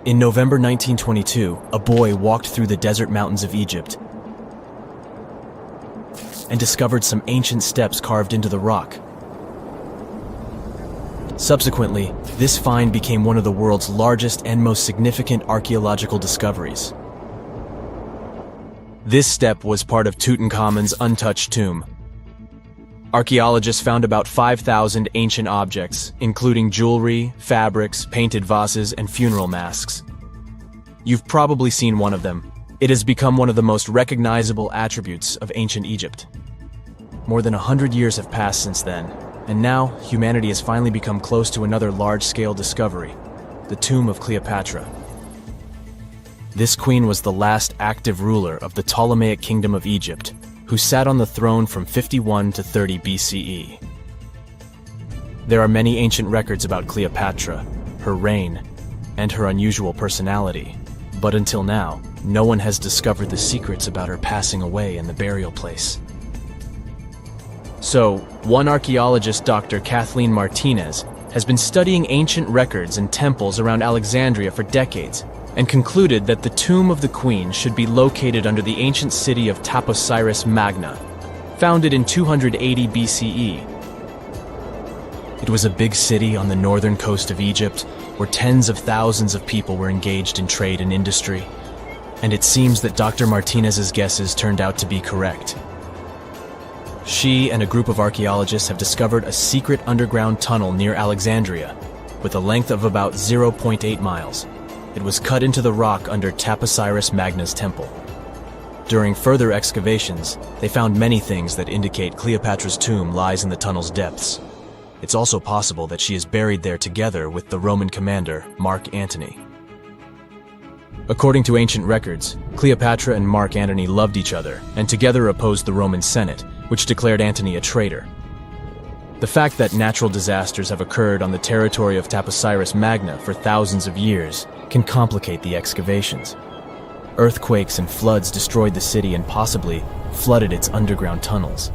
In November 1922, a boy walked through the desert mountains of Egypt and discovered some ancient steps carved into the rock. Subsequently, this find became one of the world's largest and most significant archaeological discoveries. This step was part of Tutankhamun's untouched tomb. Archaeologists found about 5,000 ancient objects, including jewelry, fabrics, painted vases, and funeral masks. You've probably seen one of them. It has become one of the most recognizable attributes of ancient Egypt. More than 100 years have passed since then, and now humanity has finally become close to another large-scale discovery, the tomb of Cleopatra. This queen was the last active ruler of the Ptolemaic Kingdom of Egypt, who sat on the throne from 51 to 30 BCE. There are many ancient records about Cleopatra, her reign, and her unusual personality, but until now, no one has discovered the secrets about her passing away in the burial place. So, one archaeologist, Dr. Kathleen Martinez, has been studying ancient records and temples around Alexandria for decades, and concluded that the tomb of the queen should be located under the ancient city of Taposiris Magna, founded in 280 BCE. It was a big city on the northern coast of Egypt, where tens of thousands of people were engaged in trade and industry, and it seems that Dr. Martinez's guesses turned out to be correct. She and a group of archaeologists have discovered a secret underground tunnel near Alexandria, with a length of about 0.8 miles. It was cut into the rock under Taposiris Magna's temple. During further excavations, they found many things that indicate Cleopatra's tomb lies in the tunnel's depths. It's also possible that she is buried there together with the Roman commander, Mark Antony. According to ancient records, Cleopatra and Mark Antony loved each other and together opposed the Roman Senate, which declared Antony a traitor. The fact that natural disasters have occurred on the territory of Taposiris Magna for thousands of years can complicate the excavations. Earthquakes and floods destroyed the city and possibly flooded its underground tunnels.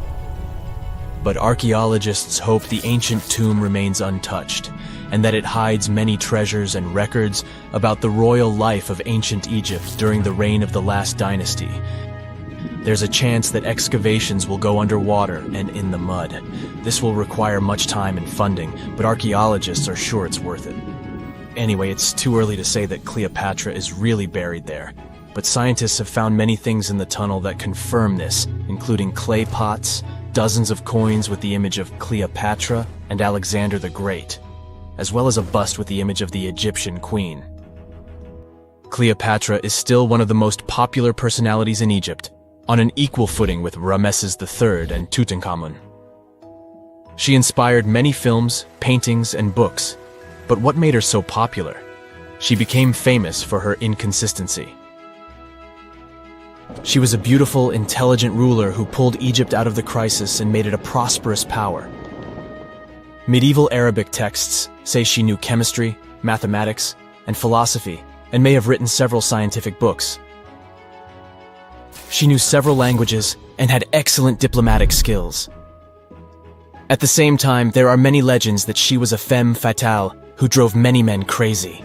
But archaeologists hope the ancient tomb remains untouched, and that it hides many treasures and records about the royal life of ancient Egypt during the reign of the last dynasty. There's a chance that excavations will go underwater and in the mud. This will require much time and funding, but archaeologists are sure it's worth it. Anyway, it's too early to say that Cleopatra is really buried there, but scientists have found many things in the tunnel that confirm this, including clay pots, dozens of coins with the image of Cleopatra and Alexander the Great, as well as a bust with the image of the Egyptian queen. Cleopatra is still one of the most popular personalities in Egypt, on an equal footing with Ramesses III and Tutankhamun. She inspired many films, paintings, and books, but what made her so popular? She became famous for her inconsistency. She was a beautiful, intelligent ruler who pulled Egypt out of the crisis and made it a prosperous power. Medieval Arabic texts say she knew chemistry, mathematics, and philosophy, and may have written several scientific books. She knew several languages and had excellent diplomatic skills. At the same time, there are many legends that she was a femme fatale who drove many men crazy.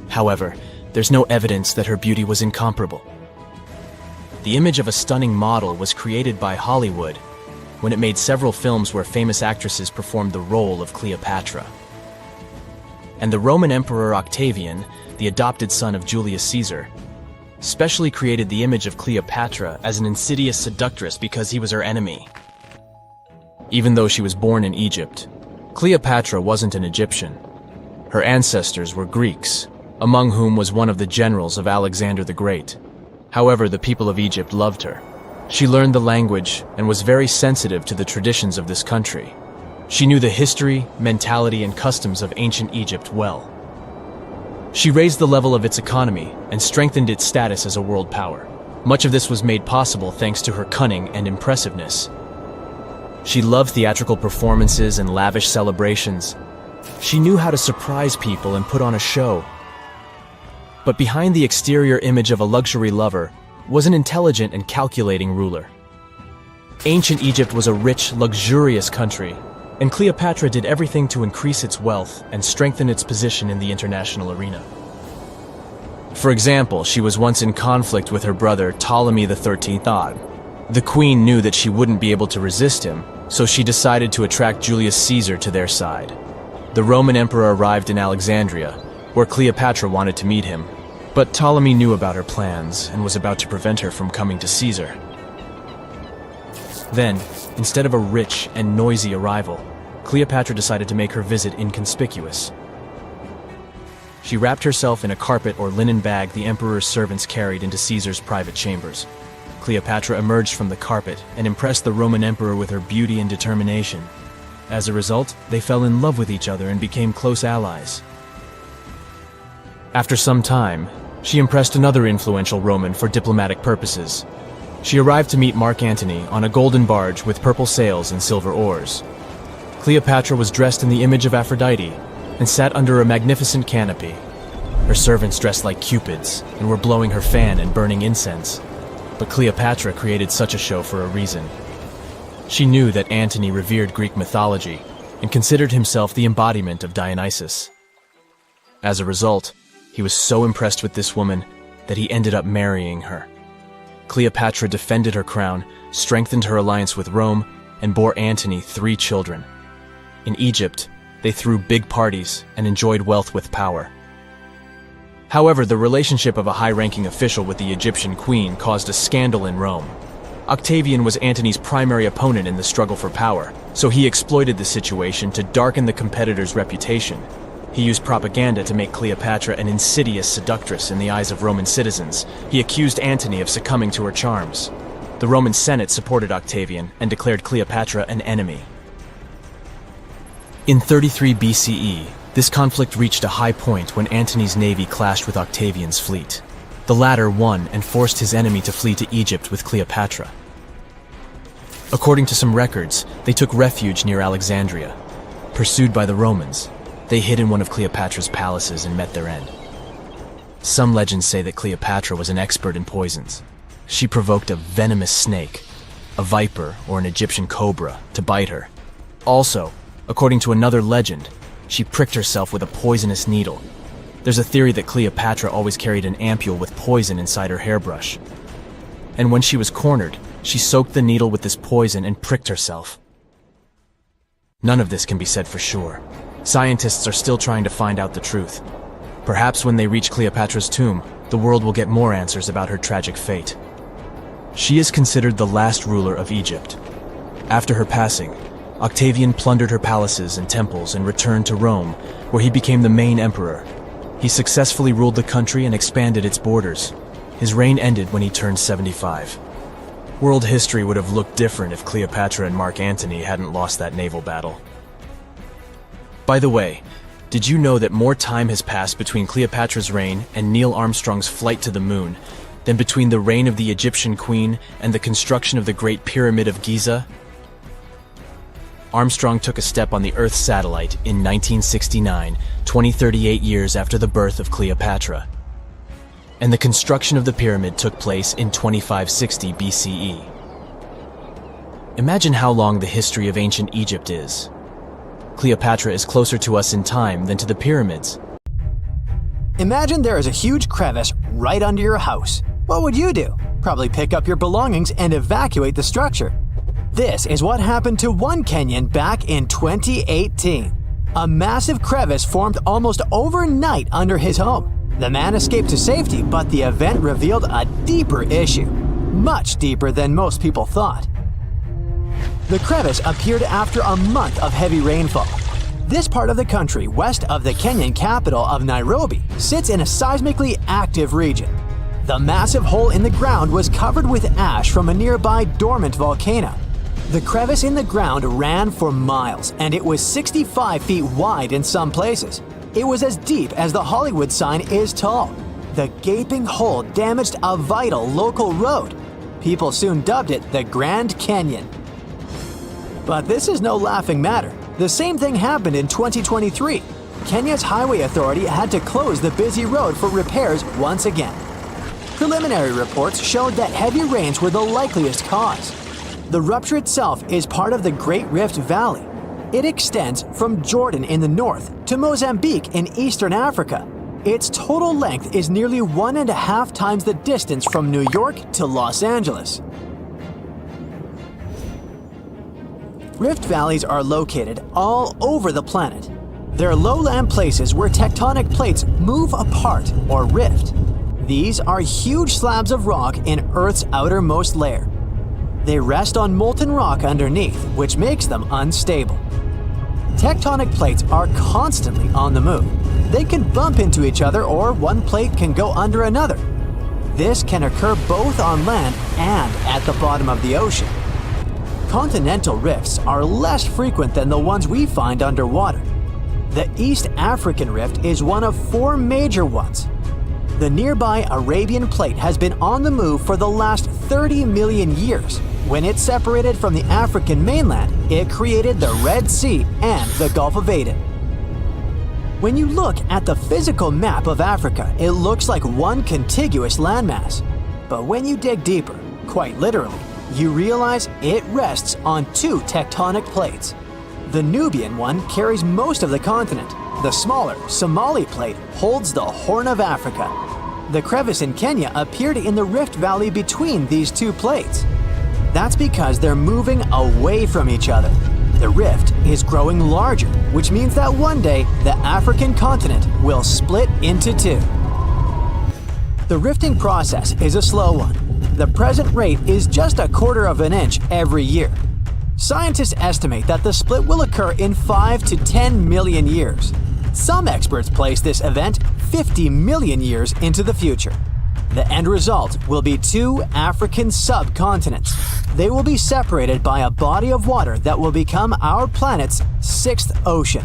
However, there's no evidence that her beauty was incomparable. The image of a stunning model was created by Hollywood when it made several films where famous actresses performed the role of Cleopatra. And the Roman Emperor Octavian, the adopted son of Julius Caesar, specially created the image of Cleopatra as an insidious seductress because he was her enemy. Even though she was born in Egypt, Cleopatra wasn't an Egyptian. Her ancestors were Greeks, among whom was one of the generals of Alexander the Great. However, the people of Egypt loved her. She learned the language and was very sensitive to the traditions of this country. She knew the history, mentality, and customs of ancient Egypt well. She raised the level of its economy and strengthened its status as a world power. Much of this was made possible thanks to her cunning and impressiveness. She loved theatrical performances and lavish celebrations. She knew how to surprise people and put on a show. But behind the exterior image of a luxury lover was an intelligent and calculating ruler. Ancient Egypt was a rich, luxurious country, and Cleopatra did everything to increase its wealth and strengthen its position in the international arena. For example, she was once in conflict with her brother Ptolemy XIII. The queen knew that she wouldn't be able to resist him, so she decided to attract Julius Caesar to their side. The Roman emperor arrived in Alexandria, where Cleopatra wanted to meet him, but Ptolemy knew about her plans and was about to prevent her from coming to Caesar. Then, instead of a rich and noisy arrival, Cleopatra decided to make her visit inconspicuous. She wrapped herself in a carpet or linen bag the emperor's servants carried into Caesar's private chambers. Cleopatra emerged from the carpet and impressed the Roman emperor with her beauty and determination. As a result, they fell in love with each other and became close allies. After some time, she impressed another influential Roman for diplomatic purposes. She arrived to meet Mark Antony on a golden barge with purple sails and silver oars. Cleopatra was dressed in the image of Aphrodite and sat under a magnificent canopy. Her servants dressed like cupids and were blowing her fan and burning incense. But Cleopatra created such a show for a reason. She knew that Antony revered Greek mythology and considered himself the embodiment of Dionysus. As a result, he was so impressed with this woman that he ended up marrying her. Cleopatra defended her crown, strengthened her alliance with Rome, and bore Antony 3 children. In Egypt, they threw big parties and enjoyed wealth with power. However, the relationship of a high-ranking official with the Egyptian queen caused a scandal in Rome. Octavian was Antony's primary opponent in the struggle for power, so he exploited the situation to darken the competitor's reputation. He used propaganda to make Cleopatra an insidious seductress in the eyes of Roman citizens. He accused Antony of succumbing to her charms. The Roman Senate supported Octavian and declared Cleopatra an enemy. In 33 BCE, this conflict reached a high point when Antony's navy clashed with Octavian's fleet. The latter won and forced his enemy to flee to Egypt with Cleopatra. According to some records, they took refuge near Alexandria. Pursued by the Romans, they hid in one of Cleopatra's palaces and met their end. Some legends say that Cleopatra was an expert in poisons. She provoked a venomous snake, a viper or an Egyptian cobra, to bite her. Also, according to another legend, she pricked herself with a poisonous needle. There's a theory that Cleopatra always carried an ampule with poison inside her hairbrush. And when she was cornered, she soaked the needle with this poison and pricked herself. None of this can be said for sure. Scientists are still trying to find out the truth. Perhaps when they reach Cleopatra's tomb, the world will get more answers about her tragic fate. She is considered the last ruler of Egypt. After her passing, Octavian plundered her palaces and temples and returned to Rome, where he became the main emperor. He successfully ruled the country and expanded its borders. His reign ended when he turned 75. World history would have looked different if Cleopatra and Mark Antony hadn't lost that naval battle. By the way, did you know that more time has passed between Cleopatra's reign and Neil Armstrong's flight to the moon than between the reign of the Egyptian queen and the construction of the Great Pyramid of Giza? Armstrong took a step on the Earth satellite in 1969, 38 years after the birth of Cleopatra. And the construction of the pyramid took place in 2560 BCE. Imagine how long the history of ancient Egypt is. Cleopatra is closer to us in time than to the pyramids. Imagine there is a huge crevice right under your house. What would you do? Probably pick up your belongings and evacuate the structure. This is what happened to one Kenyan back in 2018. A massive crevice formed almost overnight under his home. The man escaped to safety, but the event revealed a deeper issue, much deeper than most people thought. The crevice appeared after a month of heavy rainfall. This part of the country, west of the Kenyan capital of Nairobi, sits in a seismically active region. The massive hole in the ground was covered with ash from a nearby dormant volcano. The crevice in the ground ran for miles, and it was 65 feet wide in some places. It was as deep as the Hollywood sign is tall. The gaping hole damaged a vital local road. People soon dubbed it the Grand Canyon. But this is no laughing matter. The same thing happened in 2023. Kenya's highway authority had to close the busy road for repairs once again. Preliminary reports showed that heavy rains were the likeliest cause. The rupture itself is part of the Great Rift Valley. It extends from Jordan in the north to Mozambique in eastern Africa. Its total length is nearly 1.5 times the distance from New York to Los Angeles. Rift valleys are located all over the planet. They're lowland places where tectonic plates move apart or rift. These are huge slabs of rock in Earth's outermost layer. They rest on molten rock underneath, which makes them unstable. Tectonic plates are constantly on the move. They can bump into each other, or one plate can go under another. This can occur both on land and at the bottom of the ocean. Continental rifts are less frequent than the ones we find underwater. The East African Rift is one of 4 major ones. The nearby Arabian Plate has been on the move for the last 30 million years. When it separated from the African mainland, it created the Red Sea and the Gulf of Aden. When you look at the physical map of Africa, it looks like one contiguous landmass. But when you dig deeper, quite literally, you realize it rests on 2 tectonic plates. The Nubian one carries most of the continent. The smaller Somali Plate holds the Horn of Africa. The crevice in Kenya appeared in the rift valley between these 2 plates. That's because they're moving away from each other. The rift is growing larger, which means that one day the African continent will split into 2. The rifting process is a slow one. The present rate is just 1/4 of an inch every year. Scientists estimate that the split will occur in 5 to 10 million years. Some experts place this event 50 million years into the future. The end result will be 2 African subcontinents. They will be separated by a body of water that will become our planet's 6th ocean.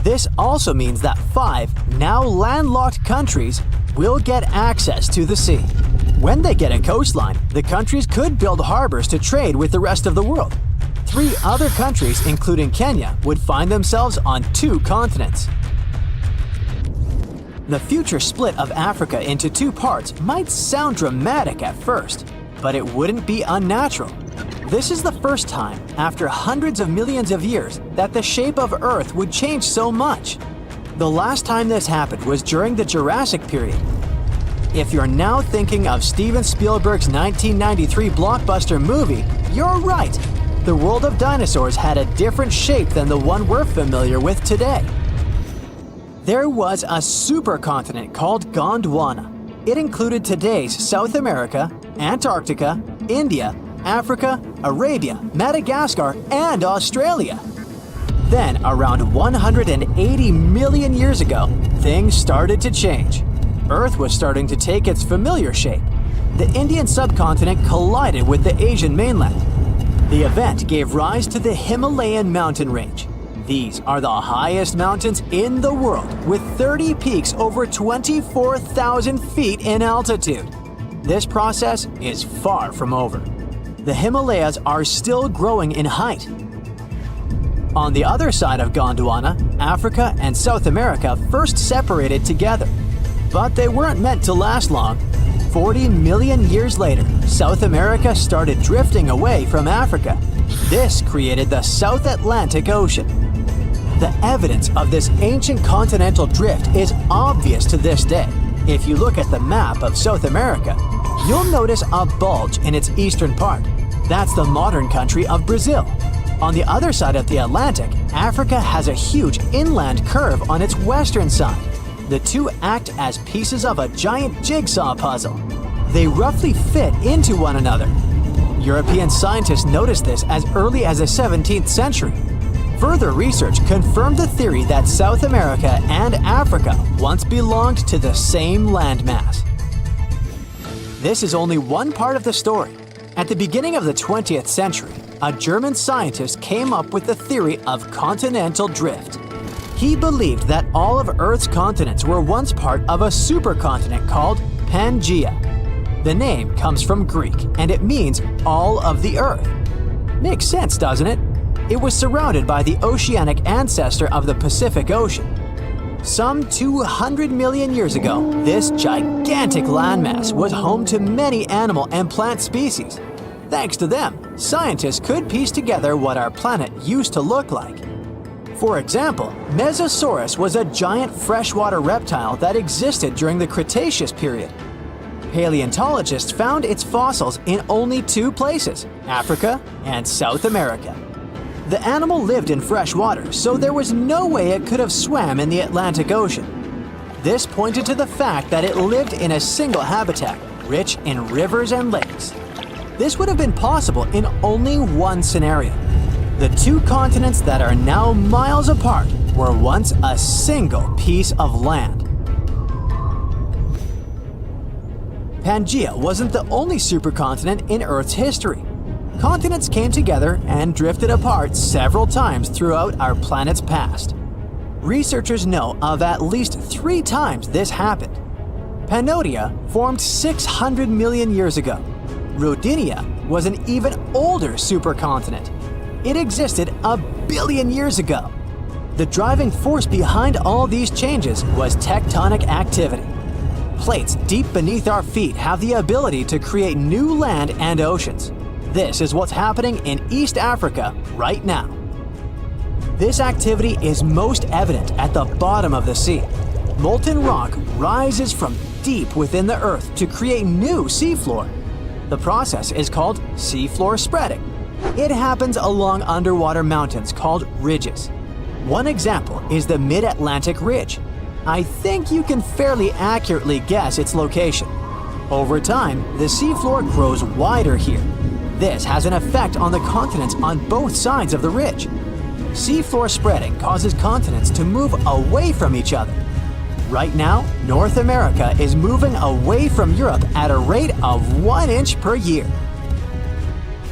This also means that 5 now landlocked countries will get access to the sea. When they get a coastline, the countries could build harbors to trade with the rest of the world. 3 other countries, including Kenya, would find themselves on 2 continents. The future split of Africa into 2 parts might sound dramatic at first, but it wouldn't be unnatural. This is the first time, after hundreds of millions of years, that the shape of Earth would change so much. The last time this happened was during the Jurassic period. If you're now thinking of Steven Spielberg's 1993 blockbuster movie, you're right. The world of dinosaurs had a different shape than the one we're familiar with today. There was a supercontinent called Gondwana. It included today's South America, Antarctica, India, Africa, Arabia, Madagascar, and Australia. Then, around 180 million years ago, things started to change. Earth was starting to take its familiar shape. The Indian subcontinent collided with the Asian mainland. The event gave rise to the Himalayan mountain range. These are the highest mountains in the world, with 30 peaks over 24,000 feet in altitude. This process is far from over. The Himalayas are still growing in height. On the other side of Gondwana, Africa and South America first separated together. But they weren't meant to last long. 40 million years later, South America started drifting away from Africa. This created the South Atlantic Ocean. The evidence of this ancient continental drift is obvious to this day. If you look at the map of South America, you'll notice a bulge in its eastern part. That's the modern country of Brazil. On the other side of the Atlantic, Africa has a huge inland curve on its western side. The 2 act as pieces of a giant jigsaw puzzle. They roughly fit into one another. European scientists noticed this as early as the 17th century. Further research confirmed the theory that South America and Africa once belonged to the same landmass. This is only one part of the story. At the beginning of the 20th century, a German scientist came up with the theory of continental drift. He believed that all of Earth's continents were once part of a supercontinent called Pangaea. The name comes from Greek, and it means all of the Earth. Makes sense, doesn't it? It was surrounded by the oceanic ancestor of the Pacific Ocean. Some 200 million years ago, this gigantic landmass was home to many animal and plant species. Thanks to them, scientists could piece together what our planet used to look like. For example, Mesosaurus was a giant freshwater reptile that existed during the Cretaceous period. Paleontologists found its fossils in only two places, Africa and South America. The animal lived in fresh water, so there was no way it could have swam in the Atlantic Ocean. This pointed to the fact that it lived in a single habitat, rich in rivers and lakes. This would have been possible in only one scenario. The two continents that are now miles apart were once a single piece of land. Pangaea wasn't the only supercontinent in Earth's history. Continents came together and drifted apart several times throughout our planet's past. Researchers know of at least 3 times this happened. Pannonia formed 600 million years ago. Rodinia was an even older supercontinent. It existed a billion years ago. The driving force behind all these changes was tectonic activity. Plates deep beneath our feet have the ability to create new land and oceans. This is what's happening in East Africa right now. This activity is most evident at the bottom of the sea. Molten rock rises from deep within the earth to create new seafloor. The process is called seafloor spreading. It happens along underwater mountains called ridges. One example is the Mid-Atlantic Ridge. I think you can fairly accurately guess its location. Over time, the seafloor grows wider here. This has an effect on the continents on both sides of the ridge. Seafloor spreading causes continents to move away from each other. Right now, North America is moving away from Europe at a rate of 1 inch per year.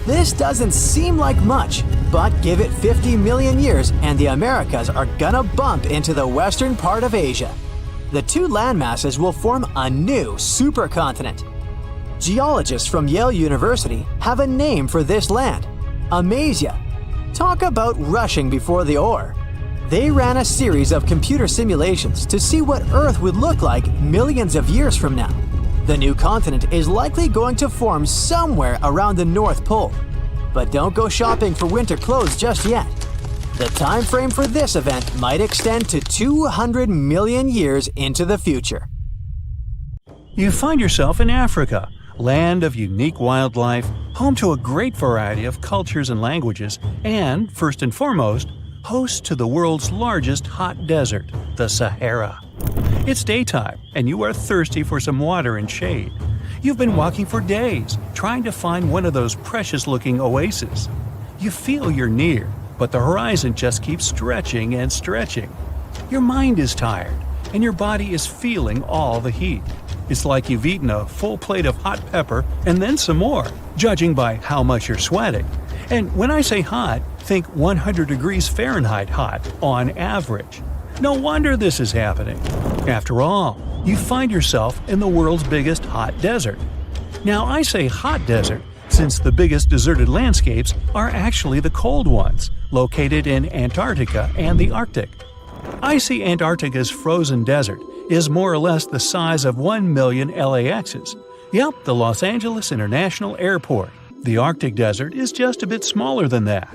This doesn't seem like much, but give it 50 million years and the Americas are gonna bump into the western part of Asia. The two landmasses will form a new supercontinent. Geologists from Yale University have a name for this land, Amasia. Talk about rushing before the ore. They ran a series of computer simulations to see what Earth would look like millions of years from now. The new continent is likely going to form somewhere around the North Pole. But don't go shopping for winter clothes just yet. The time frame for this event might extend to 200 million years into the future. You find yourself in Africa, land of unique wildlife, home to a great variety of cultures and languages, and, first and foremost, host to the world's largest hot desert, the Sahara. It's daytime, and you are thirsty for some water and shade. You've been walking for days, trying to find one of those precious-looking oases. You feel you're near, but the horizon just keeps stretching and stretching. Your mind is tired, and your body is feeling all the heat. It's like you've eaten a full plate of hot pepper and then some more, judging by how much you're sweating. And when I say hot, think 100 degrees Fahrenheit hot, on average. No wonder this is happening. After all, you find yourself in the world's biggest hot desert. Now, I say hot desert since the biggest deserted landscapes are actually the cold ones, located in Antarctica and the Arctic. I see Antarctica's frozen desert is more or less the size of 1 million LAXs. Yep, the Los Angeles International Airport. The Arctic Desert is just a bit smaller than that.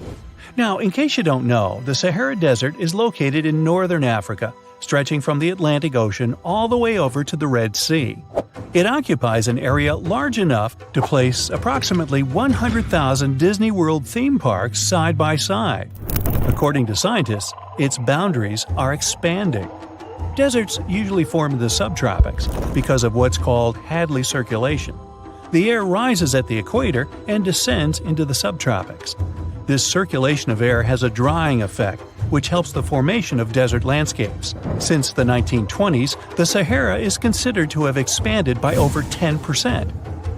Now, in case you don't know, the Sahara Desert is located in northern Africa, stretching from the Atlantic Ocean all the way over to the Red Sea. It occupies an area large enough to place approximately 100,000 Disney World theme parks side by side. According to scientists, its boundaries are expanding. Deserts usually form in the subtropics because of what's called Hadley circulation. The air rises at the equator and descends into the subtropics. This circulation of air has a drying effect, which helps the formation of desert landscapes. Since the 1920s, the Sahara is considered to have expanded by over 10%.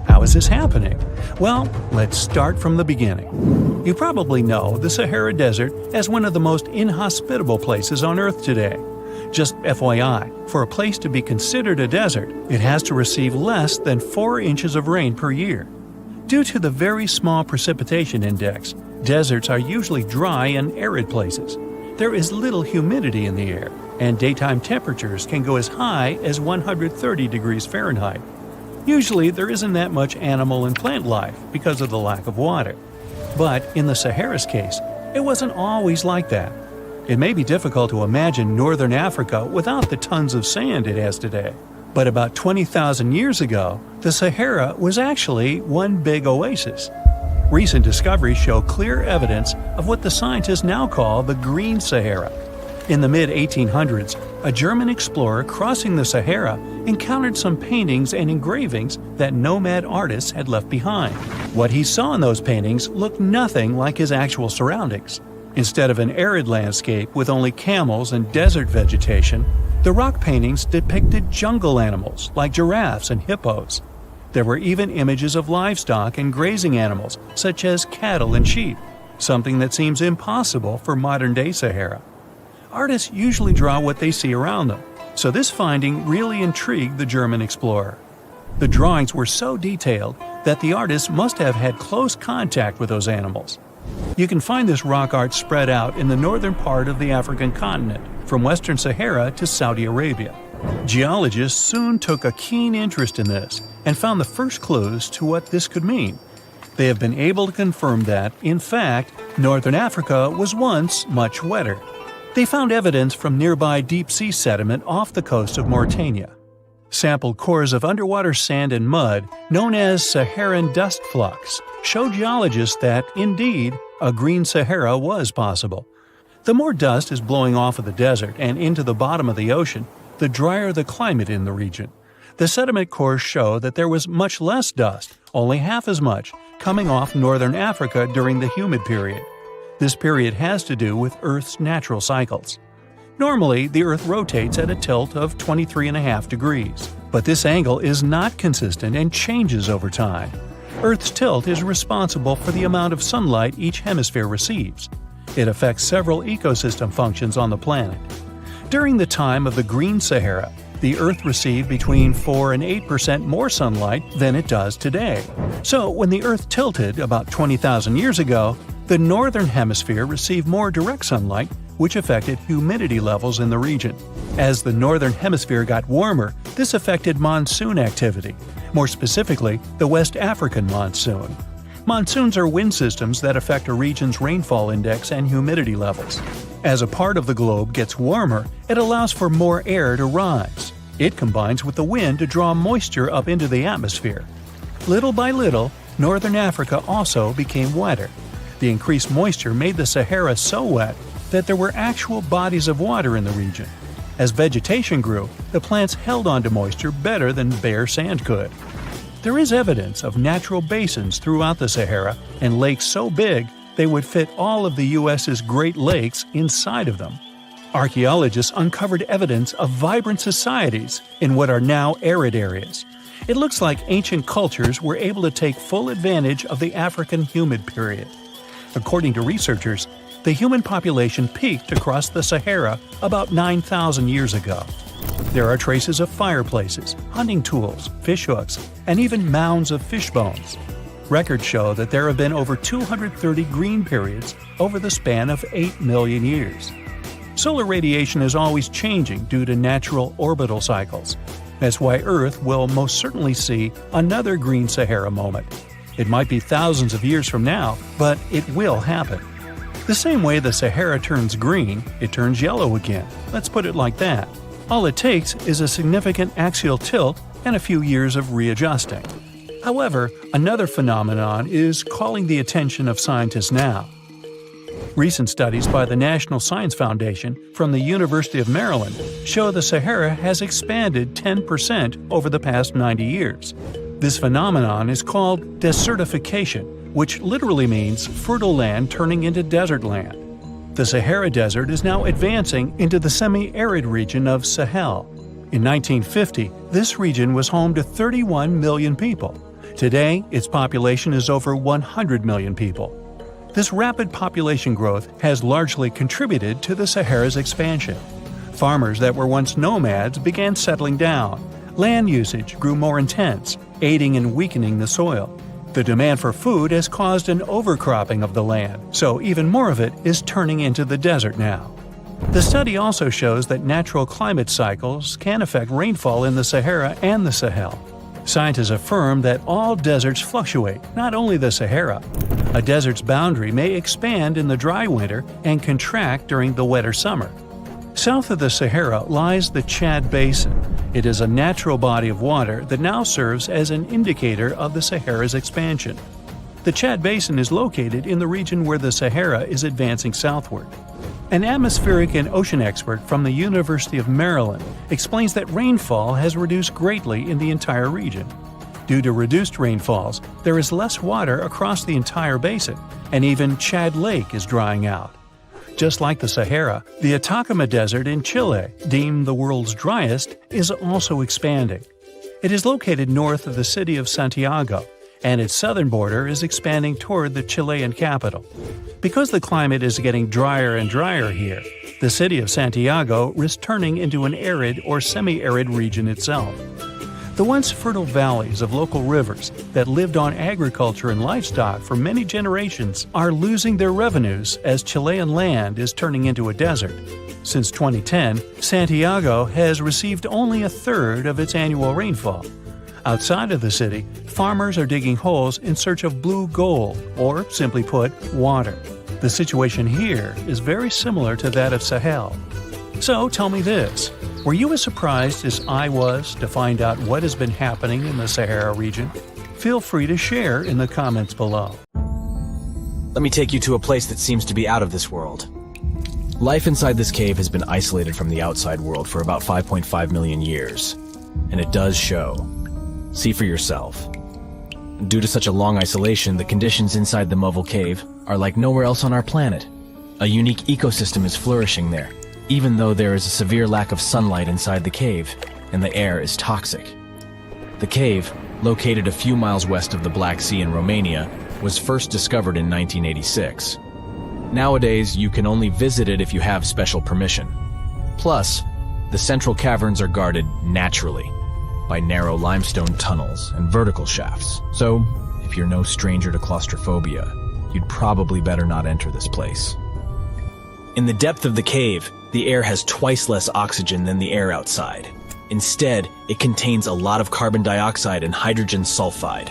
How is this happening? Well, let's start from the beginning. You probably know the Sahara Desert as one of the most inhospitable places on Earth today. Just FYI, for a place to be considered a desert, it has to receive less than 4 inches of rain per year. Due to the very small precipitation index, deserts are usually dry and arid places. There is little humidity in the air, and daytime temperatures can go as high as 130 degrees Fahrenheit. Usually, there isn't that much animal and plant life because of the lack of water. But in the Sahara's case, it wasn't always like that. It may be difficult to imagine northern Africa without the tons of sand it has today. But about 20,000 years ago, the Sahara was actually one big oasis. Recent discoveries show clear evidence of what the scientists now call the Green Sahara. In the mid-1800s, a German explorer crossing the Sahara encountered some paintings and engravings that nomad artists had left behind. What he saw in those paintings looked nothing like his actual surroundings. Instead of an arid landscape with only camels and desert vegetation, the rock paintings depicted jungle animals like giraffes and hippos. There were even images of livestock and grazing animals such as cattle and sheep, something that seems impossible for modern-day Sahara. Artists usually draw what they see around them, so this finding really intrigued the German explorer. The drawings were so detailed that the artists must have had close contact with those animals. You can find this rock art spread out in the northern part of the African continent, from western Sahara to Saudi Arabia. Geologists soon took a keen interest in this and found the first clues to what this could mean. They have been able to confirm that, in fact, northern Africa was once much wetter. They found evidence from nearby deep-sea sediment off the coast of Mauritania. Sampled cores of underwater sand and mud, known as Saharan dust flux, show geologists that, indeed, a green Sahara was possible. The more dust is blowing off of the desert and into the bottom of the ocean, the drier the climate in the region. The sediment cores show that there was much less dust, only half as much, coming off northern Africa during the humid period. This period has to do with Earth's natural cycles. Normally, the Earth rotates at a tilt of 23.5 degrees, but this angle is not consistent and changes over time. Earth's tilt is responsible for the amount of sunlight each hemisphere receives. It affects several ecosystem functions on the planet. During the time of the Green Sahara, the Earth received between 4 and 8% more sunlight than it does today. So, when the Earth tilted about 20,000 years ago, the northern hemisphere received more direct sunlight, which affected humidity levels in the region. As the northern hemisphere got warmer, this affected monsoon activity, more specifically, the West African monsoon. Monsoons are wind systems that affect a region's rainfall index and humidity levels. As a part of the globe gets warmer, it allows for more air to rise. It combines with the wind to draw moisture up into the atmosphere. Little by little, northern Africa also became wetter. The increased moisture made the Sahara so wet that there were actual bodies of water in the region. As vegetation grew, the plants held onto moisture better than bare sand could. There is evidence of natural basins throughout the Sahara and lakes so big they would fit all of the U.S.'s Great Lakes inside of them. Archaeologists uncovered evidence of vibrant societies in what are now arid areas. It looks like ancient cultures were able to take full advantage of the African humid period. According to researchers, the human population peaked across the Sahara about 9,000 years ago. There are traces of fireplaces, hunting tools, fishhooks, and even mounds of fish bones. Records show that there have been over 230 green periods over the span of 8 million years. Solar radiation is always changing due to natural orbital cycles. That's why Earth will most certainly see another green Sahara moment. It might be thousands of years from now, but it will happen. The same way the Sahara turns green, it turns yellow again. Let's put it like that. All it takes is a significant axial tilt and a few years of readjusting. However, another phenomenon is calling the attention of scientists now. Recent studies by the National Science Foundation from the University of Maryland show the Sahara has expanded 10% over the past 90 years. This phenomenon is called desertification, which literally means fertile land turning into desert land. The Sahara Desert is now advancing into the semi-arid region of Sahel. In 1950, this region was home to 31 million people. Today, its population is over 100 million people. This rapid population growth has largely contributed to the Sahara's expansion. Farmers that were once nomads began settling down. Land usage grew more intense, aiding in weakening the soil. The demand for food has caused an overcropping of the land, so even more of it is turning into the desert now. The study also shows that natural climate cycles can affect rainfall in the Sahara and the Sahel. Scientists affirm that all deserts fluctuate, not only the Sahara. A desert's boundary may expand in the dry winter and contract during the wetter summer. South of the Sahara lies the Chad Basin. It is a natural body of water that now serves as an indicator of the Sahara's expansion. The Chad Basin is located in the region where the Sahara is advancing southward. An atmospheric and ocean expert from the University of Maryland explains that rainfall has reduced greatly in the entire region. Due to reduced rainfalls, there is less water across the entire basin, and even Chad Lake is drying out. Just like the Sahara, the Atacama Desert in Chile, deemed the world's driest, is also expanding. It is located north of the city of Santiago, and its southern border is expanding toward the Chilean capital. Because the climate is getting drier and drier here, the city of Santiago risks turning into an arid or semi-arid region itself. The once fertile valleys of local rivers that lived on agriculture and livestock for many generations are losing their revenues as Chilean land is turning into a desert. Since 2010, Santiago has received only a third of its annual rainfall. Outside of the city, farmers are digging holes in search of blue gold, or simply put, water. The situation here is very similar to that of Sahel. So tell me this. Were you as surprised as I was to find out what has been happening in the Sahara region? Feel free to share in the comments below. Let me take you to a place that seems to be out of this world. Life inside this cave has been isolated from the outside world for about 5.5 million years. And it does show. See for yourself. Due to such a long isolation, the conditions inside the Moval Cave are like nowhere else on our planet. A unique ecosystem is flourishing there, even though there is a severe lack of sunlight inside the cave, and the air is toxic. The cave, located a few miles west of the Black Sea in Romania, was first discovered in 1986. Nowadays, you can only visit it if you have special permission. Plus, the central caverns are guarded naturally by narrow limestone tunnels and vertical shafts. So, if you're no stranger to claustrophobia, you'd probably better not enter this place. In the depth of the cave, the air has twice less oxygen than the air outside. Instead, it contains a lot of carbon dioxide and hydrogen sulfide,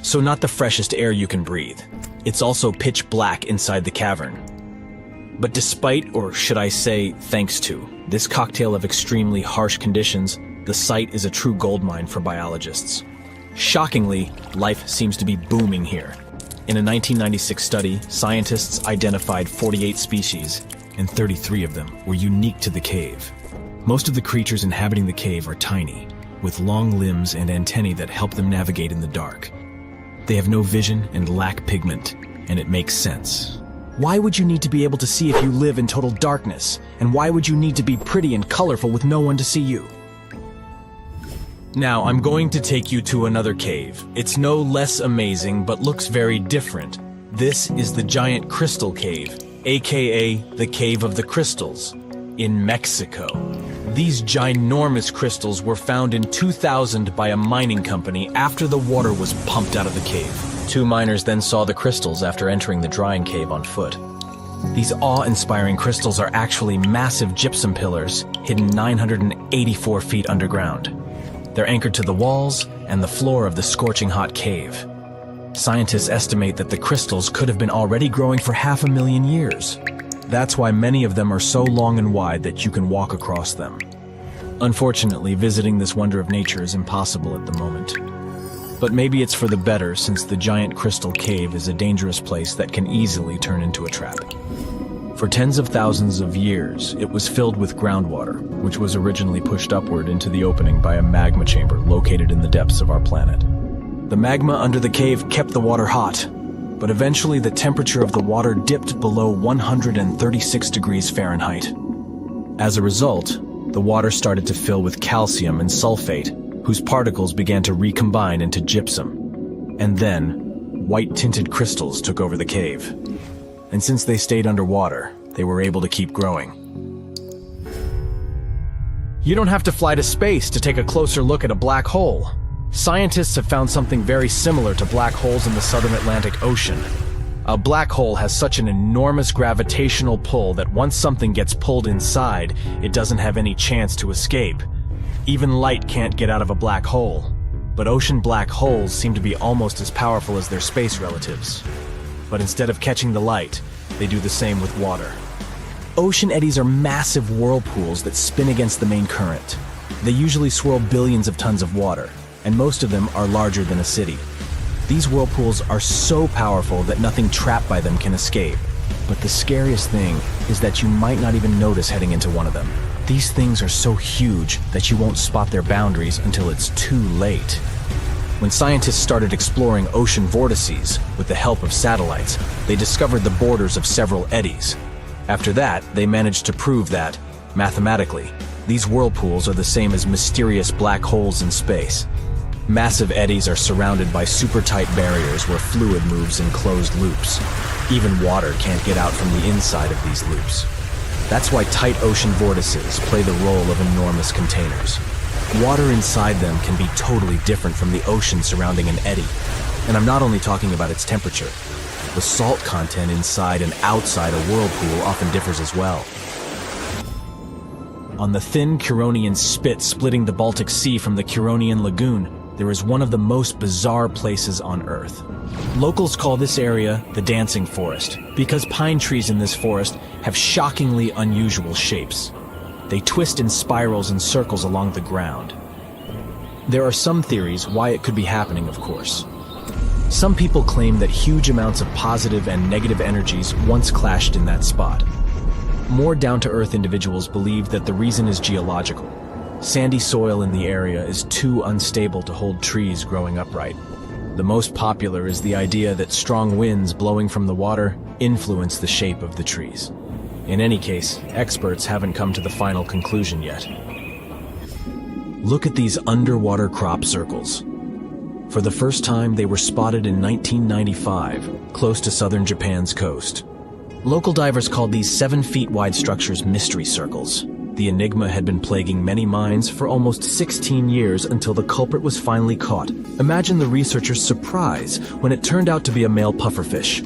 so not the freshest air you can breathe. It's also pitch black inside the cavern. But despite, or should I say thanks to, this cocktail of extremely harsh conditions, the site is a true goldmine for biologists. Shockingly, life seems to be booming here. In a 1996 study, scientists identified 48 species, and 33 of them were unique to the cave. Most of the creatures inhabiting the cave are tiny, with long limbs and antennae that help them navigate in the dark. They have no vision and lack pigment, and it makes sense. Why would you need to be able to see if you live in total darkness? And why would you need to be pretty and colorful with no one to see you? Now, I'm going to take you to another cave. It's no less amazing, but looks very different. This is the Giant Crystal Cave, aka the Cave of the Crystals, in Mexico. These ginormous crystals were found in 2000 by a mining company after the water was pumped out of the cave. Two miners then saw the crystals after entering the drying cave on foot. These awe-inspiring crystals are actually massive gypsum pillars hidden 984 feet underground. They're anchored to the walls and the floor of the scorching hot cave. Scientists estimate that the crystals could have been already growing for 500,000 years. That's why many of them are so long and wide that you can walk across them. Unfortunately, visiting this wonder of nature is impossible at the moment. But maybe it's for the better, since the Giant Crystal Cave is a dangerous place that can easily turn into a trap. For tens of thousands of years, it was filled with groundwater, which was originally pushed upward into the opening by a magma chamber located in the depths of our planet. The magma under the cave kept the water hot, but eventually the temperature of the water dipped below 136 degrees Fahrenheit. As a result, the water started to fill with calcium and sulfate, whose particles began to recombine into gypsum. And then, white-tinted crystals took over the cave. And since they stayed underwater, they were able to keep growing. You don't have to fly to space to take a closer look at a black hole. Scientists have found something very similar to black holes in the southern Atlantic Ocean. A black hole has such an enormous gravitational pull that once something gets pulled inside, it doesn't have any chance to escape. Even light can't get out of a black hole. But ocean black holes seem to be almost as powerful as their space relatives. but instead of catching the light, they do the same with water. Ocean eddies are massive whirlpools that spin against the main current. They usually swirl billions of tons of water, and most of them are larger than a city. These whirlpools are so powerful that nothing trapped by them can escape. But the scariest thing is that you might not even notice heading into one of them. These things are so huge that you won't spot their boundaries until it's too late. When scientists started exploring ocean vortices with the help of satellites, they discovered the borders of several eddies. After that, they managed to prove that, mathematically, these whirlpools are the same as mysterious black holes in space. Massive eddies are surrounded by super-tight barriers where fluid moves in closed loops. Even water can't get out from the inside of these loops. That's why tight ocean vortices play the role of enormous containers. Water inside them can be totally different from the ocean surrounding an eddy. And I'm not only talking about its temperature. The salt content inside and outside a whirlpool often differs as well. On the thin Curonian spit splitting the Baltic Sea from the Curonian Lagoon, there is one of the most bizarre places on Earth. Locals call this area the Dancing Forest because pine trees in this forest have shockingly unusual shapes. They twist in spirals and circles along the ground. There are some theories why it could be happening, of course. Some people claim that huge amounts of positive and negative energies once clashed in that spot. More down-to-earth individuals believe that the reason is geological. Sandy soil in the area is too unstable to hold trees growing upright. The most popular is the idea that strong winds blowing from the water influence the shape of the trees. In any case, experts haven't come to the final conclusion yet. Look at these underwater crop circles. For the first time, they were spotted in 1995, close to southern Japan's coast. Local divers called these 7-feet-wide structures mystery circles. The enigma had been plaguing many minds for almost 16 years until the culprit was finally caught. Imagine the researchers' surprise when it turned out to be a male pufferfish.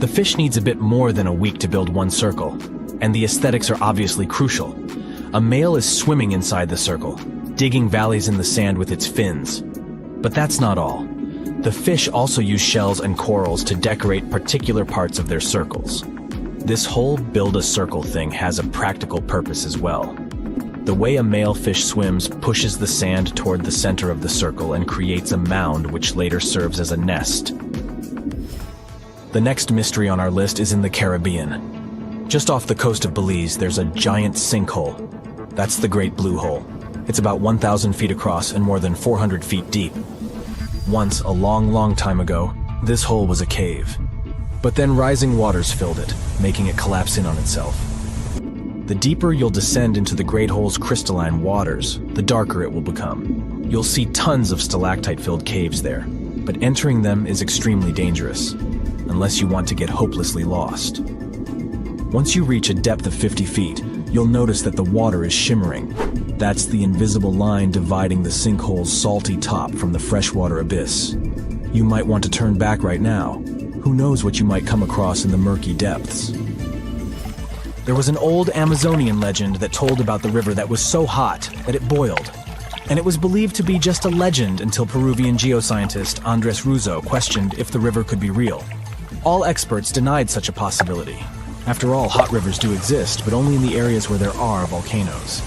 The fish needs a bit more than a week to build one circle, and the aesthetics are obviously crucial. A male is swimming inside the circle, digging valleys in the sand with its fins. But that's not all. The fish also use shells and corals to decorate particular parts of their circles. This whole build-a-circle thing has a practical purpose as well. The way a male fish swims pushes the sand toward the center of the circle and creates a mound which later serves as a nest. The next mystery on our list is in the Caribbean. Just off the coast of Belize, there's a giant sinkhole. That's the Great Blue Hole. It's about 1,000 feet across and more than 400 feet deep. Once, a long, long time ago, this hole was a cave. But then rising waters filled it, making it collapse in on itself. The deeper you'll descend into the Great Hole's crystalline waters, the darker it will become. You'll see tons of stalactite-filled caves there, but entering them is extremely dangerous, unless you want to get hopelessly lost. Once you reach a depth of 50 feet, you'll notice that the water is shimmering. That's the invisible line dividing the sinkhole's salty top from the freshwater abyss. You might want to turn back right now. Who knows what you might come across in the murky depths? There was an old Amazonian legend that told about the river that was so hot that it boiled. And it was believed to be just a legend until Peruvian geoscientist Andres Russo questioned if the river could be real. All experts denied such a possibility. After all, hot rivers do exist, but only in the areas where there are volcanoes.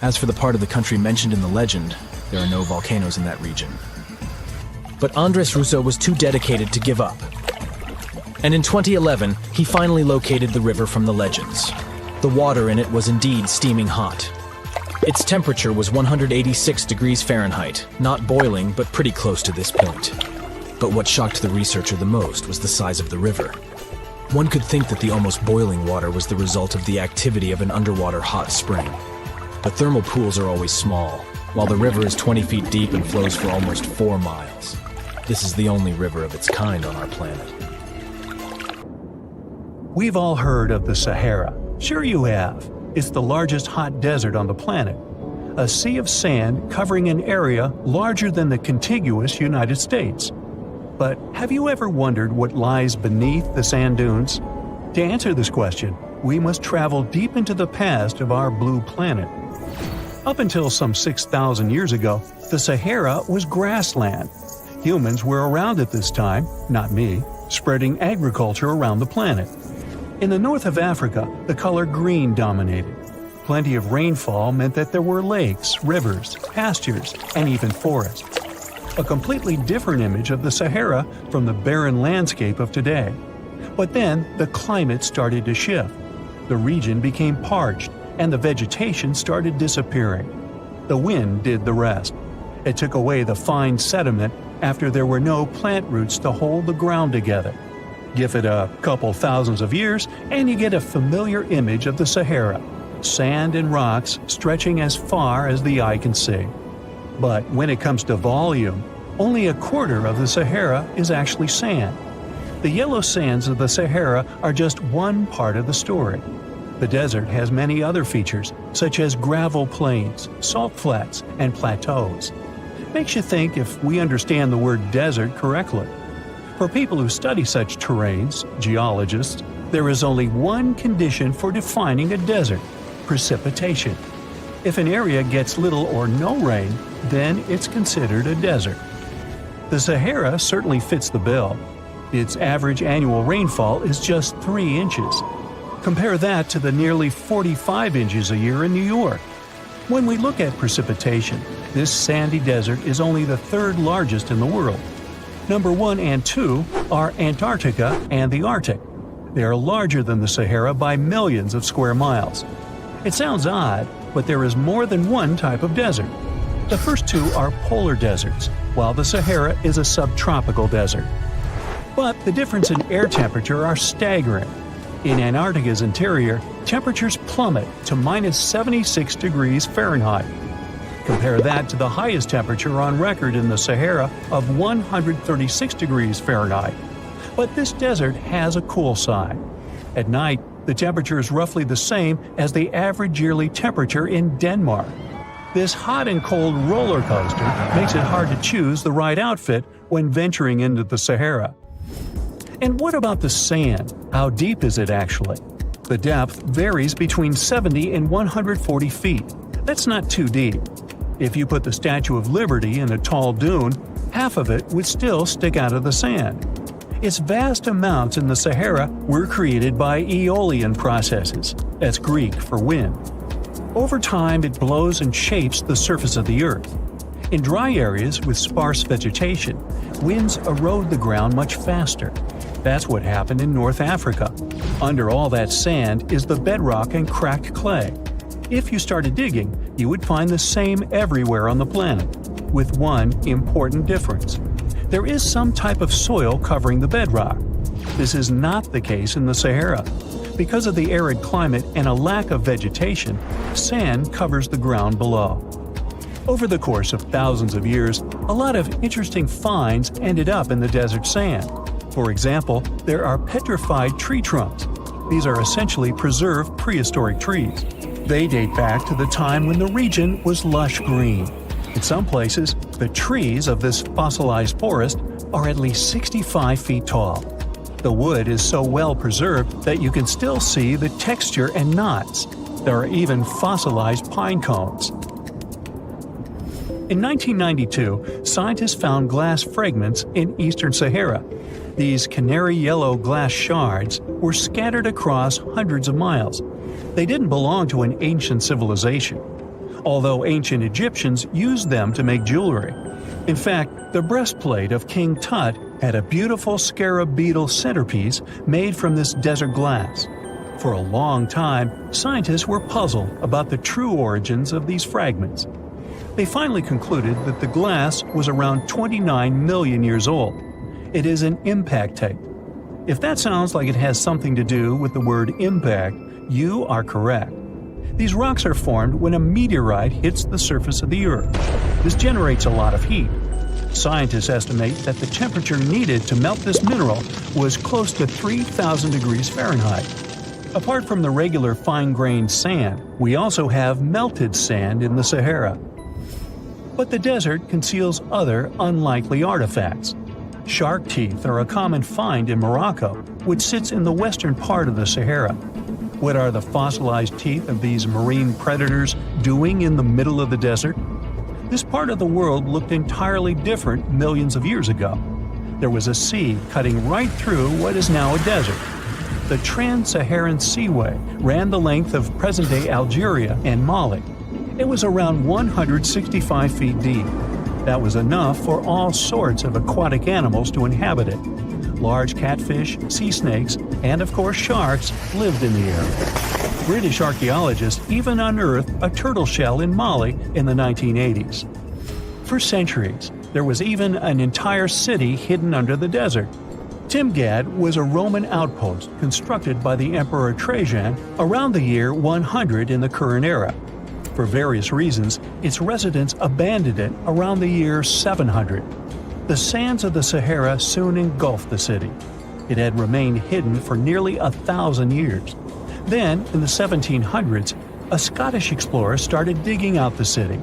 As for the part of the country mentioned in the legend, there are no volcanoes in that region. But Andres Russo was too dedicated to give up. And in 2011, he finally located the river from the legends. The water in it was indeed steaming hot. Its temperature was 186 degrees Fahrenheit, not boiling, but pretty close to this point. But what shocked the researcher the most was the size of the river. One could think that the almost boiling water was the result of the activity of an underwater hot spring. But thermal pools are always small, while the river is 20 feet deep and flows for almost 4 miles. This is the only river of its kind on our planet. We've all heard of the Sahara. Sure you have. It's the largest hot desert on the planet. A sea of sand covering an area larger than the contiguous United States. But have you ever wondered what lies beneath the sand dunes? To answer this question, we must travel deep into the past of our blue planet. Up until some 6,000 years ago, the Sahara was grassland. Humans were around at this time, not me, spreading agriculture around the planet. In the north of Africa, the color green dominated. Plenty of rainfall meant that there were lakes, rivers, pastures, and even forests. A completely different image of the Sahara from the barren landscape of today. But then the climate started to shift. The region became parched, and the vegetation started disappearing. The wind did the rest. It took away the fine sediment after there were no plant roots to hold the ground together. Give it a couple thousands of years, and you get a familiar image of the Sahara: sand and rocks stretching as far as the eye can see. But when it comes to volume, only a quarter of the Sahara is actually sand. The yellow sands of the Sahara are just one part of the story. The desert has many other features, such as gravel plains, salt flats, and plateaus. Makes you think if we understand the word desert correctly. For people who study such terrains, geologists, there is only one condition for defining a desert: precipitation. If an area gets little or no rain, then it's considered a desert. The Sahara certainly fits the bill. Its average annual rainfall is just 3 inches. Compare that to the nearly 45 inches a year in New York. When we look at precipitation, this sandy desert is only the third largest in the world. Number 1 and 2 are Antarctica and the Arctic. They are larger than the Sahara by millions of square miles. It sounds odd, but there is more than one type of desert. The first two are polar deserts, while the Sahara is a subtropical desert. But the difference in air temperature are staggering. In Antarctica's interior, temperatures plummet to minus 76 degrees Fahrenheit. Compare that to the highest temperature on record in the Sahara of 136 degrees Fahrenheit. But this desert has a cool side. At night, the temperature is roughly the same as the average yearly temperature in Denmark. This hot and cold roller coaster makes it hard to choose the right outfit when venturing into the Sahara. And what about the sand? How deep is it actually? The depth varies between 70 and 140 feet. That's not too deep. If you put the Statue of Liberty in a tall dune, half of it would still stick out of the sand. Its vast amounts in the Sahara were created by aeolian processes. That's Greek for wind. Over time, it blows and shapes the surface of the earth. In dry areas with sparse vegetation, winds erode the ground much faster. That's what happened in North Africa. Under all that sand is the bedrock and cracked clay. If you started digging, you would find the same everywhere on the planet, with one important difference. There is some type of soil covering the bedrock. This is not the case in the Sahara. Because of the arid climate and a lack of vegetation, sand covers the ground below. Over the course of thousands of years, a lot of interesting finds ended up in the desert sand. For example, there are petrified tree trunks. These are essentially preserved prehistoric trees. They date back to the time when the region was lush green. In some places, the trees of this fossilized forest are at least 65 feet tall. The wood is so well preserved that you can still see the texture and knots. There are even fossilized pine cones. In 1992, scientists found glass fragments in eastern Sahara. These canary yellow glass shards were scattered across hundreds of miles. They didn't belong to an ancient civilization, although ancient Egyptians used them to make jewelry. In fact, the breastplate of King Tut had a beautiful scarab beetle centerpiece made from this desert glass. For a long time, scientists were puzzled about the true origins of these fragments. They finally concluded that the glass was around 29 million years old. It is an impact tape. If that sounds like it has something to do with the word impact, you are correct. These rocks are formed when a meteorite hits the surface of the Earth. This generates a lot of heat. Scientists estimate that the temperature needed to melt this mineral was close to 3,000 degrees Fahrenheit. Apart from the regular fine-grained sand, we also have melted sand in the Sahara. But the desert conceals other unlikely artifacts. Shark teeth are a common find in Morocco, which sits in the western part of the Sahara. What are the fossilized teeth of these marine predators doing in the middle of the desert? This part of the world looked entirely different millions of years ago. There was a sea cutting right through what is now a desert. The Trans-Saharan Seaway ran the length of present-day Algeria and Mali. It was around 165 feet deep. That was enough for all sorts of aquatic animals to inhabit it. Large catfish, sea snakes, and of course sharks lived in the area. British archaeologists even unearthed a turtle shell in Mali in the 1980s. For centuries, there was even an entire city hidden under the desert. Timgad was a Roman outpost constructed by the Emperor Trajan around the year 100 in the current era. For various reasons, its residents abandoned it around the year 700. The sands of the Sahara soon engulfed the city. It had remained hidden for nearly 1,000 years. Then, in the 1700s, a Scottish explorer started digging out the city.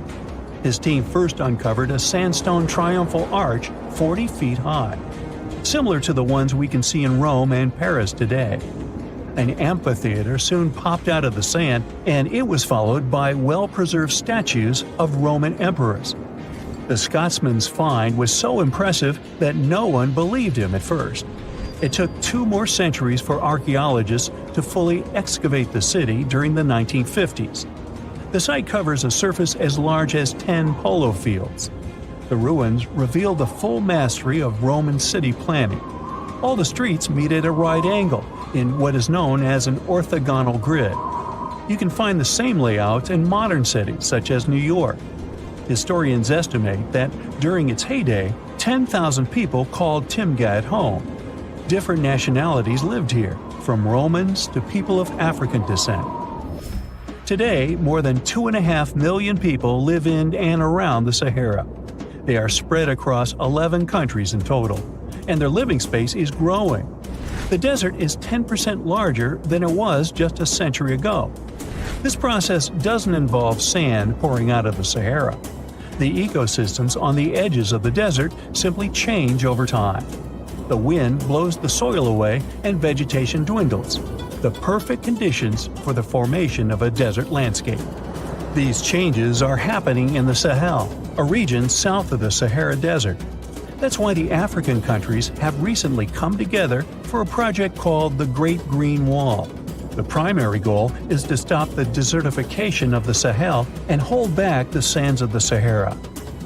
His team first uncovered a sandstone triumphal arch 40 feet high, similar to the ones we can see in Rome and Paris today. An amphitheater soon popped out of the sand, and it was followed by well-preserved statues of Roman emperors. The Scotsman's find was so impressive that no one believed him at first. It took 2 more centuries for archaeologists to fully excavate the city during the 1950s. The site covers a surface as large as 10 polo fields. The ruins reveal the full mastery of Roman city planning. All the streets meet at a right angle in what is known as an orthogonal grid. You can find the same layout in modern cities such as New York. Historians estimate that during its heyday, 10,000 people called Timgad home. Different nationalities lived here, from Romans to people of African descent. Today, more than 2.5 million people live in and around the Sahara. They are spread across 11 countries in total, and their living space is growing. The desert is 10% larger than it was just a century ago. This process doesn't involve sand pouring out of the Sahara. The ecosystems on the edges of the desert simply change over time. The wind blows the soil away and vegetation dwindles, the perfect conditions for the formation of a desert landscape. These changes are happening in the Sahel, a region south of the Sahara Desert. That's why the African countries have recently come together for a project called the Great Green Wall. The primary goal is to stop the desertification of the Sahel and hold back the sands of the Sahara.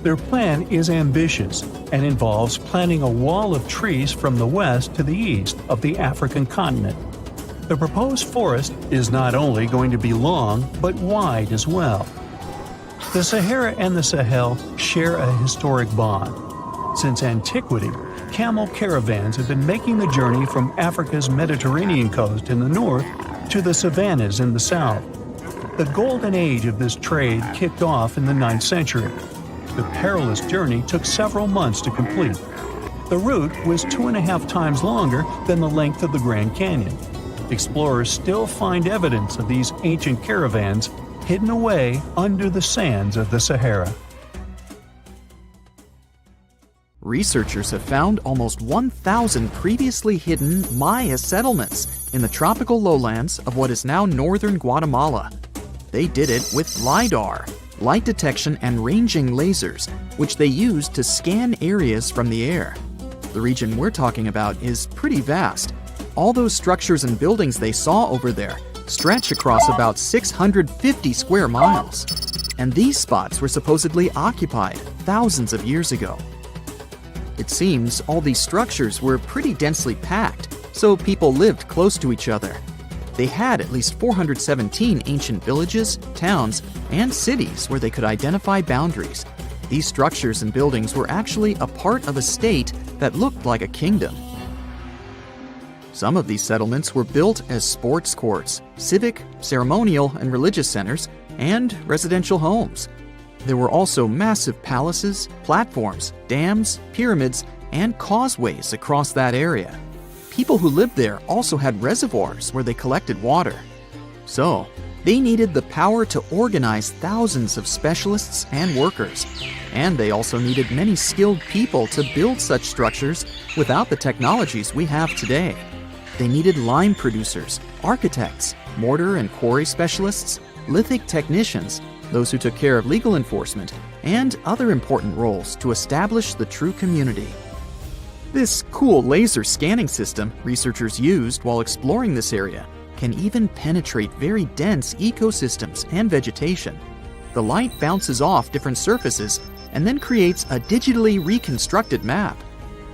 Their plan is ambitious and involves planting a wall of trees from the west to the east of the African continent. The proposed forest is not only going to be long, but wide as well. The Sahara and the Sahel share a historic bond. Since antiquity, camel caravans have been making the journey from Africa's Mediterranean coast in the north to the savannas in the south. The golden age of this trade kicked off in the 9th century. The perilous journey took several months to complete. The route was 2.5 times longer than the length of the Grand Canyon. Explorers still find evidence of these ancient caravans hidden away under the sands of the Sahara. Researchers have found almost 1,000 previously hidden Maya settlements in the tropical lowlands of what is now northern Guatemala. They did it with LiDAR, light detection and ranging lasers, which they used to scan areas from the air. The region we're talking about is pretty vast. All those structures and buildings they saw over there stretch across about 650 square miles. And these spots were supposedly occupied thousands of years ago. It seems all these structures were pretty densely packed, so people lived close to each other. They had at least 417 ancient villages, towns, and cities where they could identify boundaries. These structures and buildings were actually a part of a state that looked like a kingdom. Some of these settlements were built as sports courts, civic, ceremonial, and religious centers, and residential homes. There were also massive palaces, platforms, dams, pyramids, and causeways across that area. People who lived there also had reservoirs where they collected water. So, they needed the power to organize thousands of specialists and workers. And they also needed many skilled people to build such structures without the technologies we have today. They needed lime producers, architects, mortar and quarry specialists, lithic technicians, those who took care of legal enforcement, and other important roles to establish the true community. This cool laser scanning system researchers used while exploring this area can even penetrate very dense ecosystems and vegetation. The light bounces off different surfaces and then creates a digitally reconstructed map.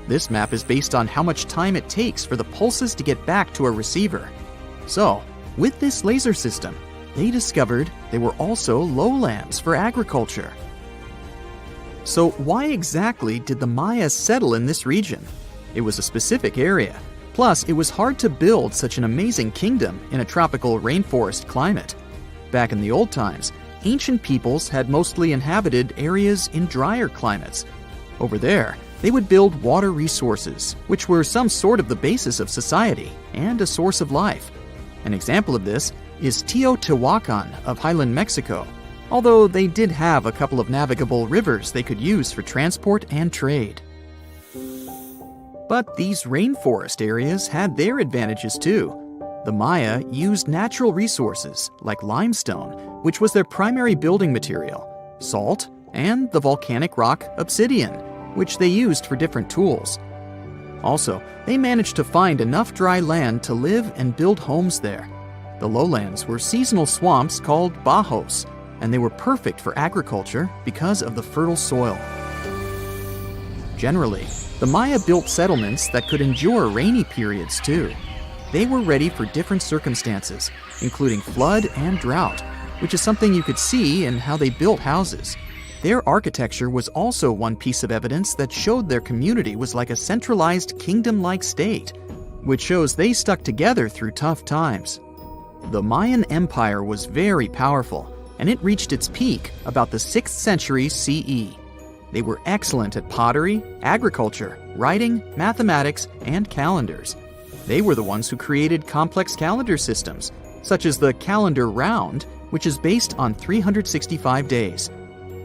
This map is based on how much time it takes for the pulses to get back to a receiver. So, with this laser system, they discovered there were also lowlands for agriculture. So why exactly did the Maya settle in this region? It was a specific area. Plus, it was hard to build such an amazing kingdom in a tropical rainforest climate. Back in the old times, ancient peoples had mostly inhabited areas in drier climates. Over there, they would build water resources, which were some sort of the basis of society and a source of life. An example of this is Teotihuacan of Highland Mexico, although they did have a couple of navigable rivers they could use for transport and trade. But these rainforest areas had their advantages too. The Maya used natural resources like limestone, which was their primary building material, salt, and the volcanic rock obsidian, which they used for different tools. Also, they managed to find enough dry land to live and build homes there. The lowlands were seasonal swamps called bajos, and they were perfect for agriculture because of the fertile soil. Generally, the Maya built settlements that could endure rainy periods too. They were ready for different circumstances, including flood and drought, which is something you could see in how they built houses. Their architecture was also one piece of evidence that showed their community was like a centralized kingdom-like state, which shows they stuck together through tough times. The Mayan Empire was very powerful, and it reached its peak about the 6th century CE. They were excellent at pottery, agriculture, writing, mathematics, and calendars. They were the ones who created complex calendar systems, such as the calendar round, which is based on 365 days.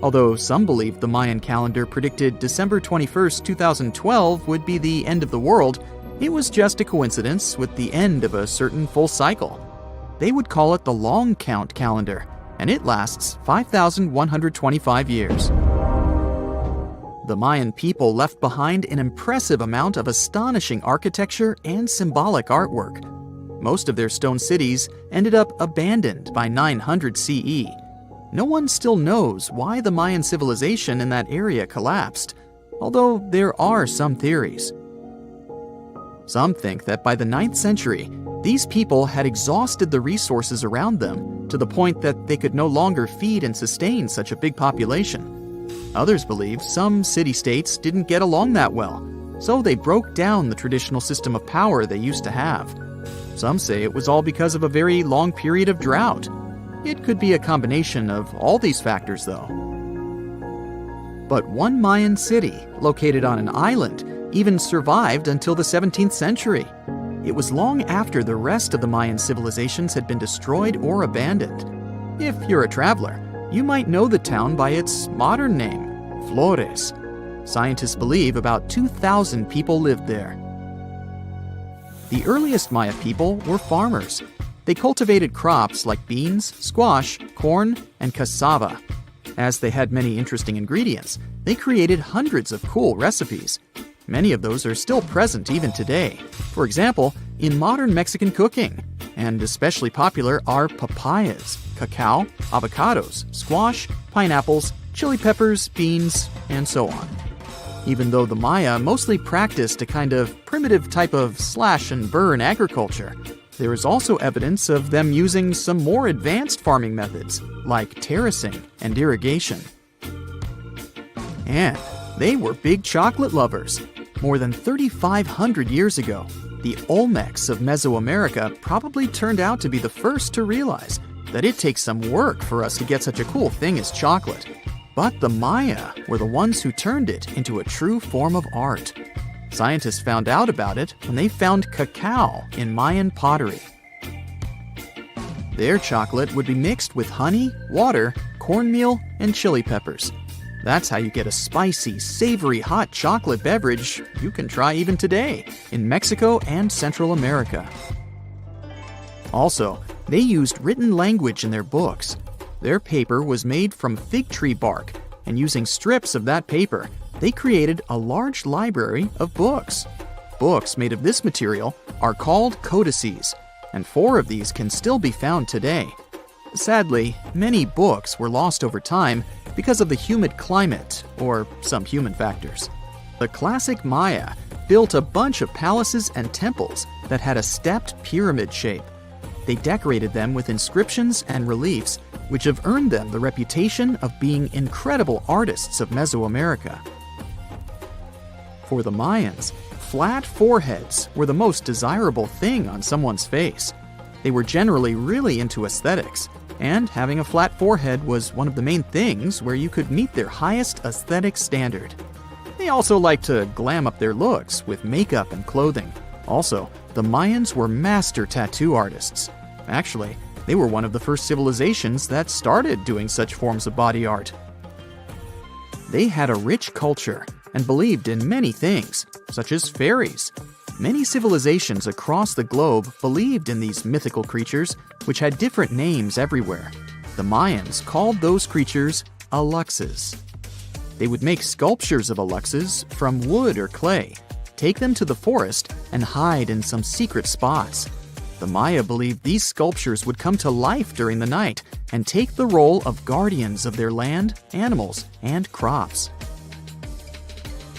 Although some believed the Mayan calendar predicted December 21st, 2012 would be the end of the world, it was just a coincidence with the end of a certain full cycle. They would call it the long count calendar, and it lasts 5,125 years. The Mayan people left behind an impressive amount of astonishing architecture and symbolic artwork. Most of their stone cities ended up abandoned by 900 CE. No one still knows why the Mayan civilization in that area collapsed, although there are some theories. Some think that by the 9th century, these people had exhausted the resources around them to the point that they could no longer feed and sustain such a big population. Others believe some city-states didn't get along that well, so they broke down the traditional system of power they used to have. Some say it was all because of a very long period of drought. It could be a combination of all these factors, though. But one Mayan city, located on an island, even survived until the 17th century. It was long after the rest of the Mayan civilizations had been destroyed or abandoned. If you're a traveler, you might know the town by its modern name, Flores. Scientists believe about 2,000 people lived there. The earliest Maya people were farmers. They cultivated crops like beans, squash, corn, and cassava. As they had many interesting ingredients, they created hundreds of cool recipes. Many of those are still present even today. For example, in modern Mexican cooking. And especially popular are papayas, cacao, avocados, squash, pineapples, chili peppers, beans, and so on. Even though the Maya mostly practiced a kind of primitive type of slash-and-burn agriculture, there is also evidence of them using some more advanced farming methods, like terracing and irrigation. And they were big chocolate lovers. More than 3,500 years ago, the Olmecs of Mesoamerica probably turned out to be the first to realize that it takes some work for us to get such a cool thing as chocolate. But the Maya were the ones who turned it into a true form of art. Scientists found out about it when they found cacao in Mayan pottery. Their chocolate would be mixed with honey, water, cornmeal, and chili peppers. That's how you get a spicy, savory, hot chocolate beverage you can try even today in Mexico and Central America. Also, they used written language in their books. Their paper was made from fig tree bark, and using strips of that paper, they created a large library of books. Books made of this material are called codices, and 4 of these can still be found today. Sadly, many books were lost over time because of the humid climate or some human factors. The classic Maya built a bunch of palaces and temples that had a stepped pyramid shape. They decorated them with inscriptions and reliefs, which have earned them the reputation of being incredible artists of Mesoamerica. For the Mayans, flat foreheads were the most desirable thing on someone's face. They were generally really into aesthetics, and having a flat forehead was one of the main things where you could meet their highest aesthetic standard. They also liked to glam up their looks with makeup and clothing. Also, the Mayans were master tattoo artists. Actually, they were one of the first civilizations that started doing such forms of body art. They had a rich culture and believed in many things, such as fairies. Many civilizations across the globe believed in these mythical creatures, which had different names everywhere. The Mayans called those creatures aluxes. They would make sculptures of aluxes from wood or clay, take them to the forest, and hide in some secret spots. The Maya believed these sculptures would come to life during the night and take the role of guardians of their land, animals, and crops.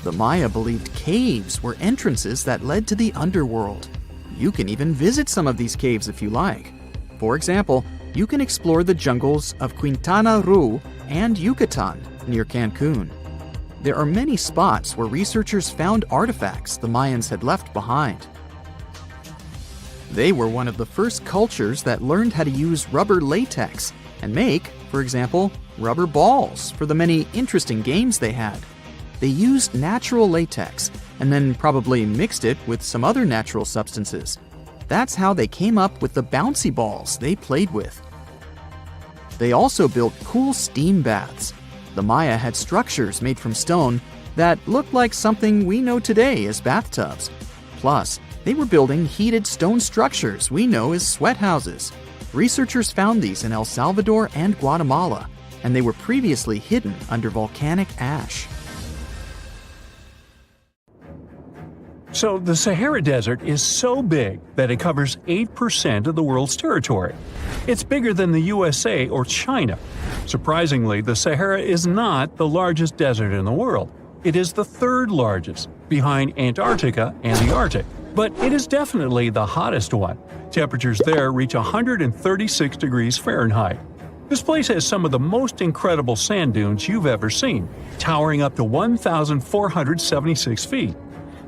The Maya believed caves were entrances that led to the underworld. You can even visit some of these caves if you like. For example, you can explore the jungles of Quintana Roo and Yucatan near Cancun. There are many spots where researchers found artifacts the Mayans had left behind. They were one of the first cultures that learned how to use rubber latex and make, for example, rubber balls for the many interesting games they had. They used natural latex and then probably mixed it with some other natural substances. That's how they came up with the bouncy balls they played with. They also built cool steam baths. The Maya had structures made from stone that looked like something we know today as bathtubs. Plus, they were building heated stone structures we know as sweat houses. Researchers found these in El Salvador and Guatemala, and they were previously hidden under volcanic ash. So the Sahara Desert is so big that it covers 8% of the world's territory. It's bigger than the USA or China. Surprisingly, the Sahara is not the largest desert in the world. It is the 3rd largest, behind Antarctica and the Arctic. But it is definitely the hottest one. Temperatures there reach 136 degrees Fahrenheit. This place has some of the most incredible sand dunes you've ever seen, towering up to 1,476 feet.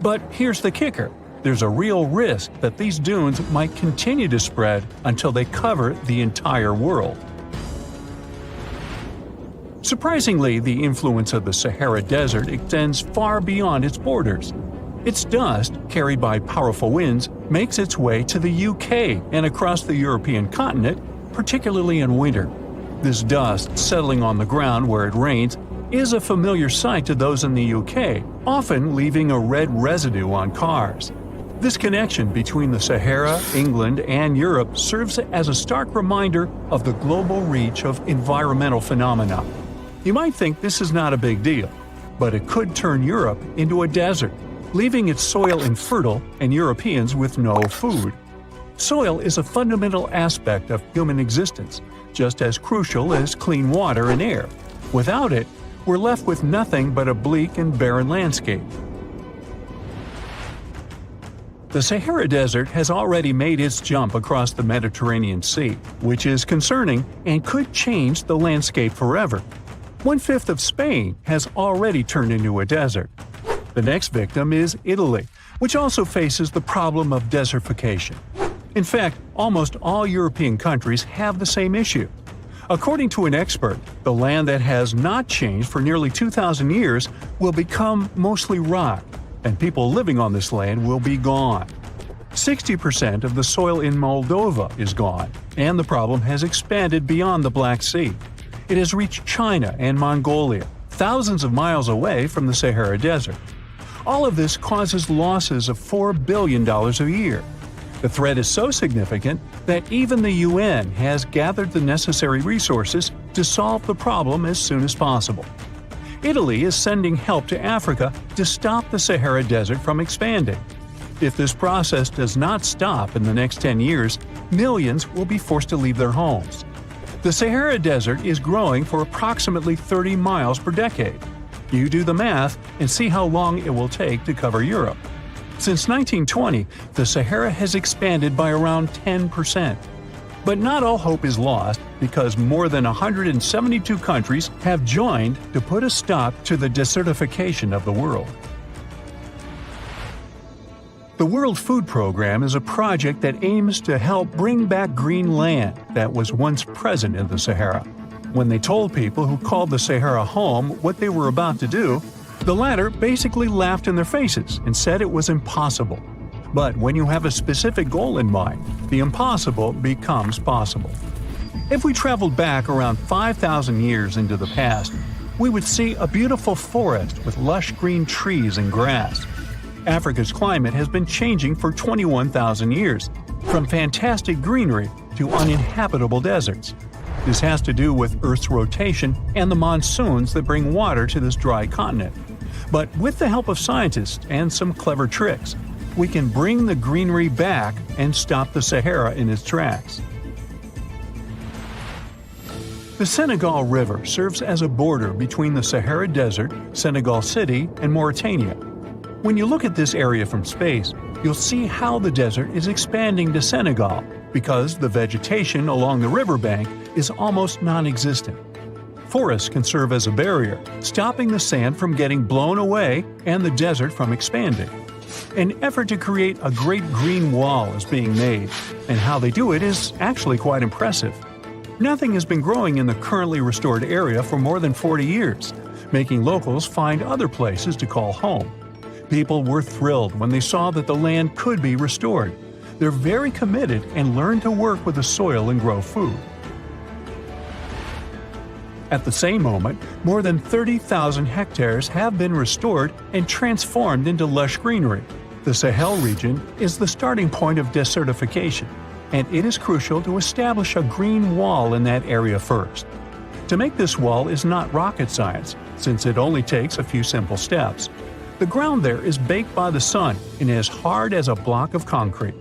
But here's the kicker. There's a real risk that these dunes might continue to spread until they cover the entire world. Surprisingly, the influence of the Sahara Desert extends far beyond its borders. Its dust, carried by powerful winds, makes its way to the UK and across the European continent, particularly in winter. This dust settling on the ground where it rains is a familiar sight to those in the UK, often leaving a red residue on cars. This connection between the Sahara, England, and Europe serves as a stark reminder of the global reach of environmental phenomena. You might think this is not a big deal, but it could turn Europe into a desert, leaving its soil infertile and Europeans with no food. Soil is a fundamental aspect of human existence, just as crucial as clean water and air. Without it, we're left with nothing but a bleak and barren landscape. The Sahara Desert has already made its jump across the Mediterranean Sea, which is concerning and could change the landscape forever. 1/5 of Spain has already turned into a desert. The next victim is Italy, which also faces the problem of desertification. In fact, almost all European countries have the same issue. According to an expert, the land that has not changed for nearly 2,000 years will become mostly rock, and people living on this land will be gone. 60% of the soil in Moldova is gone, and the problem has expanded beyond the Black Sea. It has reached China and Mongolia, thousands of miles away from the Sahara Desert. All of this causes losses of $4 billion a year. The threat is so significant that even the UN has gathered the necessary resources to solve the problem as soon as possible. Italy is sending help to Africa to stop the Sahara Desert from expanding. If this process does not stop in the next 10 years, millions will be forced to leave their homes. The Sahara Desert is growing for approximately 30 miles per decade. You do the math and see how long it will take to cover Europe. Since 1920, the Sahara has expanded by around 10%. But not all hope is lost because more than 172 countries have joined to put a stop to the desertification of the world. The World Food Program is a project that aims to help bring back green land that was once present in the Sahara. When they told people who called the Sahara home what they were about to do, the latter basically laughed in their faces and said it was impossible. But when you have a specific goal in mind, the impossible becomes possible. If we traveled back around 5,000 years into the past, we would see a beautiful forest with lush green trees and grass. Africa's climate has been changing for 21,000 years, from fantastic greenery to uninhabitable deserts. This has to do with Earth's rotation and the monsoons that bring water to this dry continent. But with the help of scientists and some clever tricks, we can bring the greenery back and stop the Sahara in its tracks. The Senegal River serves as a border between the Sahara Desert, Senegal City, and Mauritania. When you look at this area from space, you'll see how the desert is expanding to Senegal because the vegetation along the riverbank is almost non-existent. Forests can serve as a barrier, stopping the sand from getting blown away and the desert from expanding. An effort to create a great green wall is being made, and how they do it is actually quite impressive. Nothing has been growing in the currently restored area for more than 40 years, making locals find other places to call home. People were thrilled when they saw that the land could be restored. They're very committed and learn to work with the soil and grow food. At the same moment, more than 30,000 hectares have been restored and transformed into lush greenery. The Sahel region is the starting point of desertification, and it is crucial to establish a green wall in that area first. To make this wall is not rocket science, since it only takes a few simple steps. The ground there is baked by the sun and as hard as a block of concrete.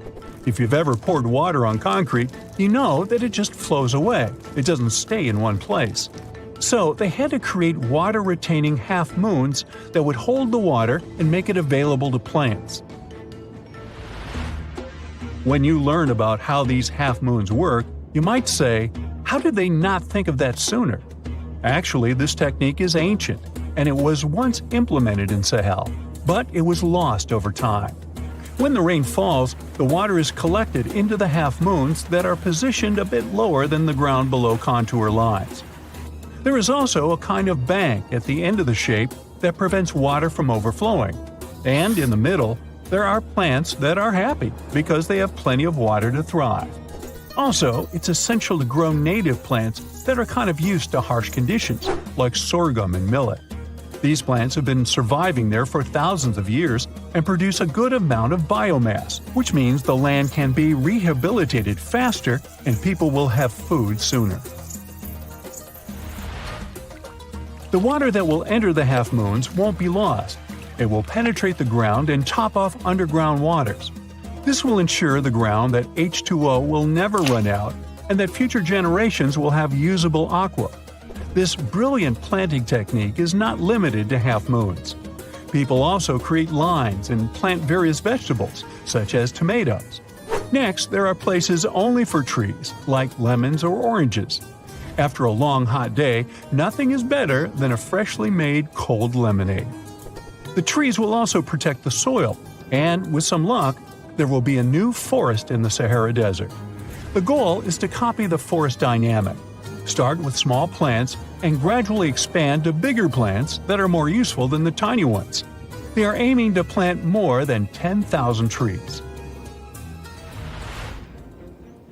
If you've ever poured water on concrete, you know that it just flows away. It doesn't stay in one place. So they had to create water-retaining half-moons that would hold the water and make it available to plants. When you learn about how these half-moons work, you might say, how did they not think of that sooner? Actually, this technique is ancient, and it was once implemented in Sahel, but it was lost over time. When the rain falls, the water is collected into the half-moons that are positioned a bit lower than the ground below contour lines. There is also a kind of bank at the end of the shape that prevents water from overflowing. And in the middle, there are plants that are happy because they have plenty of water to thrive. Also, it's essential to grow native plants that are kind of used to harsh conditions, like sorghum and millet. These plants have been surviving there for thousands of years and produce a good amount of biomass, which means the land can be rehabilitated faster and people will have food sooner. The water that will enter the half-moons won't be lost. It will penetrate the ground and top off underground waters. This will ensure the ground that H2O will never run out and that future generations will have usable aqua. This brilliant planting technique is not limited to half-moons. People also create lines and plant various vegetables, such as tomatoes. Next, there are places only for trees, like lemons or oranges. After a long hot day, nothing is better than a freshly made cold lemonade. The trees will also protect the soil, and with some luck, there will be a new forest in the Sahara Desert. The goal is to copy the forest dynamic. Start with small plants and gradually expand to bigger plants that are more useful than the tiny ones. They are aiming to plant more than 10,000 trees.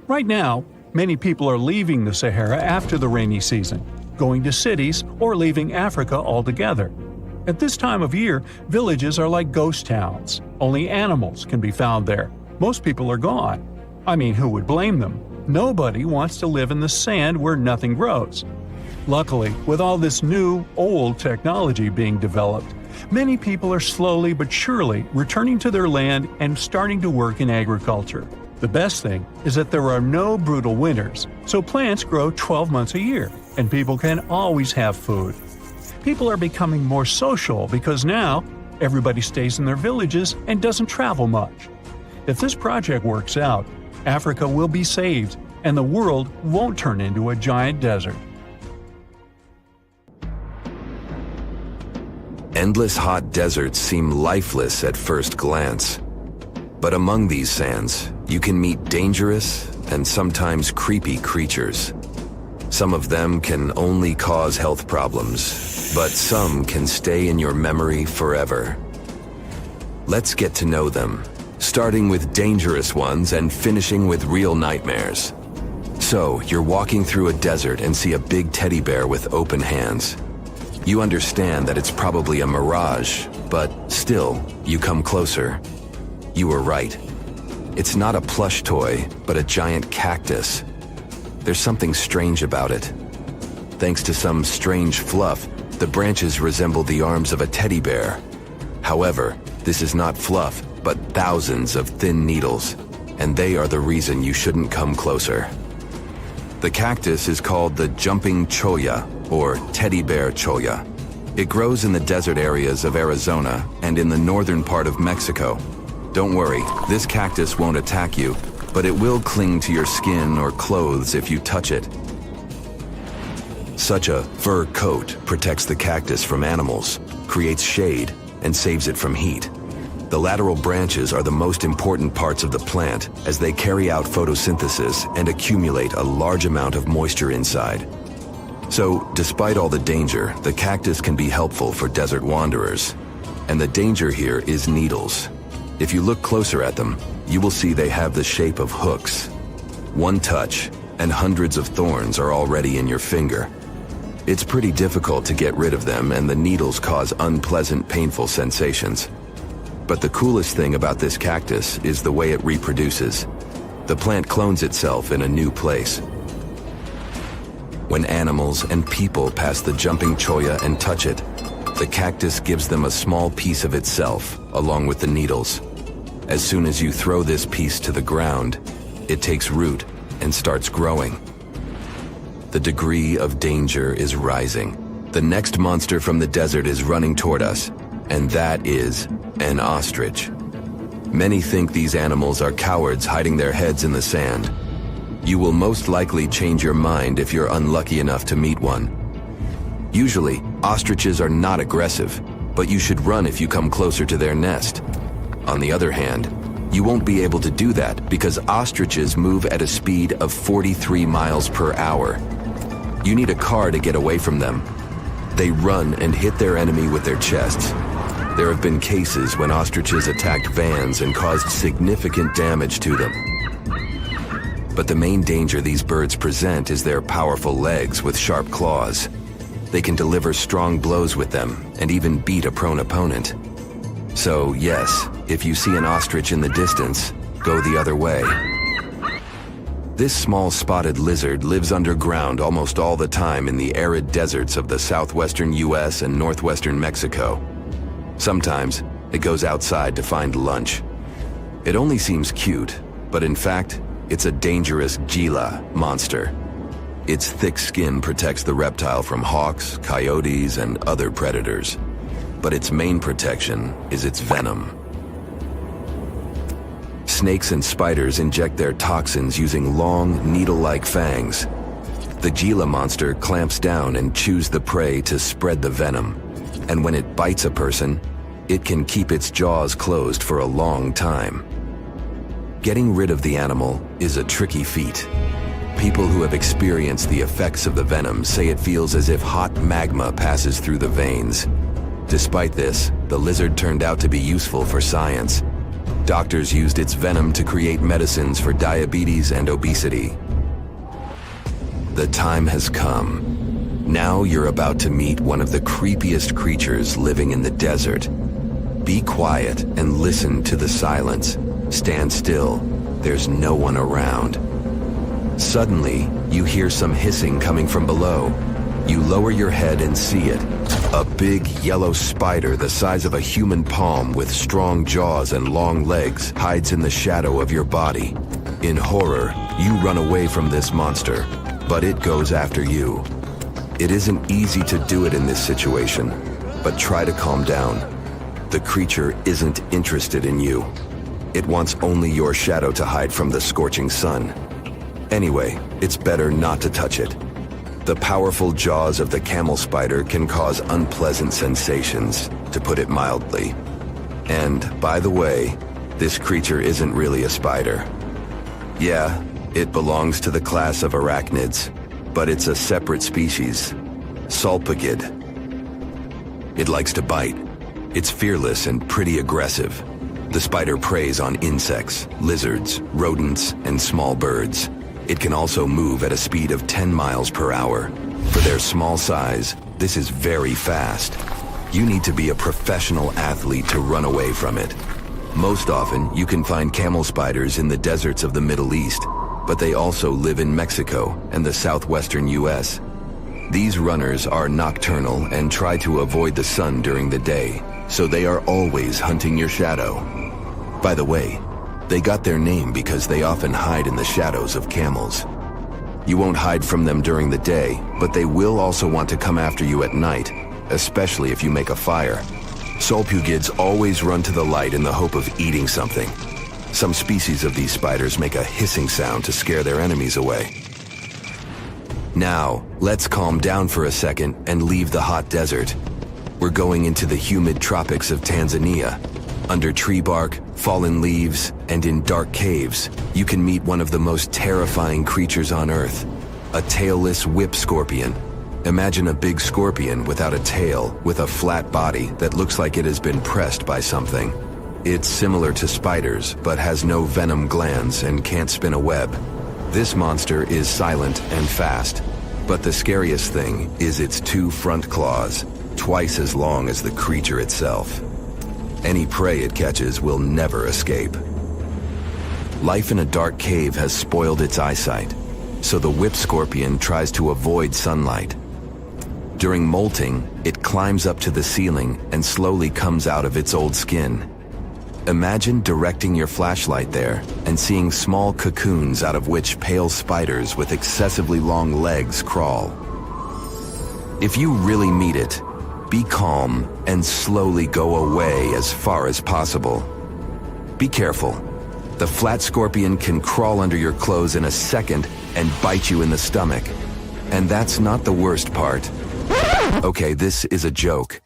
Right now, many people are leaving the Sahara after the rainy season, going to cities or leaving Africa altogether. At this time of year, villages are like ghost towns. Only animals can be found there. Most people are gone. I mean, who would blame them? Nobody wants to live in the sand where nothing grows. Luckily, with all this new, old technology being developed, many people are slowly but surely returning to their land and starting to work in agriculture. The best thing is that there are no brutal winters, so plants grow 12 months a year, and people can always have food. People are becoming more social because now everybody stays in their villages and doesn't travel much. If this project works out, Africa will be saved, and the world won't turn into a giant desert. Endless hot deserts seem lifeless at first glance. But among these sands, you can meet dangerous and sometimes creepy creatures. Some of them can only cause health problems, but some can stay in your memory forever. Let's get to know them, starting with dangerous ones and finishing with real nightmares. So, you're walking through a desert and see a big teddy bear with open hands. You understand that it's probably a mirage, but still, you come closer. You were right. It's not a plush toy, but a giant cactus. There's something strange about it. Thanks to some strange fluff, the branches resemble the arms of a teddy bear. However, this is not fluff, but thousands of thin needles, and they are the reason you shouldn't come closer. The cactus is called the jumping cholla, or teddy bear cholla. It grows in the desert areas of Arizona and in the northern part of Mexico. Don't worry, this cactus won't attack you, but it will cling to your skin or clothes if you touch it. Such a fur coat protects the cactus from animals, creates shade, and saves it from heat. The lateral branches are the most important parts of the plant as they carry out photosynthesis and accumulate a large amount of moisture inside. So, despite all the danger, the cactus can be helpful for desert wanderers. And the danger here is needles. If you look closer at them, you will see they have the shape of hooks. One touch, and hundreds of thorns are already in your finger. It's pretty difficult to get rid of them, and the needles cause unpleasant, painful sensations. But the coolest thing about this cactus is the way it reproduces. The plant clones itself in a new place. When animals and people pass the jumping cholla and touch it, the cactus gives them a small piece of itself, along with the needles. As soon as you throw this piece to the ground, it takes root and starts growing. The degree of danger is rising. The next monster from the desert is running toward us, and that is an ostrich. Many think these animals are cowards hiding their heads in the sand. You will most likely change your mind if you're unlucky enough to meet one. Usually, ostriches are not aggressive, but you should run if you come closer to their nest. On the other hand, you won't be able to do that because ostriches move at a speed of 43 miles per hour. You need a car to get away from them. They run and hit their enemy with their chests. There have been cases when ostriches attacked vans and caused significant damage to them. But the main danger these birds present is their powerful legs with sharp claws. They can deliver strong blows with them and even beat a prone opponent. So yes, if you see an ostrich in the distance, go the other way. This small spotted lizard lives underground almost all the time in the arid deserts of the southwestern US and northwestern Mexico. Sometimes, it goes outside to find lunch. It only seems cute, but in fact, it's a dangerous Gila monster. Its thick skin protects the reptile from hawks, coyotes, and other predators. But its main protection is its venom. Snakes and spiders inject their toxins using long, needle-like fangs. The Gila monster clamps down and chews the prey to spread the venom. And when it bites a person, it can keep its jaws closed for a long time. Getting rid of the animal is a tricky feat. People who have experienced the effects of the venom say it feels as if hot magma passes through the veins. Despite this, the lizard turned out to be useful for science. Doctors used its venom to create medicines for diabetes and obesity. The time has come. Now you're about to meet one of the creepiest creatures living in the desert. Be quiet and listen to the silence. Stand still. There's no one around. Suddenly, you hear some hissing coming from below. You lower your head and see it. A big yellow spider the size of a human palm with strong jaws and long legs hides in the shadow of your body. In horror, you run away from this monster, but it goes after you. It isn't easy to do it in this situation, but try to calm down. The creature isn't interested in you. It wants only your shadow to hide from the scorching sun. Anyway, it's better not to touch it. The powerful jaws of the camel spider can cause unpleasant sensations, to put it mildly. And, by the way, this creature isn't really a spider. Yeah, it belongs to the class of arachnids, but it's a separate species, Sulpagid. It likes to bite. It's fearless and pretty aggressive. The spider preys on insects, lizards, rodents, and small birds. It can also move at a speed of 10 miles per hour. For their small size, this is very fast. You need to be a professional athlete to run away from it. Most often, you can find camel spiders in the deserts of the Middle East, but they also live in Mexico and the southwestern US. These runners are nocturnal and try to avoid the sun during the day, so they are always hunting your shadow. By the way, they got their name because they often hide in the shadows of camels. You won't hide from them during the day, but they will also want to come after you at night, especially if you make a fire. Sulpugids always run to the light in the hope of eating something. Some species of these spiders make a hissing sound to scare their enemies away. Now, let's calm down for a second and leave the hot desert. We're going into the humid tropics of Tanzania. Under tree bark, fallen leaves, and in dark caves, you can meet one of the most terrifying creatures on Earth, a tailless whip scorpion. Imagine a big scorpion without a tail, with a flat body that looks like it has been pressed by something. It's similar to spiders, but has no venom glands and can't spin a web. This monster is silent and fast, but the scariest thing is its 2 front claws, twice as long as the creature itself. Any prey it catches will never escape. Life in a dark cave has spoiled its eyesight, so the whip scorpion tries to avoid sunlight. During molting, it climbs up to the ceiling and slowly comes out of its old skin. Imagine directing your flashlight there and seeing small cocoons out of which pale spiders with excessively long legs crawl. If you really meet it, be calm and slowly go away as far as possible. Be careful. The flat scorpion can crawl under your clothes in a second and bite you in the stomach. And that's not the worst part. Okay, this is a joke.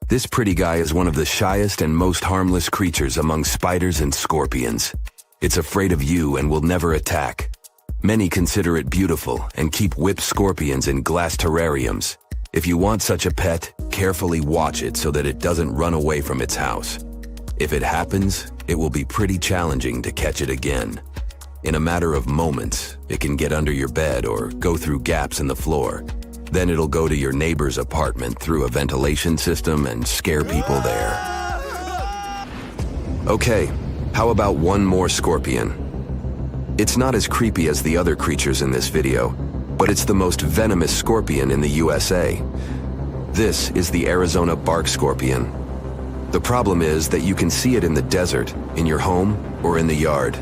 This pretty guy is one of the shyest and most harmless creatures among spiders and scorpions. It's afraid of you and will never attack. Many consider it beautiful and keep whip scorpions in glass terrariums. If you want such a pet, carefully watch it so that it doesn't run away from its house. If it happens, it will be pretty challenging to catch it again. In a matter of moments, it can get under your bed or go through gaps in the floor. Then it'll go to your neighbor's apartment through a ventilation system and scare people there. Okay, how about one more scorpion? It's not as creepy as the other creatures in this video, but it's the most venomous scorpion in the USA. This is the Arizona bark scorpion. The problem is that you can see it in the desert, in your home, or in the yard.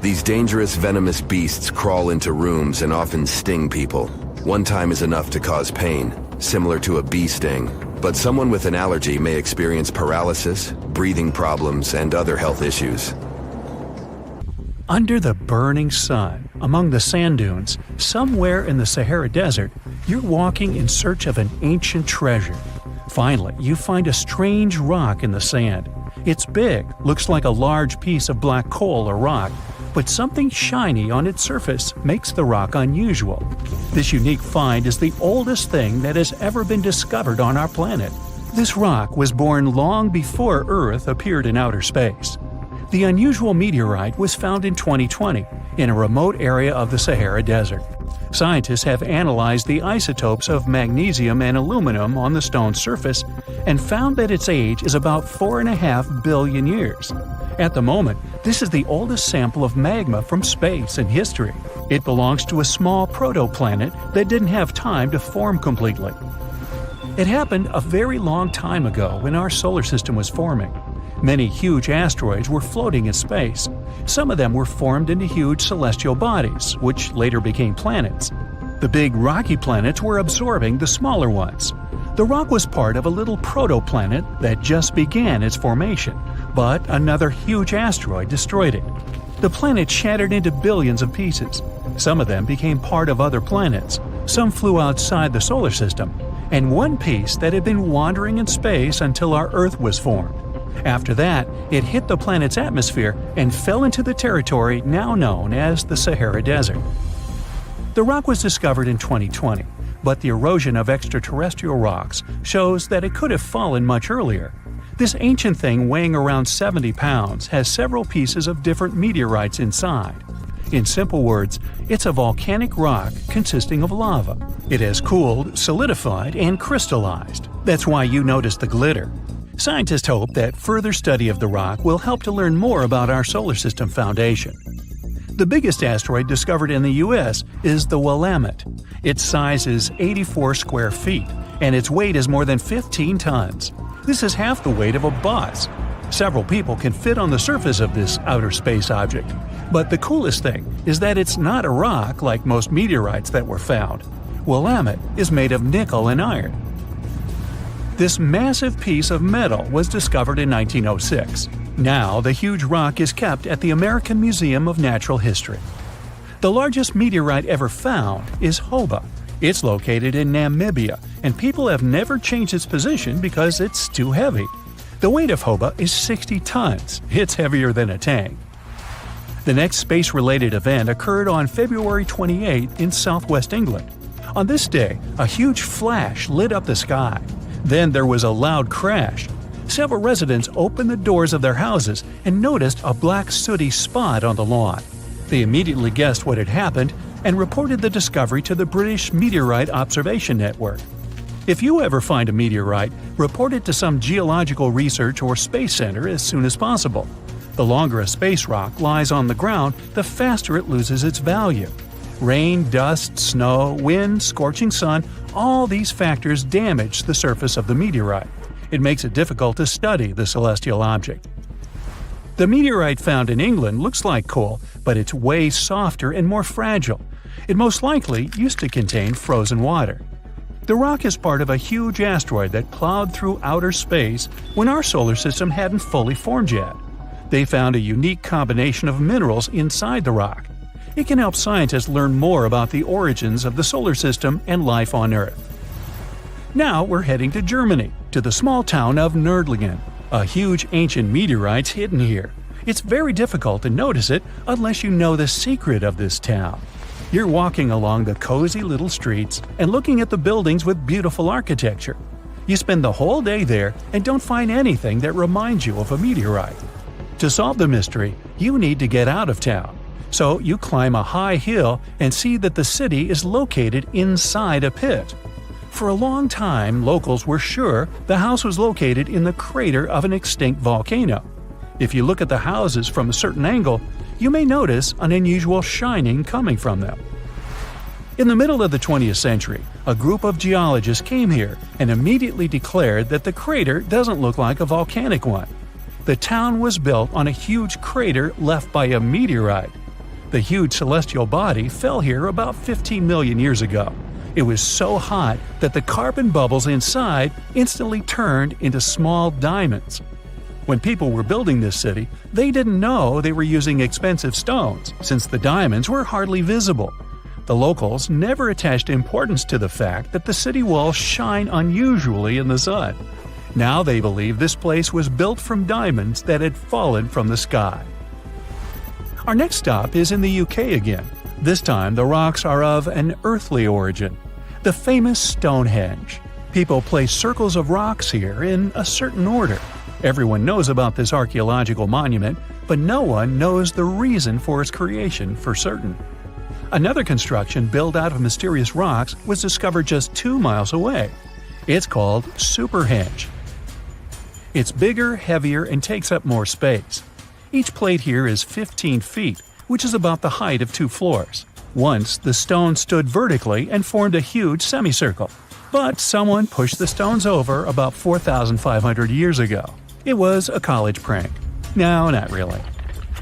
These dangerous venomous beasts crawl into rooms and often sting people. One time is enough to cause pain, similar to a bee sting, but someone with an allergy may experience paralysis, breathing problems, and other health issues. Under the burning sun, among the sand dunes, somewhere in the Sahara Desert, you're walking in search of an ancient treasure. Finally, you find a strange rock in the sand. It's big, looks like a large piece of black coal or rock, but something shiny on its surface makes the rock unusual. This unique find is the oldest thing that has ever been discovered on our planet. This rock was born long before Earth appeared in outer space. The unusual meteorite was found in 2020 in a remote area of the Sahara Desert. Scientists have analyzed the isotopes of magnesium and aluminum on the stone's surface and found that its age is about 4.5 billion years. At the moment, this is the oldest sample of magma from space in history. It belongs to a small protoplanet that didn't have time to form completely. It happened a very long time ago when our solar system was forming. Many huge asteroids were floating in space. Some of them were formed into huge celestial bodies, which later became planets. The big rocky planets were absorbing the smaller ones. The rock was part of a little protoplanet that just began its formation, but another huge asteroid destroyed it. The planet shattered into billions of pieces. Some of them became part of other planets. Some flew outside the solar system, and one piece that had been wandering in space until our Earth was formed. After that, it hit the planet's atmosphere and fell into the territory now known as the Sahara Desert. The rock was discovered in 2020, but the erosion of extraterrestrial rocks shows that it could have fallen much earlier. This ancient thing weighing around 70 pounds has several pieces of different meteorites inside. In simple words, it's a volcanic rock consisting of lava. It has cooled, solidified, and crystallized. That's why you notice the glitter. Scientists hope that further study of the rock will help to learn more about our solar system foundation. The biggest asteroid discovered in the U.S. is the Willamette. Its size is 84 square feet, and its weight is more than 15 tons. This is half the weight of a bus. Several people can fit on the surface of this outer space object. But the coolest thing is that it's not a rock like most meteorites that were found. Willamette is made of nickel and iron. This massive piece of metal was discovered in 1906. Now, the huge rock is kept at the American Museum of Natural History. The largest meteorite ever found is Hoba. It's located in Namibia, and people have never changed its position because it's too heavy. The weight of Hoba is 60 tons. It's heavier than a tank. The next space-related event occurred on February 28 in southwest England. On this day, a huge flash lit up the sky. Then there was a loud crash. Several residents opened the doors of their houses and noticed a black sooty spot on the lawn. They immediately guessed what had happened and reported the discovery to the British Meteorite Observation Network. If you ever find a meteorite, report it to some geological research or space center as soon as possible. The longer a space rock lies on the ground, the faster it loses its value. Rain, dust, snow, wind, scorching sun, all these factors damage the surface of the meteorite. It makes it difficult to study the celestial object. The meteorite found in England looks like coal, but it's way softer and more fragile. It most likely used to contain frozen water. The rock is part of a huge asteroid that plowed through outer space when our solar system hadn't fully formed yet. They found a unique combination of minerals inside the rock. It can help scientists learn more about the origins of the solar system and life on Earth. Now we're heading to Germany, to the small town of Nördlingen. A huge ancient meteorite's hidden here. It's very difficult to notice it unless you know the secret of this town. You're walking along the cozy little streets and looking at the buildings with beautiful architecture. You spend the whole day there and don't find anything that reminds you of a meteorite. To solve the mystery, you need to get out of town. So you climb a high hill and see that the city is located inside a pit. For a long time, locals were sure the house was located in the crater of an extinct volcano. If you look at the houses from a certain angle, you may notice an unusual shining coming from them. In the middle of the 20th century, a group of geologists came here and immediately declared that the crater doesn't look like a volcanic one. The town was built on a huge crater left by a meteorite. The huge celestial body fell here about 15 million years ago. It was so hot that the carbon bubbles inside instantly turned into small diamonds. When people were building this city, they didn't know they were using expensive stones, since the diamonds were hardly visible. The locals never attached importance to the fact that the city walls shine unusually in the sun. Now they believe this place was built from diamonds that had fallen from the sky. Our next stop is in the UK again. This time the rocks are of an earthly origin. The famous Stonehenge. People place circles of rocks here in a certain order. Everyone knows about this archaeological monument, but no one knows the reason for its creation for certain. Another construction built out of mysterious rocks was discovered just 2 miles away. It's called Superhenge. It's bigger, heavier, and takes up more space. Each plate here is 15 feet, which is about the height of 2 floors. Once, the stones stood vertically and formed a huge semicircle. But someone pushed the stones over about 4,500 years ago. It was a college prank. No, not really.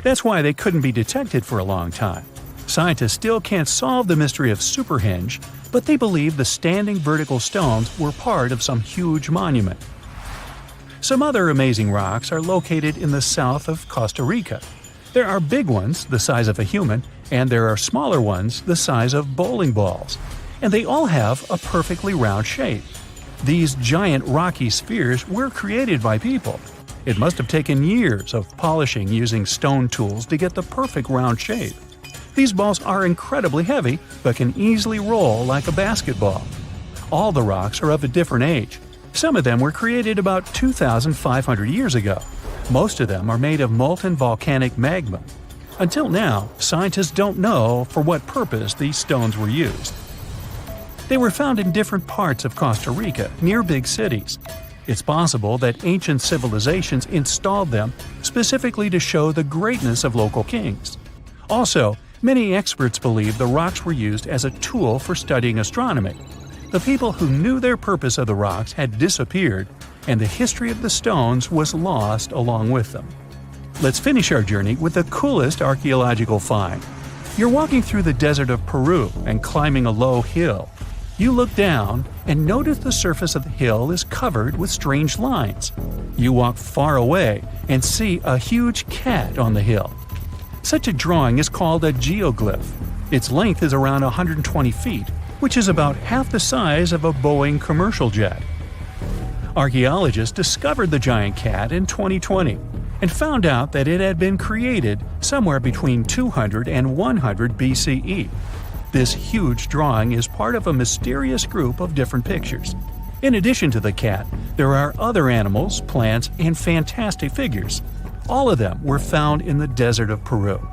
That's why they couldn't be detected for a long time. Scientists still can't solve the mystery of Superhenge, but they believe the standing vertical stones were part of some huge monument. Some other amazing rocks are located in the south of Costa Rica. There are big ones, the size of a human, and there are smaller ones, the size of bowling balls. And they all have a perfectly round shape. These giant rocky spheres were created by people. It must have taken years of polishing using stone tools to get the perfect round shape. These balls are incredibly heavy, but can easily roll like a basketball. All the rocks are of a different age. Some of them were created about 2,500 years ago. Most of them are made of molten volcanic magma. Until now, scientists don't know for what purpose these stones were used. They were found in different parts of Costa Rica, near big cities. It's possible that ancient civilizations installed them specifically to show the greatness of local kings. Also, many experts believe the rocks were used as a tool for studying astronomy. The people who knew their purpose of the rocks had disappeared, and the history of the stones was lost along with them. Let's finish our journey with the coolest archaeological find. You're walking through the desert of Peru and climbing a low hill. You look down and notice the surface of the hill is covered with strange lines. You walk far away and see a huge cat on the hill. Such a drawing is called a geoglyph. Its length is around 120 feet, which is about half the size of a Boeing commercial jet. Archaeologists discovered the giant cat in 2020 and found out that it had been created somewhere between 200 and 100 BCE. This huge drawing is part of a mysterious group of different pictures. In addition to the cat, there are other animals, plants, and fantastic figures. All of them were found in the desert of Peru.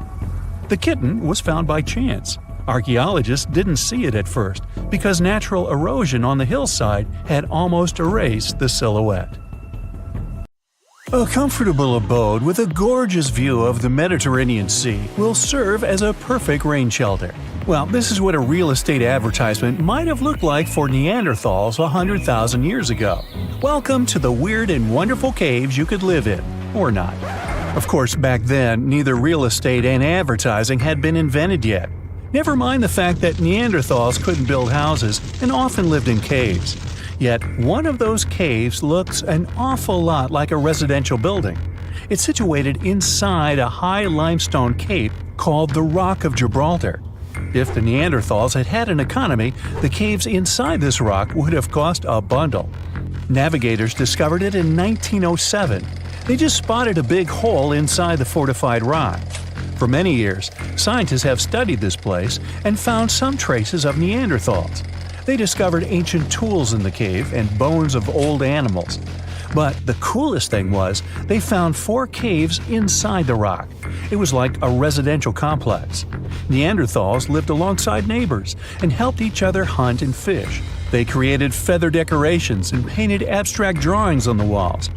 The kitten was found by chance. Archaeologists didn't see it at first because natural erosion on the hillside had almost erased the silhouette. A comfortable abode with a gorgeous view of the Mediterranean Sea will serve as a perfect rain shelter. Well, this is what a real estate advertisement might have looked like for Neanderthals 100,000 years ago. Welcome to the weird and wonderful caves you could live in, or not. Of course, back then, neither real estate and advertising had been invented yet. Never mind the fact that Neanderthals couldn't build houses and often lived in caves. Yet, one of those caves looks an awful lot like a residential building. It's situated inside a high limestone cape called the Rock of Gibraltar. If the Neanderthals had had an economy, the caves inside this rock would have cost a bundle. Navigators discovered it in 1907. They just spotted a big hole inside the fortified rock. For many years, scientists have studied this place and found some traces of Neanderthals. They discovered ancient tools in the cave and bones of old animals. But the coolest thing was, they found 4 caves inside the rock. It was like a residential complex. Neanderthals lived alongside neighbors and helped each other hunt and fish. They created feather decorations and painted abstract drawings on the walls.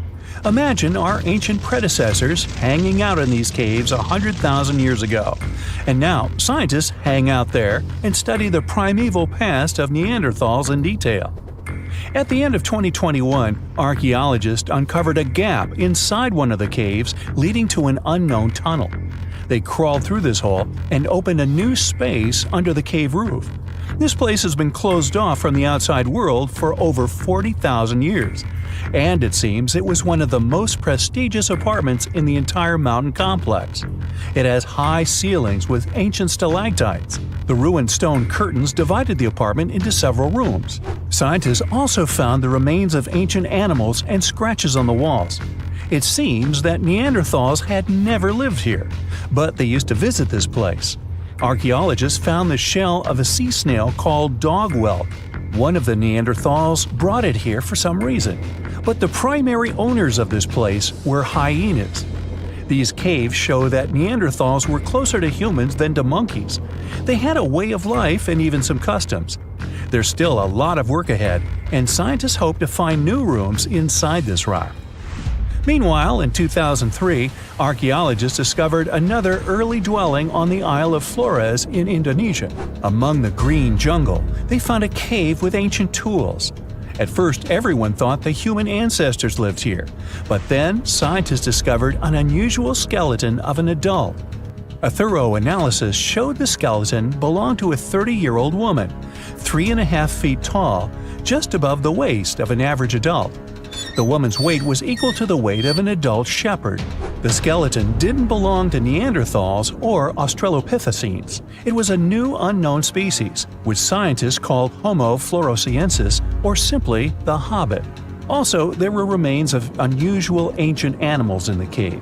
Imagine our ancient predecessors hanging out in these caves 100,000 years ago. And now, scientists hang out there and study the primeval past of Neanderthals in detail. At the end of 2021, archaeologists uncovered a gap inside one of the caves leading to an unknown tunnel. They crawled through this hole and opened a new space under the cave roof. This place has been closed off from the outside world for over 40,000 years. And it seems it was one of the most prestigious apartments in the entire mountain complex. It has high ceilings with ancient stalactites. The ruined stone curtains divided the apartment into several rooms. Scientists also found the remains of ancient animals and scratches on the walls. It seems that Neanderthals had never lived here, but they used to visit this place. Archaeologists found the shell of a sea snail called dog whelk. One of the Neanderthals brought it here for some reason, but the primary owners of this place were hyenas. These caves show that Neanderthals were closer to humans than to monkeys. They had a way of life and even some customs. There's still a lot of work ahead, and scientists hope to find new rooms inside this rock. Meanwhile, in 2003, archaeologists discovered another early dwelling on the Isle of Flores in Indonesia. Among the green jungle, they found a cave with ancient tools. At first, everyone thought the human ancestors lived here, but then scientists discovered an unusual skeleton of an adult. A thorough analysis showed the skeleton belonged to a 30-year-old woman, 3.5 feet tall, just above the waist of an average adult. The woman's weight was equal to the weight of an adult shepherd. The skeleton didn't belong to Neanderthals or Australopithecines. It was a new unknown species, which scientists called Homo floresiensis, or simply the Hobbit. Also, there were remains of unusual ancient animals in the cave.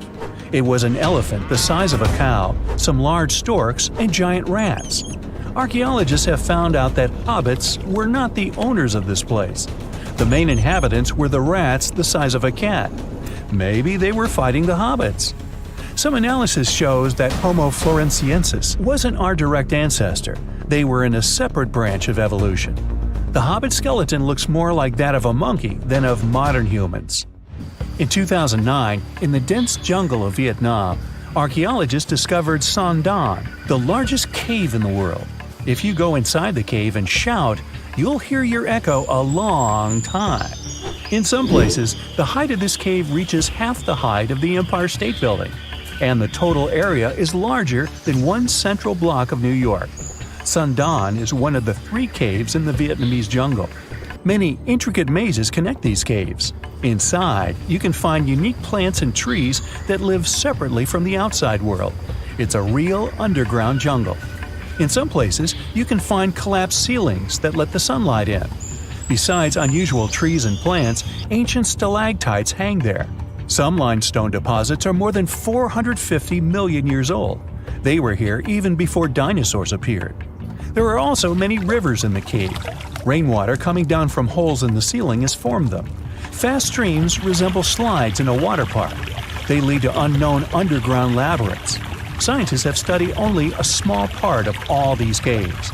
It was an elephant the size of a cow, some large storks, and giant rats. Archaeologists have found out that hobbits were not the owners of this place. The main inhabitants were the rats the size of a cat. Maybe they were fighting the hobbits. Some analysis shows that Homo floresiensis wasn't our direct ancestor. They were in a separate branch of evolution. The hobbit skeleton looks more like that of a monkey than of modern humans. In 2009, in the dense jungle of Vietnam, archaeologists discovered Son Don, the largest cave in the world. If you go inside the cave and shout, you'll hear your echo a long time. In some places, the height of this cave reaches half the height of the Empire State Building, and the total area is larger than one central block of New York. Son Don is one of the 3 caves in the Vietnamese jungle. Many intricate mazes connect these caves. Inside, you can find unique plants and trees that live separately from the outside world. It's a real underground jungle. In some places, you can find collapsed ceilings that let the sunlight in. Besides unusual trees and plants, ancient stalactites hang there. Some limestone deposits are more than 450 million years old. They were here even before dinosaurs appeared. There are also many rivers in the cave. Rainwater coming down from holes in the ceiling has formed them. Fast streams resemble slides in a water park. They lead to unknown underground labyrinths. Scientists have studied only a small part of all these caves.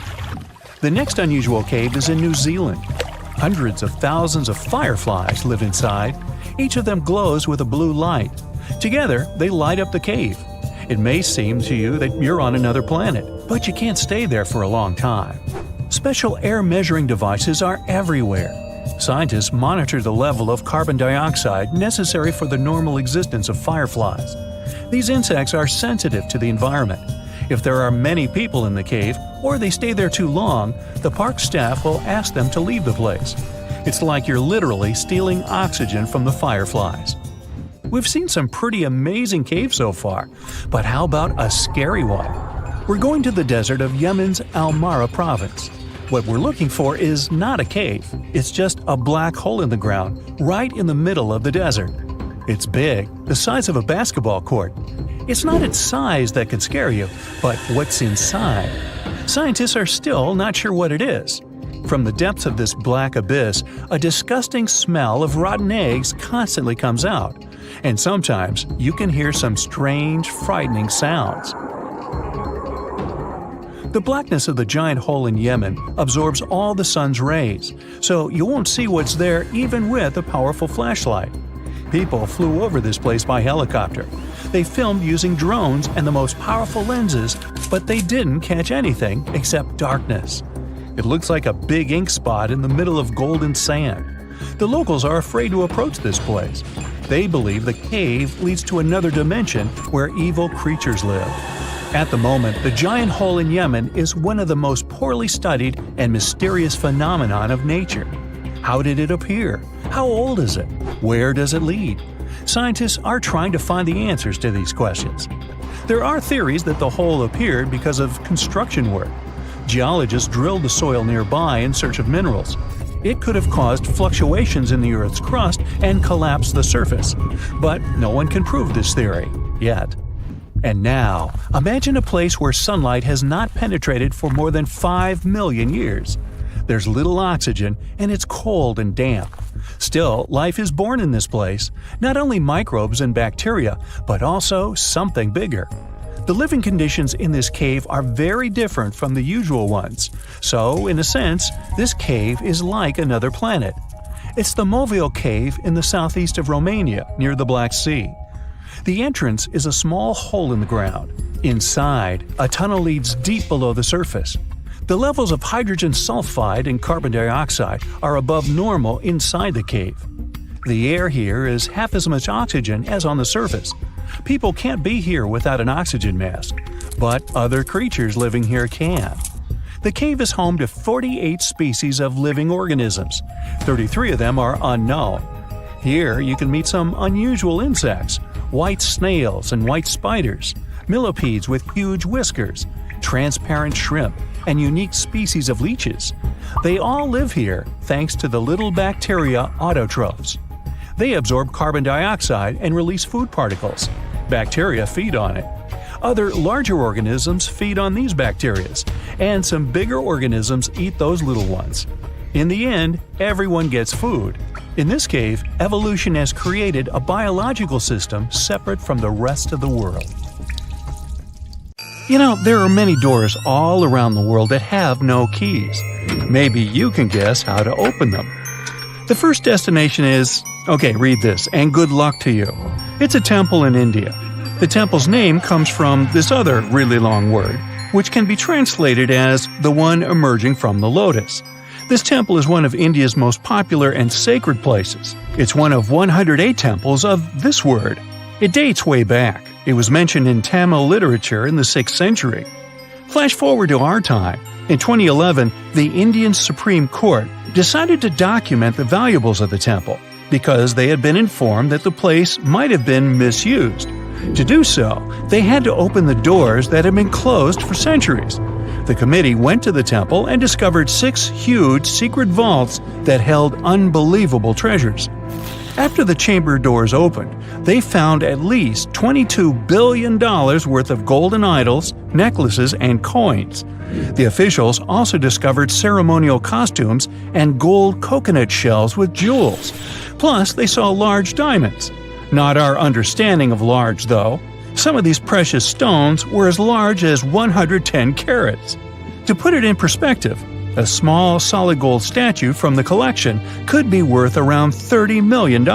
The next unusual cave is in New Zealand. Hundreds of thousands of fireflies live inside. Each of them glows with a blue light. Together, they light up the cave. It may seem to you that you're on another planet, but you can't stay there for a long time. Special air measuring devices are everywhere. Scientists monitor the level of carbon dioxide necessary for the normal existence of fireflies. These insects are sensitive to the environment. If there are many people in the cave, or they stay there too long, the park staff will ask them to leave the place. It's like you're literally stealing oxygen from the fireflies. We've seen some pretty amazing caves so far, but how about a scary one? We're going to the desert of Yemen's Al-Mara province. What we're looking for is not a cave, it's just a black hole in the ground, right in the middle of the desert. It's big, the size of a basketball court. It's not its size that can scare you, but what's inside. Scientists are still not sure what it is. From the depths of this black abyss, a disgusting smell of rotten eggs constantly comes out, and sometimes you can hear some strange, frightening sounds. The blackness of the giant hole in Yemen absorbs all the sun's rays, so you won't see what's there even with a powerful flashlight. People flew over this place by helicopter. They filmed using drones and the most powerful lenses, but they didn't catch anything except darkness. It looks like a big ink spot in the middle of golden sand. The locals are afraid to approach this place. They believe the cave leads to another dimension where evil creatures live. At the moment, the giant hole in Yemen is one of the most poorly studied and mysterious phenomenon of nature. How did it appear? How old is it? Where does it lead? Scientists are trying to find the answers to these questions. There are theories that the hole appeared because of construction work. Geologists drilled the soil nearby in search of minerals. It could have caused fluctuations in the Earth's crust and collapsed the surface. But no one can prove this theory, yet. And now, imagine a place where sunlight has not penetrated for more than 5 million years. There's little oxygen, and it's cold and damp. Still, life is born in this place, not only microbes and bacteria, but also something bigger. The living conditions in this cave are very different from the usual ones, so, in a sense, this cave is like another planet. It's the Movil Cave in the southeast of Romania, near the Black Sea. The entrance is a small hole in the ground. Inside, a tunnel leads deep below the surface. The levels of hydrogen sulfide and carbon dioxide are above normal inside the cave. The air here is half as much oxygen as on the surface. People can't be here without an oxygen mask, but other creatures living here can. The cave is home to 48 species of living organisms. 33 of them are unknown. Here you can meet some unusual insects, white snails and white spiders, millipedes with huge whiskers, transparent shrimp, and unique species of leeches. They all live here thanks to the little bacteria autotrophs. They absorb carbon dioxide and release food particles. Bacteria feed on it. Other larger organisms feed on these bacteria, and some bigger organisms eat those little ones. In the end, everyone gets food. In this cave, evolution has created a biological system separate from the rest of the world. You know, there are many doors all around the world that have no keys. Maybe you can guess how to open them. The first destination is, okay, read this, and good luck to you. It's a temple in India. The temple's name comes from this other really long word, which can be translated as the one emerging from the lotus. This temple is one of India's most popular and sacred places. It's one of 108 temples of this word. It dates way back. It was mentioned in Tamil literature in the 6th century. Flash forward to our time. In 2011, the Indian Supreme Court decided to document the valuables of the temple because they had been informed that the place might have been misused. To do so, they had to open the doors that had been closed for centuries. The committee went to the temple and discovered 6 huge secret vaults that held unbelievable treasures. After the chamber doors opened, they found at least $22 billion worth of golden idols, necklaces, and coins. The officials also discovered ceremonial costumes and gold coconut shells with jewels. Plus, they saw large diamonds. Not our understanding of large, though. Some of these precious stones were as large as 110 carats. To put it in perspective, a small solid gold statue from the collection could be worth around $30 million.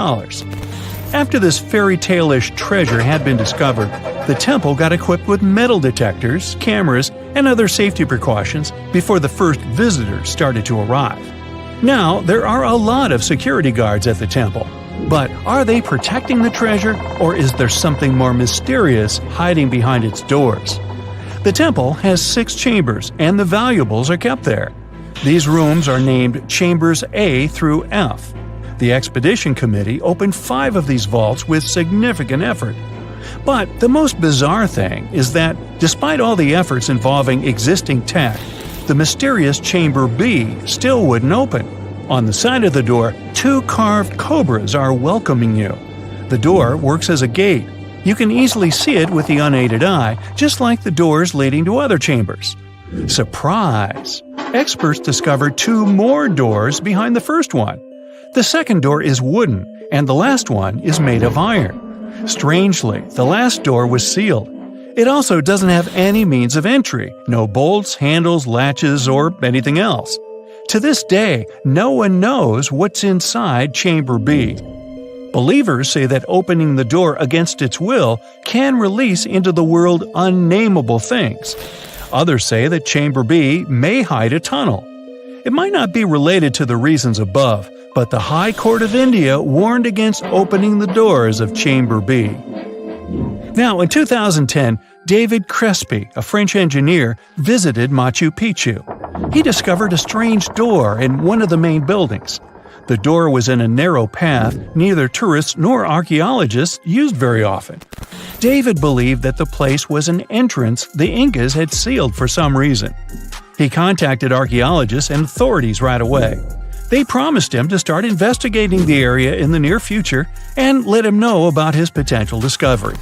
After this fairy tale-ish treasure had been discovered, the temple got equipped with metal detectors, cameras, and other safety precautions before the first visitors started to arrive. Now, there are a lot of security guards at the temple. But are they protecting the treasure, or is there something more mysterious hiding behind its doors? The temple has 6 chambers, and the valuables are kept there. These rooms are named Chambers A through F. The expedition committee opened 5 of these vaults with significant effort. But the most bizarre thing is that, despite all the efforts involving existing tech, the mysterious Chamber B still wouldn't open. On the side of the door, 2 carved cobras are welcoming you. The door works as a gate. You can easily see it with the unaided eye, just like the doors leading to other chambers. Surprise! Experts discovered 2 more doors behind the first one. The second door is wooden, and the last one is made of iron. Strangely, the last door was sealed. It also doesn't have any means of entry, no bolts, handles, latches, or anything else. To this day, no one knows what's inside Chamber B. Believers say that opening the door against its will can release into the world unnameable things. Others say that Chamber B may hide a tunnel. It might not be related to the reasons above, but the High Court of India warned against opening the doors of Chamber B. Now, in 2010, David Crespi, a French engineer, visited Machu Picchu. He discovered a strange door in one of the main buildings. The door was in a narrow path neither tourists nor archaeologists used very often. David believed that the place was an entrance the Incas had sealed for some reason. He contacted archaeologists and authorities right away. They promised him to start investigating the area in the near future and let him know about his potential discovery.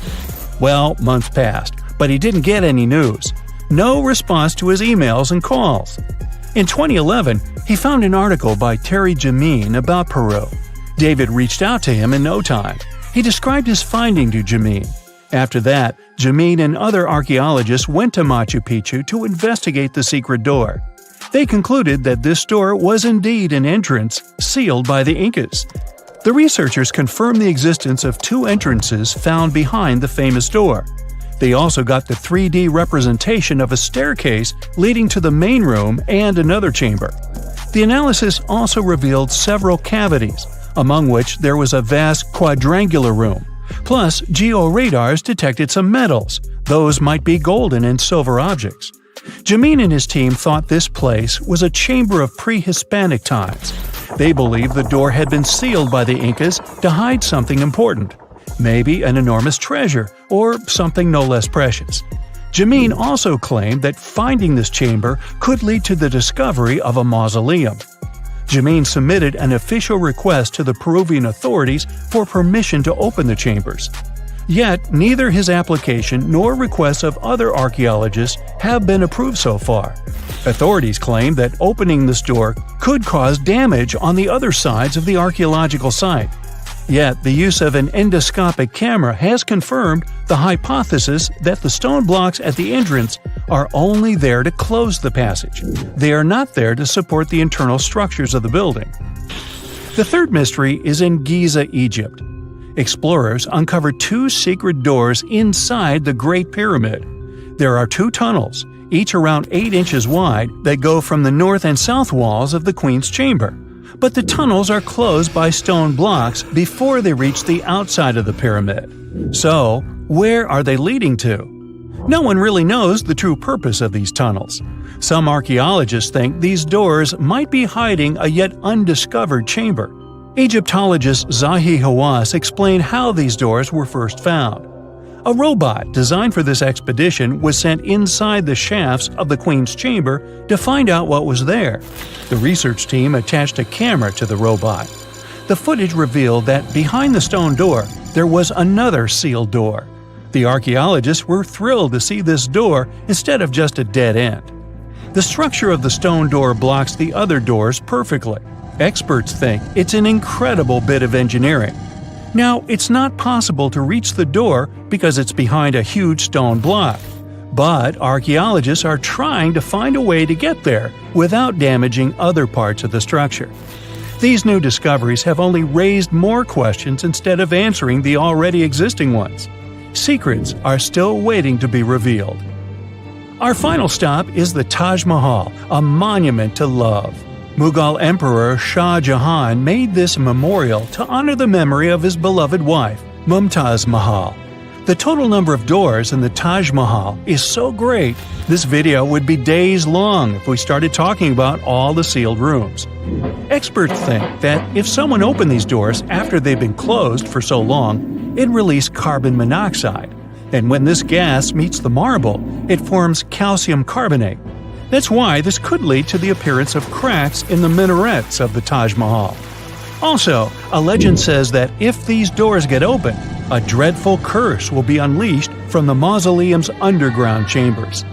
Well, months passed, but he didn't get any news. No response to his emails and calls. In 2011, he found an article by Terry Jameen about Peru. David reached out to him in no time. He described his finding to Jameen. After that, Jameen and other archaeologists went to Machu Picchu to investigate the secret door. They concluded that this door was indeed an entrance sealed by the Incas. The researchers confirmed the existence of 2 entrances found behind the famous door. They also got the 3D representation of a staircase leading to the main room and another chamber. The analysis also revealed several cavities, among which there was a vast quadrangular room. Plus, georadars detected some metals. Those might be golden and silver objects. Jamin and his team thought this place was a chamber of pre-Hispanic times. They believed the door had been sealed by the Incas to hide something important, maybe an enormous treasure or something no less precious. Jamin also claimed that finding this chamber could lead to the discovery of a mausoleum. Jamin submitted an official request to the Peruvian authorities for permission to open the chambers. Yet, neither his application nor requests of other archaeologists have been approved so far. Authorities claim that opening this door could cause damage on the other sides of the archaeological site. Yet, the use of an endoscopic camera has confirmed the hypothesis that the stone blocks at the entrance are only there to close the passage. They are not there to support the internal structures of the building. The third mystery is in Giza, Egypt. Explorers uncovered 2 secret doors inside the Great Pyramid. There are 2 tunnels, each around 8 inches wide, that go from the north and south walls of the Queen's chamber. But the tunnels are closed by stone blocks before they reach the outside of the pyramid. So, where are they leading to? No one really knows the true purpose of these tunnels. Some archaeologists think these doors might be hiding a yet undiscovered chamber. Egyptologist Zahi Hawass explained how these doors were first found. A robot designed for this expedition was sent inside the shafts of the Queen's chamber to find out what was there. The research team attached a camera to the robot. The footage revealed that behind the stone door, there was another sealed door. The archaeologists were thrilled to see this door instead of just a dead end. The structure of the stone door blocks the other doors perfectly. Experts think it's an incredible bit of engineering. Now, it's not possible to reach the door because it's behind a huge stone block. But archaeologists are trying to find a way to get there without damaging other parts of the structure. These new discoveries have only raised more questions instead of answering the already existing ones. Secrets are still waiting to be revealed. Our final stop is the Taj Mahal, a monument to love. Mughal Emperor Shah Jahan made this memorial to honor the memory of his beloved wife, Mumtaz Mahal. The total number of doors in the Taj Mahal is so great, this video would be days long if we started talking about all the sealed rooms. Experts think that if someone opened these doors after they've been closed for so long, it released carbon monoxide. And when this gas meets the marble, it forms calcium carbonate. That's why this could lead to the appearance of cracks in the minarets of the Taj Mahal. Also, a legend says that if these doors get open, a dreadful curse will be unleashed from the mausoleum's underground chambers.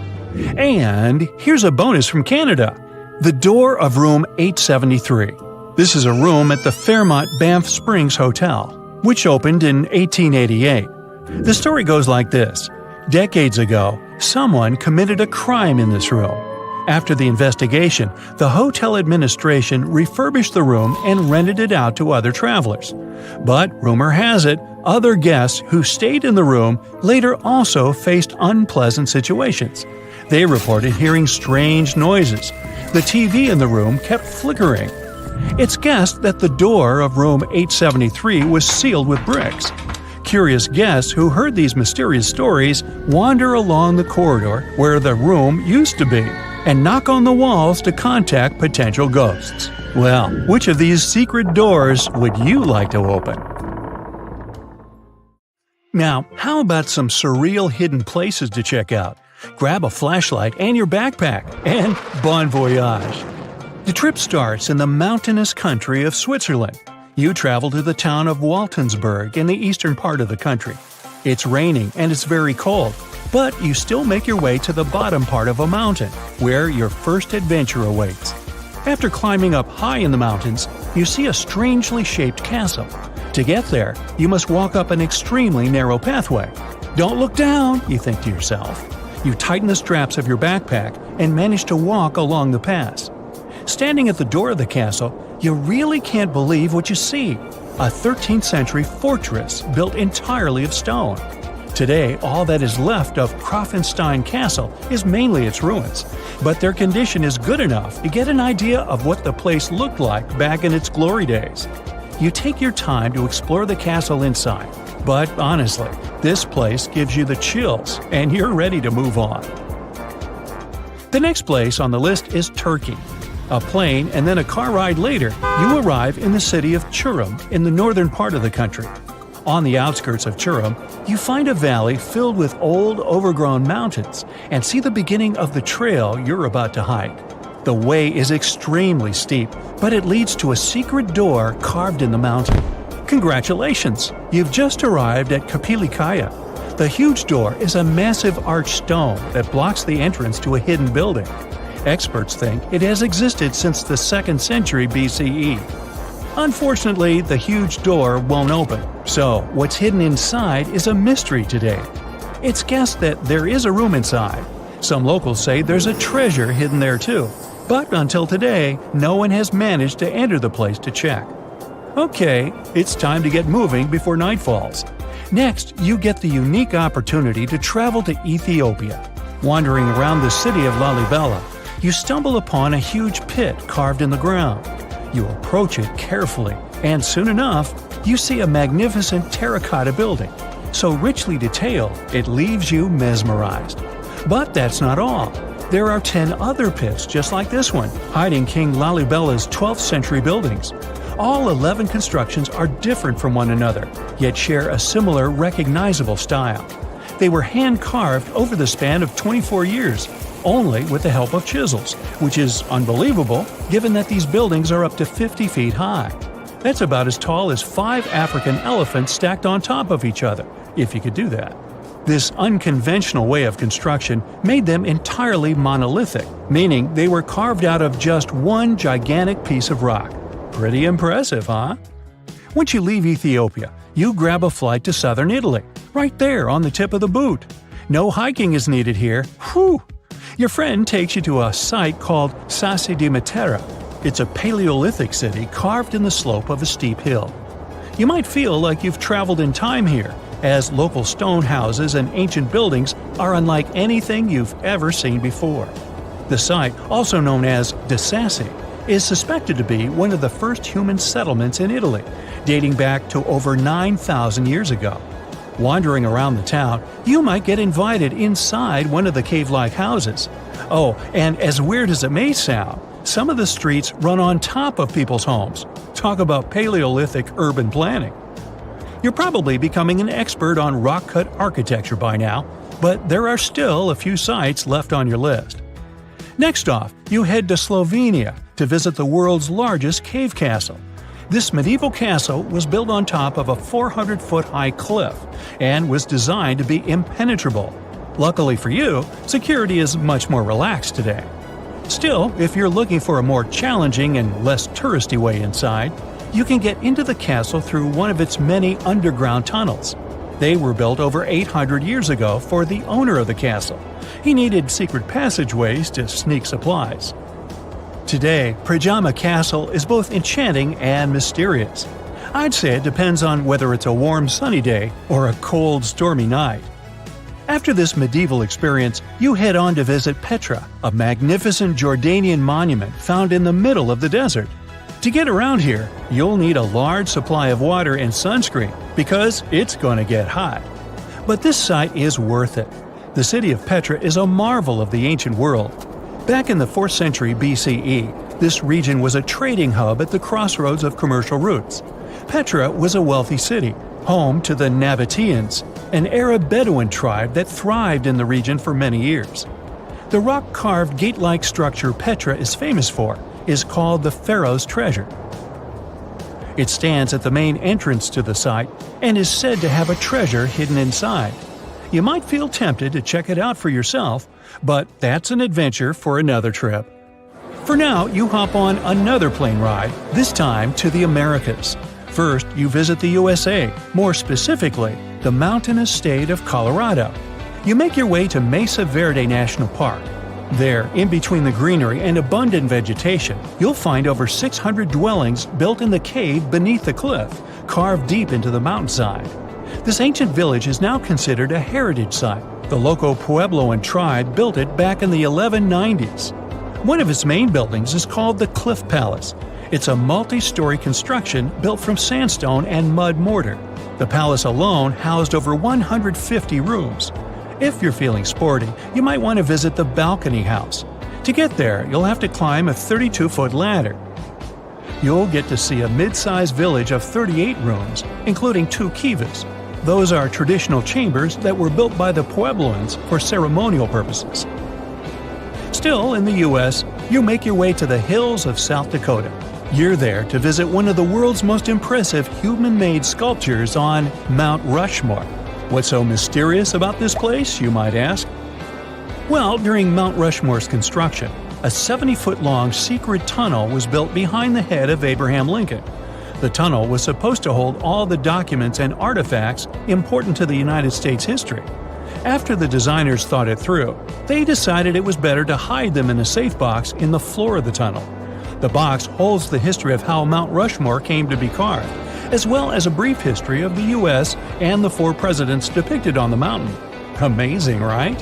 And here's a bonus from Canada: the door of room 873. This is a room at the Fairmont Banff Springs Hotel, which opened in 1888. The story goes like this. Decades ago, someone committed a crime in this room. After the investigation, the hotel administration refurbished the room and rented it out to other travelers. But rumor has it, other guests who stayed in the room later also faced unpleasant situations. They reported hearing strange noises. The TV in the room kept flickering. It's guessed that the door of room 873 was sealed with bricks. Curious guests who heard these mysterious stories wander along the corridor where the room used to be and knock on the walls to contact potential ghosts. Well, which of these secret doors would you like to open? Now, how about some surreal hidden places to check out? Grab a flashlight and your backpack, and bon voyage! The trip starts in the mountainous country of Switzerland. You travel to the town of Waltensburg in the eastern part of the country. It's raining and it's very cold, but you still make your way to the bottom part of a mountain, where your first adventure awaits. After climbing up high in the mountains, you see a strangely shaped castle. To get there, you must walk up an extremely narrow pathway. Don't look down, you think to yourself. You tighten the straps of your backpack, and manage to walk along the pass. Standing at the door of the castle, you really can't believe what you see: a 13th century fortress built entirely of stone. Today, all that is left of Krafenstein Castle is mainly its ruins, but their condition is good enough to get an idea of what the place looked like back in its glory days. You take your time to explore the castle inside, but honestly, this place gives you the chills and you're ready to move on. The next place on the list is Turkey. A plane and then a car ride later, you arrive in the city of Çorum in the northern part of the country. On the outskirts of Çorum, you find a valley filled with old, overgrown mountains and see the beginning of the trail you're about to hike. The way is extremely steep, but it leads to a secret door carved in the mountain. Congratulations! You've just arrived at Kapilikaya. The huge door is a massive arched stone that blocks the entrance to a hidden building. Experts think it has existed since the 2nd century BCE. Unfortunately, the huge door won't open, so what's hidden inside is a mystery today. It's guessed that there is a room inside. Some locals say there's a treasure hidden there too, but until today, no one has managed to enter the place to check. Okay, it's time to get moving before night falls. Next, you get the unique opportunity to travel to Ethiopia. Wandering around the city of Lalibela, you stumble upon a huge pit carved in the ground. You approach it carefully, and soon enough, you see a magnificent terracotta building, so richly detailed it leaves you mesmerized. But that's not all. There are 10 other pits just like this one, hiding King Lalibela's 12th century buildings. All 11 constructions are different from one another, yet share a similar recognizable style. They were hand-carved over the span of 24 years, only with the help of chisels, which is unbelievable given that these buildings are up to 50 feet high. That's about as tall as 5 African elephants stacked on top of each other, if you could do that. This unconventional way of construction made them entirely monolithic, meaning they were carved out of just one gigantic piece of rock. Pretty impressive, huh? Once you leave Ethiopia, you grab a flight to southern Italy, right there on the tip of the boot. No hiking is needed here. Whew! Your friend takes you to a site called Sassi di Matera. It's a Paleolithic city carved in the slope of a steep hill. You might feel like you've traveled in time here, as local stone houses and ancient buildings are unlike anything you've ever seen before. The site, also known as De Sassi, is suspected to be one of the first human settlements in Italy, dating back to over 9,000 years ago. Wandering around the town, you might get invited inside one of the cave-like houses. Oh, and as weird as it may sound, some of the streets run on top of people's homes. Talk about Paleolithic urban planning. You're probably becoming an expert on rock-cut architecture by now, but there are still a few sites left on your list. Next off, you head to Slovenia to visit the world's largest cave castle. This medieval castle was built on top of a 400-foot-high cliff and was designed to be impenetrable. Luckily for you, security is much more relaxed today. Still, if you're looking for a more challenging and less touristy way inside, you can get into the castle through one of its many underground tunnels. They were built over 800 years ago for the owner of the castle. He needed secret passageways to sneak supplies. Today, Pajama Castle is both enchanting and mysterious. I'd say it depends on whether it's a warm sunny day or a cold stormy night. After this medieval experience, you head on to visit Petra, a magnificent Jordanian monument found in the middle of the desert. To get around here, you'll need a large supply of water and sunscreen because it's going to get hot. But this site is worth it. The city of Petra is a marvel of the ancient world. Back in the 4th century BCE, this region was a trading hub at the crossroads of commercial routes. Petra was a wealthy city, home to the Nabateans, an Arab Bedouin tribe that thrived in the region for many years. The rock-carved gate-like structure Petra is famous for is called the Pharaoh's Treasure. It stands at the main entrance to the site and is said to have a treasure hidden inside. You might feel tempted to check it out for yourself, but that's an adventure for another trip. For now, you hop on another plane ride, this time to the Americas. First, you visit the USA, more specifically, the mountainous state of Colorado. You make your way to Mesa Verde National Park. There, in between the greenery and abundant vegetation, you'll find over 600 dwellings built in the cave beneath the cliff, carved deep into the mountainside. This ancient village is now considered a heritage site. The local Puebloan tribe built it back in the 1190s. One of its main buildings is called the Cliff Palace. It's a multi-story construction built from sandstone and mud mortar. The palace alone housed over 150 rooms. If you're feeling sporty, you might want to visit the balcony house. To get there, you'll have to climb a 32-foot ladder. You'll get to see a mid-sized village of 38 rooms, including 2 kivas. Those are traditional chambers that were built by the Puebloans for ceremonial purposes. Still, in the U.S., you make your way to the hills of South Dakota. You're there to visit one of the world's most impressive human-made sculptures on Mount Rushmore. What's so mysterious about this place, you might ask? Well, during Mount Rushmore's construction, a 70-foot-long secret tunnel was built behind the head of Abraham Lincoln. The tunnel was supposed to hold all the documents and artifacts important to the United States history. After the designers thought it through, they decided it was better to hide them in a safe box in the floor of the tunnel. The box holds the history of how Mount Rushmore came to be carved, as well as a brief history of the U.S. and the 4 presidents depicted on the mountain. Amazing, right?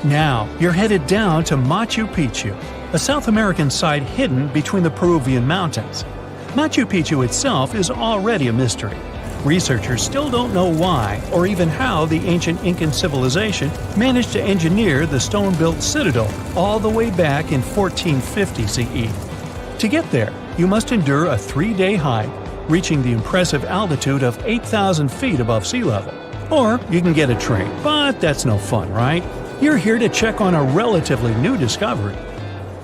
Now, you're headed down to Machu Picchu, a South American site hidden between the Peruvian mountains. Machu Picchu itself is already a mystery. Researchers still don't know why or even how the ancient Incan civilization managed to engineer the stone-built citadel all the way back in 1450 CE. To get there, you must endure a 3-day hike, reaching the impressive altitude of 8,000 feet above sea level. Or you can get a train, but that's no fun, right? You're here to check on a relatively new discovery.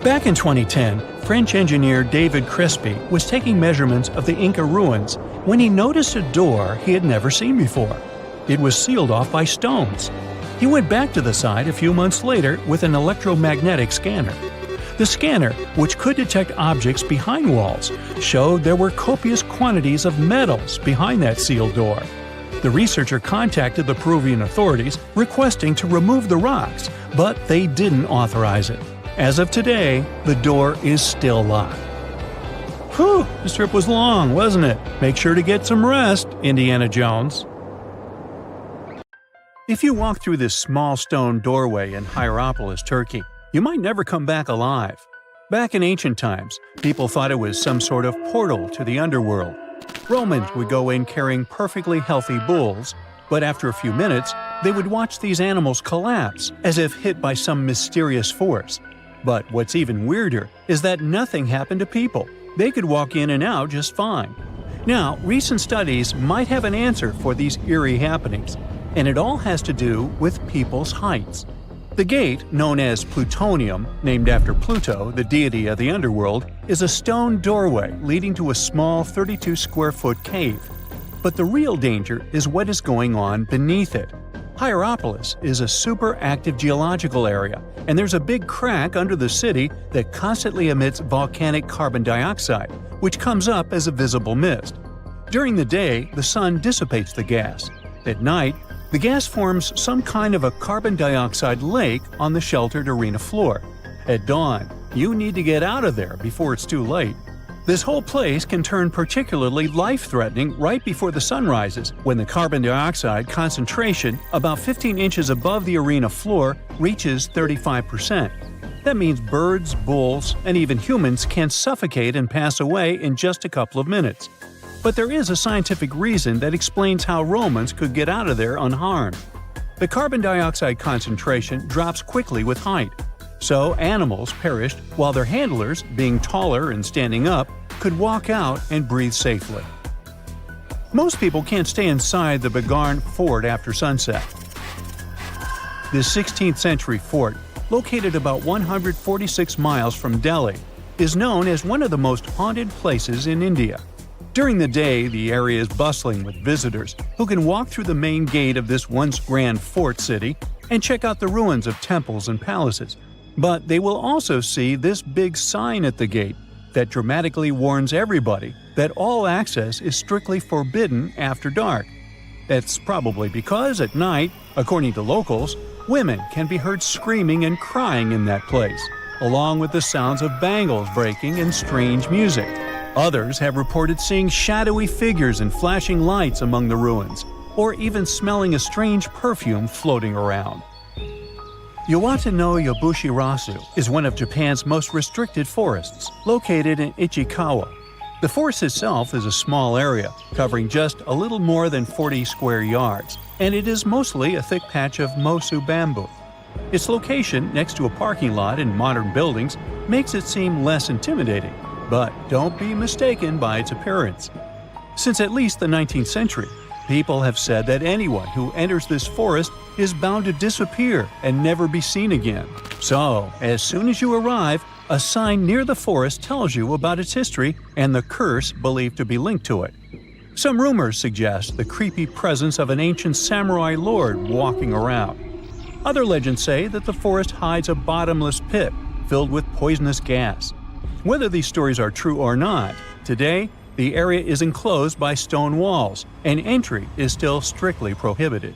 Back in 2010, French engineer David Crespi was taking measurements of the Inca ruins when he noticed a door he had never seen before. It was sealed off by stones. He went back to the site a few months later with an electromagnetic scanner. The scanner, which could detect objects behind walls, showed there were copious quantities of metals behind that sealed door. The researcher contacted the Peruvian authorities requesting to remove the rocks, but they didn't authorize it. As of today, the door is still locked. Whew, this trip was long, wasn't it? Make sure to get some rest, Indiana Jones. If you walk through this small stone doorway in Hierapolis, Turkey, you might never come back alive. Back in ancient times, people thought it was some sort of portal to the underworld. Romans would go in carrying perfectly healthy bulls, but after a few minutes, they would watch these animals collapse as if hit by some mysterious force. But what's even weirder is that nothing happened to people. They could walk in and out just fine. Now, recent studies might have an answer for these eerie happenings, and it all has to do with people's heights. The gate, known as Plutonium, named after Pluto, the deity of the underworld, is a stone doorway leading to a small 32-square-foot cave. But the real danger is what is going on beneath it. Hierapolis is a super active geological area, and there's a big crack under the city that constantly emits volcanic carbon dioxide, which comes up as a visible mist. During the day, the sun dissipates the gas. At night, the gas forms some kind of a carbon dioxide lake on the sheltered arena floor. At dawn, you need to get out of there before it's too late. This whole place can turn particularly life-threatening right before the sun rises, when the carbon dioxide concentration, about 15 inches above the arena floor, reaches 35%. That means birds, bulls, and even humans can suffocate and pass away in just a couple of minutes. But there is a scientific reason that explains how Romans could get out of there unharmed. The carbon dioxide concentration drops quickly with height, so animals perished while their handlers, being taller and standing up, could walk out and breathe safely. Most people can't stay inside the Begarn fort after sunset. This 16th century fort, located about 146 miles from Delhi, is known as one of the most haunted places in India. During the day, the area is bustling with visitors who can walk through the main gate of this once grand fort city and check out the ruins of temples and palaces. But they will also see this big sign at the gate that dramatically warns everybody that all access is strictly forbidden after dark. That's probably because at night, according to locals, Women can be heard screaming and crying in that place, along with the sounds of bangles breaking and strange music. Others have reported seeing shadowy figures and flashing lights among the ruins, or even smelling a strange perfume floating around. Yawata no Yabushirasu is one of Japan's most restricted forests, located in Ichikawa. The forest itself is a small area, covering just a little more than 40 square yards, and it is mostly a thick patch of mosu bamboo. Its location next to a parking lot and modern buildings makes it seem less intimidating, but don't be mistaken by its appearance. Since at least the 19th century, people have said that anyone who enters this forest is bound to disappear and never be seen again. So, as soon as you arrive, a sign near the forest tells you about its history and the curse believed to be linked to it. Some rumors suggest the creepy presence of an ancient samurai lord walking around. Other legends say that the forest hides a bottomless pit filled with poisonous gas. Whether these stories are true or not, today the area is enclosed by stone walls, and entry is still strictly prohibited.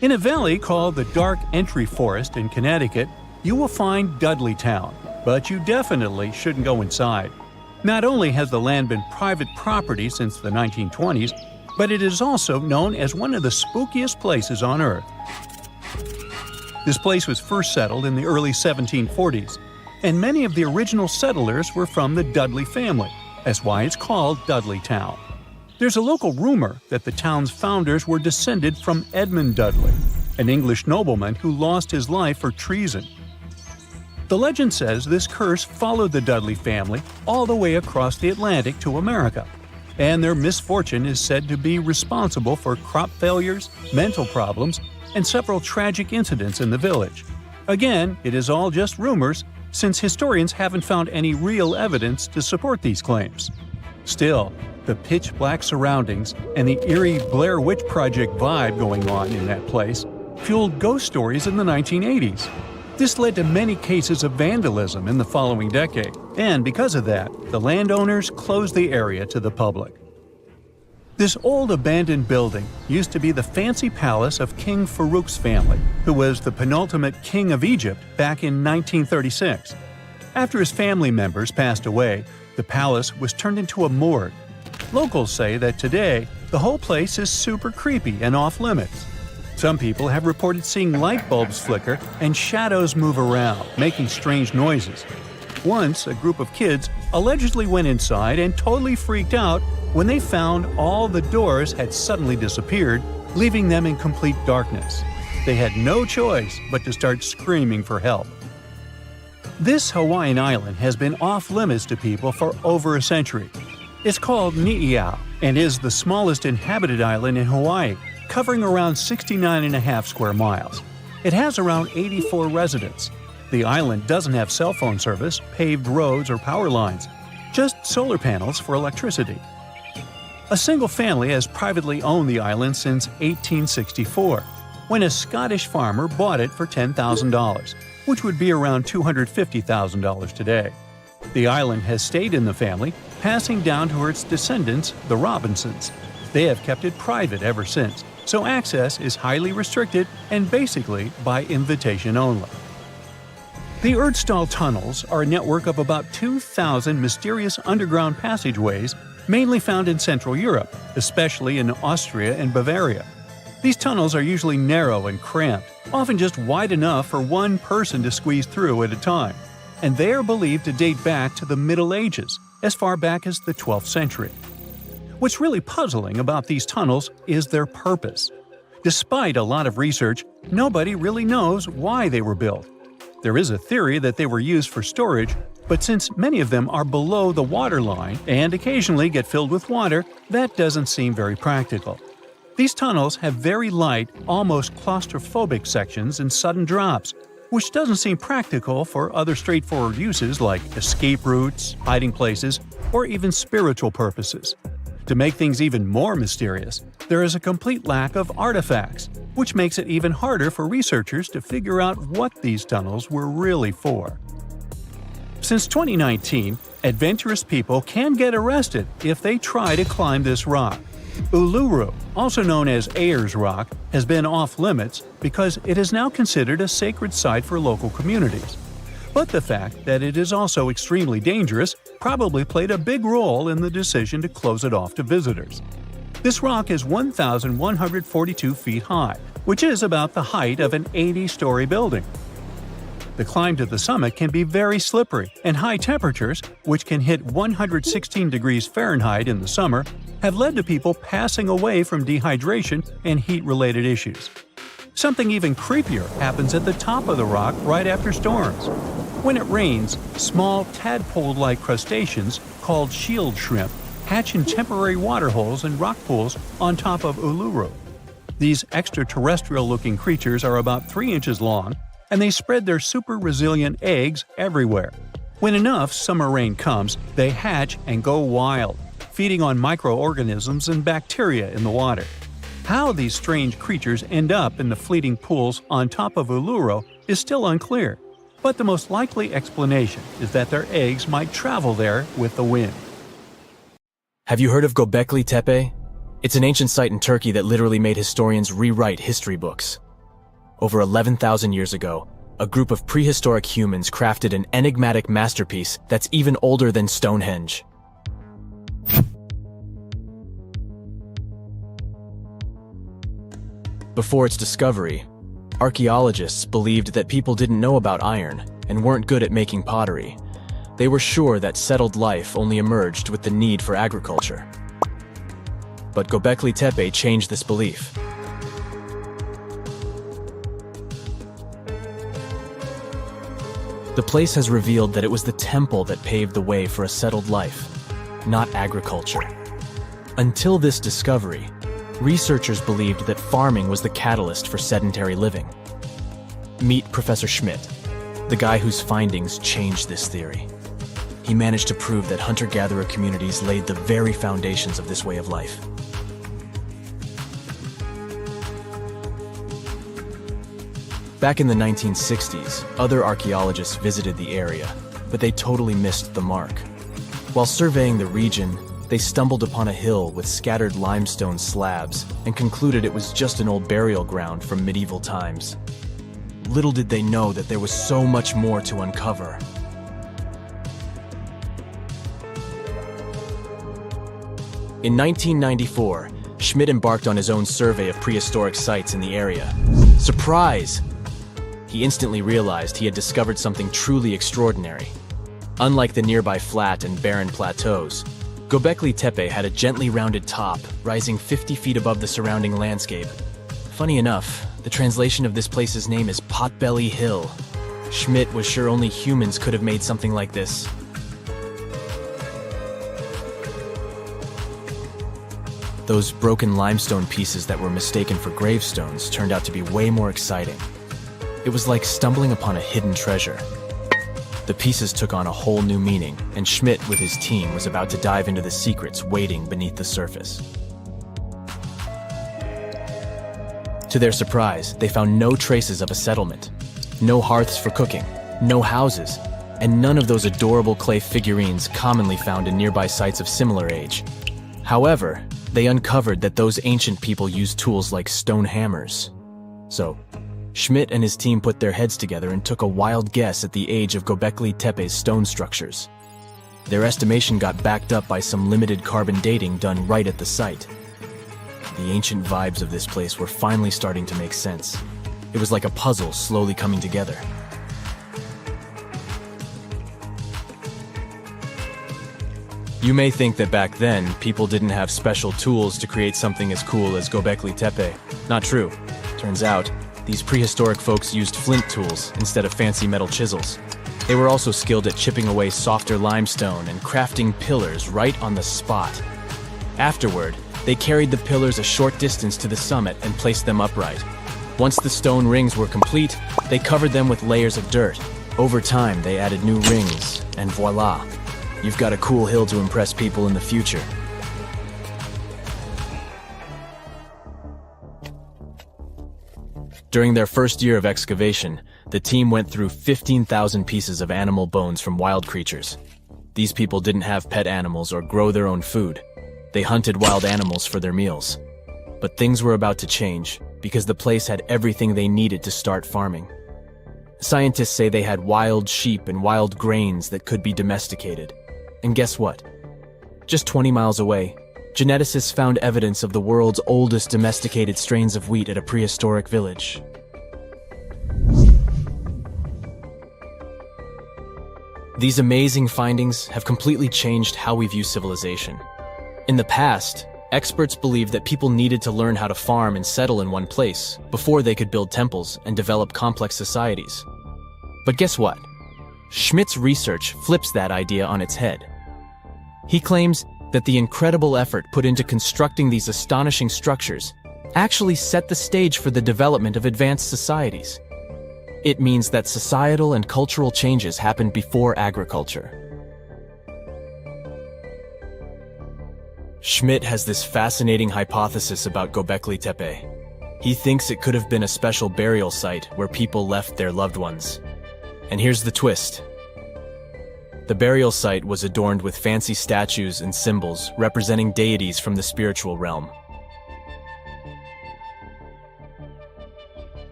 In a valley called the Dark Entry Forest in Connecticut, you will find Dudleytown, but you definitely shouldn't go inside. Not only has the land been private property since the 1920s, but it is also known as one of the spookiest places on Earth. This place was first settled in the early 1740s, and many of the original settlers were from the Dudley family. That's why it's called Dudleytown. There's a local rumor that the town's founders were descended from Edmund Dudley, an English nobleman who lost his life for treason. The legend says this curse followed the Dudley family all the way across the Atlantic to America, and their misfortune is said to be responsible for crop failures, mental problems, and several tragic incidents in the village. Again, it is all just rumors, since historians haven't found any real evidence to support these claims. Still, the pitch-black surroundings and the eerie Blair Witch Project vibe going on in that place fueled ghost stories in the 1980s. This led to many cases of vandalism in the following decade, and because of that, the landowners closed the area to the public. This old abandoned building used to be the fancy palace of King Farouk's family, who was the penultimate king of Egypt back in 1936. After his family members passed away, the palace was turned into a morgue. Locals say that today, the whole place is super creepy and off-limits. Some people have reported seeing light bulbs flicker and shadows move around, making strange noises. Once, a group of kids allegedly went inside and totally freaked out when they found all the doors had suddenly disappeared, leaving them in complete darkness. They had no choice but to start screaming for help. This Hawaiian island has been off-limits to people for over a century. It's called Ni'iau and is the smallest inhabited island in Hawaii, covering around 69.5 square miles. It has around 84 residents. The island doesn't have cell phone service, paved roads, or power lines, just solar panels for electricity. A single family has privately owned the island since 1864, when a Scottish farmer bought it for $10,000, which would be around $250,000 today. The island has stayed in the family, passing down to its descendants, the Robinsons. They have kept it private ever since, so access is highly restricted and basically by invitation only. The Erdstall tunnels are a network of about 2,000 mysterious underground passageways mainly found in Central Europe, especially in Austria and Bavaria. These tunnels are usually narrow and cramped, often just wide enough for one person to squeeze through at a time, and they are believed to date back to the Middle Ages, as far back as the 12th century. What's really puzzling about these tunnels is their purpose. Despite a lot of research, nobody really knows why they were built. There is a theory that they were used for storage, but since many of them are below the water line and occasionally get filled with water, that doesn't seem very practical. These tunnels have very light, almost claustrophobic sections and sudden drops, which doesn't seem practical for other straightforward uses like escape routes, hiding places, or even spiritual purposes. To make things even more mysterious, there is a complete lack of artifacts, which makes it even harder for researchers to figure out what these tunnels were really for. Since 2019, adventurous people can get arrested if they try to climb this rock. Uluru, also known as Ayers Rock, has been off-limits because it is now considered a sacred site for local communities. But the fact that it is also extremely dangerous probably played a big role in the decision to close it off to visitors. This rock is 1,142 feet high, which is about the height of an 80-story building. The climb to the summit can be very slippery, and high temperatures, which can hit 116 degrees Fahrenheit in the summer, have led to people passing away from dehydration and heat-related issues. Something even creepier happens at the top of the rock right after storms. When it rains, small tadpole-like crustaceans called shield shrimp hatch in temporary water holes and rock pools on top of Uluru. These extraterrestrial-looking creatures are about 3 inches long, and they spread their super-resilient eggs everywhere. When enough summer rain comes, they hatch and go wild, feeding on microorganisms and bacteria in the water. How these strange creatures end up in the fleeting pools on top of Uluru is still unclear, but the most likely explanation is that their eggs might travel there with the wind. Have you heard of Göbekli Tepe? It's an ancient site in Turkey that literally made historians rewrite history books. Over 11,000 years ago, a group of prehistoric humans crafted an enigmatic masterpiece that's even older than Stonehenge. Before its discovery, archaeologists believed that people didn't know about iron and weren't good at making pottery. They were sure that settled life only emerged with the need for agriculture. But Göbekli Tepe changed this belief. The place has revealed that it was the temple that paved the way for a settled life, not agriculture. Until this discovery, researchers believed that farming was the catalyst for sedentary living. Meet Professor Schmidt, the guy whose findings changed this theory. He managed to prove that hunter-gatherer communities laid the very foundations of this way of life. Back in the 1960s, other archaeologists visited the area, but they totally missed the mark. While surveying the region, they stumbled upon a hill with scattered limestone slabs and concluded it was just an old burial ground from medieval times. Little did they know that there was so much more to uncover. In 1994, Schmidt embarked on his own survey of prehistoric sites in the area. Surprise! He instantly realized he had discovered something truly extraordinary. Unlike the nearby flat and barren plateaus, Göbekli Tepe had a gently rounded top, rising 50 feet above the surrounding landscape. Funny enough, the translation of this place's name is Potbelly Hill. Schmidt was sure only humans could have made something like this. Those broken limestone pieces that were mistaken for gravestones turned out to be way more exciting. It was like stumbling upon a hidden treasure. The pieces took on a whole new meaning, and Schmidt with his team was about to dive into the secrets waiting beneath the surface. To their surprise, they found no traces of a settlement, no hearths for cooking, no houses, and none of those adorable clay figurines commonly found in nearby sites of similar age. However, they uncovered that those ancient people used tools like stone hammers. So, Schmidt and his team put their heads together and took a wild guess at the age of Göbekli Tepe's stone structures. Their estimation got backed up by some limited carbon dating done right at the site. The ancient vibes of this place were finally starting to make sense. It was like a puzzle slowly coming together. You may think that back then, people didn't have special tools to create something as cool as Göbekli Tepe. Not true. Turns out, these prehistoric folks used flint tools instead of fancy metal chisels. They were also skilled at chipping away softer limestone and crafting pillars right on the spot. Afterward, they carried the pillars a short distance to the summit and placed them upright. Once the stone rings were complete, they covered them with layers of dirt. Over time, they added new rings, and voila! You've got a cool hill to impress people in the future. During their first year of excavation, the team went through 15,000 pieces of animal bones from wild creatures. These people didn't have pet animals or grow their own food. They hunted wild animals for their meals. But things were about to change because the place had everything they needed to start farming. Scientists say they had wild sheep and wild grains that could be domesticated. And guess what? Just 20 miles away, geneticists found evidence of the world's oldest domesticated strains of wheat at a prehistoric village. These amazing findings have completely changed how we view civilization. In the past, experts believed that people needed to learn how to farm and settle in one place before they could build temples and develop complex societies. But guess what? Schmidt's research flips that idea on its head. He claims that the incredible effort put into constructing these astonishing structures actually set the stage for the development of advanced societies. It means that societal and cultural changes happened before agriculture. Schmidt has this fascinating hypothesis about Göbekli Tepe. He thinks it could have been a special burial site where people left their loved ones. And here's the twist. The burial site was adorned with fancy statues and symbols representing deities from the spiritual realm.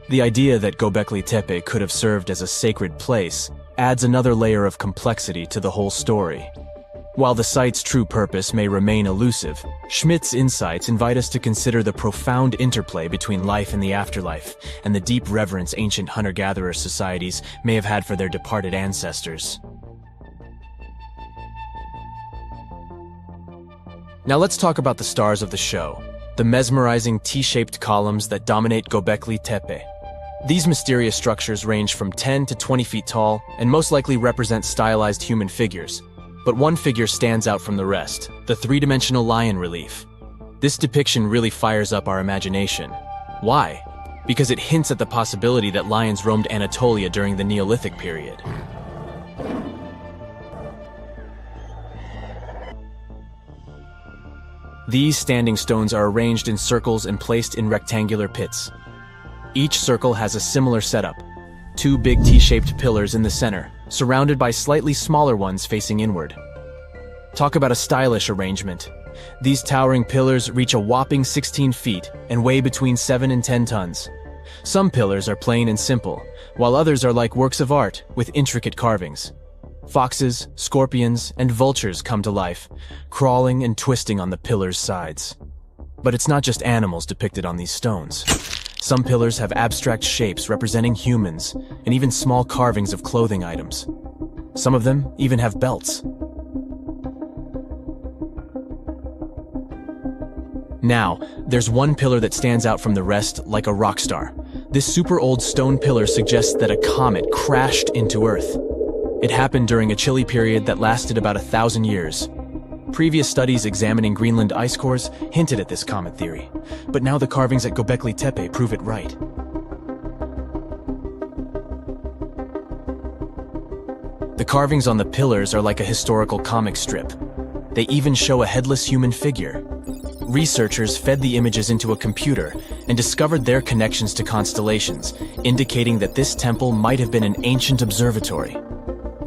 The idea that Göbekli Tepe could have served as a sacred place adds another layer of complexity to the whole story. While the site's true purpose may remain elusive, Schmidt's insights invite us to consider the profound interplay between life and the afterlife, and the deep reverence ancient hunter-gatherer societies may have had for their departed ancestors. Now let's talk about the stars of the show, the mesmerizing T-shaped columns that dominate Göbekli Tepe. These mysterious structures range from 10 to 20 feet tall and most likely represent stylized human figures. But one figure stands out from the rest, the three-dimensional lion relief. This depiction really fires up our imagination. Why? Because it hints at the possibility that lions roamed Anatolia during the Neolithic period. These standing stones are arranged in circles and placed in rectangular pits. Each circle has a similar setup. Two big T-shaped pillars in the center, surrounded by slightly smaller ones facing inward. Talk about a stylish arrangement. These towering pillars reach a whopping 16 feet and weigh between 7 and 10 tons. Some pillars are plain and simple, while others are like works of art with intricate carvings. Foxes, scorpions, and vultures come to life, crawling and twisting on the pillars' sides. But it's not just animals depicted on these stones. Some pillars have abstract shapes representing humans, and even small carvings of clothing items. Some of them even have belts. Now, there's one pillar that stands out from the rest like a rock star. This super old stone pillar suggests that a comet crashed into Earth. It happened during a chilly period that lasted about 1,000 years. Previous studies examining Greenland ice cores hinted at this comet theory, but now the carvings at Göbekli Tepe prove it right. The carvings on the pillars are like a historical comic strip. They even show a headless human figure. Researchers fed the images into a computer and discovered their connections to constellations, indicating that this temple might have been an ancient observatory.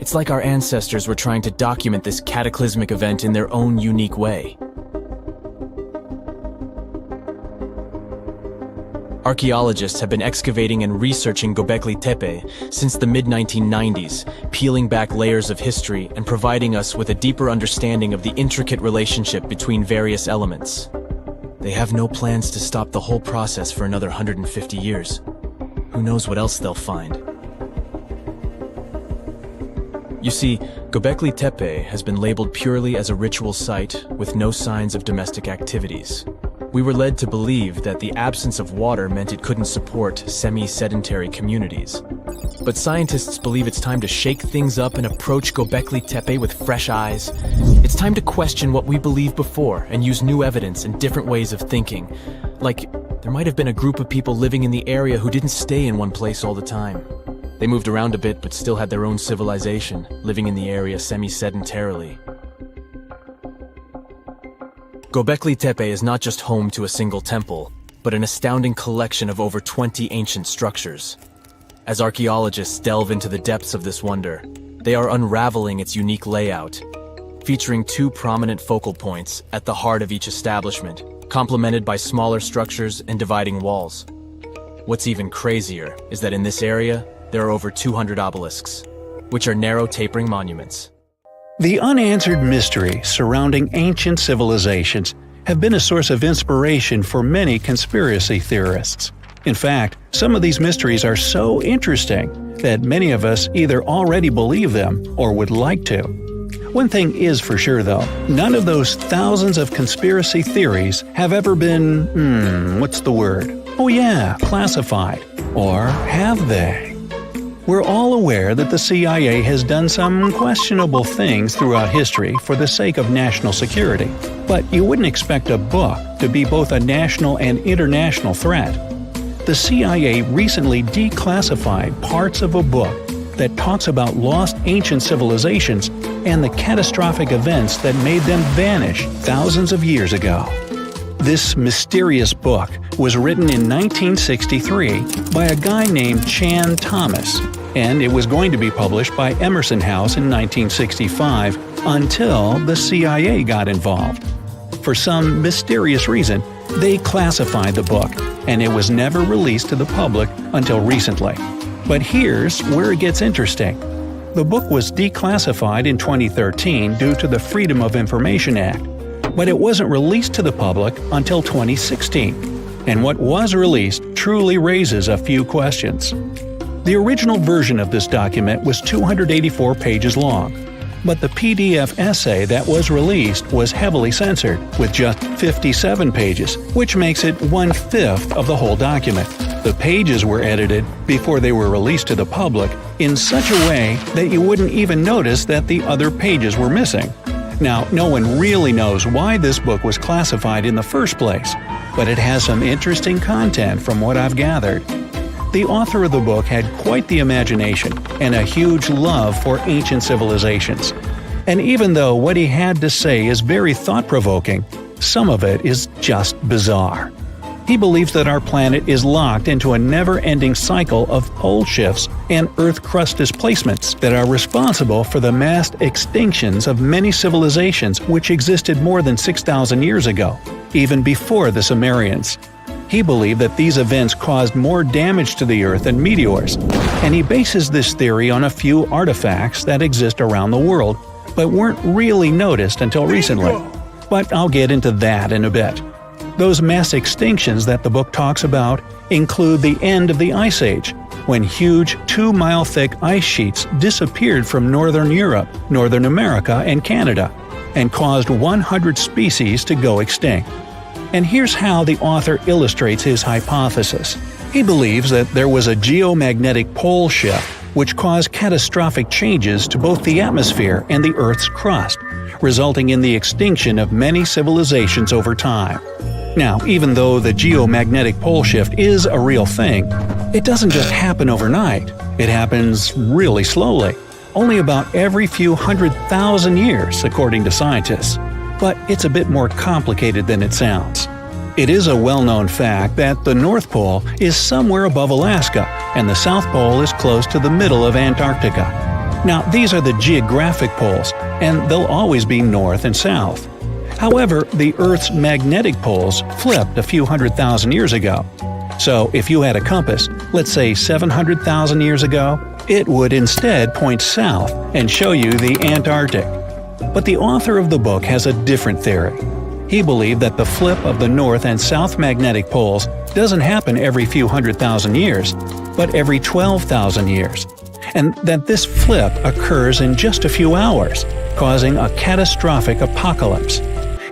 It's like our ancestors were trying to document this cataclysmic event in their own unique way. Archaeologists have been excavating and researching Göbekli Tepe since the mid-1990s, peeling back layers of history and providing us with a deeper understanding of the intricate relationship between various elements. They have no plans to stop the whole process for another 150 years. Who knows what else they'll find? You see, Göbekli Tepe has been labeled purely as a ritual site with no signs of domestic activities. We were led to believe that the absence of water meant it couldn't support semi-sedentary communities. But scientists believe it's time to shake things up and approach Göbekli Tepe with fresh eyes. It's time to question what we believed before and use new evidence and different ways of thinking. Like, there might have been a group of people living in the area who didn't stay in one place all the time. They moved around a bit but still had their own civilization, living in the area semi-sedentarily. Göbekli Tepe is not just home to a single temple, but an astounding collection of over 20 ancient structures. As archaeologists delve into the depths of this wonder, they are unraveling its unique layout. featuring two prominent focal points at the heart of each establishment, complemented by smaller structures and dividing walls. What's even crazier is that in this area, there are over 200 obelisks, which are narrow tapering monuments. The unanswered mysteries surrounding ancient civilizations have been a source of inspiration for many conspiracy theorists. In fact, some of these mysteries are so interesting that many of us either already believe them or would like to. One thing is for sure though, none of those thousands of conspiracy theories have ever been, what's the word? Oh yeah, classified. Or have they? We're all aware that the CIA has done some questionable things throughout history for the sake of national security, but you wouldn't expect a book to be both a national and international threat. The CIA recently declassified parts of a book that talks about lost ancient civilizations and the catastrophic events that made them vanish thousands of years ago. This mysterious book was written in 1963 by a guy named Chan Thomas, and it was going to be published by Emerson House in 1965 until the CIA got involved. For some mysterious reason, they classified the book, and it was never released to the public until recently. But here's where it gets interesting. The book was declassified in 2013 due to the Freedom of Information Act, but it wasn't released to the public until 2016. And what was released truly raises a few questions. The original version of this document was 284 pages long, but the PDF essay that was released was heavily censored, with just 57 pages, which makes it 1/5 of the whole document. The pages were edited before they were released to the public in such a way that you wouldn't even notice that the other pages were missing. Now, no one really knows why this book was classified in the first place, but it has some interesting content from what I've gathered. The author of the book had quite the imagination and a huge love for ancient civilizations. And even though what he had to say is very thought-provoking, some of it is just bizarre. He believes that our planet is locked into a never-ending cycle of pole shifts and Earth crust displacements that are responsible for the mass extinctions of many civilizations which existed more than 6,000 years ago, even before the Sumerians. He believed that these events caused more damage to the Earth than meteors, and he bases this theory on a few artifacts that exist around the world, but weren't really noticed until recently. But I'll get into that in a bit. Those mass extinctions that the book talks about include the end of the Ice Age, when huge 2-mile-thick ice sheets disappeared from northern Europe, Northern America, and Canada, and caused 100 species to go extinct. And here's how the author illustrates his hypothesis. He believes that there was a geomagnetic pole shift which caused catastrophic changes to both the atmosphere and the Earth's crust, resulting in the extinction of many civilizations over time. Now, even though the geomagnetic pole shift is a real thing, it doesn't just happen overnight. It happens really slowly, only about every few 100,000 years, according to scientists. But it's a bit more complicated than it sounds. It is a well-known fact that the North Pole is somewhere above Alaska, and the South Pole is close to the middle of Antarctica. Now, these are the geographic poles, and they'll always be north and south. However, the Earth's magnetic poles flipped a few 100,000 years ago. So if you had a compass, let's say 700,000 years ago, it would instead point south and show you the Antarctic. But the author of the book has a different theory. He believed that the flip of the north and south magnetic poles doesn't happen every few 100,000 years, but every 12,000 years, and that this flip occurs in just a few hours, causing a catastrophic apocalypse.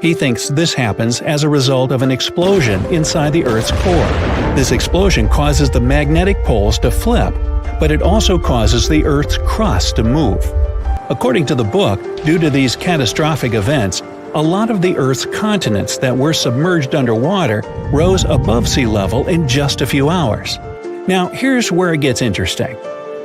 He thinks this happens as a result of an explosion inside the Earth's core. This explosion causes the magnetic poles to flip, but it also causes the Earth's crust to move. According to the book, due to these catastrophic events, a lot of the Earth's continents that were submerged underwater rose above sea level in just a few hours. Now, here's where it gets interesting.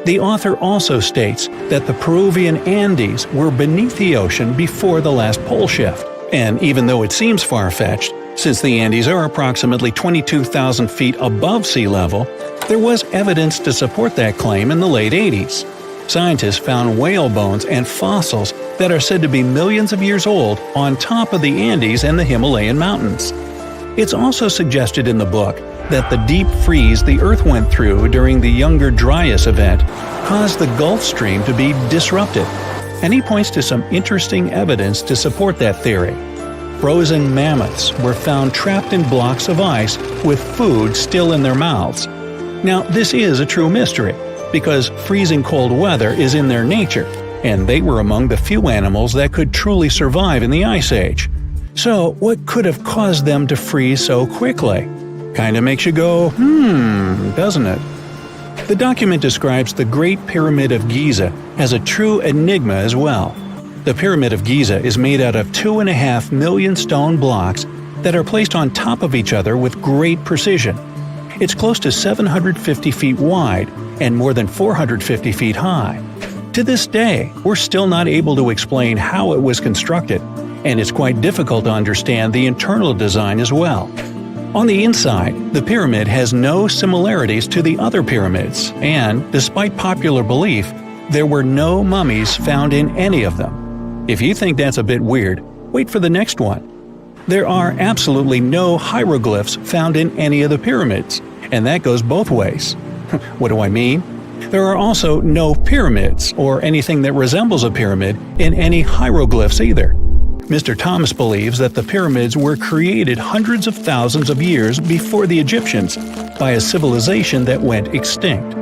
The author also states that the Peruvian Andes were beneath the ocean before the last pole shift. And even though it seems far-fetched, since the Andes are approximately 22,000 feet above sea level, there was evidence to support that claim in the late 80s. Scientists found whale bones and fossils that are said to be millions of years old on top of the Andes and the Himalayan mountains. It's also suggested in the book that the deep freeze the Earth went through during the Younger Dryas event caused the Gulf Stream to be disrupted, and he points to some interesting evidence to support that theory. Frozen mammoths were found trapped in blocks of ice with food still in their mouths. Now, this is a true mystery, because freezing cold weather is in their nature, and they were among the few animals that could truly survive in the Ice Age. So, what could have caused them to freeze so quickly? Kinda makes you go, doesn't it? The document describes the Great Pyramid of Giza as a true enigma as well. The Pyramid of Giza is made out of 2.5 million stone blocks that are placed on top of each other with great precision. It's close to 750 feet wide and more than 450 feet high. To this day, we're still not able to explain how it was constructed, and it's quite difficult to understand the internal design as well. On the inside, the pyramid has no similarities to the other pyramids, and, despite popular belief, there were no mummies found in any of them. If you think that's a bit weird, wait for the next one. There are absolutely no hieroglyphs found in any of the pyramids, and that goes both ways. What do I mean? There are also no pyramids, or anything that resembles a pyramid, in any hieroglyphs either. Mr. Thomas believes that the pyramids were created hundreds of thousands of years before the Egyptians by a civilization that went extinct.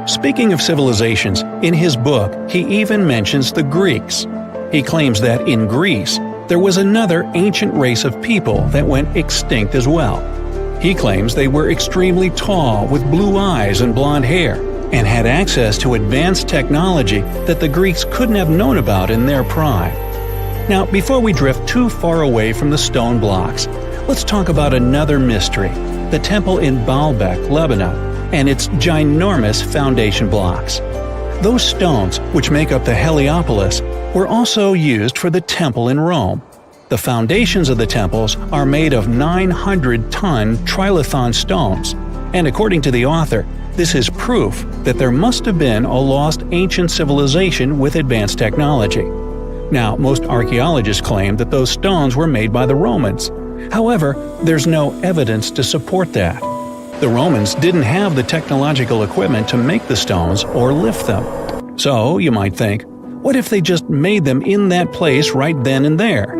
Speaking of civilizations, in his book he even mentions the Greeks. He claims that in Greece, there was another ancient race of people that went extinct as well. He claims they were extremely tall with blue eyes and blonde hair, and had access to advanced technology that the Greeks couldn't have known about in their prime. Now, before we drift too far away from the stone blocks, let's talk about another mystery, the temple in Baalbek, Lebanon, and its ginormous foundation blocks. Those stones, which make up the Heliopolis, were also used for the temple in Rome. The foundations of the temples are made of 900-ton trilithon stones, and according to the author, this is proof that there must have been a lost ancient civilization with advanced technology. Now, most archaeologists claim that those stones were made by the Romans. However, there's no evidence to support that. The Romans didn't have the technological equipment to make the stones or lift them. So, you might think, what if they just made them in that place right then and there?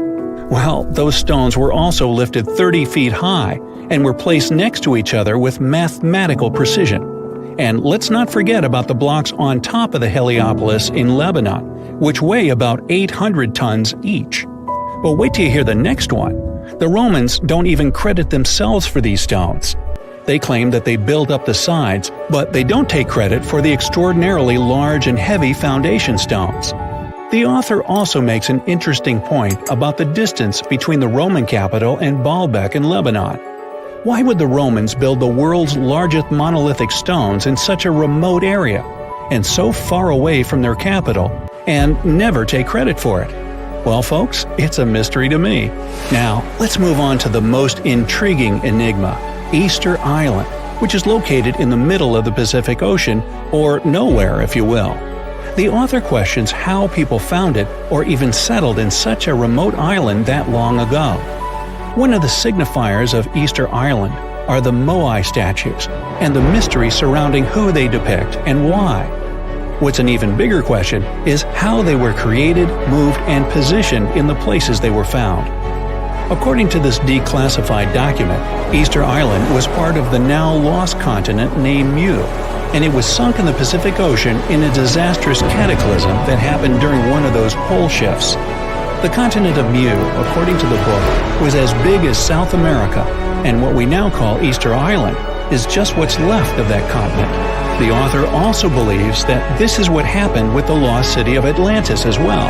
Well, those stones were also lifted 30 feet high and were placed next to each other with mathematical precision. And let's not forget about the blocks on top of the Heliopolis in Lebanon, which weigh about 800 tons each. But wait till you hear the next one. The Romans don't even credit themselves for these stones. They claim that they built up the sides, but they don't take credit for the extraordinarily large and heavy foundation stones. The author also makes an interesting point about the distance between the Roman capital and Baalbek in Lebanon. Why would the Romans build the world's largest monolithic stones in such a remote area, and so far away from their capital, and never take credit for it? Well, folks, it's a mystery to me. Now, let's move on to the most intriguing enigma, Easter Island, which is located in the middle of the Pacific Ocean, or nowhere, if you will. The author questions how people found it or even settled in such a remote island that long ago. One of the signifiers of Easter Island are the Moai statues, and the mystery surrounding who they depict and why. What's an even bigger question is how they were created, moved, and positioned in the places they were found. According to this declassified document, Easter Island was part of the now lost continent named Mu, and it was sunk in the Pacific Ocean in a disastrous cataclysm that happened during one of those pole shifts. The continent of Mu, according to the book, was as big as South America, and what we now call Easter Island is just what's left of that continent. The author also believes that this is what happened with the lost city of Atlantis as well.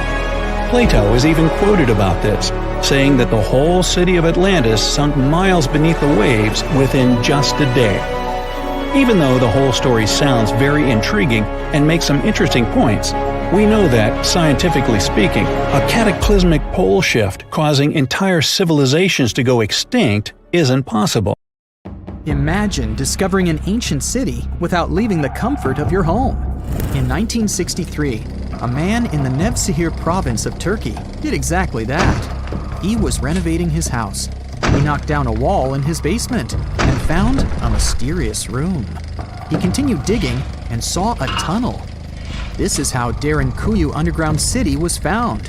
Plato is even quoted about this, saying that the whole city of Atlantis sunk miles beneath the waves within just a day. Even though the whole story sounds very intriguing and makes some interesting points, we know that, scientifically speaking, a cataclysmic pole shift causing entire civilizations to go extinct isn't possible. Imagine discovering an ancient city without leaving the comfort of your home. In 1963, A man in the Nevşehir province of Turkey did exactly that. He was renovating his house. He knocked down a wall in his basement and found a mysterious room. He continued digging and saw a tunnel. This is how Derinkuyu underground city was found.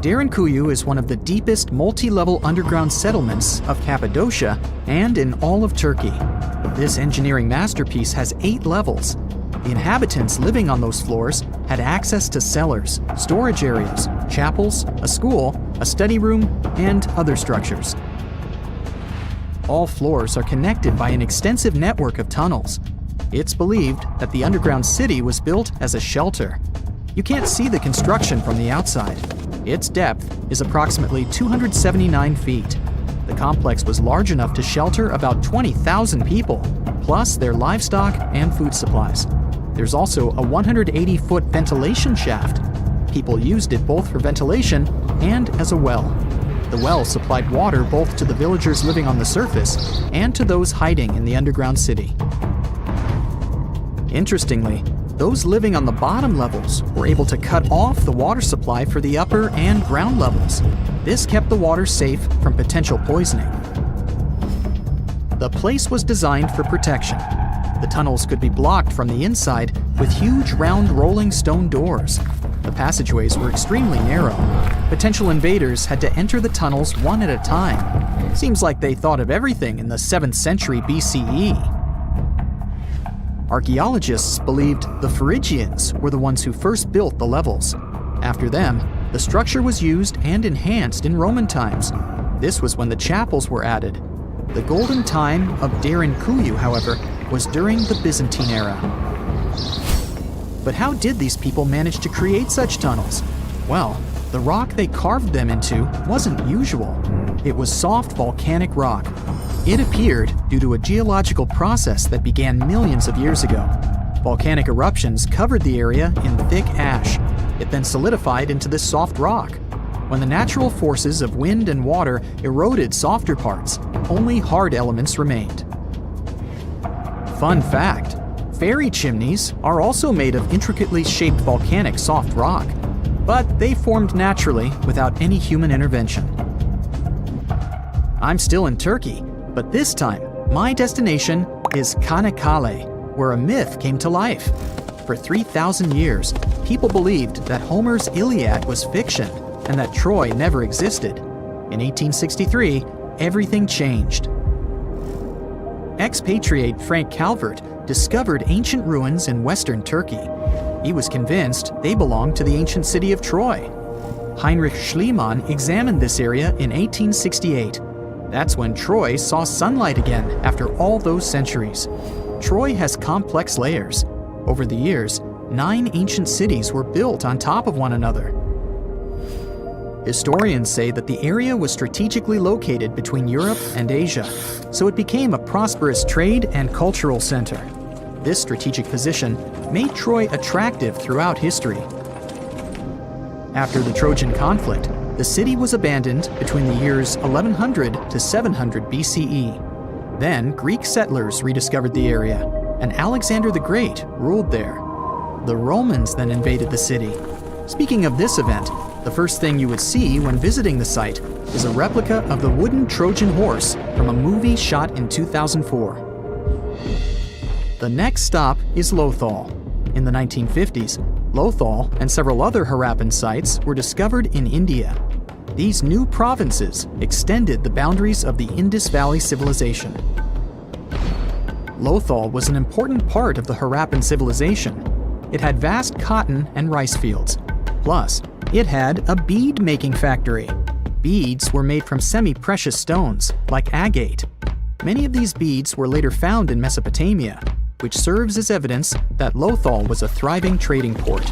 Derinkuyu is one of the deepest multi-level underground settlements of Cappadocia and in all of Turkey. This engineering masterpiece has 8 levels. The inhabitants living on those floors had access to cellars, storage areas, chapels, a school, a study room, and other structures. All floors are connected by an extensive network of tunnels. It's believed that the underground city was built as a shelter. You can't see the construction from the outside. Its depth is approximately 279 feet. The complex was large enough to shelter about 20,000 people, plus their livestock and food supplies. There's also a 180-foot ventilation shaft. People used it both for ventilation and as a well. The well supplied water both to the villagers living on the surface and to those hiding in the underground city. Interestingly, those living on the bottom levels were able to cut off the water supply for the upper and ground levels. This kept the water safe from potential poisoning. The place was designed for protection. The tunnels could be blocked from the inside with huge round rolling stone doors. The passageways were extremely narrow. Potential invaders had to enter the tunnels one at a time. Seems like they thought of everything in the 7th century BCE. Archaeologists believed the Phrygians were the ones who first built the levels. After them, the structure was used and enhanced in Roman times. This was when the chapels were added. The golden time of Derinkuyu, however, was during the Byzantine era. But how did these people manage to create such tunnels? Well, the rock they carved them into wasn't usual. It was soft volcanic rock. It appeared due to a geological process that began millions of years ago. Volcanic eruptions covered the area in thick ash. It then solidified into this soft rock. When the natural forces of wind and water eroded softer parts, only hard elements remained. Fun fact, fairy chimneys are also made of intricately shaped volcanic soft rock, but they formed naturally without any human intervention. I'm still in Turkey, but this time, my destination is Çanakkale, where a myth came to life. For 3,000 years, people believed that Homer's Iliad was fiction and that Troy never existed. In 1863, everything changed. Expatriate Frank Calvert discovered ancient ruins in western Turkey. He was convinced they belonged to the ancient city of Troy. Heinrich Schliemann examined this area in 1868. That's when Troy saw sunlight again after all those centuries. Troy has complex layers. Over the years, 9 ancient cities were built on top of one another. Historians say that the area was strategically located between Europe and Asia, so it became a prosperous trade and cultural center. This strategic position made Troy attractive throughout history. After the Trojan conflict, the city was abandoned between the years 1100 to 700 BCE. Then Greek settlers rediscovered the area, and Alexander the Great ruled there. The Romans then invaded the city. Speaking of this event, the first thing you would see when visiting the site is a replica of the wooden Trojan horse from a movie shot in 2004. The next stop is Lothal. In the 1950s, Lothal and several other Harappan sites were discovered in India. These new provinces extended the boundaries of the Indus Valley civilization. Lothal was an important part of the Harappan civilization. It had vast cotton and rice fields. Plus, it had a bead-making factory. Beads were made from semi-precious stones, like agate. Many of these beads were later found in Mesopotamia, which serves as evidence that Lothal was a thriving trading port.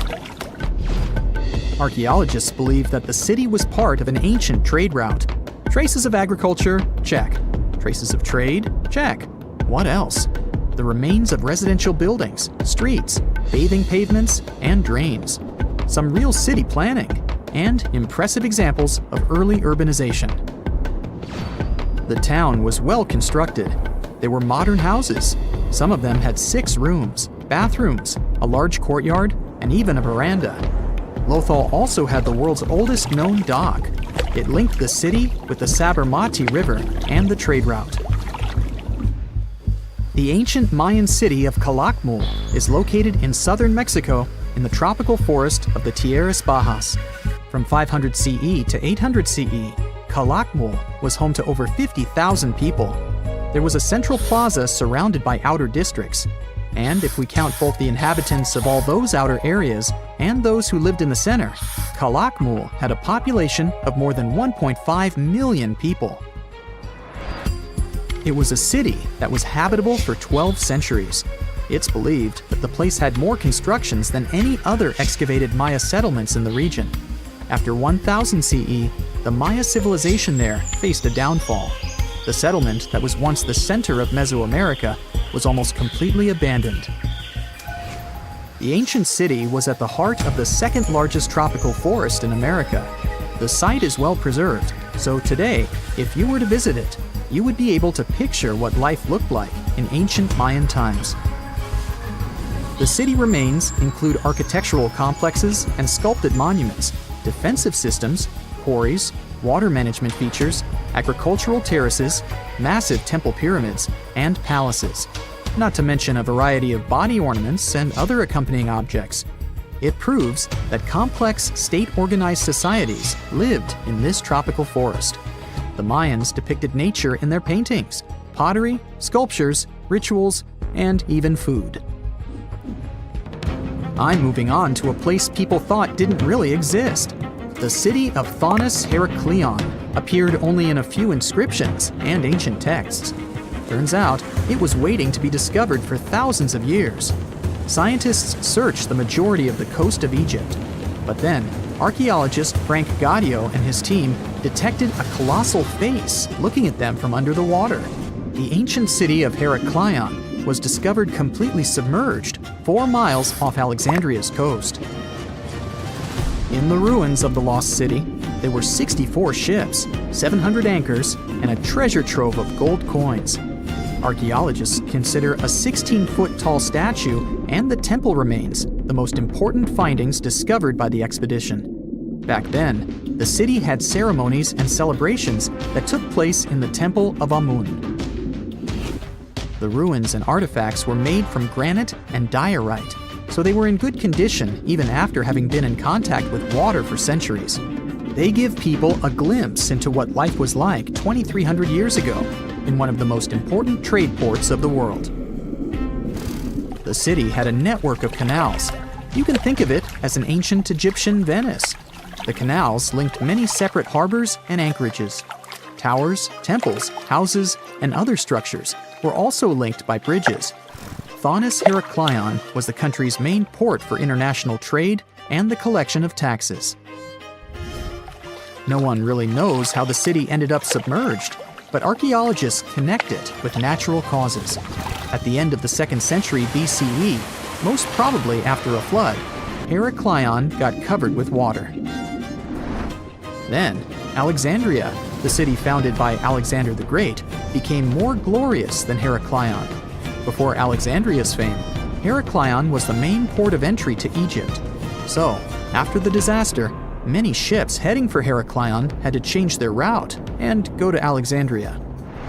Archaeologists believe that the city was part of an ancient trade route. Traces of agriculture? Check. Traces of trade? Check. What else? The remains of residential buildings, streets, bathing pavements, and drains. Some real city planning, and impressive examples of early urbanization. The town was well constructed. There were modern houses. Some of them had 6 rooms, bathrooms, a large courtyard, and even a veranda. Lothal also had the world's oldest known dock. It linked the city with the Sabarmati River and the trade route. The ancient Mayan city of Calakmul is located in southern Mexico in the tropical forest of the Tierras Bajas. From 500 CE to 800 CE, Calakmul was home to over 50,000 people. There was a central plaza surrounded by outer districts. And if we count both the inhabitants of all those outer areas and those who lived in the center, Calakmul had a population of more than 1.5 million people. It was a city that was habitable for 12 centuries. It's believed that the place had more constructions than any other excavated Maya settlements in the region. After 1000 CE, the Maya civilization there faced a downfall. The settlement that was once the center of Mesoamerica was almost completely abandoned. The ancient city was at the heart of the second largest tropical forest in America. The site is well preserved, so today, if you were to visit it, you would be able to picture what life looked like in ancient Mayan times. The city remains include architectural complexes and sculpted monuments, defensive systems, quarries, water management features, agricultural terraces, massive temple pyramids, and palaces, not to mention a variety of body ornaments and other accompanying objects. It proves that complex state-organized societies lived in this tropical forest. The Mayans depicted nature in their paintings, pottery, sculptures, rituals, and even food. I'm moving on to a place people thought didn't really exist. The city of Thonis Heraklion appeared only in a few inscriptions and ancient texts. Turns out, it was waiting to be discovered for thousands of years. Scientists searched the majority of the coast of Egypt. But then, archaeologist Frank Gaudio and his team detected a colossal face looking at them from under the water. The ancient city of Heraklion was discovered completely submerged 4 miles off Alexandria's coast. In the ruins of the lost city, there were 64 ships, 700 anchors, and a treasure trove of gold coins. Archaeologists consider a 16-foot-tall statue and the temple remains the most important findings discovered by the expedition. Back then, the city had ceremonies and celebrations that took place in the Temple of Amun. The ruins and artifacts were made from granite and diorite, so they were in good condition even after having been in contact with water for centuries. They give people a glimpse into what life was like 2,300 years ago in one of the most important trade ports of the world. The city had a network of canals. You can think of it as an ancient Egyptian Venice. The canals linked many separate harbors and anchorages. Towers, temples, houses, and other structures were also linked by bridges. Thonis Heraklion was the country's main port for international trade and the collection of taxes. No one really knows how the city ended up submerged, but archaeologists connect it with natural causes. At the end of the 2nd century BCE, most probably after a flood, Heraklion got covered with water. Then, Alexandria, the city founded by Alexander the Great, became more glorious than Heraklion. Before Alexandria's fame, Heraklion was the main port of entry to Egypt. So, after the disaster, many ships heading for Heraklion had to change their route and go to Alexandria.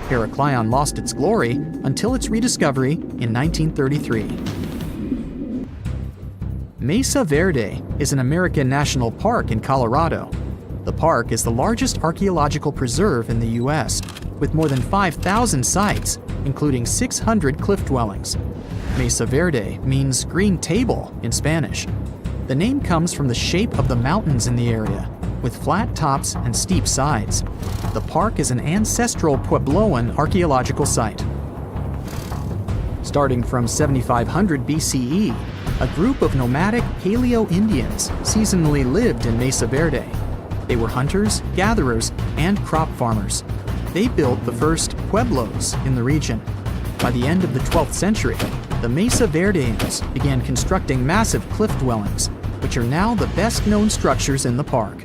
Heraklion lost its glory until its rediscovery in 1933. Mesa Verde is an American national park in Colorado. The park is the largest archaeological preserve in the U.S., with more than 5,000 sites, including 600 cliff dwellings. Mesa Verde means green table in Spanish. The name comes from the shape of the mountains in the area, with flat tops and steep sides. The park is an ancestral Puebloan archaeological site. Starting from 7500 BCE, a group of nomadic Paleo-Indians seasonally lived in Mesa Verde. They were hunters, gatherers, and crop farmers. They built the first pueblos in the region. By the end of the 12th century, the Mesa Verdeans began constructing massive cliff dwellings, which are now the best-known structures in the park.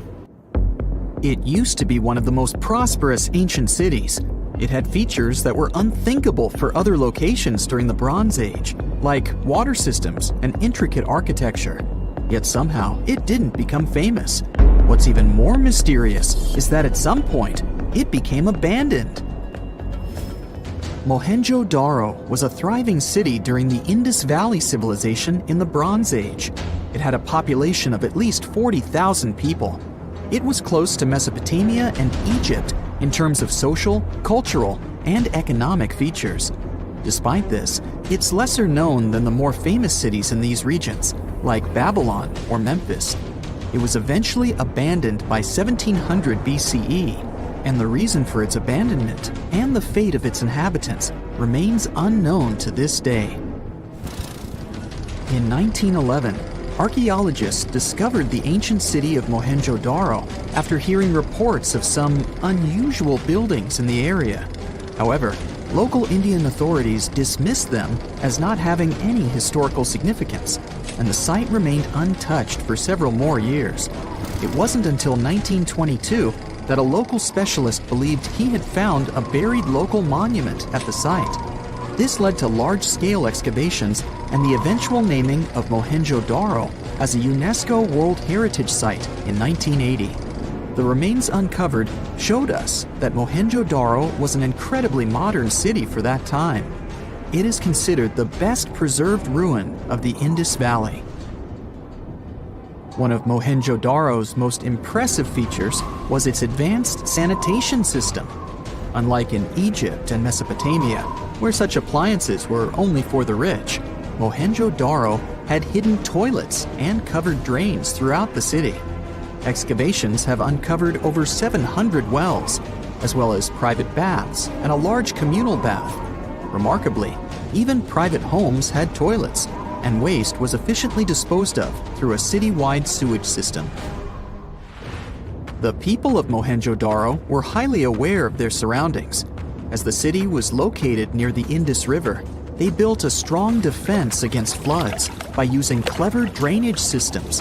It used to be one of the most prosperous ancient cities. It had features that were unthinkable for other locations during the Bronze Age, like water systems and intricate architecture. Yet somehow, it didn't become famous. What's even more mysterious is that at some point, it became abandoned. Mohenjo-Daro was a thriving city during the Indus Valley civilization in the Bronze Age. It had a population of at least 40,000 people. It was close to Mesopotamia and Egypt in terms of social, cultural, and economic features. Despite this, it's lesser known than the more famous cities in these regions, like Babylon or Memphis. It was eventually abandoned by 1700 BCE, and the reason for its abandonment and the fate of its inhabitants remains unknown to this day. In 1911, archaeologists discovered the ancient city of Mohenjo-Daro after hearing reports of some unusual buildings in the area. However, local Indian authorities dismissed them as not having any historical significance, and the site remained untouched for several more years. It wasn't until 1922 that a local specialist believed he had found a buried local monument at the site. This led to large-scale excavations and the eventual naming of Mohenjo-Daro as a UNESCO World Heritage Site in 1980. The remains uncovered showed us that Mohenjo-Daro was an incredibly modern city for that time. It is considered the best preserved ruin of the Indus Valley. One of Mohenjo-Daro's most impressive features was its advanced sanitation system. Unlike in Egypt and Mesopotamia, where such appliances were only for the rich, Mohenjo-Daro had hidden toilets and covered drains throughout the city. Excavations have uncovered over 700 wells, as well as private baths and a large communal bath. Remarkably, even private homes had toilets, and waste was efficiently disposed of through a city-wide sewage system. The people of Mohenjo-Daro were highly aware of their surroundings. As the city was located near the Indus River, they built a strong defense against floods by using clever drainage systems.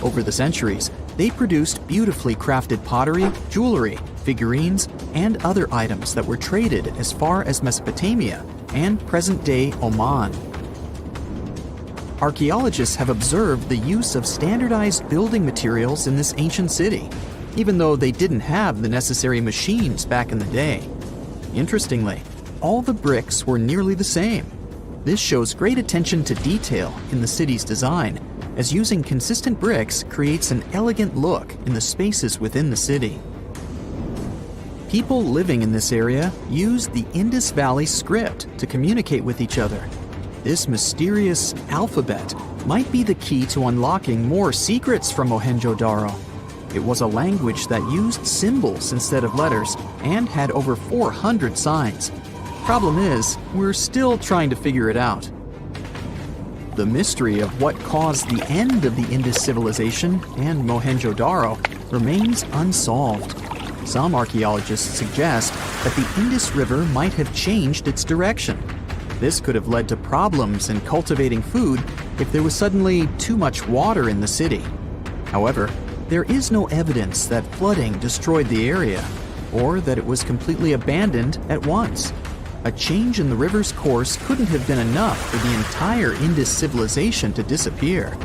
Over the centuries, they produced beautifully crafted pottery, jewelry, figurines, and other items that were traded as far as Mesopotamia and present-day Oman. Archaeologists have observed the use of standardized building materials in this ancient city, even though they didn't have the necessary machines back in the day. Interestingly, all the bricks were nearly the same. This shows great attention to detail in the city's design, as using consistent bricks creates an elegant look in the spaces within the city. People living in this area used the Indus Valley script to communicate with each other. This mysterious alphabet might be the key to unlocking more secrets from Mohenjo-Daro. It was a language that used symbols instead of letters and had over 400 signs. Problem is, we're still trying to figure it out. The mystery of what caused the end of the Indus civilization and Mohenjo-Daro remains unsolved. Some archaeologists suggest that the Indus River might have changed its direction. This could have led to problems in cultivating food if there was suddenly too much water in the city. However, there is no evidence that flooding destroyed the area, or that it was completely abandoned at once. A change in the river's course couldn't have been enough for the entire Indus civilization to disappear.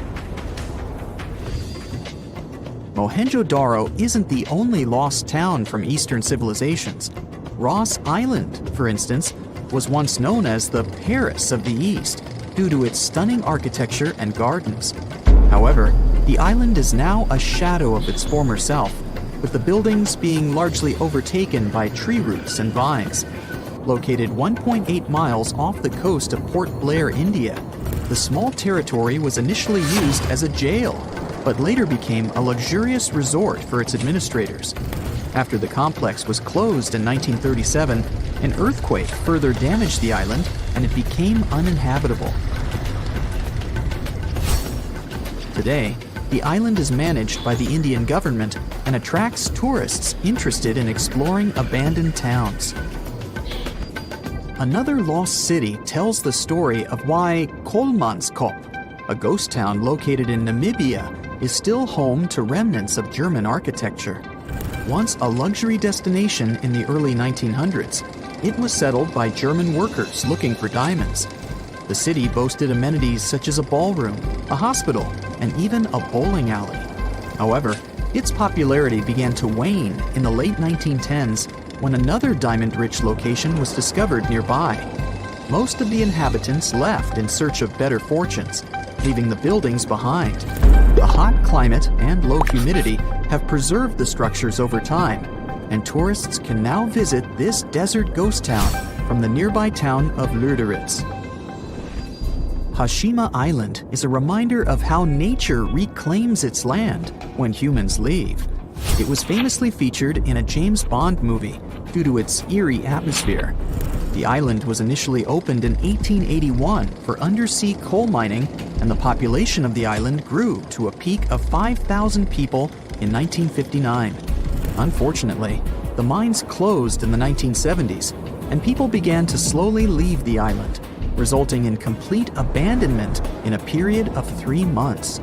Mohenjo-Daro isn't the only lost town from Eastern civilizations. Ross Island, for instance, was once known as the Paris of the East due to its stunning architecture and gardens. However, the island is now a shadow of its former self, with the buildings being largely overtaken by tree roots and vines. Located 1.8 miles off the coast of Port Blair, India, the small territory was initially used as a jail, but later became a luxurious resort for its administrators. After the complex was closed in 1937, an earthquake further damaged the island and it became uninhabitable. Today, the island is managed by the Indian government and attracts tourists interested in exploring abandoned towns. Another lost city tells the story of why Kolmanskop, a ghost town located in Namibia, is still home to remnants of German architecture. Once a luxury destination in the early 1900s, it was settled by German workers looking for diamonds. The city boasted amenities such as a ballroom, a hospital, and even a bowling alley. However, its popularity began to wane in the late 1910s when another diamond-rich location was discovered nearby. Most of the inhabitants left in search of better fortunes, leaving the buildings behind. The hot climate and low humidity have preserved the structures over time, and tourists can now visit this desert ghost town from the nearby town of Lüderitz. Hashima Island is a reminder of how nature reclaims its land when humans leave. It was famously featured in a James Bond movie due to its eerie atmosphere. The island was initially opened in 1881 for undersea coal mining, and the population of the island grew to a peak of 5,000 people in 1959. Unfortunately, the mines closed in the 1970s, and people began to slowly leave the island, resulting in complete abandonment in a period of 3 months.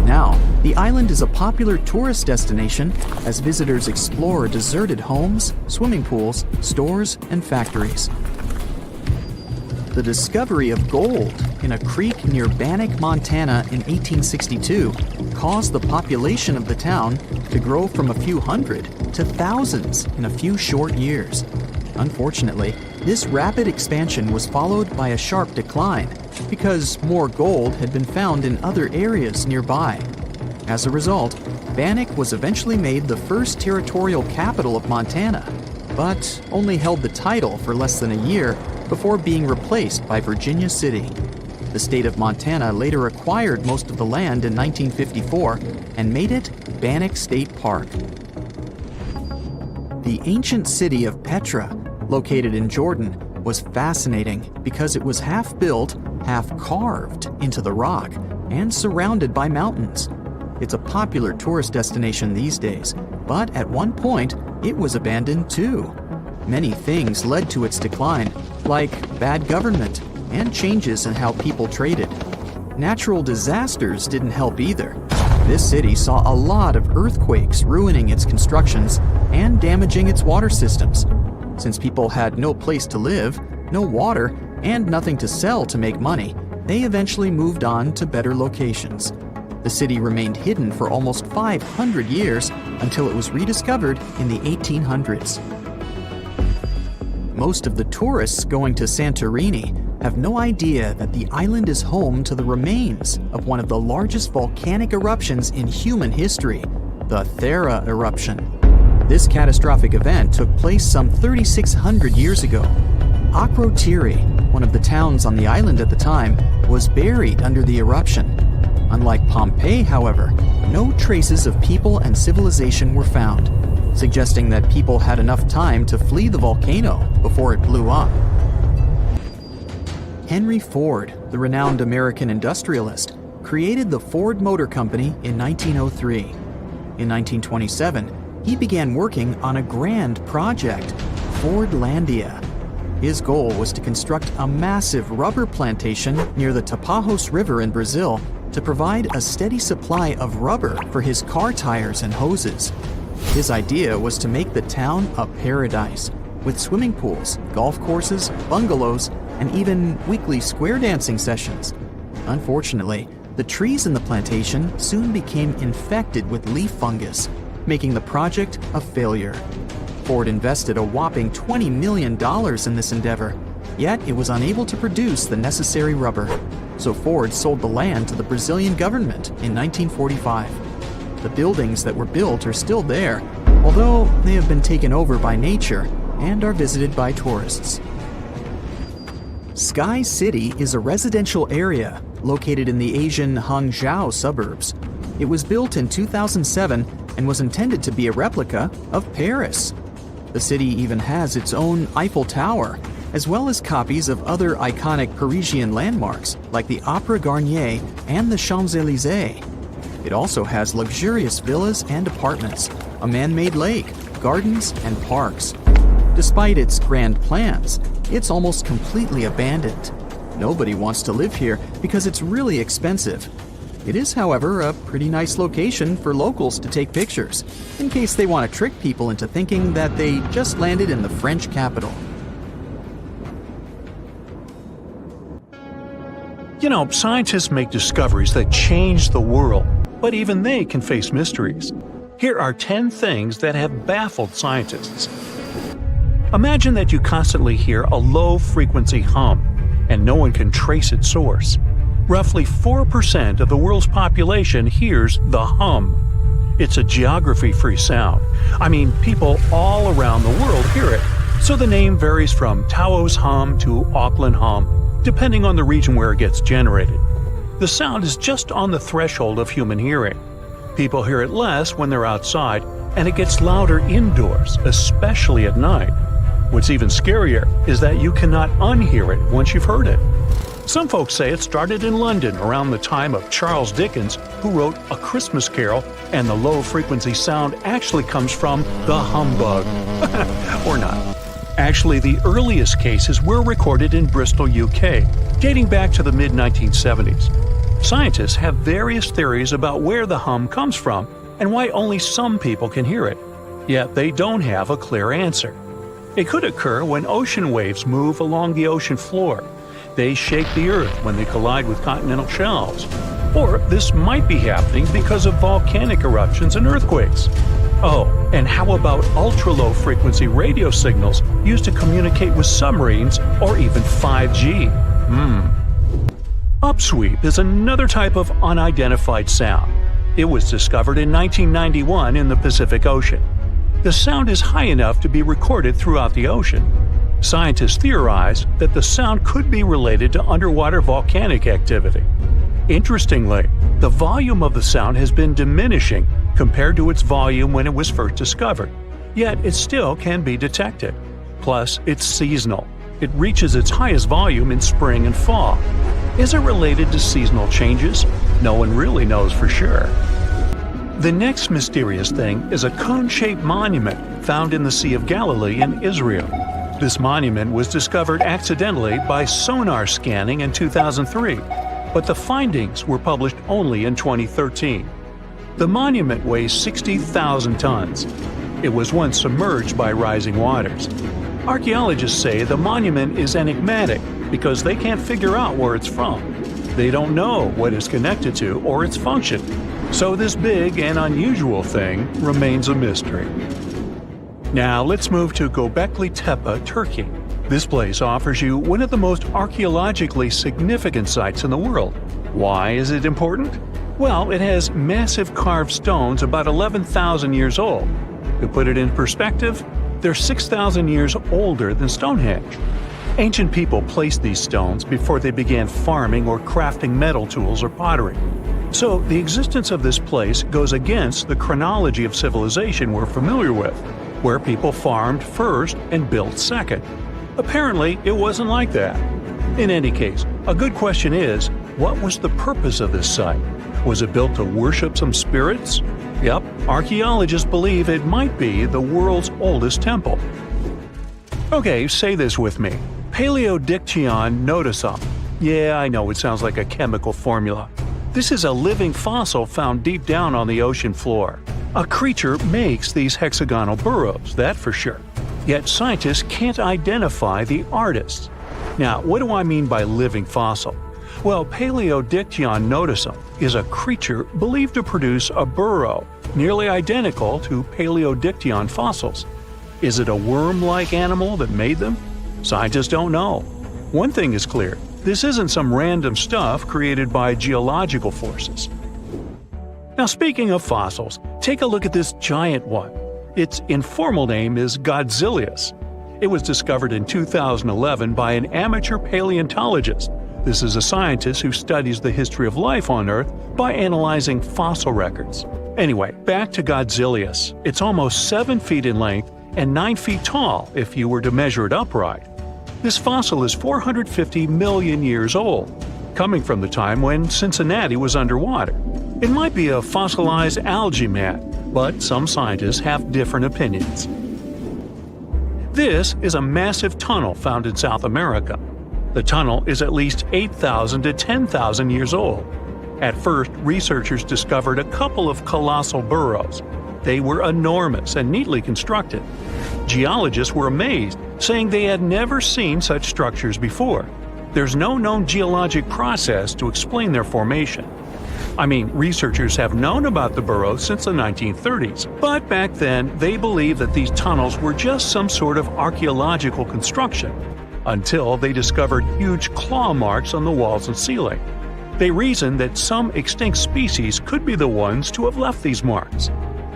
Now, the island is a popular tourist destination as visitors explore deserted homes, swimming pools, stores, and factories. The discovery of gold in a creek near Bannack, Montana in 1862 caused the population of the town to grow from a few hundred to thousands in a few short years. Unfortunately, this rapid expansion was followed by a sharp decline because more gold had been found in other areas nearby. As a result, Bannack was eventually made the first territorial capital of Montana, but only held the title for less than a year before being replaced by Virginia City. The state of Montana later acquired most of the land in 1954 and made it Bannack State Park. The ancient city of Petra, located in Jordan, was fascinating because it was half built, half carved into the rock and surrounded by mountains. It's a popular tourist destination these days, but at one point it was abandoned too. Many things led to its decline, like bad government and changes in how people traded. Natural disasters didn't help either. This city saw a lot of earthquakes ruining its constructions and damaging its water systems. Since people had no place to live, no water, and nothing to sell to make money, they eventually moved on to better locations. The city remained hidden for almost 500 years until it was rediscovered in the 1800s. Most of the tourists going to Santorini have no idea that the island is home to the remains of one of the largest volcanic eruptions in human history, the Thera eruption. This catastrophic event took place some 3,600 years ago. Akrotiri, one of the towns on the island at the time, was buried under the eruption. Unlike Pompeii, however, no traces of people and civilization were found, suggesting that people had enough time to flee the volcano before it blew up. Henry Ford, the renowned American industrialist, created the Ford Motor Company in 1903. In 1927, he began working on a grand project, Fordlandia. His goal was to construct a massive rubber plantation near the Tapajos River in Brazil to provide a steady supply of rubber for his car tires and hoses. His idea was to make the town a paradise, with swimming pools, golf courses, bungalows, and even weekly square dancing sessions. Unfortunately, the trees in the plantation soon became infected with leaf fungus, making the project a failure. Ford invested a whopping $20 million in this endeavor, yet it was unable to produce the necessary rubber. So Ford sold the land to the Brazilian government in 1945. The buildings that were built are still there, although they have been taken over by nature and are visited by tourists. Sky City is a residential area located in the Asian Hangzhou suburbs. It was built in 2007 and was intended to be a replica of Paris. The city even has its own Eiffel Tower, as well as copies of other iconic Parisian landmarks like the Opera Garnier and the Champs-Élysées. It also has luxurious villas and apartments, a man-made lake, gardens, and parks. Despite its grand plans, it's almost completely abandoned. Nobody wants to live here because it's really expensive. It is, however, a pretty nice location for locals to take pictures, in case they want to trick people into thinking that they just landed in the French capital. Scientists make discoveries that change the world, but even they can face mysteries. Here are 10 things that have baffled scientists. Imagine that you constantly hear a low-frequency hum, and no one can trace its source. Roughly 4% of the world's population hears the hum. It's a geography-free sound. People all around the world hear it, so the name varies from Tao's hum to Auckland hum, depending on the region where it gets generated. The sound is just on the threshold of human hearing. People hear it less when they're outside, and it gets louder indoors, especially at night. What's even scarier is that you cannot unhear it once you've heard it. Some folks say it started in London around the time of Charles Dickens, who wrote A Christmas Carol, and the low-frequency sound actually comes from the humbug. Or not. Actually, the earliest cases were recorded in Bristol, UK, dating back to the mid-1970s. Scientists have various theories about where the hum comes from and why only some people can hear it, yet they don't have a clear answer. It could occur when ocean waves move along the ocean floor. They shake the Earth when they collide with continental shelves. Or this might be happening because of volcanic eruptions and earthquakes. Oh, and how about ultra-low frequency radio signals used to communicate with submarines or even 5G? Upsweep is another type of unidentified sound. It was discovered in 1991 in the Pacific Ocean. The sound is high enough to be recorded throughout the ocean. Scientists theorize that the sound could be related to underwater volcanic activity. Interestingly, the volume of the sound has been diminishing compared to its volume when it was first discovered, yet it still can be detected. Plus, it's seasonal. It reaches its highest volume in spring and fall. Is it related to seasonal changes? No one really knows for sure. The next mysterious thing is a cone-shaped monument found in the Sea of Galilee in Israel. This monument was discovered accidentally by sonar scanning in 2003, but the findings were published only in 2013. The monument weighs 60,000 tons. It was once submerged by rising waters. Archaeologists say the monument is enigmatic because they can't figure out where it's from. They don't know what it's connected to or its function. So this big and unusual thing remains a mystery. Now let's move to Göbekli Tepe, Turkey. This place offers you one of the most archaeologically significant sites in the world. Why is it important? Well, it has massive carved stones about 11,000 years old. To put it in perspective, they're 6,000 years older than Stonehenge. Ancient people placed these stones before they began farming or crafting metal tools or pottery. So the existence of this place goes against the chronology of civilization we're familiar with, where people farmed first and built second. Apparently, it wasn't like that. In any case, a good question is, what was the purpose of this site? Was it built to worship some spirits? Yep, archaeologists believe it might be the world's oldest temple. Okay, say this with me. Paleodictyon notusum. Yeah, I know it sounds like a chemical formula. This is a living fossil found deep down on the ocean floor. A creature makes these hexagonal burrows, that for sure. Yet scientists can't identify the artist. Now, what do I mean by living fossil? Well, Paleodictyon notusum is a creature believed to produce a burrow nearly identical to Paleodictyon fossils. Is it a worm-like animal that made them? Scientists don't know. One thing is clear. This isn't some random stuff created by geological forces. Now, speaking of fossils, take a look at this giant one. Its informal name is Godzilius. It was discovered in 2011 by an amateur paleontologist. This is a scientist who studies the history of life on Earth by analyzing fossil records. Anyway, back to Godzilius. It's almost 7 feet in length and 9 feet tall if you were to measure it upright. This fossil is 450 million years old, coming from the time when Cincinnati was underwater. It might be a fossilized algae mat, but some scientists have different opinions. This is a massive tunnel found in South America. The tunnel is at least 8,000 to 10,000 years old. At first, researchers discovered a couple of colossal burrows. They were enormous and neatly constructed. Geologists were amazed, saying they had never seen such structures before. There's no known geologic process to explain their formation. I mean, researchers have known about the burrows since the 1930s, but back then they believed that these tunnels were just some sort of archaeological construction, until they discovered huge claw marks on the walls and ceiling. They reasoned that some extinct species could be the ones to have left these marks.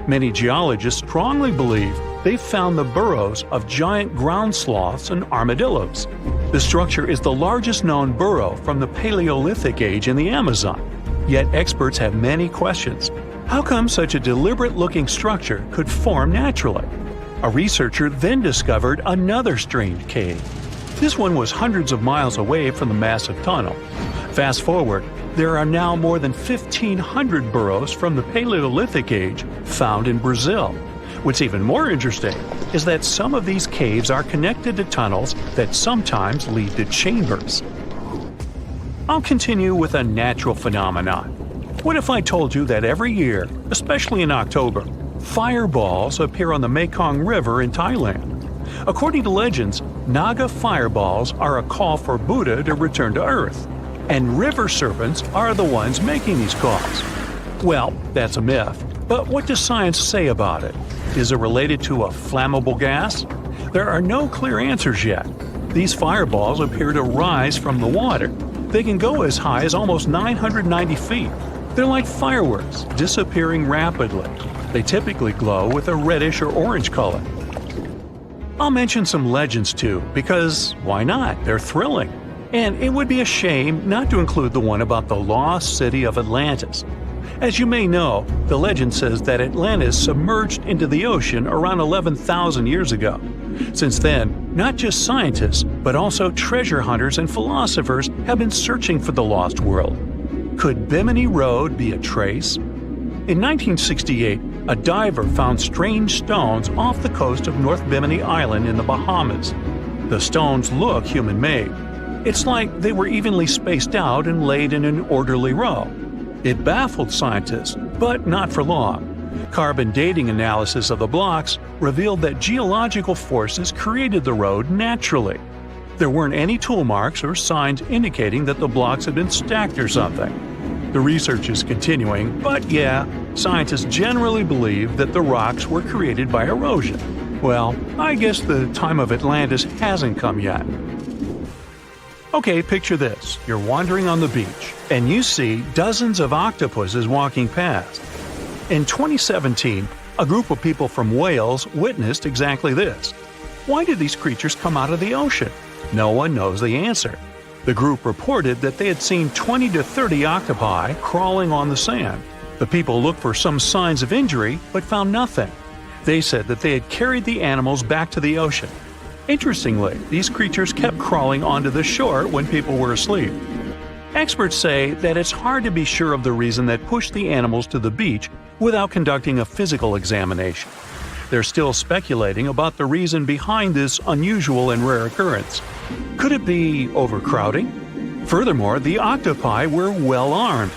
Many geologists strongly believe they found the burrows of giant ground sloths and armadillos. The structure is the largest known burrow from the Paleolithic age in the Amazon. Yet experts have many questions. How come such a deliberate-looking structure could form naturally? A researcher then discovered another strange cave. This one was hundreds of miles away from the massive tunnel. Fast forward, there are now more than 1,500 burrows from the Paleolithic age found in Brazil. What's even more interesting is that some of these caves are connected to tunnels that sometimes lead to chambers. I'll continue with a natural phenomenon. What if I told you that every year, especially in October, fireballs appear on the Mekong River in Thailand? According to legends, Naga fireballs are a call for Buddha to return to Earth, and river serpents are the ones making these calls. Well, that's a myth, but what does science say about it? Is it related to a flammable gas? There are no clear answers yet. These fireballs appear to rise from the water. They can go as high as almost 990 feet. They're like fireworks, disappearing rapidly. They typically glow with a reddish or orange color. I'll mention some legends too, because why not? They're thrilling. And it would be a shame not to include the one about the lost city of Atlantis. As you may know, the legend says that Atlantis submerged into the ocean around 11,000 years ago. Since then, not just scientists, but also treasure hunters and philosophers have been searching for the lost world. Could Bimini Road be a trace? In 1968, a diver found strange stones off the coast of North Bimini Island in the Bahamas. The stones look human-made. It's like they were evenly spaced out and laid in an orderly row. It baffled scientists, but not for long. Carbon dating analysis of the blocks revealed that geological forces created the road naturally. There weren't any tool marks or signs indicating that the blocks had been stacked or something. The research is continuing, but yeah, scientists generally believe that the rocks were created by erosion. Well, I guess the time of Atlantis hasn't come yet. Okay, picture this. You're wandering on the beach, and you see dozens of octopuses walking past. In 2017, a group of people from Wales witnessed exactly this. Why did these creatures come out of the ocean? No one knows the answer. The group reported that they had seen 20 to 30 octopi crawling on the sand. The people looked for some signs of injury, but found nothing. They said that they had carried the animals back to the ocean. Interestingly, these creatures kept crawling onto the shore when people were asleep. Experts say that it's hard to be sure of the reason that pushed the animals to the beach without conducting a physical examination. They're still speculating about the reason behind this unusual and rare occurrence. Could it be overcrowding? Furthermore, the octopi were well armed.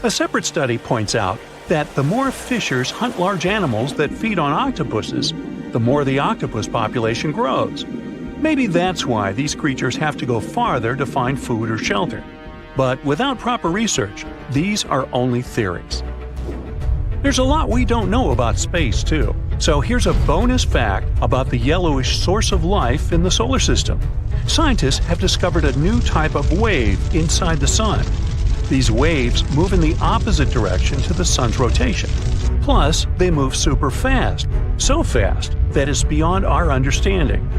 A separate study points out that the more fishers hunt large animals that feed on octopuses, the more the octopus population grows. Maybe that's why these creatures have to go farther to find food or shelter. But without proper research, these are only theories. There's a lot we don't know about space, too. So here's a bonus fact about the yellowish source of life in the solar system. Scientists have discovered a new type of wave inside the sun. These waves move in the opposite direction to the sun's rotation. Plus, they move super fast, so fast that it's beyond our understanding.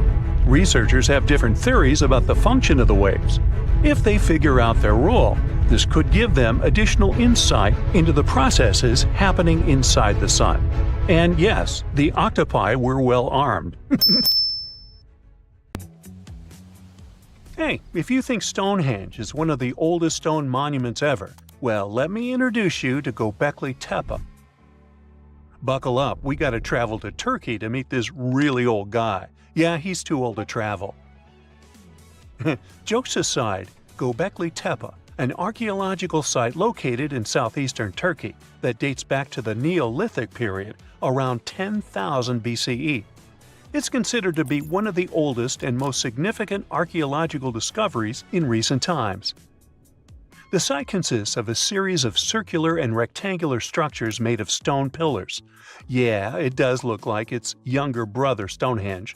Researchers have different theories about the function of the waves. If they figure out their role, this could give them additional insight into the processes happening inside the sun. And yes, the octopi were well armed. Hey, if you think Stonehenge is one of the oldest stone monuments ever, well, let me introduce you to Göbekli Tepe. Buckle up, we gotta travel to Turkey to meet this really old guy. Yeah, he's too old to travel. Jokes aside, Göbekli Tepe, an archaeological site located in southeastern Turkey that dates back to the Neolithic period around 10,000 BCE. It's considered to be one of the oldest and most significant archaeological discoveries in recent times. The site consists of a series of circular and rectangular structures made of stone pillars. Yeah, it does look like its younger brother Stonehenge.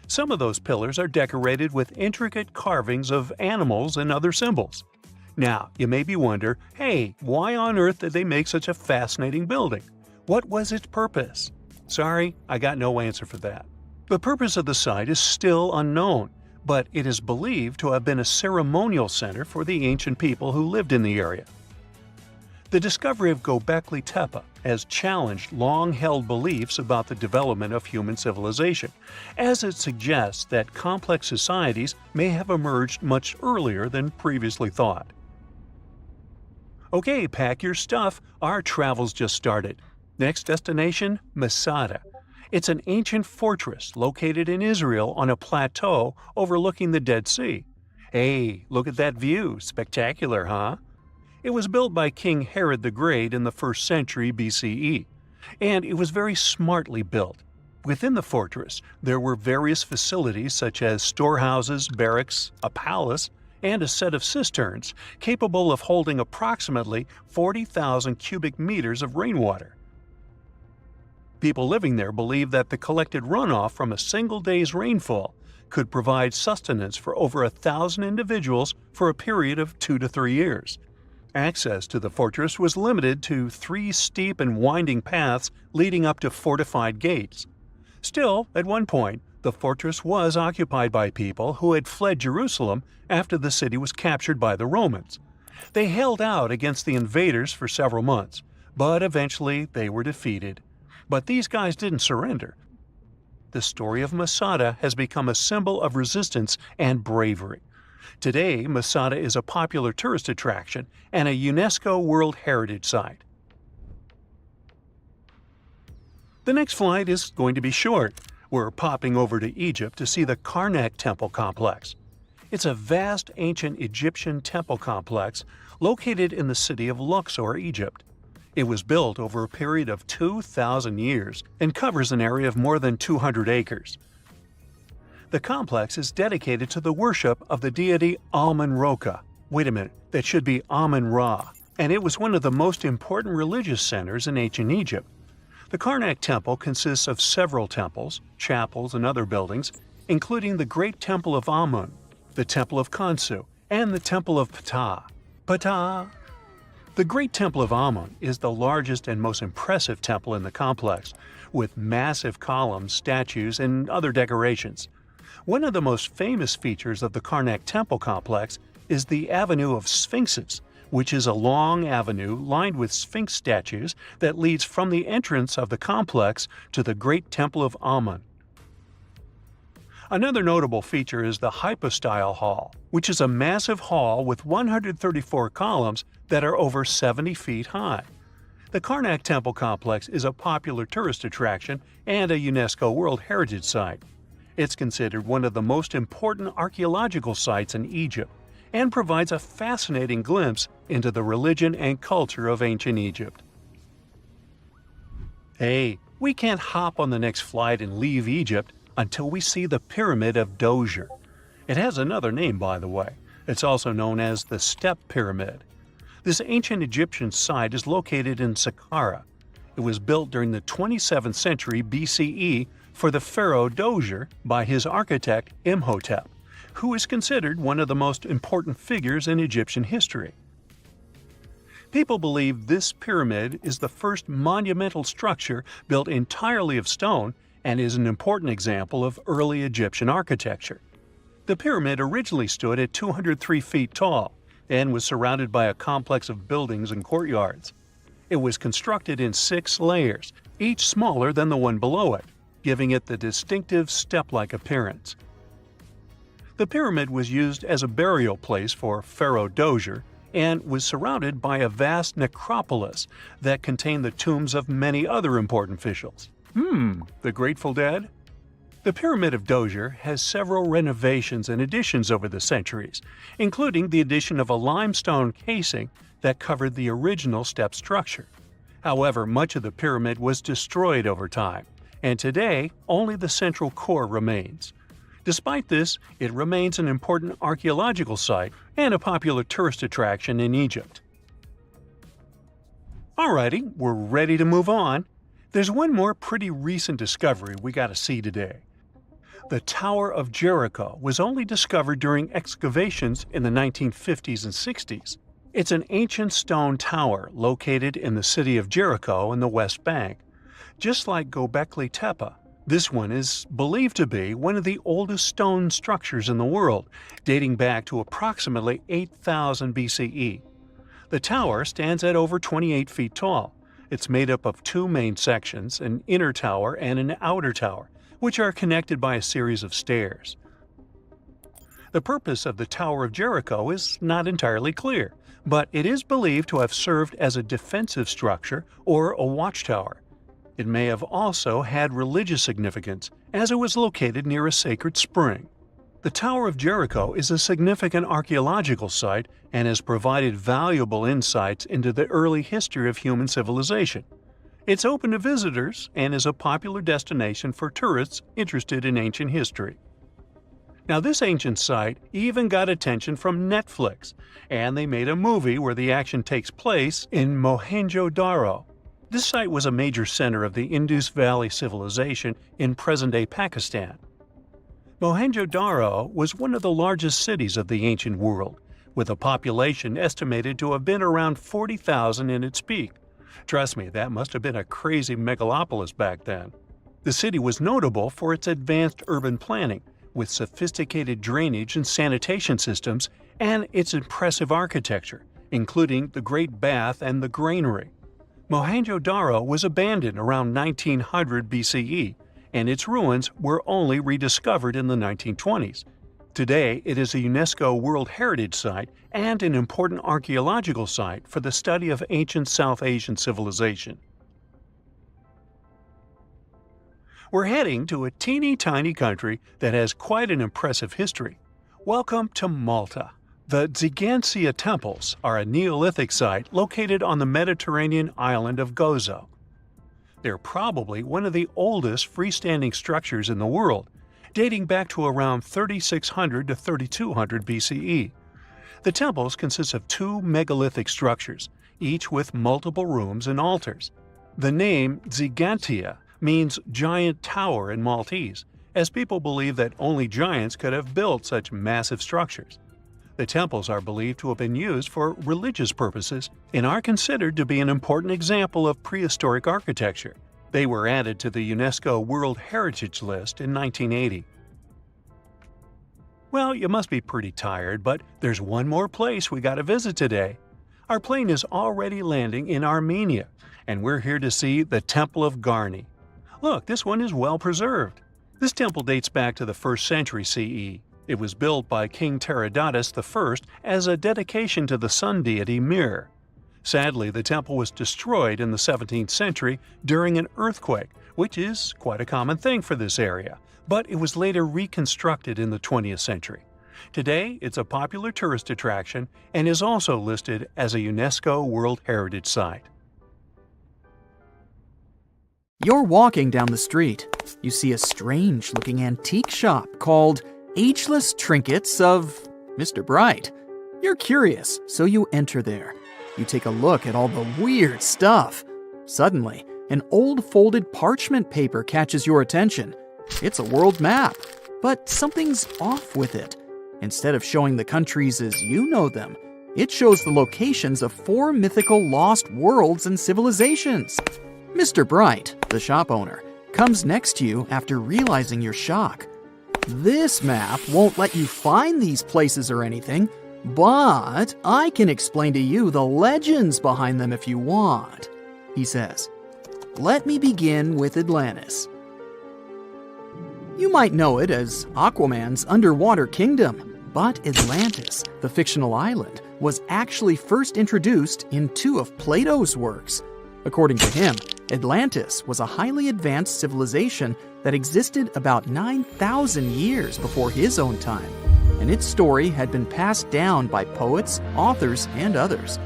Some of those pillars are decorated with intricate carvings of animals and other symbols. Now, you may be wondering, hey, why on earth did they make such a fascinating building? What was its purpose? Sorry, I got no answer for that. The purpose of the site is still unknown, but it is believed to have been a ceremonial center for the ancient people who lived in the area. The discovery of Göbekli Tepe has challenged long-held beliefs about the development of human civilization, as it suggests that complex societies may have emerged much earlier than previously thought. Okay, pack your stuff, our travel's just started. Next destination, Masada. It's an ancient fortress located in Israel on a plateau overlooking the Dead Sea. Hey, look at that view, spectacular, huh? It was built by King Herod the Great in the 1st century BCE, and it was very smartly built. Within the fortress, there were various facilities such as storehouses, barracks, a palace, and a set of cisterns capable of holding approximately 40,000 cubic meters of rainwater. People living there believed that the collected runoff from a single day's rainfall could provide sustenance for over 1,000 individuals for a period of 2 to 3 years. Access to the fortress was limited to 3 steep and winding paths leading up to fortified gates. Still, at one point, the fortress was occupied by people who had fled Jerusalem after the city was captured by the Romans. They held out against the invaders for several months, but eventually they were defeated. But these guys didn't surrender. The story of Masada has become a symbol of resistance and bravery. Today, Masada is a popular tourist attraction and a UNESCO World Heritage Site. The next flight is going to be short. We're popping over to Egypt to see the Karnak Temple Complex. It's a vast ancient Egyptian temple complex located in the city of Luxor, Egypt. It was built over a period of 2,000 years and covers an area of more than 200 acres. The complex is dedicated to the worship of the deity Amun-Ra. Wait a minute, that should be Amun-Ra, and it was one of the most important religious centers in ancient Egypt. The Karnak Temple consists of several temples, chapels, and other buildings, including the Great Temple of Amun, the Temple of Khonsu, and the Temple of Ptah. Ptah! The Great Temple of Amun is the largest and most impressive temple in the complex, with massive columns, statues, and other decorations. One of the most famous features of the Karnak Temple complex is the Avenue of Sphinxes, which is a long avenue lined with Sphinx statues that leads from the entrance of the complex to the Great Temple of Amun. Another notable feature is the Hypostyle Hall, which is a massive hall with 134 columns that are over 70 feet high. The Karnak Temple Complex is a popular tourist attraction and a UNESCO World Heritage Site. It's considered one of the most important archaeological sites in Egypt and provides a fascinating glimpse into the religion and culture of ancient Egypt. Hey, we can't hop on the next flight and leave Egypt until we see the Pyramid of Djoser. It has another name, by the way. It's also known as the Step Pyramid. This ancient Egyptian site is located in Sahara. It was built during the 27th century BCE for the pharaoh Djoser by his architect Imhotep, who is considered one of the most important figures in Egyptian history. People believe this pyramid is the first monumental structure built entirely of stone and is an important example of early Egyptian architecture. The pyramid originally stood at 203 feet tall and was surrounded by a complex of buildings and courtyards. It was constructed in 6 layers, each smaller than the one below it, giving it the distinctive step-like appearance. The pyramid was used as a burial place for Pharaoh Djoser and was surrounded by a vast necropolis that contained the tombs of many other important officials. The Grateful Dead? The Pyramid of Djoser has several renovations and additions over the centuries, including the addition of a limestone casing that covered the original step structure. However, much of the pyramid was destroyed over time, and today only the central core remains. Despite this, it remains an important archaeological site and a popular tourist attraction in Egypt. Alrighty, we're ready to move on. There's one more pretty recent discovery we gotta see today. The Tower of Jericho was only discovered during excavations in the 1950s and 60s. It's an ancient stone tower located in the city of Jericho in the West Bank. Just like Göbekli Tepe, this one is believed to be one of the oldest stone structures in the world, dating back to approximately 8000 BCE. The tower stands at over 28 feet tall. It's made up of two main sections, an inner tower and an outer tower, which are connected by a series of stairs. The purpose of the Tower of Jericho is not entirely clear, but it is believed to have served as a defensive structure or a watchtower. It may have also had religious significance, as it was located near a sacred spring. The Tower of Jericho is a significant archaeological site and has provided valuable insights into the early history of human civilization. It's open to visitors and is a popular destination for tourists interested in ancient history. Now, this ancient site even got attention from Netflix, and they made a movie where the action takes place in Mohenjo-Daro. This site was a major center of the Indus Valley civilization in present-day Pakistan. Mohenjo-Daro was one of the largest cities of the ancient world, with a population estimated to have been around 40,000 in its peak. Trust me, that must have been a crazy megalopolis back then. The city was notable for its advanced urban planning, with sophisticated drainage and sanitation systems, and its impressive architecture, including the Great Bath and the Granary. Mohenjo-Daro was abandoned around 1900 BCE, and its ruins were only rediscovered in the 1920s. Today, it is a UNESCO World Heritage Site and an important archaeological site for the study of ancient South Asian civilization. We're heading to a teeny-tiny country that has quite an impressive history. Welcome to Malta. The Tsigantia Temples are a Neolithic site located on the Mediterranean island of Gozo. They're probably one of the oldest freestanding structures in the world, dating back to around 3600 to 3200 BCE. The temples consist of two megalithic structures, each with multiple rooms and altars. The name Tsigantia means giant tower in Maltese, as people believe that only giants could have built such massive structures. The temples are believed to have been used for religious purposes and are considered to be an important example of prehistoric architecture. They were added to the UNESCO World Heritage List in 1980. Well, you must be pretty tired, but there's one more place we gotta visit today. Our plane is already landing in Armenia, and we're here to see the Temple of Garni. Look, this one is well preserved. This temple dates back to the 1st century CE. It was built by King Tiridates I as a dedication to the sun deity Mir. Sadly, the temple was destroyed in the 17th century during an earthquake, which is quite a common thing for this area, but it was later reconstructed in the 20th century. Today, it's a popular tourist attraction and is also listed as a UNESCO World Heritage Site. You're walking down the street. You see a strange-looking antique shop called Ageless Trinkets of Mr. Bright. You're curious, so you enter there. You take a look at all the weird stuff. Suddenly, an old folded parchment paper catches your attention. It's a world map, but something's off with it. Instead of showing the countries as you know them, it shows the locations of 4 mythical lost worlds and civilizations. Mr. Bright, the shop owner, comes next to you after realizing your shock. This map won't let you find these places or anything, but I can explain to you the legends behind them if you want, he says. Let me begin with Atlantis. You might know it as Aquaman's underwater kingdom, but Atlantis, the fictional island, was actually first introduced in 2 of Plato's works. According to him, Atlantis was a highly advanced civilization that existed about 9,000 years before his own time, and its story had been passed down by poets, authors, and others.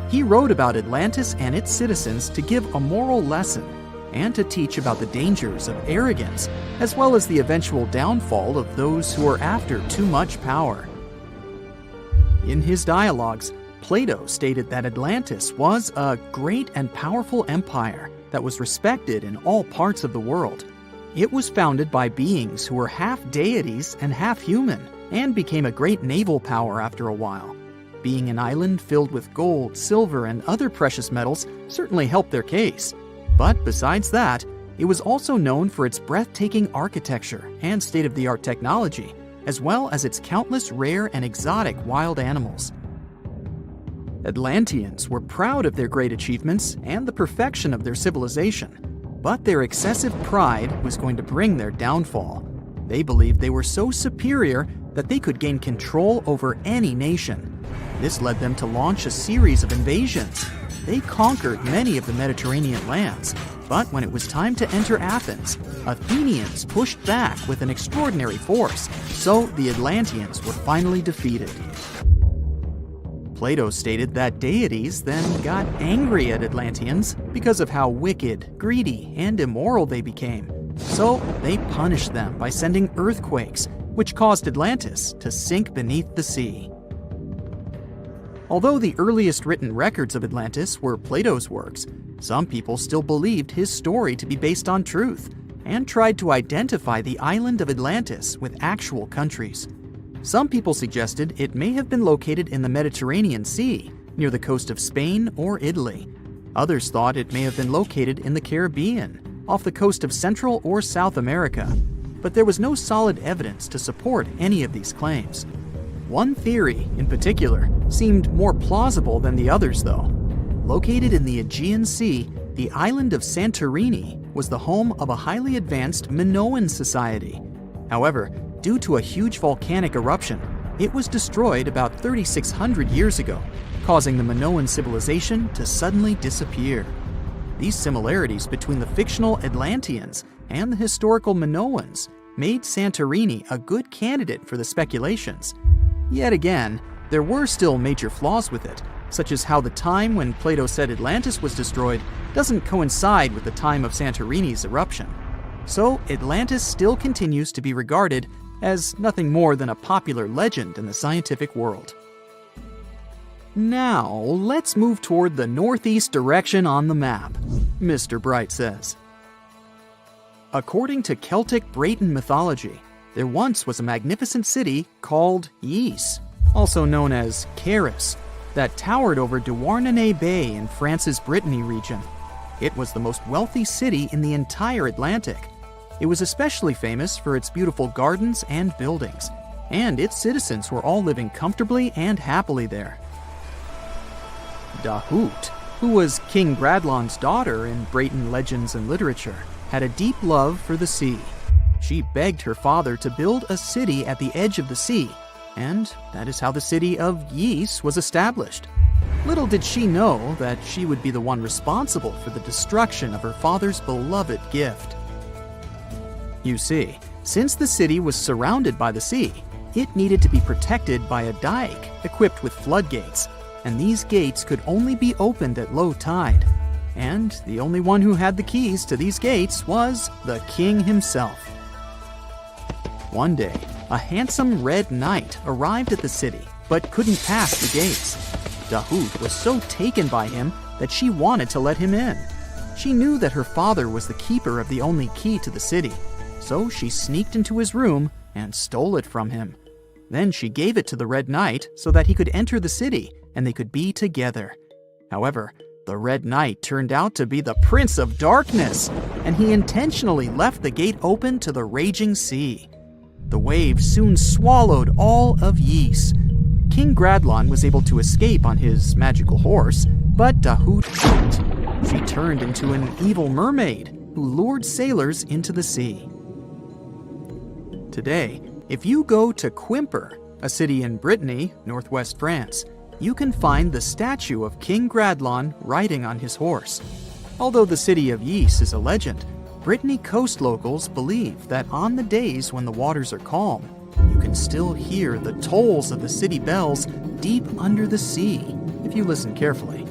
He wrote about Atlantis and its citizens to give a moral lesson, and to teach about the dangers of arrogance, as well as the eventual downfall of those who are after too much power. In his dialogues, Plato stated that Atlantis was a great and powerful empire that was respected in all parts of the world. It was founded by beings who were half deities and half human, and became a great naval power after a while. Being an island filled with gold, silver, and other precious metals certainly helped their case. But besides that, it was also known for its breathtaking architecture and state-of-the-art technology, as well as its countless rare and exotic wild animals. Atlanteans were proud of their great achievements and the perfection of their civilization, but their excessive pride was going to bring their downfall. They believed they were so superior that they could gain control over any nation. This led them to launch a series of invasions. They conquered many of the Mediterranean lands, but when it was time to enter Athens, Athenians pushed back with an extraordinary force, so the Atlanteans were finally defeated. Plato stated that deities then got angry at Atlanteans because of how wicked, greedy, and immoral they became. So they punished them by sending earthquakes, which caused Atlantis to sink beneath the sea. Although the earliest written records of Atlantis were Plato's works, some people still believed his story to be based on truth and tried to identify the island of Atlantis with actual countries. Some people suggested it may have been located in the Mediterranean Sea, near the coast of Spain or Italy. Others thought it may have been located in the Caribbean, off the coast of Central or South America, but there was no solid evidence to support any of these claims. One theory, in particular, seemed more plausible than the others, though. Located in the Aegean Sea, the island of Santorini was the home of a highly advanced Minoan society. However, due to a huge volcanic eruption, it was destroyed about 3,600 years ago, causing the Minoan civilization to suddenly disappear. These similarities between the fictional Atlanteans and the historical Minoans made Santorini a good candidate for the speculations. Yet again, there were still major flaws with it, such as how the time when Plato said Atlantis was destroyed doesn't coincide with the time of Santorini's eruption. So Atlantis still continues to be regarded as nothing more than a popular legend in the scientific world. Now, let's move toward the northeast direction on the map, Mr. Bright says. According to Celtic Breton mythology, there once was a magnificent city called Ys, also known as Caris, that towered over Douarnenez Bay in France's Brittany region. It was the most wealthy city in the entire Atlantic. It was especially famous for its beautiful gardens and buildings, and its citizens were all living comfortably and happily there. Dahut, who was King Gradlon's daughter in Breton legends and literature, had a deep love for the sea. She begged her father to build a city at the edge of the sea, and that is how the city of Ys was established. Little did she know that she would be the one responsible for the destruction of her father's beloved gift. You see, since the city was surrounded by the sea, it needed to be protected by a dike equipped with floodgates, and these gates could only be opened at low tide. And the only one who had the keys to these gates was the king himself. One day, a handsome red knight arrived at the city, but couldn't pass the gates. Dahut was so taken by him that she wanted to let him in. She knew that her father was the keeper of the only key to the city, so she sneaked into his room and stole it from him. Then she gave it to the Red Knight so that he could enter the city and they could be together. However, the Red Knight turned out to be the Prince of Darkness, and he intentionally left the gate open to the raging sea. The waves soon swallowed all of Ys. King Gradlon was able to escape on his magical horse, but Dahut couldn't. She turned into an evil mermaid who lured sailors into the sea. Today, if you go to Quimper, a city in Brittany, northwest France, you can find the statue of King Gradlon riding on his horse. Although the city of Ys is a legend, Brittany coast locals believe that on the days when the waters are calm, you can still hear the tolls of the city bells deep under the sea, if you listen carefully.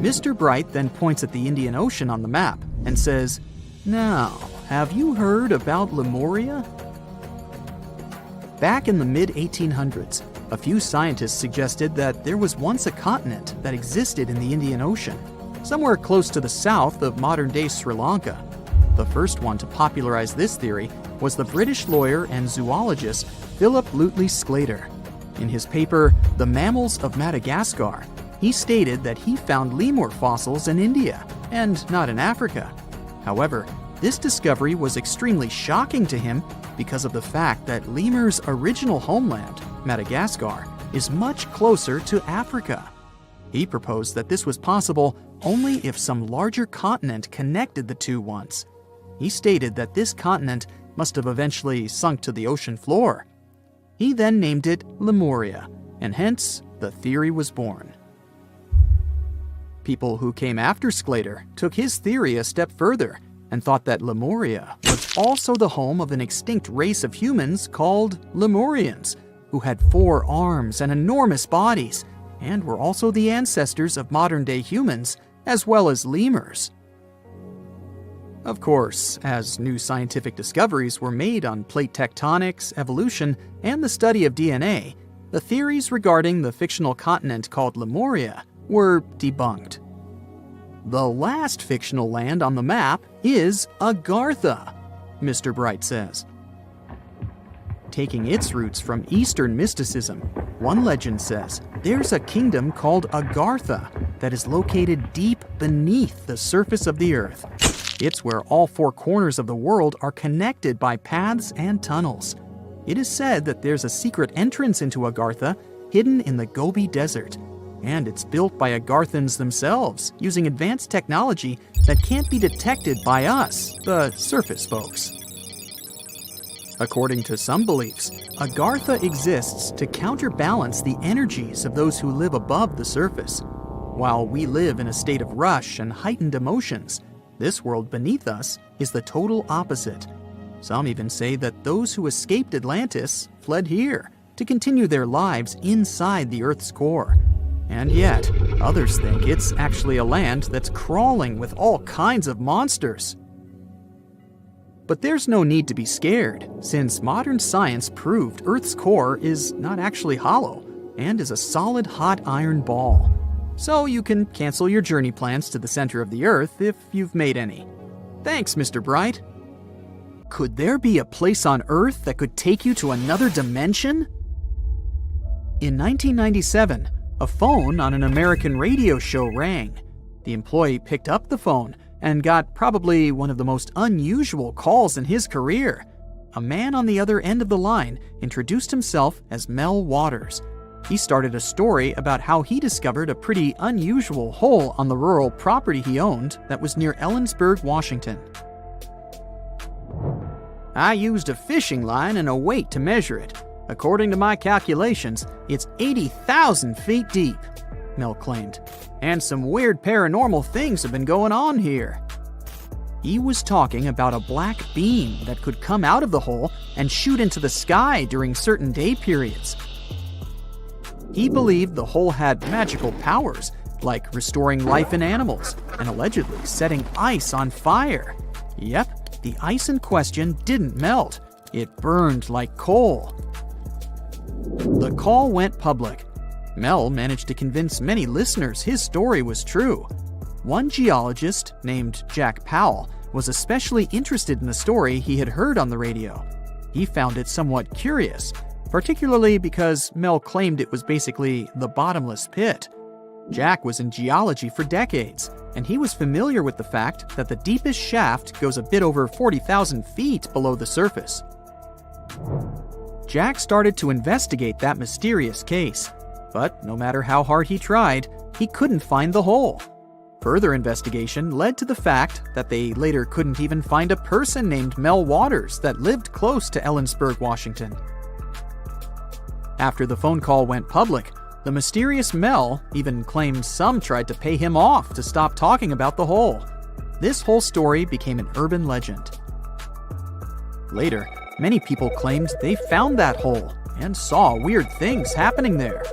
Mr. Bright then points at the Indian Ocean on the map and says, "Now, have you heard about Lemuria?" Back in the mid-1800s, a few scientists suggested that there was once a continent that existed in the Indian Ocean, somewhere close to the south of modern-day Sri Lanka. The first one to popularize this theory was the British lawyer and zoologist Philip Lutley Sclater. In his paper, The Mammals of Madagascar, he stated that he found lemur fossils in India and not in Africa. However, this discovery was extremely shocking to him because of the fact that lemurs' original homeland, Madagascar, is much closer to Africa. He proposed that this was possible only if some larger continent connected the two once. He stated that this continent must have eventually sunk to the ocean floor. He then named it Lemuria, and hence the theory was born. People who came after Sclater took his theory a step further and thought that Lemuria was also the home of an extinct race of humans called Lemurians, who had 4 arms and enormous bodies, and were also the ancestors of modern-day humans, as well as lemurs. Of course, as new scientific discoveries were made on plate tectonics, evolution, and the study of DNA, the theories regarding the fictional continent called Lemuria were debunked. The last fictional land on the map is Agartha, Mr. Bright says. Taking its roots from Eastern mysticism, one legend says there's a kingdom called Agartha that is located deep beneath the surface of the earth. It's where all 4 corners of the world are connected by paths and tunnels. It is said that there's a secret entrance into Agartha hidden in the Gobi Desert, and it's built by Agarthans themselves using advanced technology that can't be detected by us, the surface folks. According to some beliefs, Agartha exists to counterbalance the energies of those who live above the surface. While we live in a state of rush and heightened emotions, this world beneath us is the total opposite. Some even say that those who escaped Atlantis fled here to continue their lives inside the Earth's core. And yet, others think it's actually a land that's crawling with all kinds of monsters. But there's no need to be scared, since modern science proved Earth's core is not actually hollow and is a solid hot iron ball. So you can cancel your journey plans to the center of the Earth if you've made any. Thanks, Mr. Bright. Could there be a place on Earth that could take you to another dimension? In 1997, a phone on an American radio show rang. The employee picked up the phone and got probably one of the most unusual calls in his career. A man on the other end of the line introduced himself as Mel Waters. He started a story about how he discovered a pretty unusual hole on the rural property he owned that was near Ellensburg, Washington. "I used a fishing line and a weight to measure it. According to my calculations, it's 80,000 feet deep," Mel claimed. "And some weird paranormal things have been going on here." He was talking about a black beam that could come out of the hole and shoot into the sky during certain day periods. He believed the hole had magical powers, like restoring life in animals and allegedly setting ice on fire. Yep, the ice in question didn't melt. It burned like coal. The call went public. Mel managed to convince many listeners his story was true. One geologist, named Jack Powell, was especially interested in the story he had heard on the radio. He found it somewhat curious, particularly because Mel claimed it was basically the bottomless pit. Jack was in geology for decades, and he was familiar with the fact that the deepest shaft goes a bit over 40,000 feet below the surface. Jack started to investigate that mysterious case, but no matter how hard he tried, he couldn't find the hole. Further investigation led to the fact that they later couldn't even find a person named Mel Waters that lived close to Ellensburg, Washington. After the phone call went public, the mysterious Mel even claimed some tried to pay him off to stop talking about the hole. This whole story became an urban legend. Later, many people claimed they found that hole and saw weird things happening there.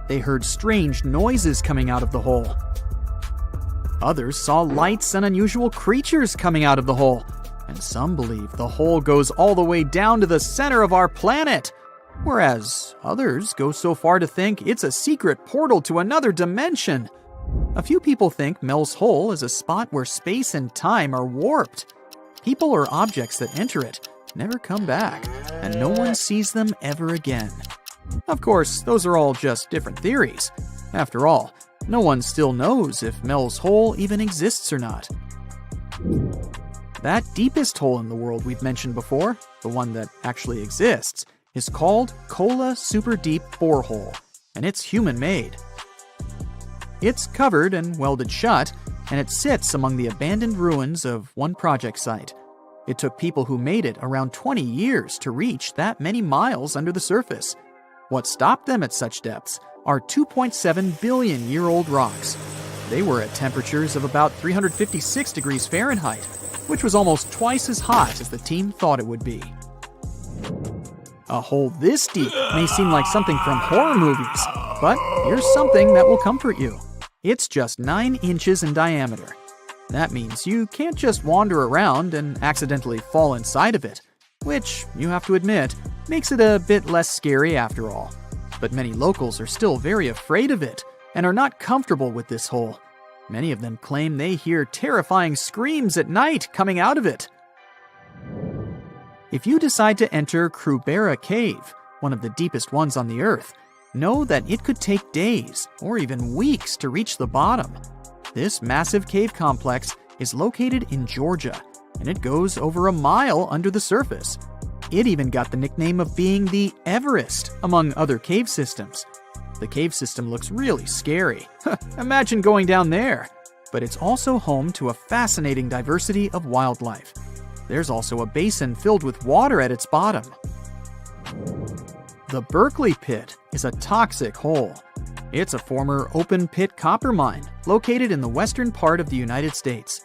They heard strange noises coming out of the hole. Others saw lights and unusual creatures coming out of the hole. And some believe the hole goes all the way down to the center of our planet. Whereas others go so far to think it's a secret portal to another dimension. A few people think Mel's Hole is a spot where space and time are warped. People or objects that enter it never come back, and no one sees them ever again. Of course, those are all just different theories. After all, no one still knows if Mel's Hole even exists or not. That deepest hole in the world we've mentioned before, the one that actually exists, is called Kola Super Deep Borehole, and it's human-made. It's covered and welded shut, and it sits among the abandoned ruins of one project site. It took people who made it around 20 years to reach that many miles under the surface. What stopped them at such depths are 2.7 billion-year-old rocks. They were at temperatures of about 356 degrees Fahrenheit, which was almost twice as hot as the team thought it would be. A hole this deep may seem like something from horror movies, but here's something that will comfort you. It's just 9 inches in diameter. That means you can't just wander around and accidentally fall inside of it, which, you have to admit, makes it a bit less scary after all. But many locals are still very afraid of it and are not comfortable with this hole. Many of them claim they hear terrifying screams at night coming out of it. If you decide to enter Krubera Cave, one of the deepest ones on the Earth, know that it could take days or even weeks to reach the bottom. This massive cave complex is located in Georgia, and it goes over a mile under the surface. It even got the nickname of being the Everest among other cave systems. The cave system looks really scary. Imagine going down there. But it's also home to a fascinating diversity of wildlife. There's also a basin filled with water at its bottom. The Berkeley Pit is a toxic hole. It's a former open-pit copper mine located in the western part of the United States.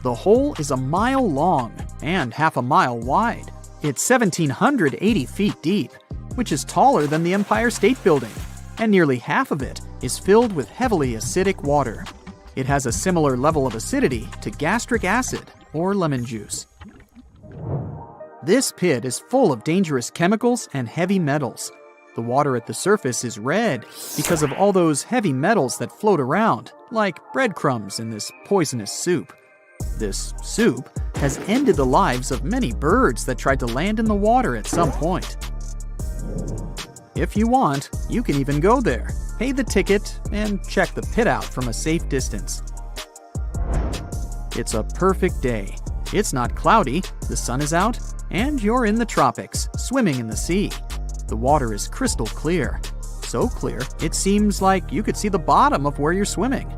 The hole is a mile long and half a mile wide. It's 1,780 feet deep, which is taller than the Empire State Building, and nearly half of it is filled with heavily acidic water. It has a similar level of acidity to gastric acid or lemon juice. This pit is full of dangerous chemicals and heavy metals. The water at the surface is red because of all those heavy metals that float around, like breadcrumbs in this poisonous soup. This soup has ended the lives of many birds that tried to land in the water at some point. If you want, you can even go there, pay the ticket, and check the pit out from a safe distance. It's a perfect day. It's not cloudy, the sun is out, and you're in the tropics, swimming in the sea. The water is crystal clear. So clear, it seems like you could see the bottom of where you're swimming.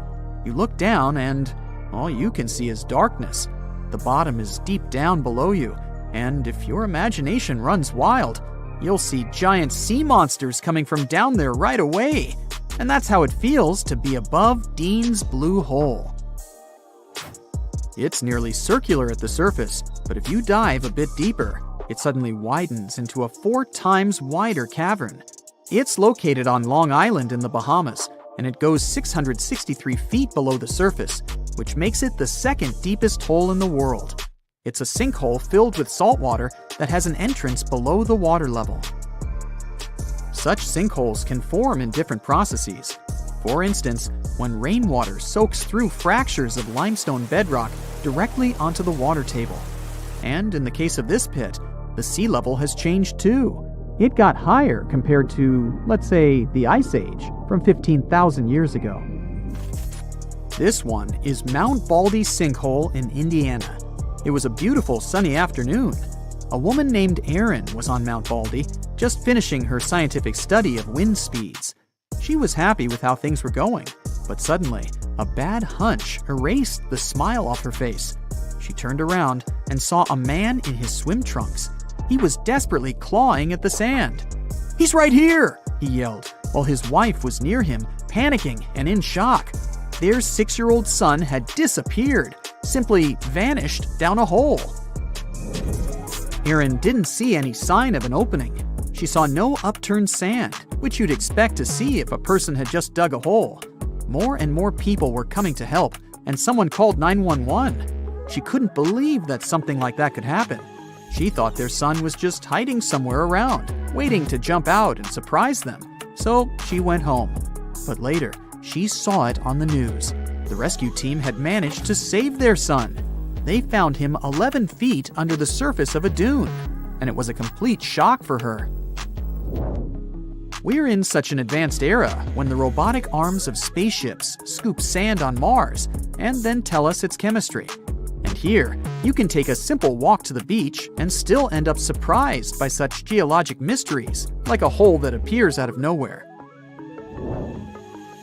You look down and all you can see is darkness. The bottom is deep down below you, and if your imagination runs wild, you'll see giant sea monsters coming from down there right away. And that's how it feels to be above Dean's Blue Hole. It's nearly circular at the surface, but if you dive a bit deeper, it suddenly widens into a 4 times wider cavern. It's located on Long Island in the Bahamas, and it goes 663 feet below the surface, which makes it the second deepest hole in the world. It's a sinkhole filled with salt water that has an entrance below the water level. Such sinkholes can form in different processes. For instance, when rainwater soaks through fractures of limestone bedrock directly onto the water table. And in the case of this pit, the sea level has changed too. It got higher compared to, let's say, the Ice Age from 15,000 years ago. This one is Mount Baldy Sinkhole in Indiana. It was a beautiful sunny afternoon. A woman named Erin was on Mount Baldy, just finishing her scientific study of wind speeds. She was happy with how things were going, but suddenly, a bad hunch erased the smile off her face. She turned around and saw a man in his swim trunks. He was desperately clawing at the sand. "He's right here!" he yelled, while his wife was near him, panicking and in shock. Their 6-year-old son had disappeared, simply vanished down a hole. Erin didn't see any sign of an opening. She saw no upturned sand, which you'd expect to see if a person had just dug a hole. More and more people were coming to help, and someone called 911. She couldn't believe that something like that could happen. She thought their son was just hiding somewhere around, waiting to jump out and surprise them. So she went home. But later, she saw it on the news. The rescue team had managed to save their son. They found him 11 feet under the surface of a dune, and it was a complete shock for her. We're in such an advanced era when the robotic arms of spaceships scoop sand on Mars and then tell us its chemistry. And here, you can take a simple walk to the beach and still end up surprised by such geologic mysteries, like a hole that appears out of nowhere.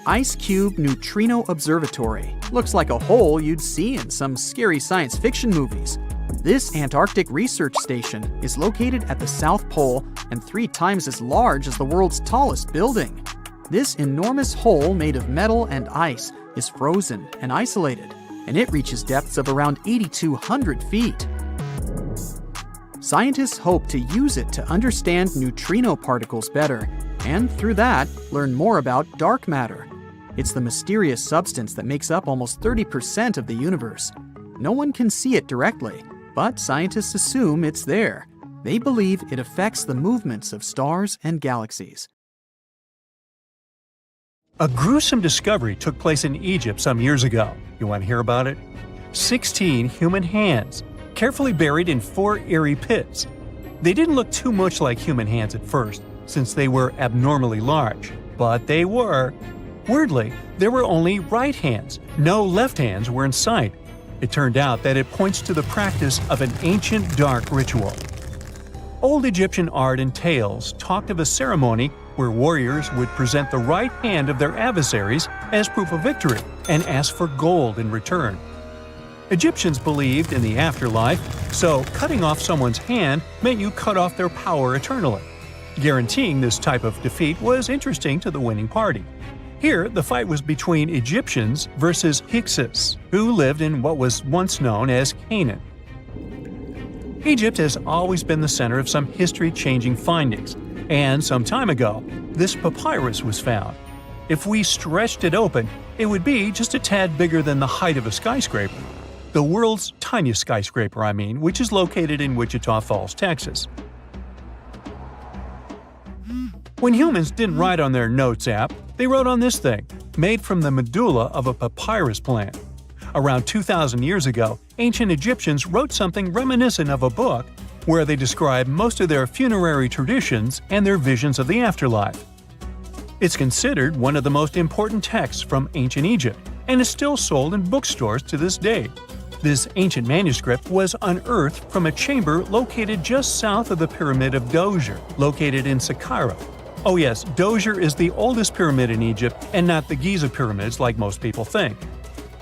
Ice Cube Neutrino Observatory looks like a hole you'd see in some scary science fiction movies. This Antarctic research station is located at the South Pole and 3 times as large as the world's tallest building. This enormous hole made of metal and ice is frozen and isolated, and it reaches depths of around 8,200 feet. Scientists hope to use it to understand neutrino particles better, and through that, learn more about dark matter. It's the mysterious substance that makes up almost 30% of the universe. No one can see it directly, but scientists assume it's there. They believe it affects the movements of stars and galaxies. A gruesome discovery took place in Egypt some years ago. You want to hear about it? 16 human hands, carefully buried in 4 eerie pits. They didn't look too much like human hands at first, since they were abnormally large, but they were. Weirdly, there were only right hands. No left hands were in sight. It turned out that it points to the practice of an ancient dark ritual. Old Egyptian art and tales talked of a ceremony where warriors would present the right hand of their adversaries as proof of victory and ask for gold in return. Egyptians believed in the afterlife, so cutting off someone's hand meant you cut off their power eternally. Guaranteeing this type of defeat was interesting to the winning party. Here, the fight was between Egyptians versus Hyksos, who lived in what was once known as Canaan. Egypt has always been the center of some history-changing findings, and some time ago, this papyrus was found. If we stretched it open, it would be just a tad bigger than the height of a skyscraper. The world's tiniest skyscraper, which is located in Wichita Falls, Texas. When humans didn't write on their notes app, they wrote on this thing, made from the medulla of a papyrus plant. Around 2,000 years ago, ancient Egyptians wrote something reminiscent of a book where they describe most of their funerary traditions and their visions of the afterlife. It's considered one of the most important texts from ancient Egypt and is still sold in bookstores to this day. This ancient manuscript was unearthed from a chamber located just south of the Pyramid of Djoser, located in Saqqara. Oh yes, Djoser is the oldest pyramid in Egypt and not the Giza pyramids like most people think.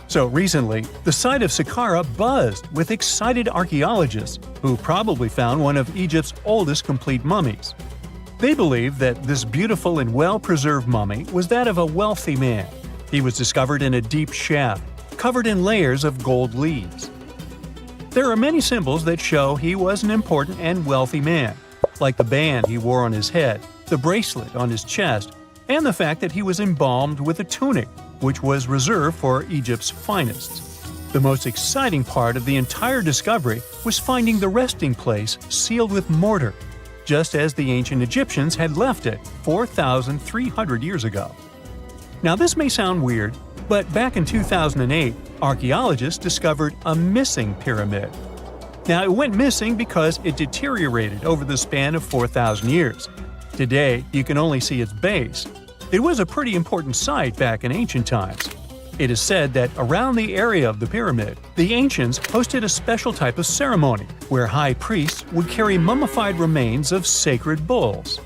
So recently, the site of Saqqara buzzed with excited archaeologists who probably found one of Egypt's oldest complete mummies. They believe that this beautiful and well-preserved mummy was that of a wealthy man. He was discovered in a deep shaft, covered in layers of gold leaves. There are many symbols that show he was an important and wealthy man, like the band he wore on his head, the bracelet on his chest, and the fact that he was embalmed with a tunic, which was reserved for Egypt's finest. The most exciting part of the entire discovery was finding the resting place sealed with mortar, just as the ancient Egyptians had left it 4,300 years ago. Now this may sound weird, but back in 2008, archaeologists discovered a missing pyramid. Now it went missing because it deteriorated over the span of 4,000 years. Today, you can only see its base. It was a pretty important site back in ancient times. It is said that around the area of the pyramid, the ancients hosted a special type of ceremony where high priests would carry mummified remains of sacred bulls.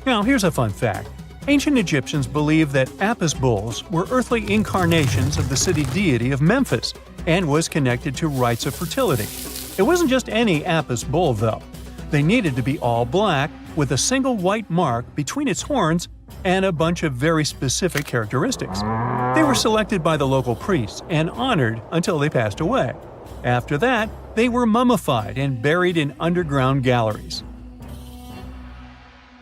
Now, here's a fun fact. Ancient Egyptians believed that Apis bulls were earthly incarnations of the city deity of Memphis and was connected to rites of fertility. It wasn't just any Apis bull, though. They needed to be all black, with a single white mark between its horns and a bunch of very specific characteristics. They were selected by the local priests and honored until they passed away. After that, they were mummified and buried in underground galleries.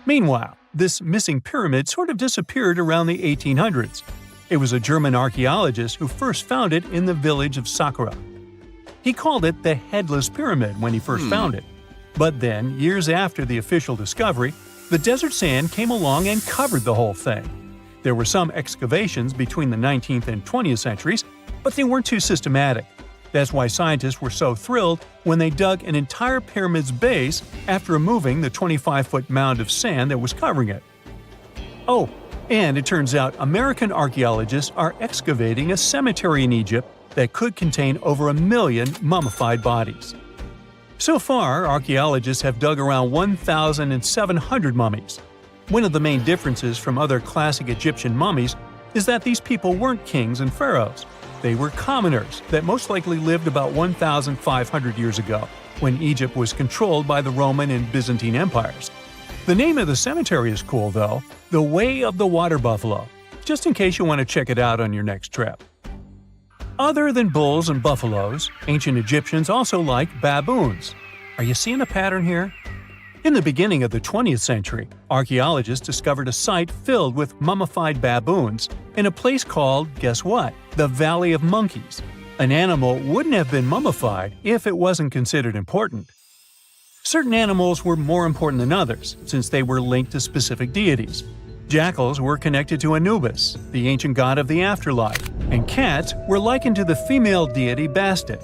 Meanwhile, this missing pyramid sort of disappeared around the 1800s. It was a German archaeologist who first found it in the village of Sahara. He called it the Headless Pyramid when he first found it. But then, years after the official discovery, the desert sand came along and covered the whole thing. There were some excavations between the 19th and 20th centuries, but they weren't too systematic. That's why scientists were so thrilled when they dug an entire pyramid's base after removing the 25-foot mound of sand that was covering it. Oh, and it turns out American archaeologists are excavating a cemetery in Egypt that could contain over 1 million mummified bodies. So far, archaeologists have dug around 1,700 mummies. One of the main differences from other classic Egyptian mummies is that these people weren't kings and pharaohs. They were commoners that most likely lived about 1,500 years ago, when Egypt was controlled by the Roman and Byzantine empires. The name of the cemetery is cool, though, the Way of the Water Buffalo, just in case you want to check it out on your next trip. Other than bulls and buffaloes, ancient Egyptians also liked baboons. Are you seeing a pattern here? In the beginning of the 20th century, archaeologists discovered a site filled with mummified baboons in a place called, guess what? The Valley of Monkeys. An animal wouldn't have been mummified if it wasn't considered important. Certain animals were more important than others, since they were linked to specific deities. Jackals were connected to Anubis, the ancient god of the afterlife, and cats were likened to the female deity Bastet.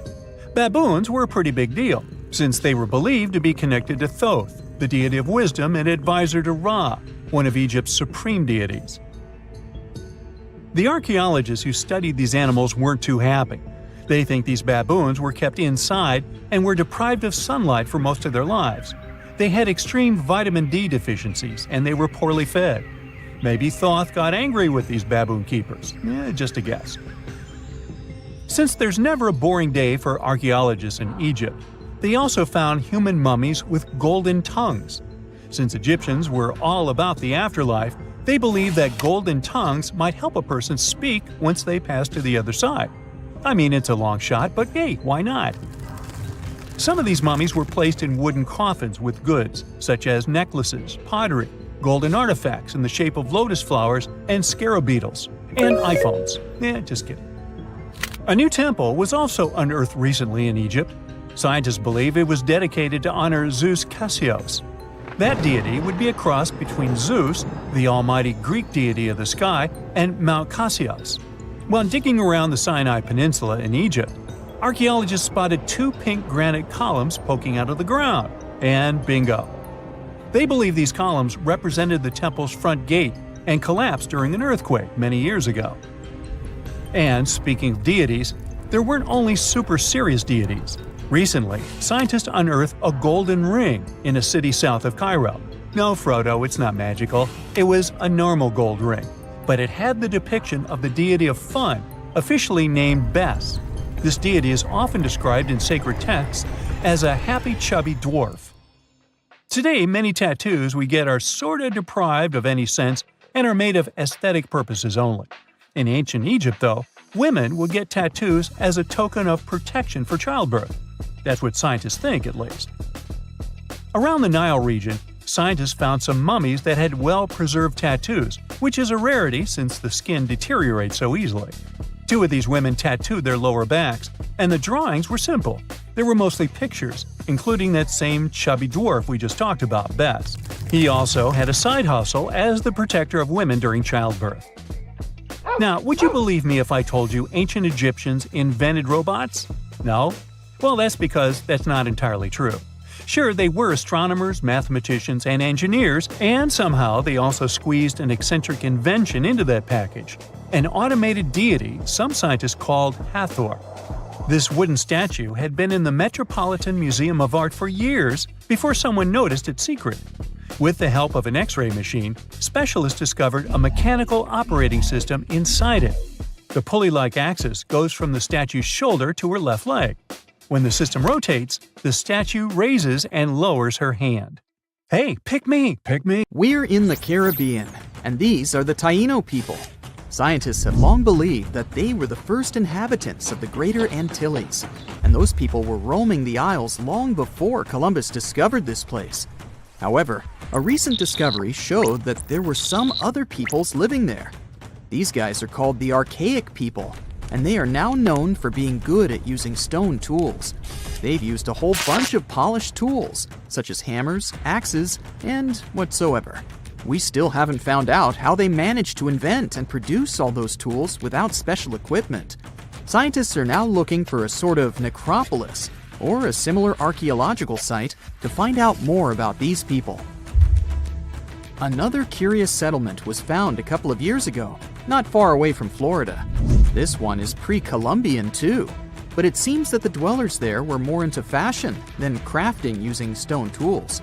Baboons were a pretty big deal, since they were believed to be connected to Thoth, the deity of wisdom and advisor to Ra, one of Egypt's supreme deities. The archaeologists who studied these animals weren't too happy. They think these baboons were kept inside and were deprived of sunlight for most of their lives. They had extreme vitamin D deficiencies and they were poorly fed. Maybe Thoth got angry with these baboon keepers. Just a guess. Since there's never a boring day for archaeologists in Egypt, they also found human mummies with golden tongues. Since Egyptians were all about the afterlife, they believed that golden tongues might help a person speak once they pass to the other side. I mean, it's a long shot, but hey, why not? Some of these mummies were placed in wooden coffins with goods, such as necklaces, pottery, golden artifacts in the shape of lotus flowers and scarab beetles, and iPhones. Just kidding. A new temple was also unearthed recently in Egypt. Scientists believe it was dedicated to honor Zeus Cassios. That deity would be a cross between Zeus, the almighty Greek deity of the sky, and Mount Cassios. While digging around the Sinai Peninsula in Egypt, archaeologists spotted 2 pink granite columns poking out of the ground, and bingo. They believe these columns represented the temple's front gate and collapsed during an earthquake many years ago. And speaking of deities, there weren't only super serious deities. Recently, scientists unearthed a golden ring in a city south of Cairo. No, Frodo, it's not magical. It was a normal gold ring, but it had the depiction of the deity of fun, officially named Bes. This deity is often described in sacred texts as a happy, chubby dwarf. Today, many tattoos we get are sorta deprived of any sense and are made of aesthetic purposes only. In ancient Egypt, though, women would get tattoos as a token of protection for childbirth. That's what scientists think, at least. Around the Nile region, scientists found some mummies that had well-preserved tattoos, which is a rarity since the skin deteriorates so easily. 2 of these women tattooed their lower backs, and the drawings were simple. They were mostly pictures, including that same chubby dwarf we just talked about, Bes. He also had a side hustle as the protector of women during childbirth. Now, would you believe me if I told you ancient Egyptians invented robots? No? Well, that's because that's not entirely true. Sure, they were astronomers, mathematicians, and engineers, and somehow they also squeezed an eccentric invention into that package. An automated deity some scientists called Hathor. This wooden statue had been in the Metropolitan Museum of Art for years before someone noticed its secret. With the help of an X-ray machine, specialists discovered a mechanical operating system inside it. The pulley-like axis goes from the statue's shoulder to her left leg. When the system rotates, the statue raises and lowers her hand. Hey, pick me, pick me! We're in the Caribbean, and these are the Taino people. Scientists have long believed that they were the first inhabitants of the Greater Antilles, and those people were roaming the Isles long before Columbus discovered this place. However, a recent discovery showed that there were some other peoples living there. These guys are called the Archaic people, and they are now known for being good at using stone tools. They've used a whole bunch of polished tools, such as hammers, axes, and whatsoever. We still haven't found out how they managed to invent and produce all those tools without special equipment. Scientists are now looking for a sort of necropolis, or a similar archaeological site, to find out more about these people. Another curious settlement was found a couple of years ago, not far away from Florida. This one is pre-Columbian too, but it seems that the dwellers there were more into fashion than crafting using stone tools.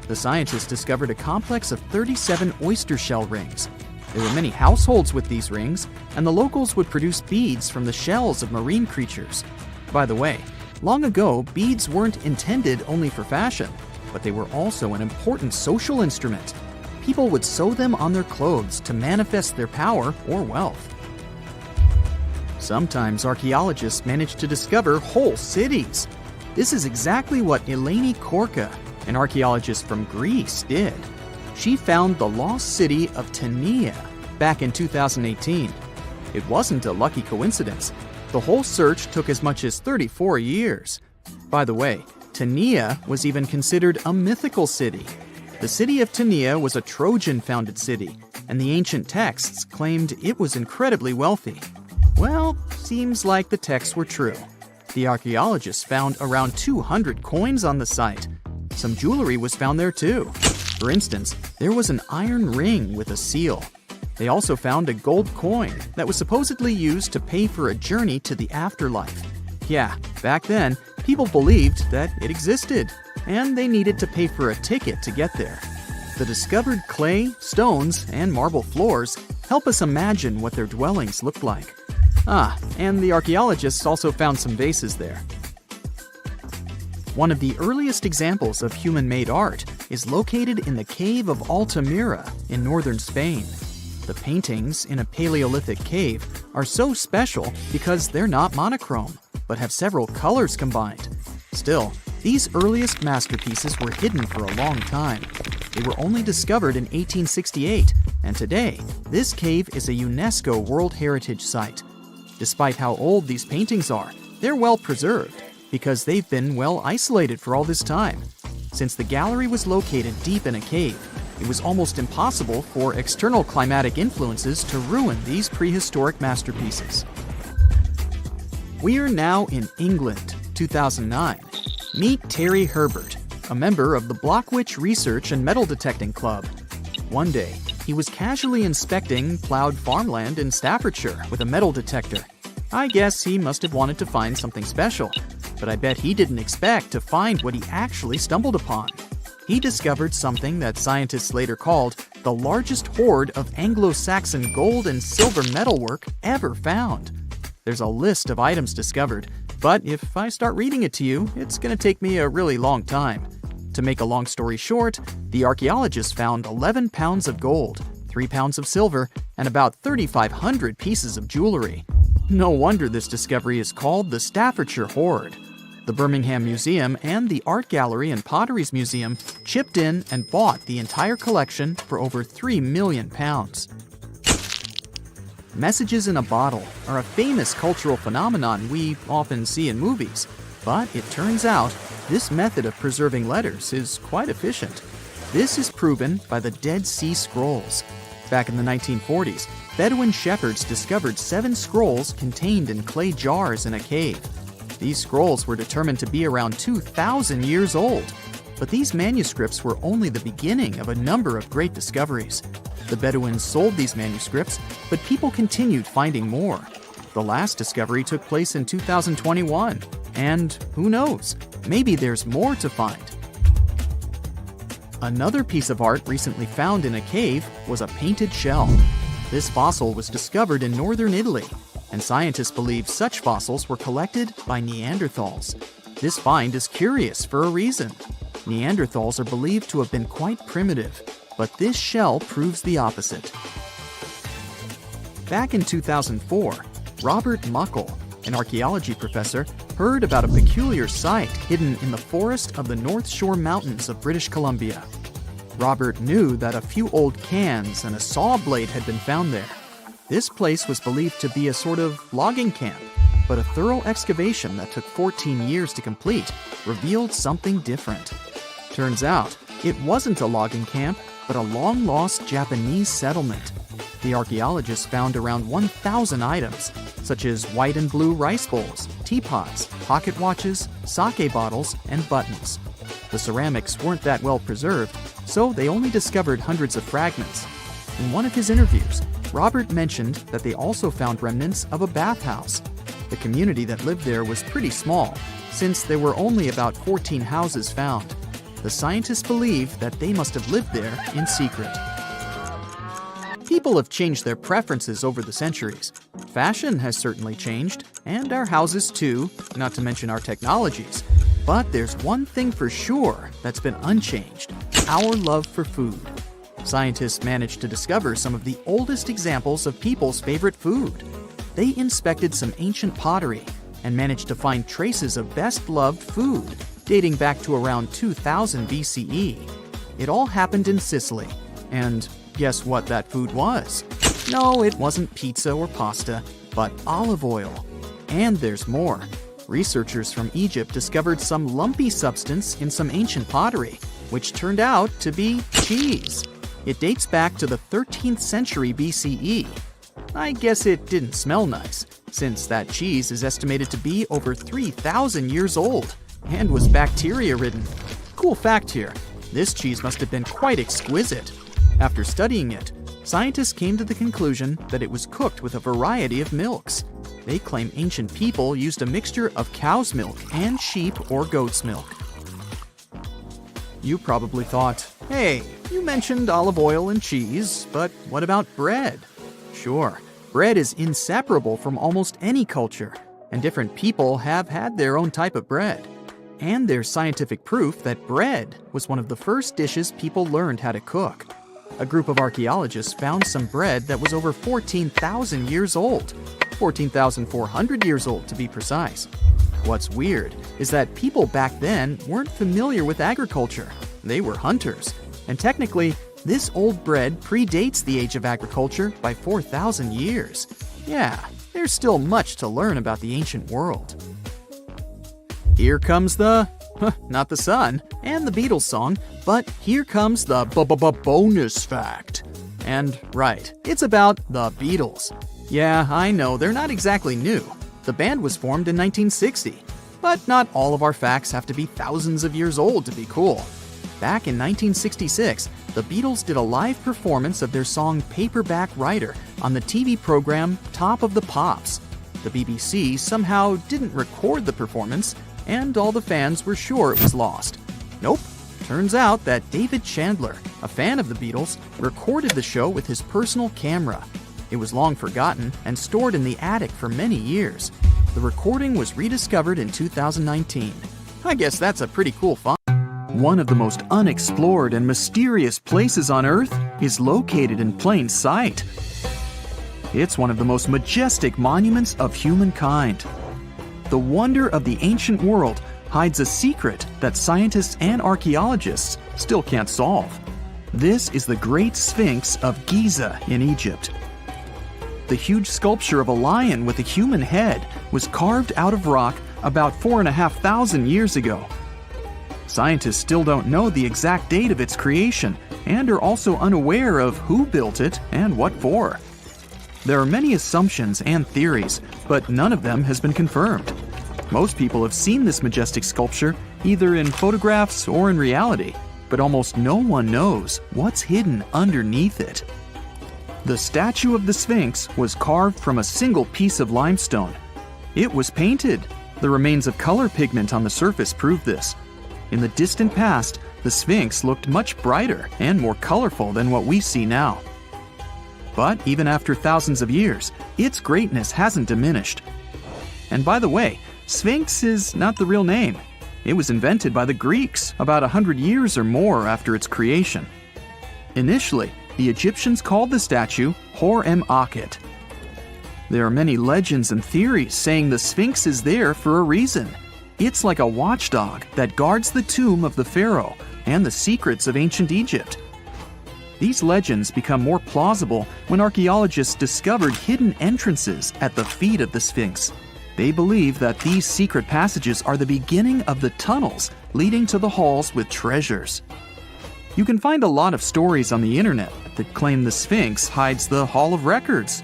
The scientists discovered a complex of 37 oyster shell rings. There were many households with these rings, and the locals would produce beads from the shells of marine creatures. By the way, long ago, beads weren't intended only for fashion, but they were also an important social instrument. People would sew them on their clothes to manifest their power or wealth. Sometimes archaeologists manage to discover whole cities. This is exactly what Eleni Korka, an archaeologist from Greece, did. She found the lost city of Tania back in 2018. It wasn't a lucky coincidence. The whole search took as much as 34 years. By the way, Tania was even considered a mythical city. The city of Tania was a Trojan-founded city, and the ancient texts claimed it was incredibly wealthy. Well, seems like the texts were true. The archaeologists found around 200 coins on the site. Some jewelry was found there too. For instance, there was an iron ring with a seal. They also found a gold coin that was supposedly used to pay for a journey to the afterlife. Yeah, back then, people believed that it existed, and they needed to pay for a ticket to get there. The discovered clay, stones, and marble floors help us imagine what their dwellings looked like. And the archaeologists also found some vases there. One of the earliest examples of human-made art is located in the cave of Altamira in northern Spain. The paintings in a Paleolithic cave are so special because they're not monochrome, but have several colors combined. Still, these earliest masterpieces were hidden for a long time. They were only discovered in 1868, and today, this cave is a UNESCO World Heritage Site. Despite how old these paintings are, they're well preserved because they've been well isolated for all this time. Since the gallery was located deep in a cave, it was almost impossible for external climatic influences to ruin these prehistoric masterpieces. We are now in England, 2009. Meet Terry Herbert, a member of the Blockwitch Research and Metal Detecting Club. One day, he was casually inspecting plowed farmland in Staffordshire with a metal detector. I guess he must have wanted to find something special, but I bet he didn't expect to find what he actually stumbled upon. He discovered something that scientists later called the largest hoard of Anglo-Saxon gold and silver metalwork ever found. There's a list of items discovered, but if I start reading it to you, it's going to take me a really long time. To make a long story short, the archaeologists found 11 pounds of gold, 3 pounds of silver, and about 3,500 pieces of jewelry. No wonder this discovery is called the Staffordshire Hoard. The Birmingham Museum and the Art Gallery and Potteries Museum chipped in and bought the entire collection for over £3 million. Messages in a bottle are a famous cultural phenomenon we often see in movies, but it turns out this method of preserving letters is quite efficient. This is proven by the Dead Sea Scrolls. Back in the 1940s, Bedouin shepherds discovered 7 scrolls contained in clay jars in a cave. These scrolls were determined to be around 2,000 years old, but these manuscripts were only the beginning of a number of great discoveries. The Bedouins sold these manuscripts, but people continued finding more. The last discovery took place in 2021, and who knows, maybe there's more to find. Another piece of art recently found in a cave was a painted shell. This fossil was discovered in northern Italy, and scientists believe such fossils were collected by Neanderthals. This find is curious for a reason. Neanderthals are believed to have been quite primitive, but this shell proves the opposite. Back in 2004, Robert Muckle, an archaeology professor, heard about a peculiar site hidden in the forest of the North Shore Mountains of British Columbia. Robert knew that a few old cans and a saw blade had been found there. This place was believed to be a sort of logging camp, but a thorough excavation that took 14 years to complete revealed something different. Turns out, it wasn't a logging camp, but a long-lost Japanese settlement. The archaeologists found around 1,000 items, such as white and blue rice bowls, teapots, pocket watches, sake bottles, and buttons. The ceramics weren't that well preserved, so they only discovered hundreds of fragments. In one of his interviews, Robert mentioned that they also found remnants of a bathhouse. The community that lived there was pretty small, since there were only about 14 houses found. The scientists believe that they must have lived there in secret. People have changed their preferences over the centuries. Fashion has certainly changed, and our houses too, not to mention our technologies. But there's one thing for sure that's been unchanged: our love for food. Scientists managed to discover some of the oldest examples of people's favorite food. They inspected some ancient pottery and managed to find traces of best-loved food dating back to around 2000 BCE. It all happened in Sicily, and guess what that food was? No, it wasn't pizza or pasta, but olive oil. And there's more. Researchers from Egypt discovered some lumpy substance in some ancient pottery, which turned out to be cheese. It dates back to the 13th century BCE. I guess it didn't smell nice, since that cheese is estimated to be over 3,000 years old and was bacteria-ridden. Cool fact here, this cheese must have been quite exquisite. After studying it, scientists came to the conclusion that it was cooked with a variety of milks. They claim ancient people used a mixture of cow's milk and sheep or goat's milk. You probably thought, hey, you mentioned olive oil and cheese, but what about bread? Sure, bread is inseparable from almost any culture, and different people have had their own type of bread. And there's scientific proof that bread was one of the first dishes people learned how to cook. A group of archaeologists found some bread that was over 14,000 years old. 14,400 years old, to be precise. What's weird is that people back then weren't familiar with agriculture. They were hunters. And technically, this old bread predates the age of agriculture by 4,000 years. Yeah, there's still much to learn about the ancient world. Here comes not the sun, and the Beatles song, but here comes the bonus fact. And right, it's about the Beatles. Yeah, I know, they're not exactly new. The band was formed in 1960. But not all of our facts have to be thousands of years old to be cool. Back in 1966, the Beatles did a live performance of their song Paperback Writer on the TV program Top of the Pops. The BBC somehow didn't record the performance, and all the fans were sure it was lost. Nope. Turns out that David Chandler, a fan of the Beatles, recorded the show with his personal camera. It was long forgotten and stored in the attic for many years. The recording was rediscovered in 2019. I guess that's a pretty cool find. One of the most unexplored and mysterious places on Earth is located in plain sight. It's one of the most majestic monuments of humankind. The wonder of the ancient world hides a secret that scientists and archaeologists still can't solve. This is the Great Sphinx of Giza in Egypt. The huge sculpture of a lion with a human head was carved out of rock about 4,500 years ago. Scientists still don't know the exact date of its creation and are also unaware of who built it and what for. There are many assumptions and theories, but none of them has been confirmed. Most people have seen this majestic sculpture either in photographs or in reality, but almost no one knows what's hidden underneath it. The statue of the Sphinx was carved from a single piece of limestone. It was painted. The remains of color pigment on the surface prove this. In the distant past, the Sphinx looked much brighter and more colorful than what we see now. But even after thousands of years, its greatness hasn't diminished. And by the way, Sphinx is not the real name. It was invented by the Greeks about 100 years or more after its creation. Initially, the Egyptians called the statue Hor-em-Akhet. There are many legends and theories saying the Sphinx is there for a reason. It's like a watchdog that guards the tomb of the pharaoh and the secrets of ancient Egypt. These legends become more plausible when archaeologists discovered hidden entrances at the feet of the Sphinx. They believe that these secret passages are the beginning of the tunnels leading to the halls with treasures. You can find a lot of stories on the internet that claim the Sphinx hides the Hall of Records,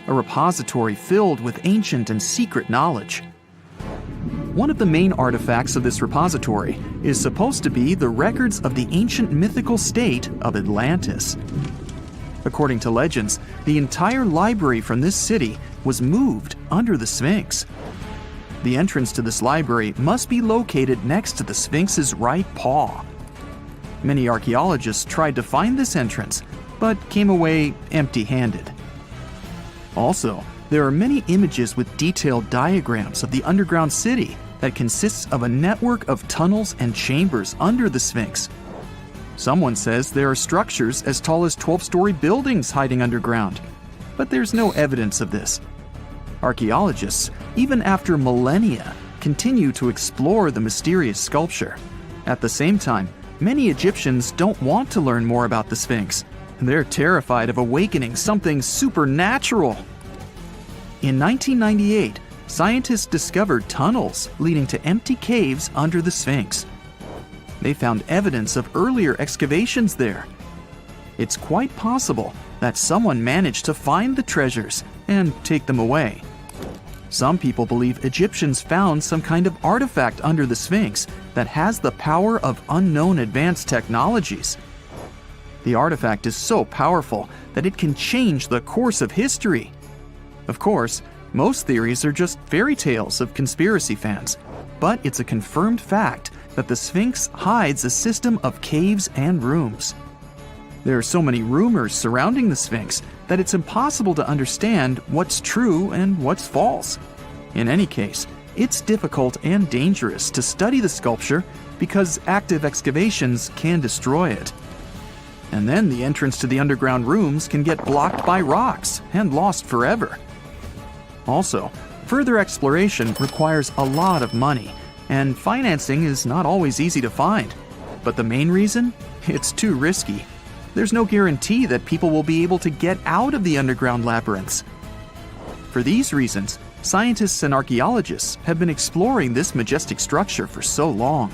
a repository filled with ancient and secret knowledge. One of the main artifacts of this repository is supposed to be the records of the ancient mythical state of Atlantis. According to legends, the entire library from this city was moved under the Sphinx. The entrance to this library must be located next to the Sphinx's right paw. Many archaeologists tried to find this entrance, but came away empty-handed. Also, there are many images with detailed diagrams of the underground city that consists of a network of tunnels and chambers under the Sphinx. Someone says there are structures as tall as 12-story buildings hiding underground, but there's no evidence of this. Archaeologists, even after millennia, continue to explore the mysterious sculpture. At the same time, many Egyptians don't want to learn more about the Sphinx. They're terrified of awakening something supernatural. In 1998, scientists discovered tunnels leading to empty caves under the Sphinx. They found evidence of earlier excavations there. It's quite possible that someone managed to find the treasures and take them away. Some people believe Egyptians found some kind of artifact under the Sphinx that has the power of unknown advanced technologies. The artifact is so powerful that it can change the course of history. Of course, most theories are just fairy tales of conspiracy fans, but it's a confirmed fact that the Sphinx hides a system of caves and rooms. There are so many rumors surrounding the Sphinx that it's impossible to understand what's true and what's false. In any case, it's difficult and dangerous to study the sculpture because active excavations can destroy it. And then the entrance to the underground rooms can get blocked by rocks and lost forever. Also, further exploration requires a lot of money, and financing is not always easy to find. But the main reason? It's too risky. There's no guarantee that people will be able to get out of the underground labyrinths. For these reasons, scientists and archaeologists have been exploring this majestic structure for so long.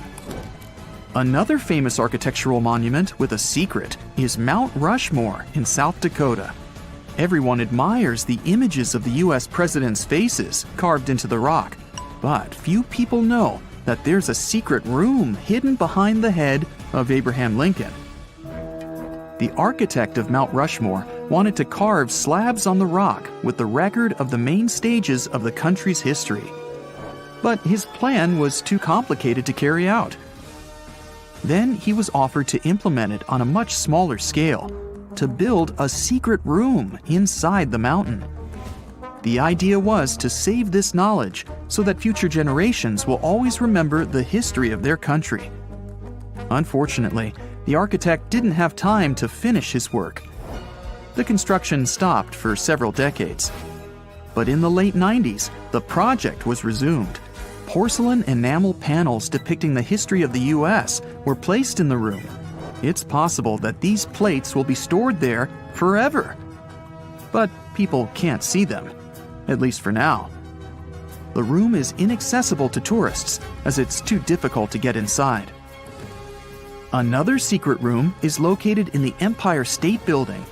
Another famous architectural monument with a secret is Mount Rushmore in South Dakota. Everyone admires the images of the U.S. presidents' faces carved into the rock, but few people know that there's a secret room hidden behind the head of Abraham Lincoln. The architect of Mount Rushmore wanted to carve slabs on the rock with the record of the main stages of the country's history. But his plan was too complicated to carry out. Then he was offered to implement it on a much smaller scale, to build a secret room inside the mountain. The idea was to save this knowledge so that future generations will always remember the history of their country. Unfortunately, the architect didn't have time to finish his work. The construction stopped for several decades. But in the late 90s, the project was resumed. Porcelain enamel panels depicting the history of the U.S. were placed in the room. It's possible that these plates will be stored there forever. But people can't see them, at least for now. The room is inaccessible to tourists as it's too difficult to get inside. Another secret room is located in the Empire State Building.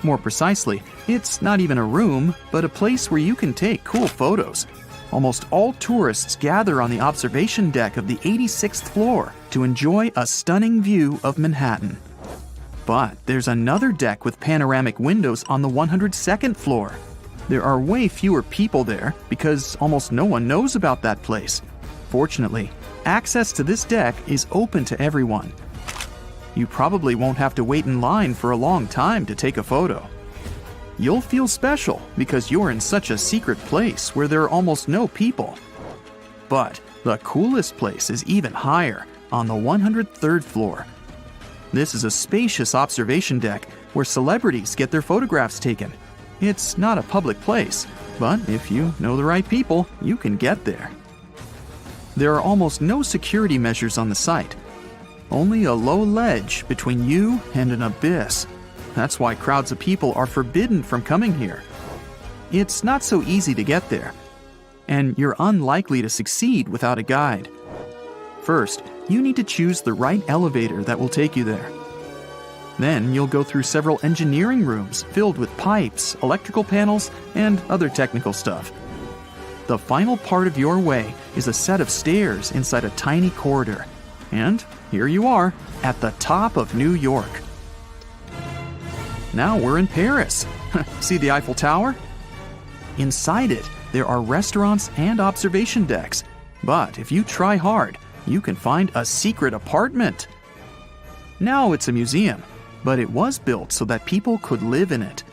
More precisely, it's not even a room, but a place where you can take cool photos. Almost all tourists gather on the observation deck of the 86th floor to enjoy a stunning view of Manhattan. But there's another deck with panoramic windows on the 102nd floor. There are way fewer people there because almost no one knows about that place. Fortunately, access to this deck is open to everyone. You probably won't have to wait in line for a long time to take a photo. You'll feel special because you're in such a secret place where there are almost no people. But the coolest place is even higher, on the 103rd floor. This is a spacious observation deck where celebrities get their photographs taken. It's not a public place, but if you know the right people, you can get there. There are almost no security measures on the site. Only a low ledge between you and an abyss. That's why crowds of people are forbidden from coming here. It's not so easy to get there, and you're unlikely to succeed without a guide. First, you need to choose the right elevator that will take you there. Then you'll go through several engineering rooms filled with pipes, electrical panels, and other technical stuff. The final part of your way is a set of stairs inside a tiny corridor. And here you are, at the top of New York. Now we're in Paris. See the Eiffel Tower? Inside it, there are restaurants and observation decks. But if you try hard, you can find a secret apartment. Now it's a museum, but it was built so that people could live in it.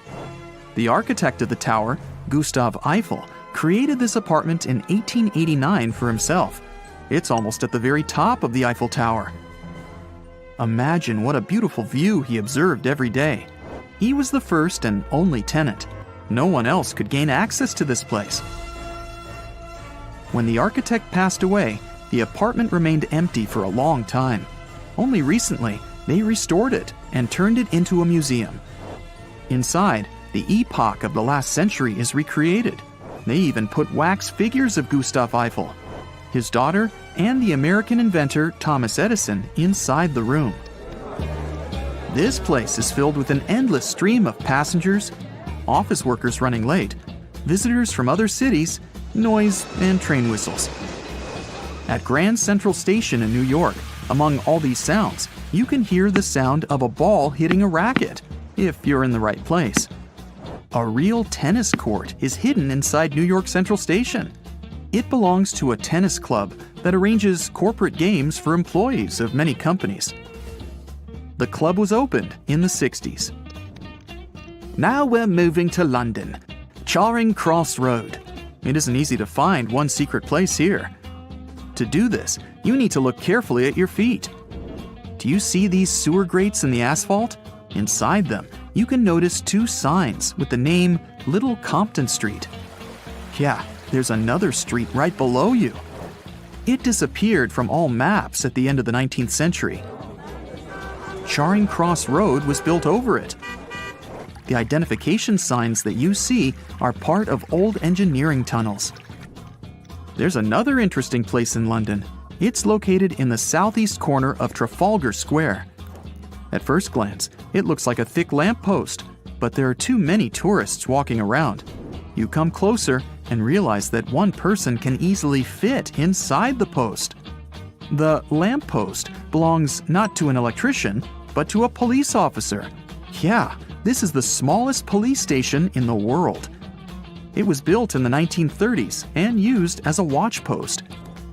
The architect of the tower, Gustav Eiffel, created this apartment in 1889 for himself. It's almost at the very top of the Eiffel Tower. Imagine what a beautiful view he observed every day. He was the first and only tenant. No one else could gain access to this place. When the architect passed away, the apartment remained empty for a long time. Only recently, they restored it and turned it into a museum. Inside, the epoch of the last century is recreated. They even put wax figures of Gustav Eiffel, his daughter, and the American inventor Thomas Edison inside the room. This place is filled with an endless stream of passengers, office workers running late, visitors from other cities, noise, and train whistles. At Grand Central Station in New York, among all these sounds, you can hear the sound of a ball hitting a racket, if you're in the right place. A real tennis court is hidden inside New York Central Station. It belongs to a tennis club that arranges corporate games for employees of many companies. The club was opened in the 60s. Now we're moving to London, Charing Cross Road. It isn't easy to find one secret place here. To do this, you need to look carefully at your feet. Do you see these sewer grates in the asphalt? Inside them, you can notice two signs with the name Little Compton Street. Yeah, there's another street right below you. It disappeared from all maps at the end of the 19th century. Charing Cross Road was built over it. The identification signs that you see are part of old engineering tunnels. There's another interesting place in London. It's located in the southeast corner of Trafalgar Square. At first glance, it looks like a thick lamppost, but there are too many tourists walking around. You come closer and realize that one person can easily fit inside the post. The lamppost belongs not to an electrician, but to a police officer. Yeah, this is the smallest police station in the world. It was built in the 1930s and used as a watch post.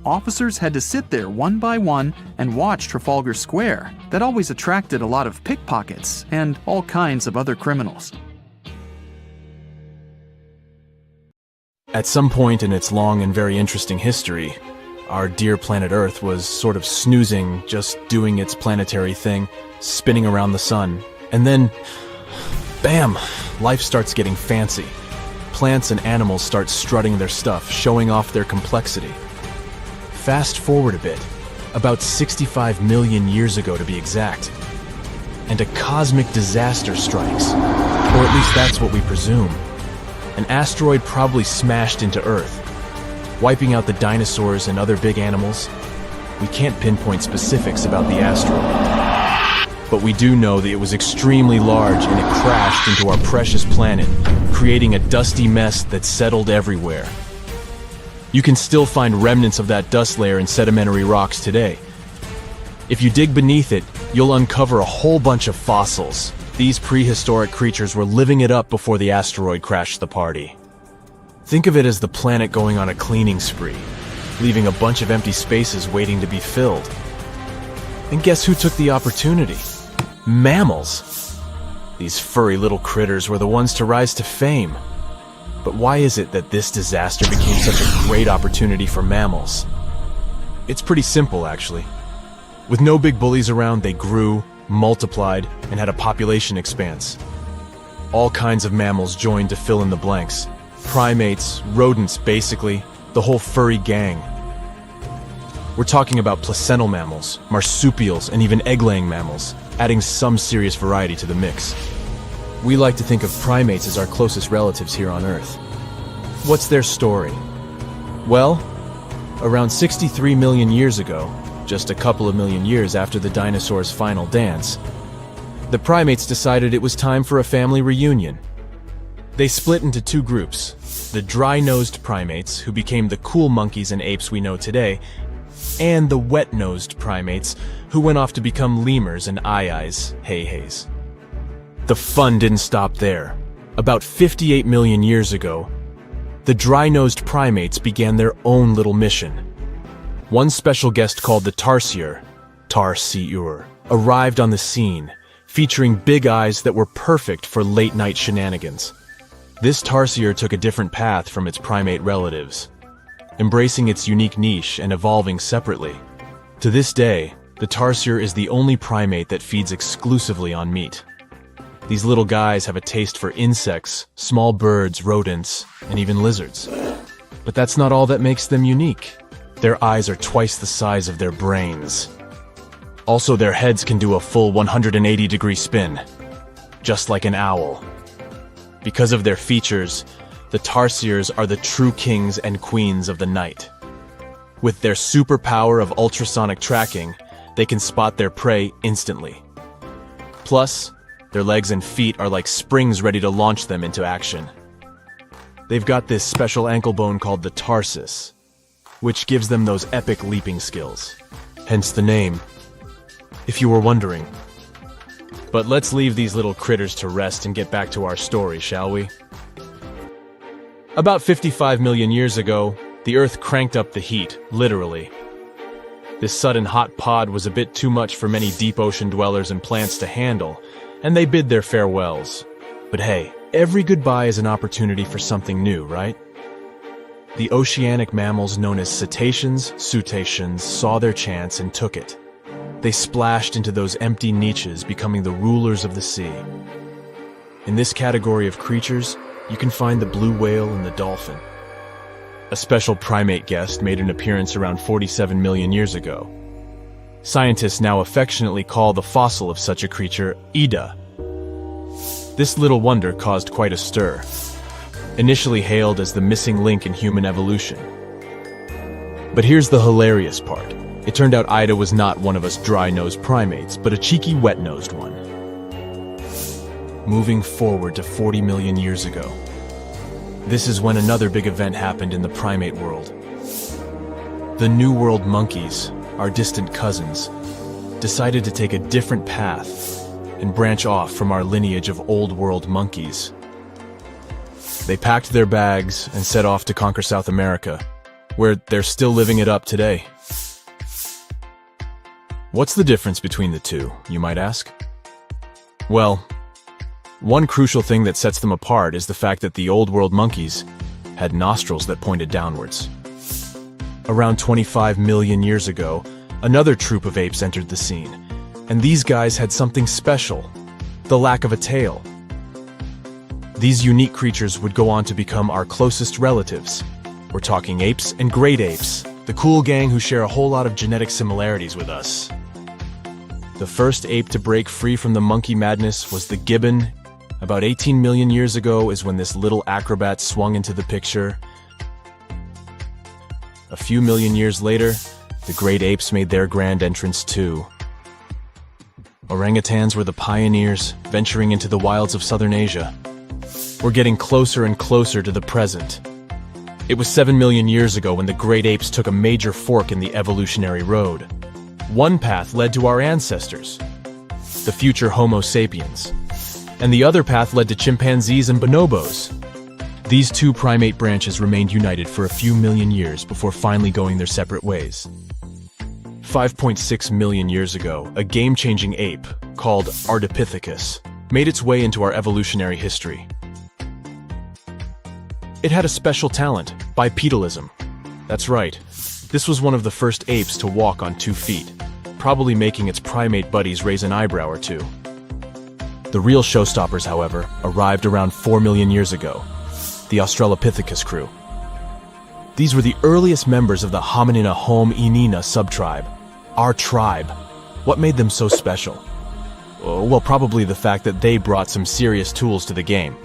Officers had to sit there one by one and watch Trafalgar Square. That always attracted a lot of pickpockets and all kinds of other criminals. At some point in its long and very interesting history, our dear planet Earth was sort of snoozing, just doing its planetary thing, spinning around the sun. And then, bam, life starts getting fancy. Plants and animals start strutting their stuff, showing off their complexity. Fast forward a bit, about 65 million years ago to be exact, and a cosmic disaster strikes, or at least that's what we presume. An asteroid probably smashed into Earth, wiping out the dinosaurs and other big animals. We can't pinpoint specifics about the asteroid, but we do know that it was extremely large and it crashed into our precious planet, creating a dusty mess that settled everywhere. You can still find remnants of that dust layer in sedimentary rocks today. If you dig beneath it, you'll uncover a whole bunch of fossils. These prehistoric creatures were living it up before the asteroid crashed the party. Think of it as the planet going on a cleaning spree, leaving a bunch of empty spaces waiting to be filled. And guess who took the opportunity? Mammals. These furry little critters were the ones to rise to fame. But why is it that this disaster became such a great opportunity for mammals? It's pretty simple, actually. With no big bullies around, they grew, multiplied, and had a population expanse. All kinds of mammals joined to fill in the blanks. Primates, rodents, basically, the whole furry gang. We're talking about placental mammals, marsupials, and even egg-laying mammals, adding some serious variety to the mix. We like to think of primates as our closest relatives here on Earth. What's their story? Well, around 63 million years ago, just a couple of million years after the dinosaurs' final dance, the primates decided it was time for a family reunion. They split into two groups, the dry-nosed primates, who became the cool monkeys and apes we know today, and the wet-nosed primates, who went off to become lemurs and aye-ayes, hey-hays. The fun didn't stop there. About 58 million years ago, the dry-nosed primates began their own little mission. One special guest called the tarsier, arrived on the scene, featuring big eyes that were perfect for late-night shenanigans. This tarsier took a different path from its primate relatives, embracing its unique niche and evolving separately. To this day, the tarsier is the only primate that feeds exclusively on meat. These little guys have a taste for insects, small birds, rodents, and even lizards. But that's not all that makes them unique. Their eyes are twice the size of their brains. Also, their heads can do a full 180-degree spin, just like an owl. Because of their features, the tarsiers are the true kings and queens of the night. With their superpower of ultrasonic tracking, they can spot their prey instantly. Plus, their legs and feet are like springs ready to launch them into action. They've got this special ankle bone called the tarsus, which gives them those epic leaping skills. Hence the name, if you were wondering. But let's leave these little critters to rest and get back to our story, shall we? About 55 million years ago, the Earth cranked up the heat, literally. This sudden hot pod was a bit too much for many deep ocean dwellers and plants to handle, and they bid their farewells. But hey, every goodbye is an opportunity for something new, right? The oceanic mammals known as cetaceans, saw their chance and took it. They splashed into those empty niches, becoming the rulers of the sea. In this category of creatures, you can find the blue whale and the dolphin. A special primate guest made an appearance around 47 million years ago. Scientists now affectionately call the fossil of such a creature Ida. This little wonder caused quite a stir, initially hailed as the missing link in human evolution. But here's the hilarious part. It turned out Ida was not one of us dry-nosed primates, but a cheeky wet-nosed one. Moving forward to 40 million years ago, this is when another big event happened in the primate world. The New World monkeys, our distant cousins, decided to take a different path and branch off from our lineage of Old World monkeys. They packed their bags and set off to conquer South America, where they're still living it up today. What's the difference between the two, you might ask? Well, one crucial thing that sets them apart is the fact that the Old World monkeys had nostrils that pointed downwards. Around 25 million years ago, another troop of apes entered the scene, and these guys had something special, the lack of a tail. These unique creatures would go on to become our closest relatives. We're talking apes and great apes, the cool gang who share a whole lot of genetic similarities with us. The first ape to break free from the monkey madness was the gibbon. About 18 million years ago is when this little acrobat swung into the picture. A few million years later, the great apes made their grand entrance too. Orangutans were the pioneers, venturing into the wilds of southern Asia. We're getting closer and closer to the present. It was 7 million years ago when the great apes took a major fork in the evolutionary road. One path led to our ancestors, the future Homo sapiens, and the other path led to chimpanzees and bonobos. These two primate branches remained united for a few million years before finally going their separate ways. 5.6 million years ago, a game-changing ape, called Ardipithecus, made its way into our evolutionary history. It had a special talent, bipedalism. That's right, this was one of the first apes to walk on 2 feet, probably making its primate buddies raise an eyebrow or two. The real showstoppers, however, arrived around 4 million years ago, the Australopithecus crew. These were the earliest members of the Hominina hominina subtribe, our tribe. What made them so special? Well, probably the fact that they brought some serious tools to the game.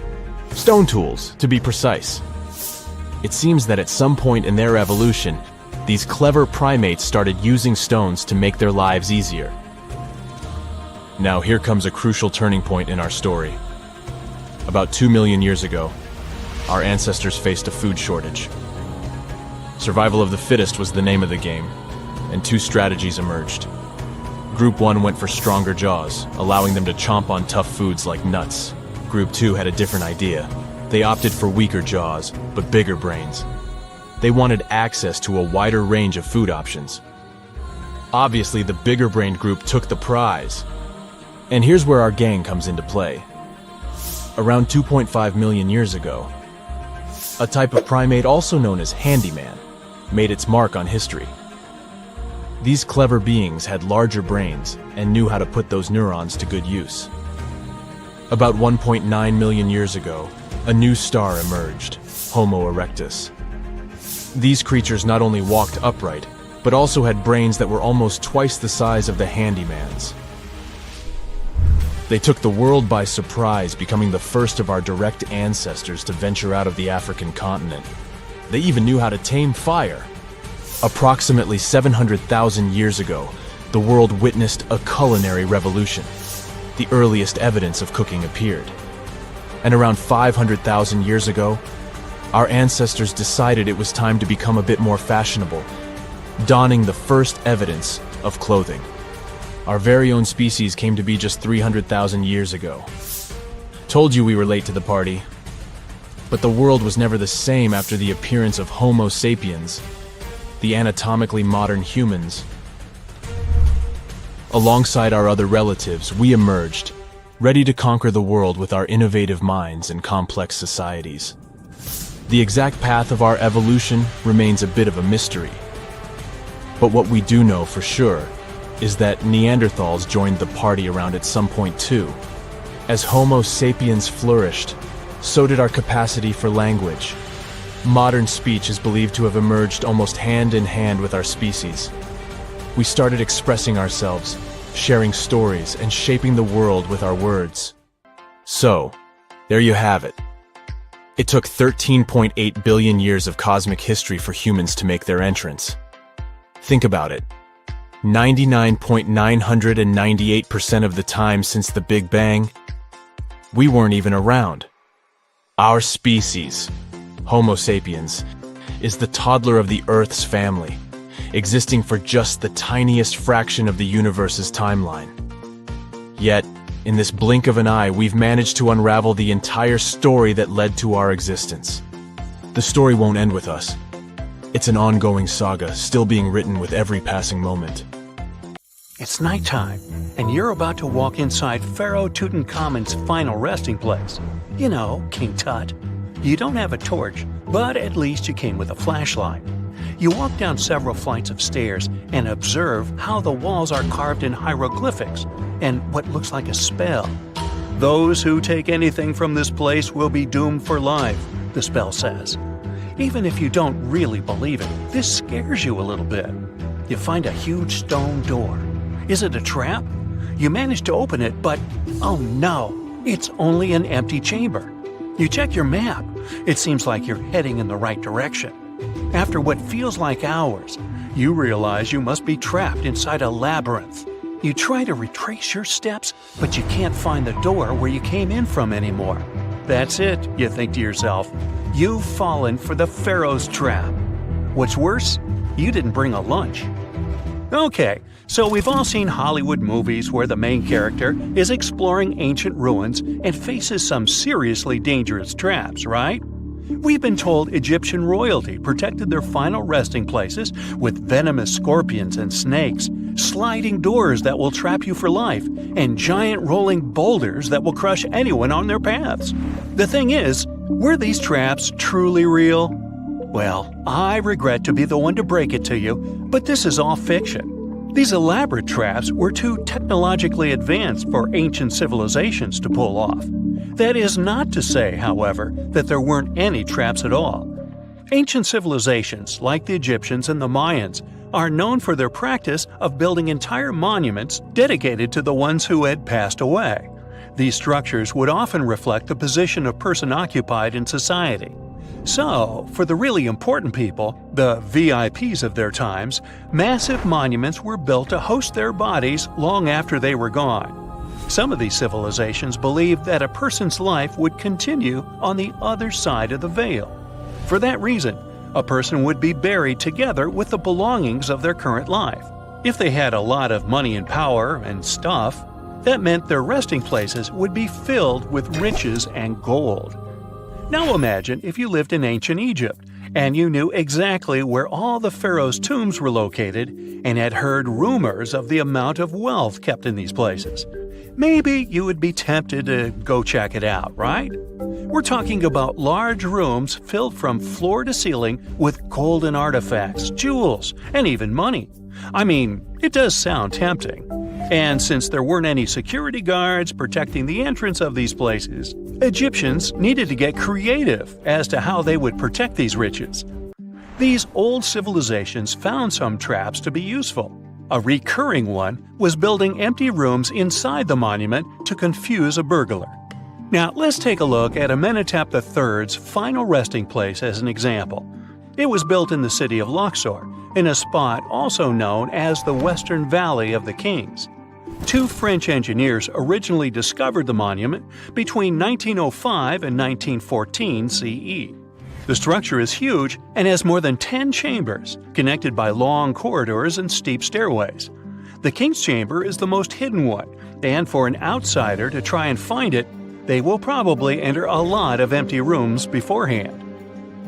Stone tools, to be precise. It seems that at some point in their evolution, these clever primates started using stones to make their lives easier. Now here comes a crucial turning point in our story. About 2 million years ago, our ancestors faced a food shortage. Survival of the fittest was the name of the game, and two strategies emerged. Group 1 went for stronger jaws, allowing them to chomp on tough foods like nuts. Group 2 had a different idea. They opted for weaker jaws, but bigger brains. They wanted access to a wider range of food options. Obviously, the bigger-brained group took the prize. And here's where our gang comes into play. Around 2.5 million years ago, a type of primate also known as handyman made its mark on history. These clever beings had larger brains and knew how to put those neurons to good use. About 1.9 million years ago, a new star emerged, Homo erectus. These creatures not only walked upright, but also had brains that were almost twice the size of the handyman's. They took the world by surprise, becoming the first of our direct ancestors to venture out of the African continent. They even knew how to tame fire. Approximately 700,000 years ago, the world witnessed a culinary revolution. The earliest evidence of cooking appeared. And around 500,000 years ago, our ancestors decided it was time to become a bit more fashionable, donning the first evidence of clothing. Our very own species came to be just 300,000 years ago. Told you we were late to the party. But the world was never the same after the appearance of Homo sapiens, the anatomically modern humans. Alongside our other relatives, we emerged, ready to conquer the world with our innovative minds and complex societies. The exact path of our evolution remains a bit of a mystery. But what we do know for sure is that Neanderthals joined the party around at some point too. As Homo sapiens flourished, so did our capacity for language. Modern speech is believed to have emerged almost hand in hand with our species. We started expressing ourselves, sharing stories, and shaping the world with our words. So, there you have it. It took 13.8 billion years of cosmic history for humans to make their entrance. Think about it. 99.998% of the time since the Big Bang, we weren't even around. Our species, Homo sapiens, is the toddler of the Earth's family, existing for just the tiniest fraction of the universe's timeline. Yet, in this blink of an eye, we've managed to unravel the entire story that led to our existence. The story won't end with us. It's an ongoing saga, still being written with every passing moment. It's nighttime, and you're about to walk inside Pharaoh Tutankhamun's final resting place. You know, King Tut. You don't have a torch, but at least you came with a flashlight. You walk down several flights of stairs and observe how the walls are carved in hieroglyphics and what looks like a spell. Those who take anything from this place will be doomed for life, the spell says. Even if you don't really believe it, this scares you a little bit. You find a huge stone door. Is it a trap? You manage to open it, but oh no, it's only an empty chamber. You check your map. It seems like you're heading in the right direction. After what feels like hours, you realize you must be trapped inside a labyrinth. You try to retrace your steps, but you can't find the door where you came in from anymore. That's it, you think to yourself. You've fallen for the Pharaoh's trap. What's worse, you didn't bring a lunch. Okay, so we've all seen Hollywood movies where the main character is exploring ancient ruins and faces some seriously dangerous traps, right? We've been told Egyptian royalty protected their final resting places with venomous scorpions and snakes, sliding doors that will trap you for life, and giant rolling boulders that will crush anyone on their paths. The thing is, were these traps truly real? Well, I regret to be the one to break it to you, but this is all fiction. These elaborate traps were too technologically advanced for ancient civilizations to pull off. That is not to say, however, that there weren't any traps at all. Ancient civilizations, like the Egyptians and the Mayans, are known for their practice of building entire monuments dedicated to the ones who had passed away. These structures would often reflect the position of person occupied in society. So, for the really important people, the VIPs of their times, massive monuments were built to host their bodies long after they were gone. Some of these civilizations believed that a person's life would continue on the other side of the veil. For that reason, a person would be buried together with the belongings of their current life. If they had a lot of money and power and stuff, that meant their resting places would be filled with riches and gold. Now imagine if you lived in ancient Egypt and you knew exactly where all the pharaohs' tombs were located and had heard rumors of the amount of wealth kept in these places. Maybe you would be tempted to go check it out, right? We're talking about large rooms filled from floor to ceiling with golden artifacts, jewels, and even money. I mean, it does sound tempting. And since there weren't any security guards protecting the entrance of these places, Egyptians needed to get creative as to how they would protect these riches. These old civilizations found some traps to be useful. A recurring one was building empty rooms inside the monument to confuse a burglar. Now, let's take a look at Amenhotep III's final resting place as an example. It was built in the city of Luxor, in a spot also known as the Western Valley of the Kings. Two French engineers originally discovered the monument between 1905 and 1914 CE. The structure is huge and has more than 10 chambers, connected by long corridors and steep stairways. The King's Chamber is the most hidden one, and for an outsider to try and find it, they will probably enter a lot of empty rooms beforehand.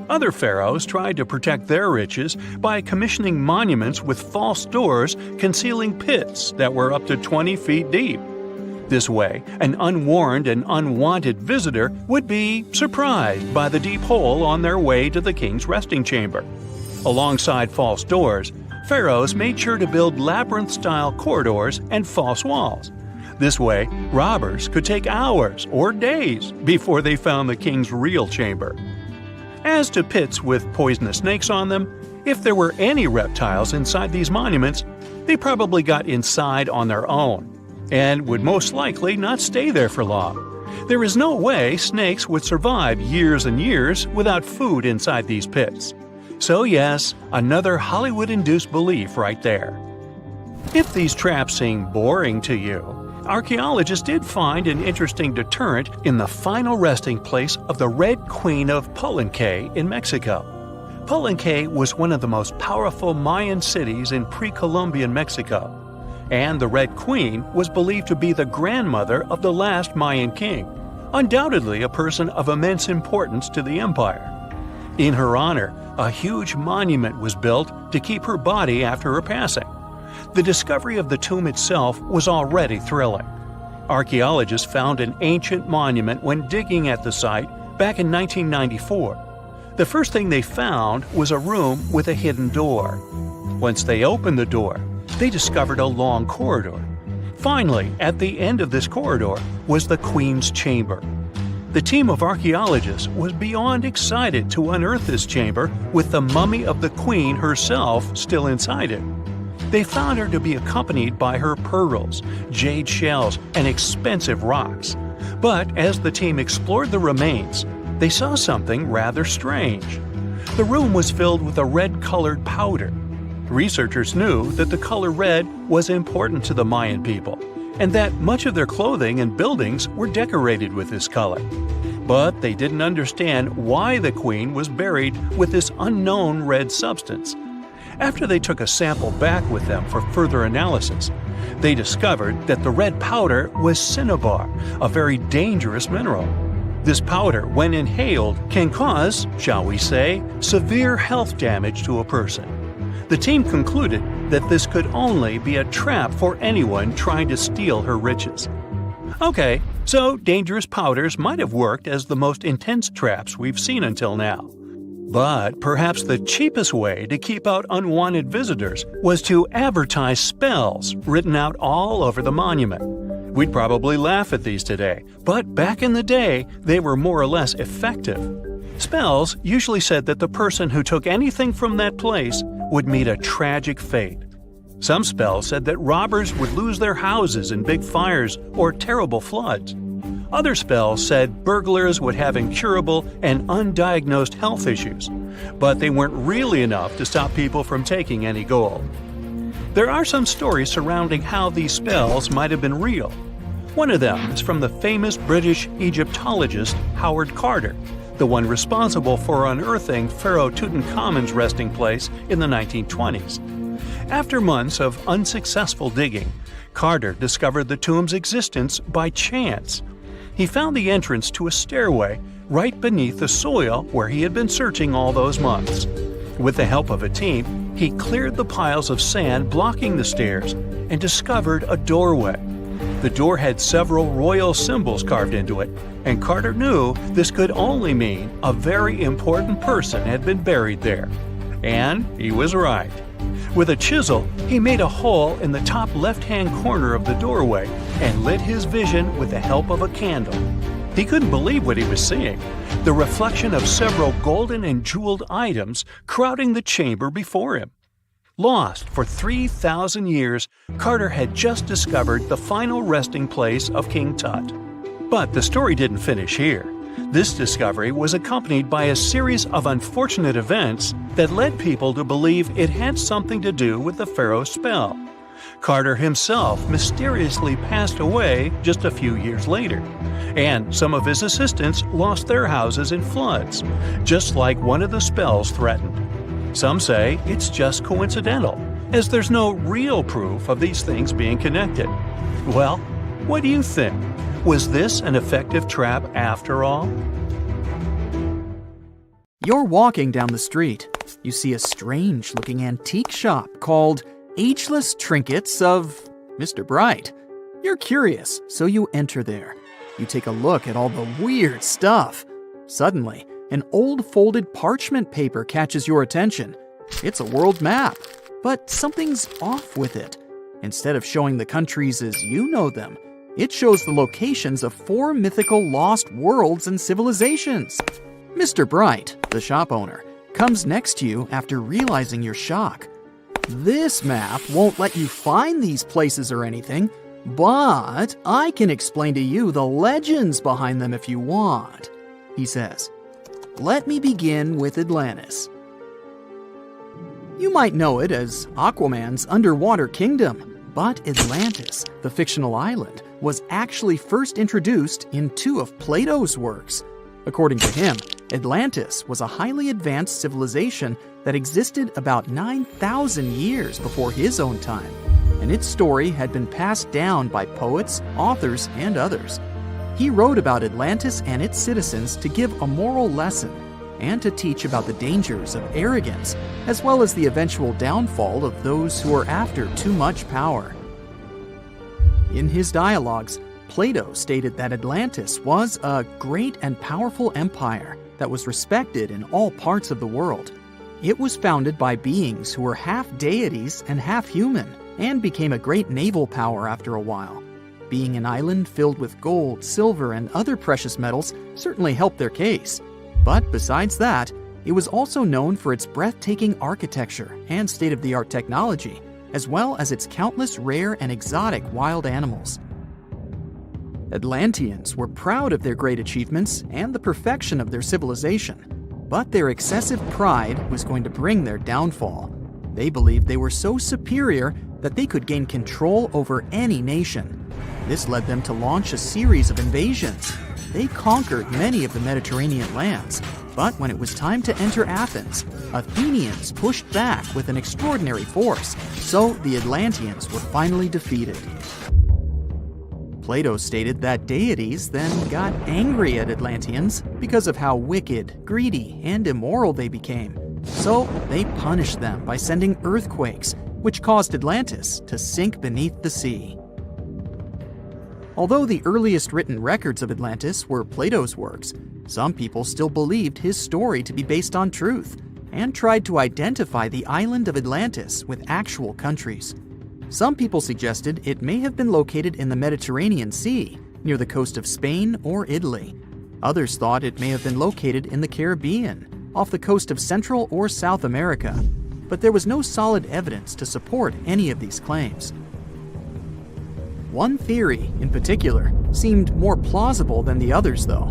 Other pharaohs tried to protect their riches by commissioning monuments with false doors concealing pits that were up to 20 feet deep. This way, an unwarned and unwanted visitor would be surprised by the deep hole on their way to the king's resting chamber. Alongside false doors, pharaohs made sure to build labyrinth-style corridors and false walls. This way, robbers could take hours or days before they found the king's real chamber. As to pits with poisonous snakes on them, if there were any reptiles inside these monuments, they probably got inside on their own, and would most likely not stay there for long. There is no way snakes would survive years and years without food inside these pits. So yes, another Hollywood-induced belief right there. If these traps seem boring to you, archaeologists did find an interesting deterrent in the final resting place of the Red Queen of Palenque in Mexico. Palenque was one of the most powerful Mayan cities in pre-Columbian Mexico, and the Red Queen was believed to be the grandmother of the last Mayan king, undoubtedly a person of immense importance to the empire. In her honor, a huge monument was built to keep her body after her passing. The discovery of the tomb itself was already thrilling. Archaeologists found an ancient monument when digging at the site back in 1994. The first thing they found was a room with a hidden door. Once they opened the door, they discovered a long corridor. Finally, at the end of this corridor was the Queen's Chamber. The team of archaeologists was beyond excited to unearth this chamber with the mummy of the Queen herself still inside it. They found her to be accompanied by her pearls, jade shells, and expensive rocks. But as the team explored the remains, they saw something rather strange. The room was filled with a red-colored powder. Researchers knew that the color red was important to the Mayan people, and that much of their clothing and buildings were decorated with this color. But they didn't understand why the queen was buried with this unknown red substance. After they took a sample back with them for further analysis, they discovered that the red powder was cinnabar, a very dangerous mineral. This powder, when inhaled, can cause, shall we say, severe health damage to a person. The team concluded that this could only be a trap for anyone trying to steal her riches. Okay, so dangerous powders might have worked as the most intense traps we've seen until now. But perhaps the cheapest way to keep out unwanted visitors was to advertise spells written out all over the monument. We'd probably laugh at these today, but back in the day, they were more or less effective. Spells usually said that the person who took anything from that place would meet a tragic fate. Some spells said that robbers would lose their houses in big fires or terrible floods. Other spells said burglars would have incurable and undiagnosed health issues, but they weren't really enough to stop people from taking any gold. There are some stories surrounding how these spells might have been real. One of them is from the famous British Egyptologist Howard Carter, the one responsible for unearthing Pharaoh Tutankhamun's resting place in the 1920s. After months of unsuccessful digging, Carter discovered the tomb's existence by chance. He found the entrance to a stairway right beneath the soil where he had been searching all those months. With the help of a team, he cleared the piles of sand blocking the stairs and discovered a doorway. The door had several royal symbols carved into it, and Carter knew this could only mean a very important person had been buried there. And he was right. With a chisel, he made a hole in the top left-hand corner of the doorway and lit his vision with the help of a candle. He couldn't believe what he was seeing, the reflection of several golden and jeweled items crowding the chamber before him. Lost for 3,000 years, Carter had just discovered the final resting place of King Tut. But the story didn't finish here. This discovery was accompanied by a series of unfortunate events that led people to believe it had something to do with the pharaoh's spell. Carter himself mysteriously passed away just a few years later, and some of his assistants lost their houses in floods, just like one of the spells threatened. Some say it's just coincidental, as there's no real proof of these things being connected. Well, what do you think? Was this an effective trap after all? You're walking down the street. You see a strange-looking antique shop called Ageless Trinkets of Mr. Bright. You're curious, so you enter there. You take a look at all the weird stuff. Suddenly, an old folded parchment paper catches your attention. It's a world map, but something's off with it. Instead of showing the countries as you know them, it shows the locations of 4 mythical lost worlds and civilizations. Mr. Bright, the shop owner, comes next to you after realizing your shock. This map won't let you find these places or anything, but I can explain to you the legends behind them if you want, he says. Let me begin with Atlantis. You might know it as Aquaman's underwater kingdom, but Atlantis, the fictional island, was actually first introduced in 2 of Plato's works. According to him, Atlantis was a highly advanced civilization that existed about 9,000 years before his own time, and its story had been passed down by poets, authors, and others. He wrote about Atlantis and its citizens to give a moral lesson and to teach about the dangers of arrogance, as well as the eventual downfall of those who are after too much power. In his dialogues, Plato stated that Atlantis was a great and powerful empire that was respected in all parts of the world. It was founded by beings who were half deities and half human, and became a great naval power after a while. Being an island filled with gold, silver, and other precious metals certainly helped their case. But besides that, it was also known for its breathtaking architecture and state-of-the-art technology, as well as its countless rare and exotic wild animals. Atlanteans were proud of their great achievements and the perfection of their civilization, but their excessive pride was going to bring their downfall. They believed they were so superior that they could gain control over any nation. This led them to launch a series of invasions. They conquered many of the Mediterranean lands, but when it was time to enter Athens, Athenians pushed back with an extraordinary force, so the Atlanteans were finally defeated. Plato stated that deities then got angry at Atlanteans because of how wicked, greedy, and immoral they became. So they punished them by sending earthquakes, which caused Atlantis to sink beneath the sea. Although the earliest written records of Atlantis were Plato's works, some people still believed his story to be based on truth and tried to identify the island of Atlantis with actual countries. Some people suggested it may have been located in the Mediterranean Sea, near the coast of Spain or Italy. Others thought it may have been located in the Caribbean, off the coast of Central or South America. but there was no solid evidence to support any of these claims. One theory, in particular, seemed more plausible than the others, though.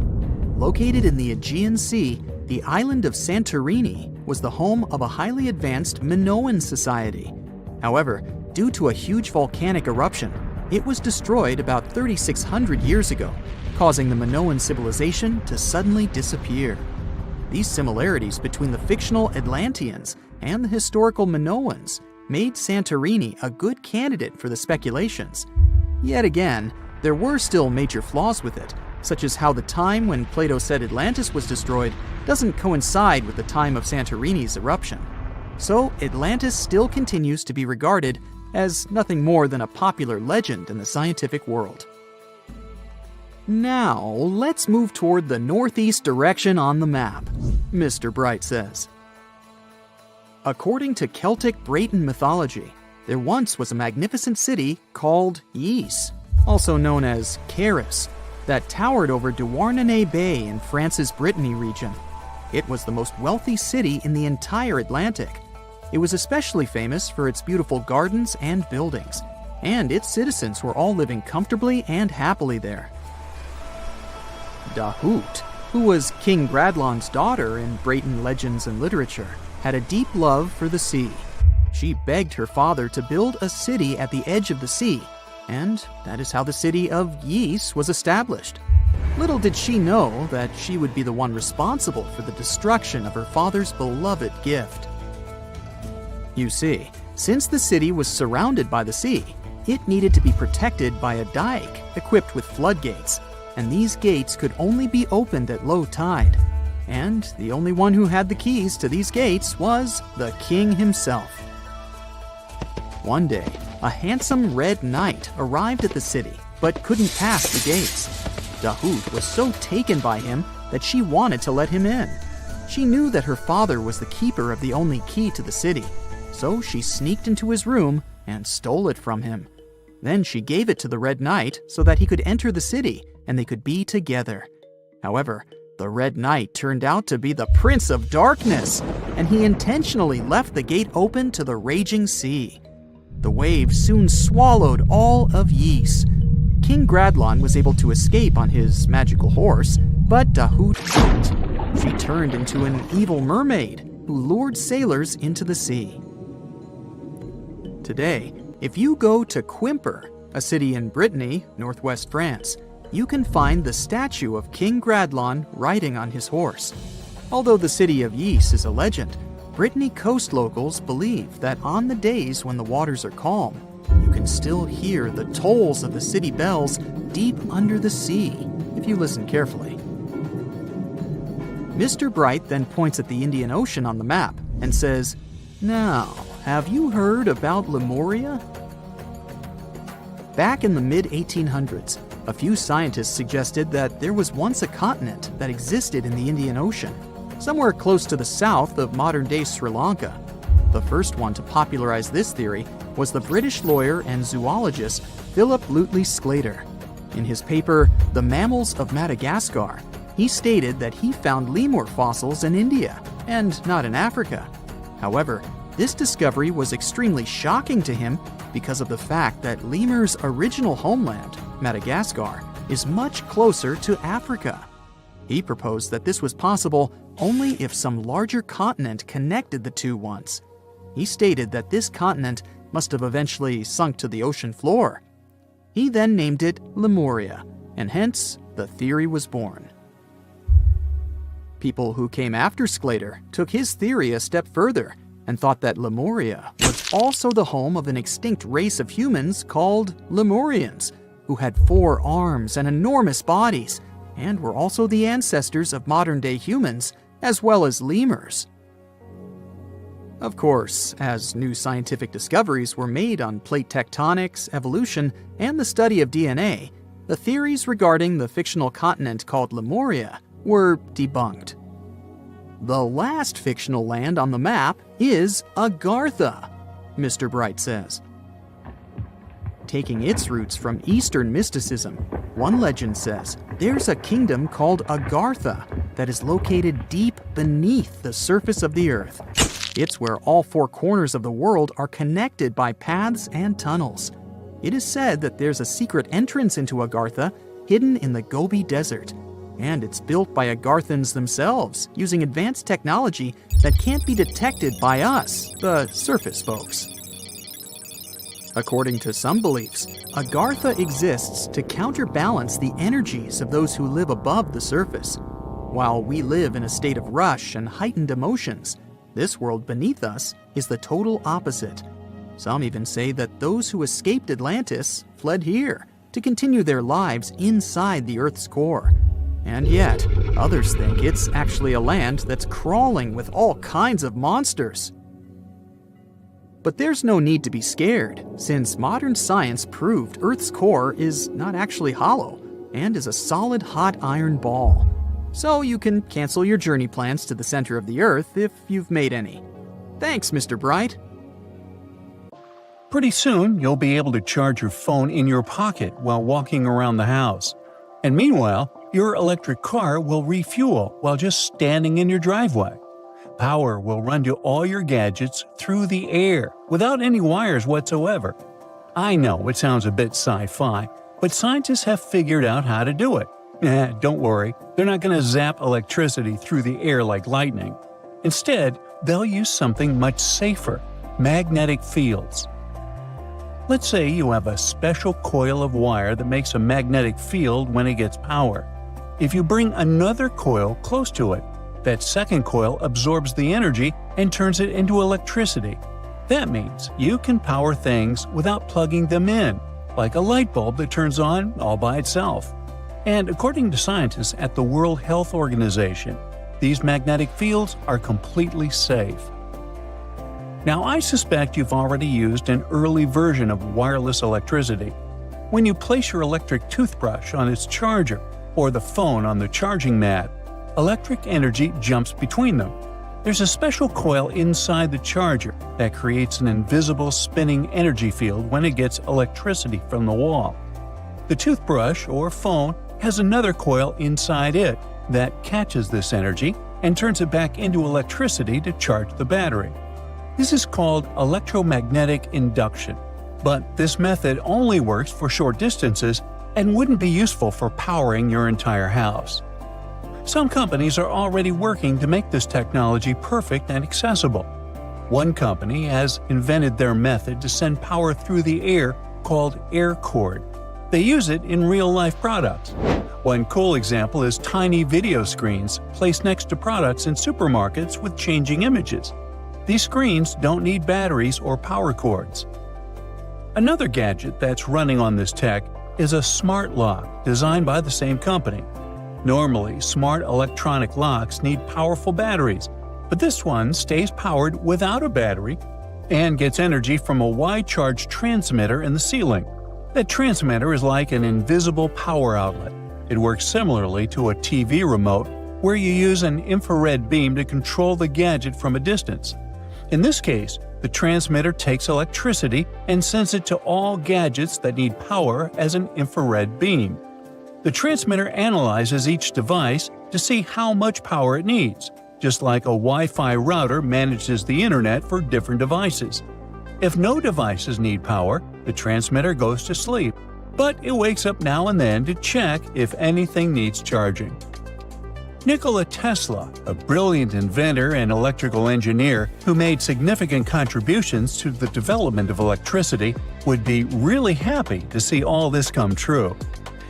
Located in the Aegean Sea, the island of Santorini was the home of a highly advanced Minoan society. However, due to a huge volcanic eruption, it was destroyed about 3,600 years ago, causing the Minoan civilization to suddenly disappear. These similarities between the fictional Atlanteans and the historical Minoans made Santorini a good candidate for the speculations. Yet again, there were still major flaws with it, such as how the time when Plato said Atlantis was destroyed doesn't coincide with the time of Santorini's eruption. So Atlantis still continues to be regarded as nothing more than a popular legend in the scientific world. Now, let's move toward the northeast direction on the map, Mr. Bright says. According to Celtic Breton mythology, there once was a magnificent city called Ys, also known as Caris, that towered over Douarnenez Bay in France's Brittany region. It was the most wealthy city in the entire Atlantic. It was especially famous for its beautiful gardens and buildings, and its citizens were all living comfortably and happily there. Dahut, who was King Bradlon's daughter in Breton legends and literature, had a deep love for the sea. She begged her father to build a city at the edge of the sea, and that is how the city of Ys was established. Little did she know that she would be the one responsible for the destruction of her father's beloved gift. You see, since the city was surrounded by the sea, it needed to be protected by a dike equipped with floodgates, and these gates could only be opened at low tide. And the only one who had the keys to these gates was the king himself. One day, a handsome red knight arrived at the city, but couldn't pass the gates. Dahut was so taken by him that she wanted to let him in. She knew that her father was the keeper of the only key to the city, so she sneaked into his room and stole it from him. Then she gave it to the Red Knight so that he could enter the city and they could be together. However, the Red Knight turned out to be the Prince of Darkness, and he intentionally left the gate open to the raging sea. The waves soon swallowed all of Ys. King Gradlon was able to escape on his magical horse, but Dahut couldn't. She turned into an evil mermaid who lured sailors into the sea. Today, if you go to Quimper, a city in Brittany, northwest France, you can find the statue of King Gradlon riding on his horse. Although the city of Ys is a legend, Brittany coast locals believe that on the days when the waters are calm, you can still hear the tolls of the city bells deep under the sea, if you listen carefully. Mr. Bright then points at the Indian Ocean on the map and says, "Now, have you heard about Lemuria?" Back in the mid-1800s, a few scientists suggested that there was once a continent that existed in the Indian Ocean, somewhere close to the south of modern-day Sri Lanka. The first one to popularize this theory was the British lawyer and zoologist Philip Lutley Sclater. In his paper, The Mammals of Madagascar, he stated that he found lemur fossils in India, and not in Africa. However, this discovery was extremely shocking to him because of the fact that lemurs' original homeland, Madagascar, is much closer to Africa. He proposed that this was possible only if some larger continent connected the two once. He stated that this continent must have eventually sunk to the ocean floor. He then named it Lemuria, and hence the theory was born. People who came after Sclater took his theory a step further and thought that Lemuria was also the home of an extinct race of humans called Lemurians, who had 4 arms and enormous bodies, and were also the ancestors of modern-day humans, as well as lemurs. Of course, as new scientific discoveries were made on plate tectonics, evolution, and the study of DNA, the theories regarding the fictional continent called Lemuria were debunked. The last fictional land on the map is Agartha, Mr. Bright says. Taking its roots from Eastern mysticism, one legend says there's a kingdom called Agartha that is located deep beneath the surface of the earth. It's where all four corners of the world are connected by paths and tunnels. It is said that there's a secret entrance into Agartha hidden in the Gobi Desert, and it's built by Agarthans themselves using advanced technology that can't be detected by us, the surface folks. According to some beliefs, Agartha exists to counterbalance the energies of those who live above the surface. While we live in a state of rush and heightened emotions, this world beneath us is the total opposite. Some even say that those who escaped Atlantis fled here to continue their lives inside the Earth's core. And yet, others think it's actually a land that's crawling with all kinds of monsters. But there's no need to be scared, since modern science proved Earth's core is not actually hollow and is a solid hot iron ball. So you can cancel your journey plans to the center of the Earth if you've made any. Thanks, Mr. Bright. Pretty soon, you'll be able to charge your phone in your pocket while walking around the house. And meanwhile, your electric car will refuel while just standing in your driveway. Power will run to all your gadgets through the air without any wires whatsoever. I know it sounds a bit sci-fi, but scientists have figured out how to do it. Don't worry, they're not going to zap electricity through the air like lightning. Instead, they'll use something much safer: magnetic fields. Let's say you have a special coil of wire that makes a magnetic field when it gets power. If you bring another coil close to it, that second coil absorbs the energy and turns it into electricity. That means you can power things without plugging them in, like a light bulb that turns on all by itself. And according to scientists at the World Health Organization, these magnetic fields are completely safe. Now, I suspect you've already used an early version of wireless electricity. When you place your electric toothbrush on its charger or the phone on the charging mat, electric energy jumps between them. There's a special coil inside the charger that creates an invisible spinning energy field when it gets electricity from the wall. The toothbrush or phone has another coil inside it that catches this energy and turns it back into electricity to charge the battery. This is called electromagnetic induction, but this method only works for short distances and wouldn't be useful for powering your entire house. Some companies are already working to make this technology perfect and accessible. One company has invented their method to send power through the air called air cord. They use it in real-life products. One cool example is tiny video screens placed next to products in supermarkets with changing images. These screens don't need batteries or power cords. Another gadget that's running on this tech is a smart lock designed by the same company. Normally, smart electronic locks need powerful batteries, but this one stays powered without a battery and gets energy from a wide-charge transmitter in the ceiling. That transmitter is like an invisible power outlet. It works similarly to a TV remote, where you use an infrared beam to control the gadget from a distance. In this case, the transmitter takes electricity and sends it to all gadgets that need power as an infrared beam. The transmitter analyzes each device to see how much power it needs, just like a Wi-Fi router manages the internet for different devices. If no devices need power, the transmitter goes to sleep, but it wakes up now and then to check if anything needs charging. Nikola Tesla, a brilliant inventor and electrical engineer who made significant contributions to the development of electricity, would be really happy to see all this come true.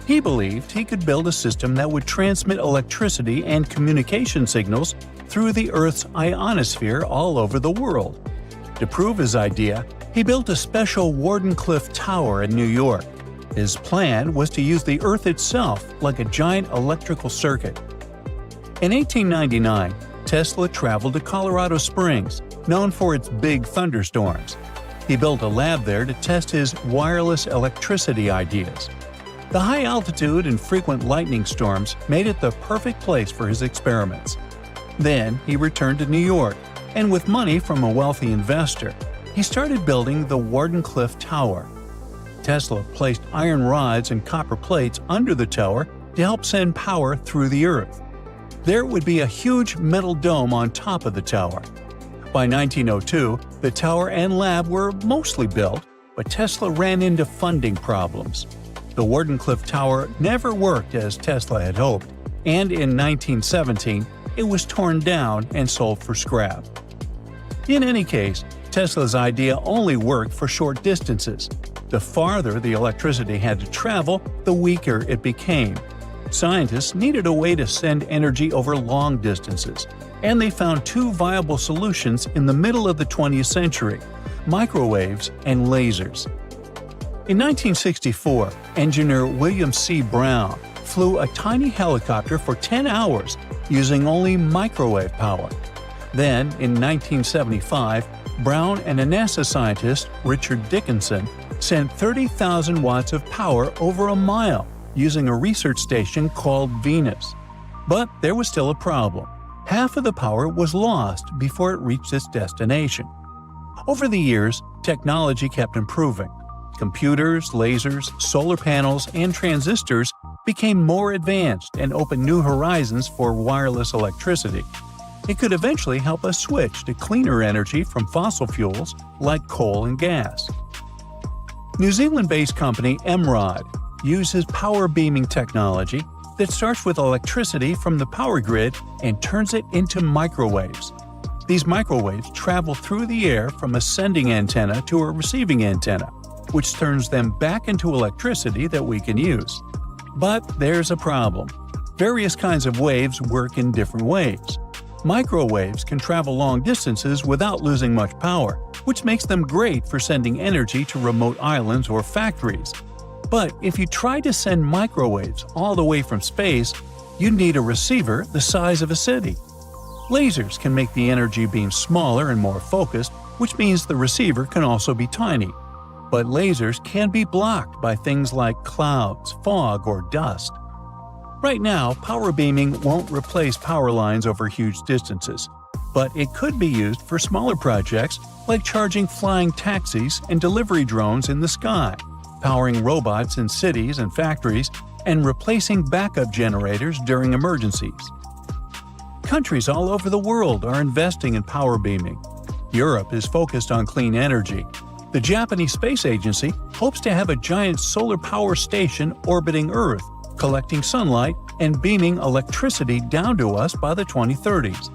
He believed he could build a system that would transmit electricity and communication signals through the Earth's ionosphere all over the world. To prove his idea, he built a special Wardenclyffe Tower in New York. His plan was to use the Earth itself like a giant electrical circuit. In 1899, Tesla traveled to Colorado Springs, known for its big thunderstorms. He built a lab there to test his wireless electricity ideas. The high altitude and frequent lightning storms made it the perfect place for his experiments. Then he returned to New York, and with money from a wealthy investor, he started building the Wardenclyffe Tower. Tesla placed iron rods and copper plates under the tower to help send power through the Earth. There would be a huge metal dome on top of the tower. By 1902, the tower and lab were mostly built, but Tesla ran into funding problems. The Wardenclyffe Tower never worked as Tesla had hoped, and in 1917, it was torn down and sold for scrap. In any case, Tesla's idea only worked for short distances. The farther the electricity had to travel, the weaker it became. Scientists needed a way to send energy over long distances, and they found two viable solutions in the middle of the 20th century: microwaves and lasers. In 1964, engineer William C. Brown flew a tiny helicopter for 10 hours using only microwave power. Then, in 1975, Brown and a NASA scientist, Richard Dickinson, sent 30,000 watts of power over a mile using a research station called Venus. But there was still a problem. Half of the power was lost before it reached its destination. Over the years, technology kept improving. Computers, lasers, solar panels, and transistors became more advanced and opened new horizons for wireless electricity. It could eventually help us switch to cleaner energy from fossil fuels like coal and gas. New Zealand-based company Emrod uses power beaming technology that starts with electricity from the power grid and turns it into microwaves. These microwaves travel through the air from a sending antenna to a receiving antenna, which turns them back into electricity that we can use. But there's a problem. Various kinds of waves work in different ways. Microwaves can travel long distances without losing much power, which makes them great for sending energy to remote islands or factories. But if you try to send microwaves all the way from space, you'd need a receiver the size of a city. Lasers can make the energy beam smaller and more focused, which means the receiver can also be tiny. But lasers can be blocked by things like clouds, fog, or dust. Right now, power beaming won't replace power lines over huge distances, but it could be used for smaller projects like charging flying taxis and delivery drones in the sky, powering robots in cities and factories, and replacing backup generators during emergencies. Countries all over the world are investing in power beaming. Europe is focused on clean energy. The Japanese Space Agency hopes to have a giant solar power station orbiting Earth, collecting sunlight and beaming electricity down to us by the 2030s.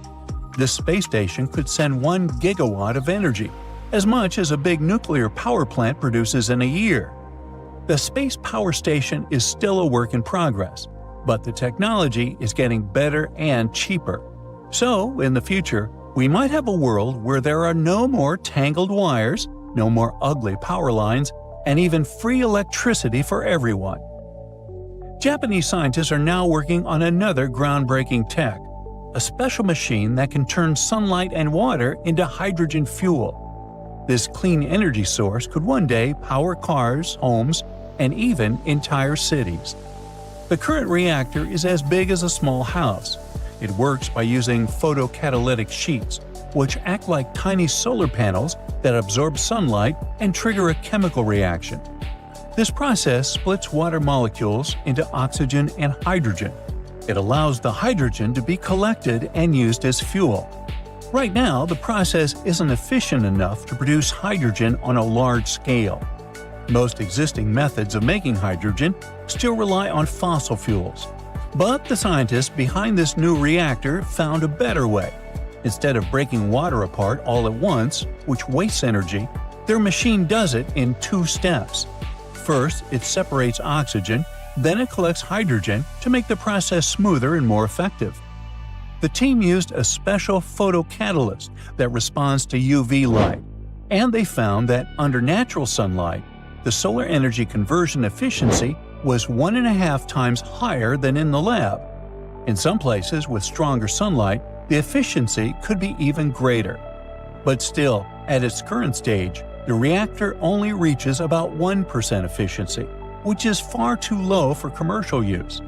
This space station could send 1 gigawatt of energy, as much as a big nuclear power plant produces in a year. The space power station is still a work in progress, but the technology is getting better and cheaper. So, in the future, we might have a world where there are no more tangled wires, no more ugly power lines, and even free electricity for everyone. Japanese scientists are now working on another groundbreaking tech, a special machine that can turn sunlight and water into hydrogen fuel. This clean energy source could one day power cars, homes, and even entire cities. The current reactor is as big as a small house. It works by using photocatalytic sheets, which act like tiny solar panels that absorb sunlight and trigger a chemical reaction. This process splits water molecules into oxygen and hydrogen. It allows the hydrogen to be collected and used as fuel. Right now, the process isn't efficient enough to produce hydrogen on a large scale. Most existing methods of making hydrogen still rely on fossil fuels. But the scientists behind this new reactor found a better way. Instead of breaking water apart all at once, which wastes energy, their machine does it in 2 steps. First, it separates oxygen, then it collects hydrogen to make the process smoother and more effective. The team used a special photocatalyst that responds to UV light, and they found that under natural sunlight, the solar energy conversion efficiency was 1.5 times higher than in the lab. In some places with stronger sunlight, the efficiency could be even greater. But still, at its current stage, the reactor only reaches about 1% efficiency, which is far too low for commercial use.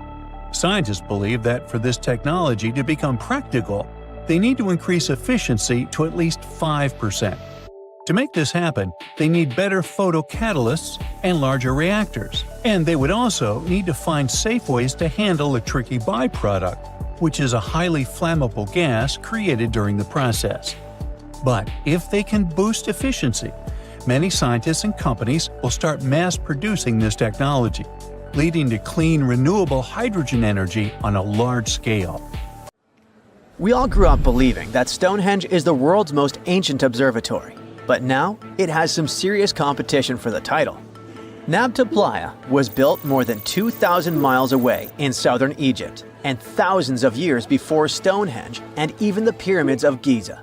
Scientists believe that for this technology to become practical, they need to increase efficiency to at least 5%. To make this happen, they need better photocatalysts and larger reactors, and they would also need to find safe ways to handle a tricky byproduct, which is a highly flammable gas created during the process. But if they can boost efficiency, many scientists and companies will start mass-producing this technology, leading to clean, renewable hydrogen energy on a large scale. We all grew up believing that Stonehenge is the world's most ancient observatory, but now it has some serious competition for the title. Nabta Playa was built more than 2,000 miles away in southern Egypt and thousands of years before Stonehenge and even the pyramids of Giza.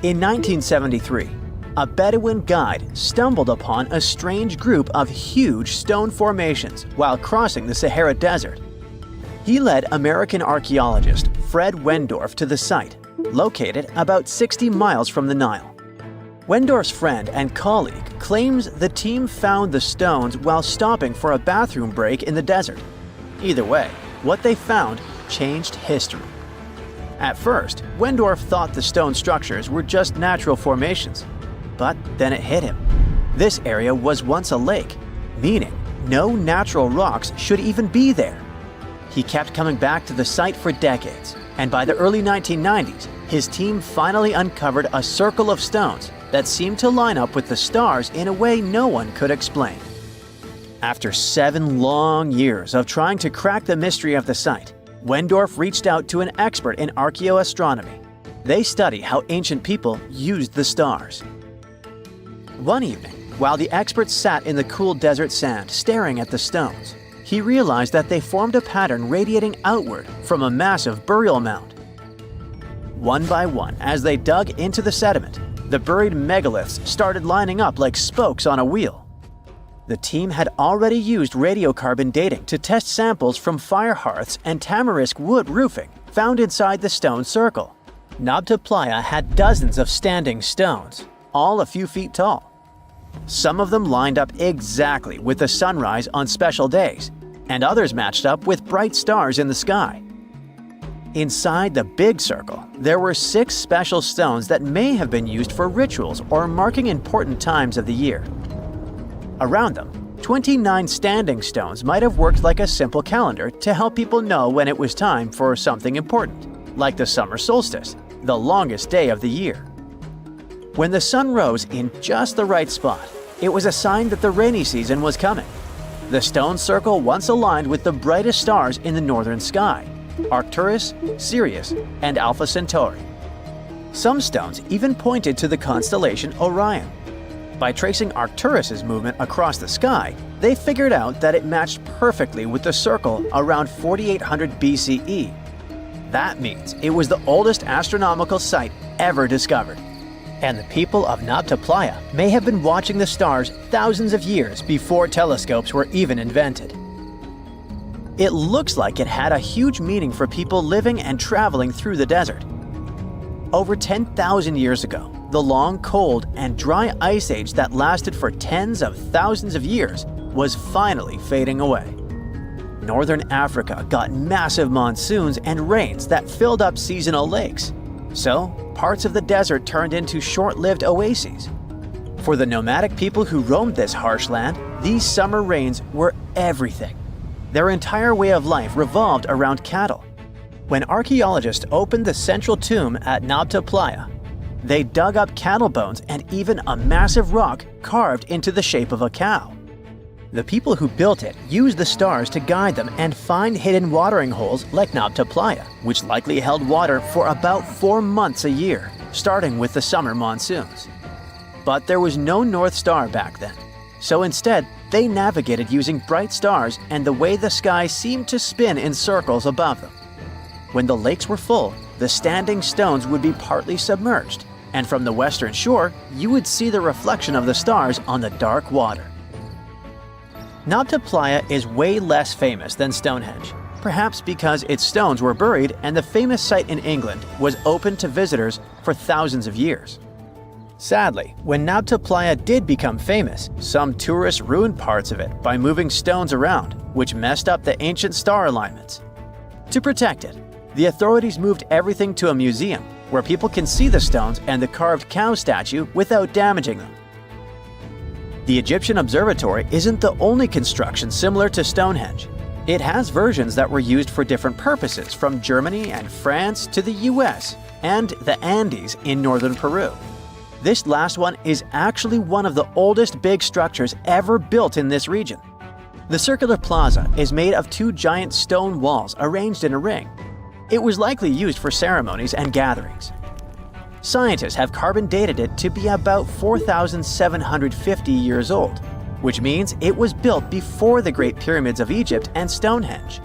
In 1973, a Bedouin guide stumbled upon a strange group of huge stone formations while crossing the Sahara Desert. He led American archaeologist Fred Wendorf to the site, located about 60 miles from the Nile. Wendorf's friend and colleague claims the team found the stones while stopping for a bathroom break in the desert. Either way, what they found changed history. At first, Wendorf thought the stone structures were just natural formations. But then it hit him. This area was once a lake, meaning no natural rocks should even be there. He kept coming back to the site for decades, and by the early 1990s, his team finally uncovered a circle of stones that seemed to line up with the stars in a way no one could explain. After 7 long years of trying to crack the mystery of the site, Wendorf reached out to an expert in archaeoastronomy. They study how ancient people used the stars. One evening, while the expert sat in the cool desert sand staring at the stones, he realized that they formed a pattern radiating outward from a massive burial mound. One by one, as they dug into the sediment, the buried megaliths started lining up like spokes on a wheel. The team had already used radiocarbon dating to test samples from fire hearths and tamarisk wood roofing found inside the stone circle. Nabta Playa had dozens of standing stones, all a few feet tall. Some of them lined up exactly with the sunrise on special days, and others matched up with bright stars in the sky. Inside the big circle, there were 6 special stones that may have been used for rituals or marking important times of the year. Around them, 29 standing stones might have worked like a simple calendar to help people know when it was time for something important, like the summer solstice, the longest day of the year. When the sun rose in just the right spot, it was a sign that the rainy season was coming. The stone circle once aligned with the brightest stars in the northern sky: Arcturus, Sirius, and Alpha Centauri. Some stones even pointed to the constellation Orion. By tracing Arcturus's movement across the sky, they figured out that it matched perfectly with the circle around 4800 BCE. That means it was the oldest astronomical site ever discovered. And the people of Nabta Playa may have been watching the stars thousands of years before telescopes were even invented. It looks like it had a huge meaning for people living and traveling through the desert. Over 10,000 years ago, the long, cold, and dry ice age that lasted for tens of thousands of years was finally fading away. Northern Africa got massive monsoons and rains that filled up seasonal lakes. So, parts of the desert turned into short-lived oases. For the nomadic people who roamed this harsh land, these summer rains were everything. Their entire way of life revolved around cattle. When archaeologists opened the central tomb at Nabta Playa, they dug up cattle bones and even a massive rock carved into the shape of a cow. The people who built it used the stars to guide them and find hidden watering holes like Nabta Playa, which likely held water for about 4 months a year, starting with the summer monsoons. But there was no North Star back then, so instead they navigated using bright stars and the way the sky seemed to spin in circles above them. When the lakes were full, the standing stones would be partly submerged, and from the western shore, you would see the reflection of the stars on the dark water. Nabta Playa is way less famous than Stonehenge, perhaps because its stones were buried and the famous site in England was open to visitors for thousands of years. Sadly, when Nabta Playa did become famous, some tourists ruined parts of it by moving stones around, which messed up the ancient star alignments. To protect it, the authorities moved everything to a museum where people can see the stones and the carved cow statue without damaging them. The Egyptian Observatory isn't the only construction similar to Stonehenge. It has versions that were used for different purposes, from Germany and France to the US. and the Andes in northern Peru. This last one is actually one of the oldest big structures ever built in this region. The circular plaza is made of two giant stone walls arranged in a ring. It was likely used for ceremonies and gatherings. Scientists have carbon dated it to be about 4,750 years old, which means it was built before the Great Pyramids of Egypt and Stonehenge.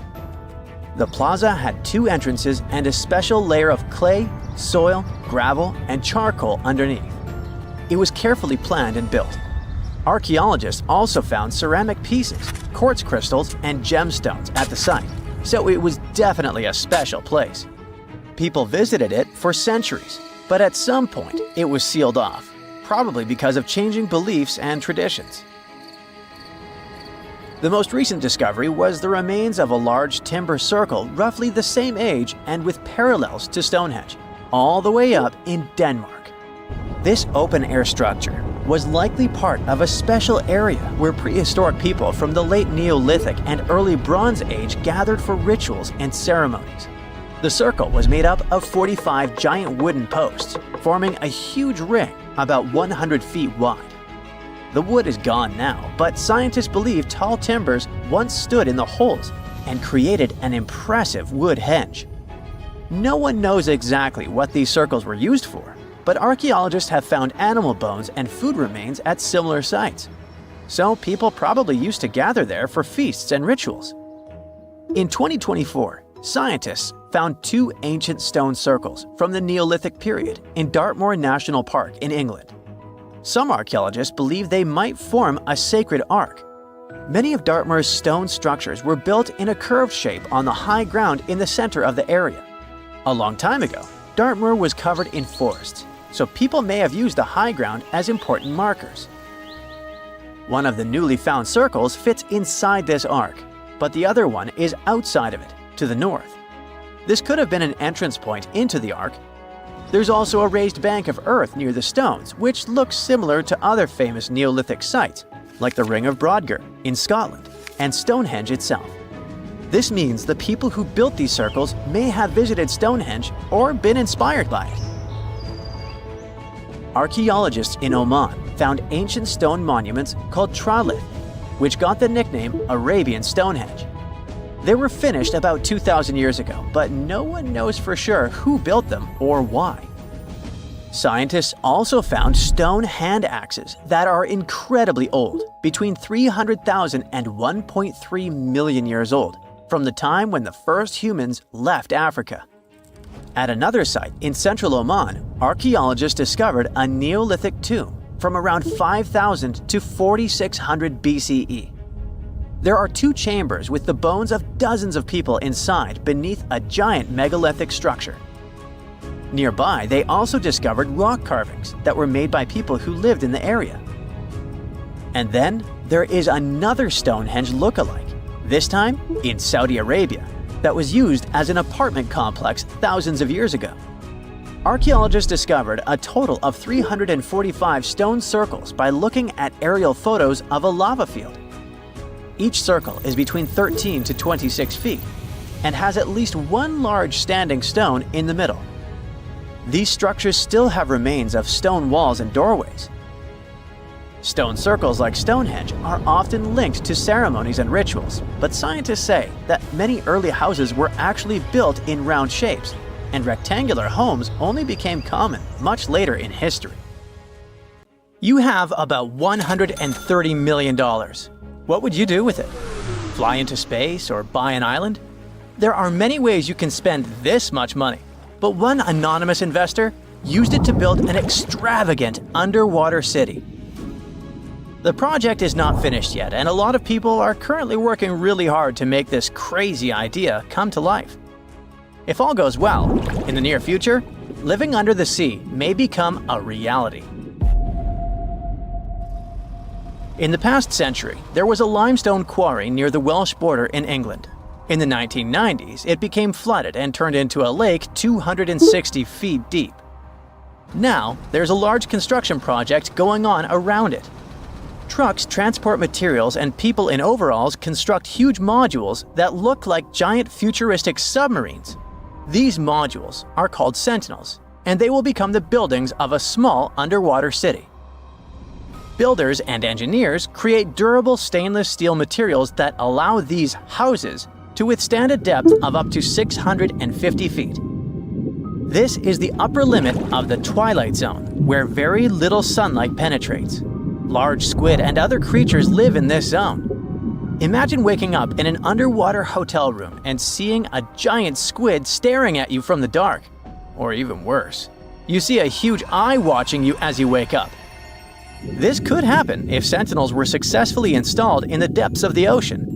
The plaza had two entrances and a special layer of clay, soil, gravel, and charcoal underneath. It was carefully planned and built. Archaeologists also found ceramic pieces, quartz crystals, and gemstones at the site, so it was definitely a special place. People visited it for centuries, but at some point it was sealed off, probably because of changing beliefs and traditions. The most recent discovery was the remains of a large timber circle roughly the same age and with parallels to Stonehenge, all the way up in Denmark. This open-air structure was likely part of a special area where prehistoric people from the late Neolithic and early Bronze Age gathered for rituals and ceremonies. The circle was made up of 45 giant wooden posts, forming a huge ring about 100 feet wide. The wood is gone now, but scientists believe tall timbers once stood in the holes and created an impressive wood henge. No one knows exactly what these circles were used for, but archaeologists have found animal bones and food remains at similar sites. So people probably used to gather there for feasts and rituals. In 2024, scientists found two ancient stone circles from the Neolithic period in Dartmoor National Park in England. Some archaeologists believe they might form a sacred ark. Many of Dartmoor's stone structures were built in a curved shape on the high ground in the center of the area. A long time ago, Dartmoor was covered in forests, so people may have used the high ground as important markers. One of the newly found circles fits inside this ark, but the other one is outside of it, to the north. This could have been an entrance point into the ark. There's also a raised bank of earth near the stones, which looks similar to other famous Neolithic sites, like the Ring of Brodgar in Scotland and Stonehenge itself. This means the people who built these circles may have visited Stonehenge or been inspired by it. Archaeologists in Oman found ancient stone monuments called tralith, which got the nickname Arabian Stonehenge. They were finished about 2,000 years ago, but no one knows for sure who built them or why. Scientists also found stone hand axes that are incredibly old, between 300,000 and 1.3 million years old, from the time when the first humans left Africa. At another site in central Oman, archaeologists discovered a Neolithic tomb from around 5,000 to 4,600 BCE. There are two chambers with the bones of dozens of people inside beneath a giant megalithic structure. Nearby, they also discovered rock carvings that were made by people who lived in the area. And then there is another Stonehenge look-alike, this time in Saudi Arabia, that was used as an apartment complex thousands of years ago. Archaeologists discovered a total of 345 stone circles by looking at aerial photos of a lava field. Each circle is between 13 to 26 feet and has at least one large standing stone in the middle. These structures still have remains of stone walls and doorways. Stone circles like Stonehenge are often linked to ceremonies and rituals, but scientists say that many early houses were actually built in round shapes, and rectangular homes only became common much later in history. You have about $130 million. What would you do with it? Fly into space or buy an island? There are many ways you can spend this much money, but one anonymous investor used it to build an extravagant underwater city. The project is not finished yet, and a lot of people are currently working really hard to make this crazy idea come to life. If all goes well, in the near future, living under the sea may become a reality. In the past century, there was a limestone quarry near the Welsh border in England. In the 1990s, it became flooded and turned into a lake 260 feet deep. Now, there's a large construction project going on around it. Trucks transport materials and people in overalls construct huge modules that look like giant futuristic submarines. These modules are called sentinels, and they will become the buildings of a small underwater city. Builders and engineers create durable stainless steel materials that allow these houses to withstand a depth of up to 650 feet. This is the upper limit of the twilight zone, where very little sunlight penetrates. Large squid and other creatures live in this zone. Imagine waking up in an underwater hotel room and seeing a giant squid staring at you from the dark. Or even worse, you see a huge eye watching you as you wake up. This could happen if sentinels were successfully installed in the depths of the ocean.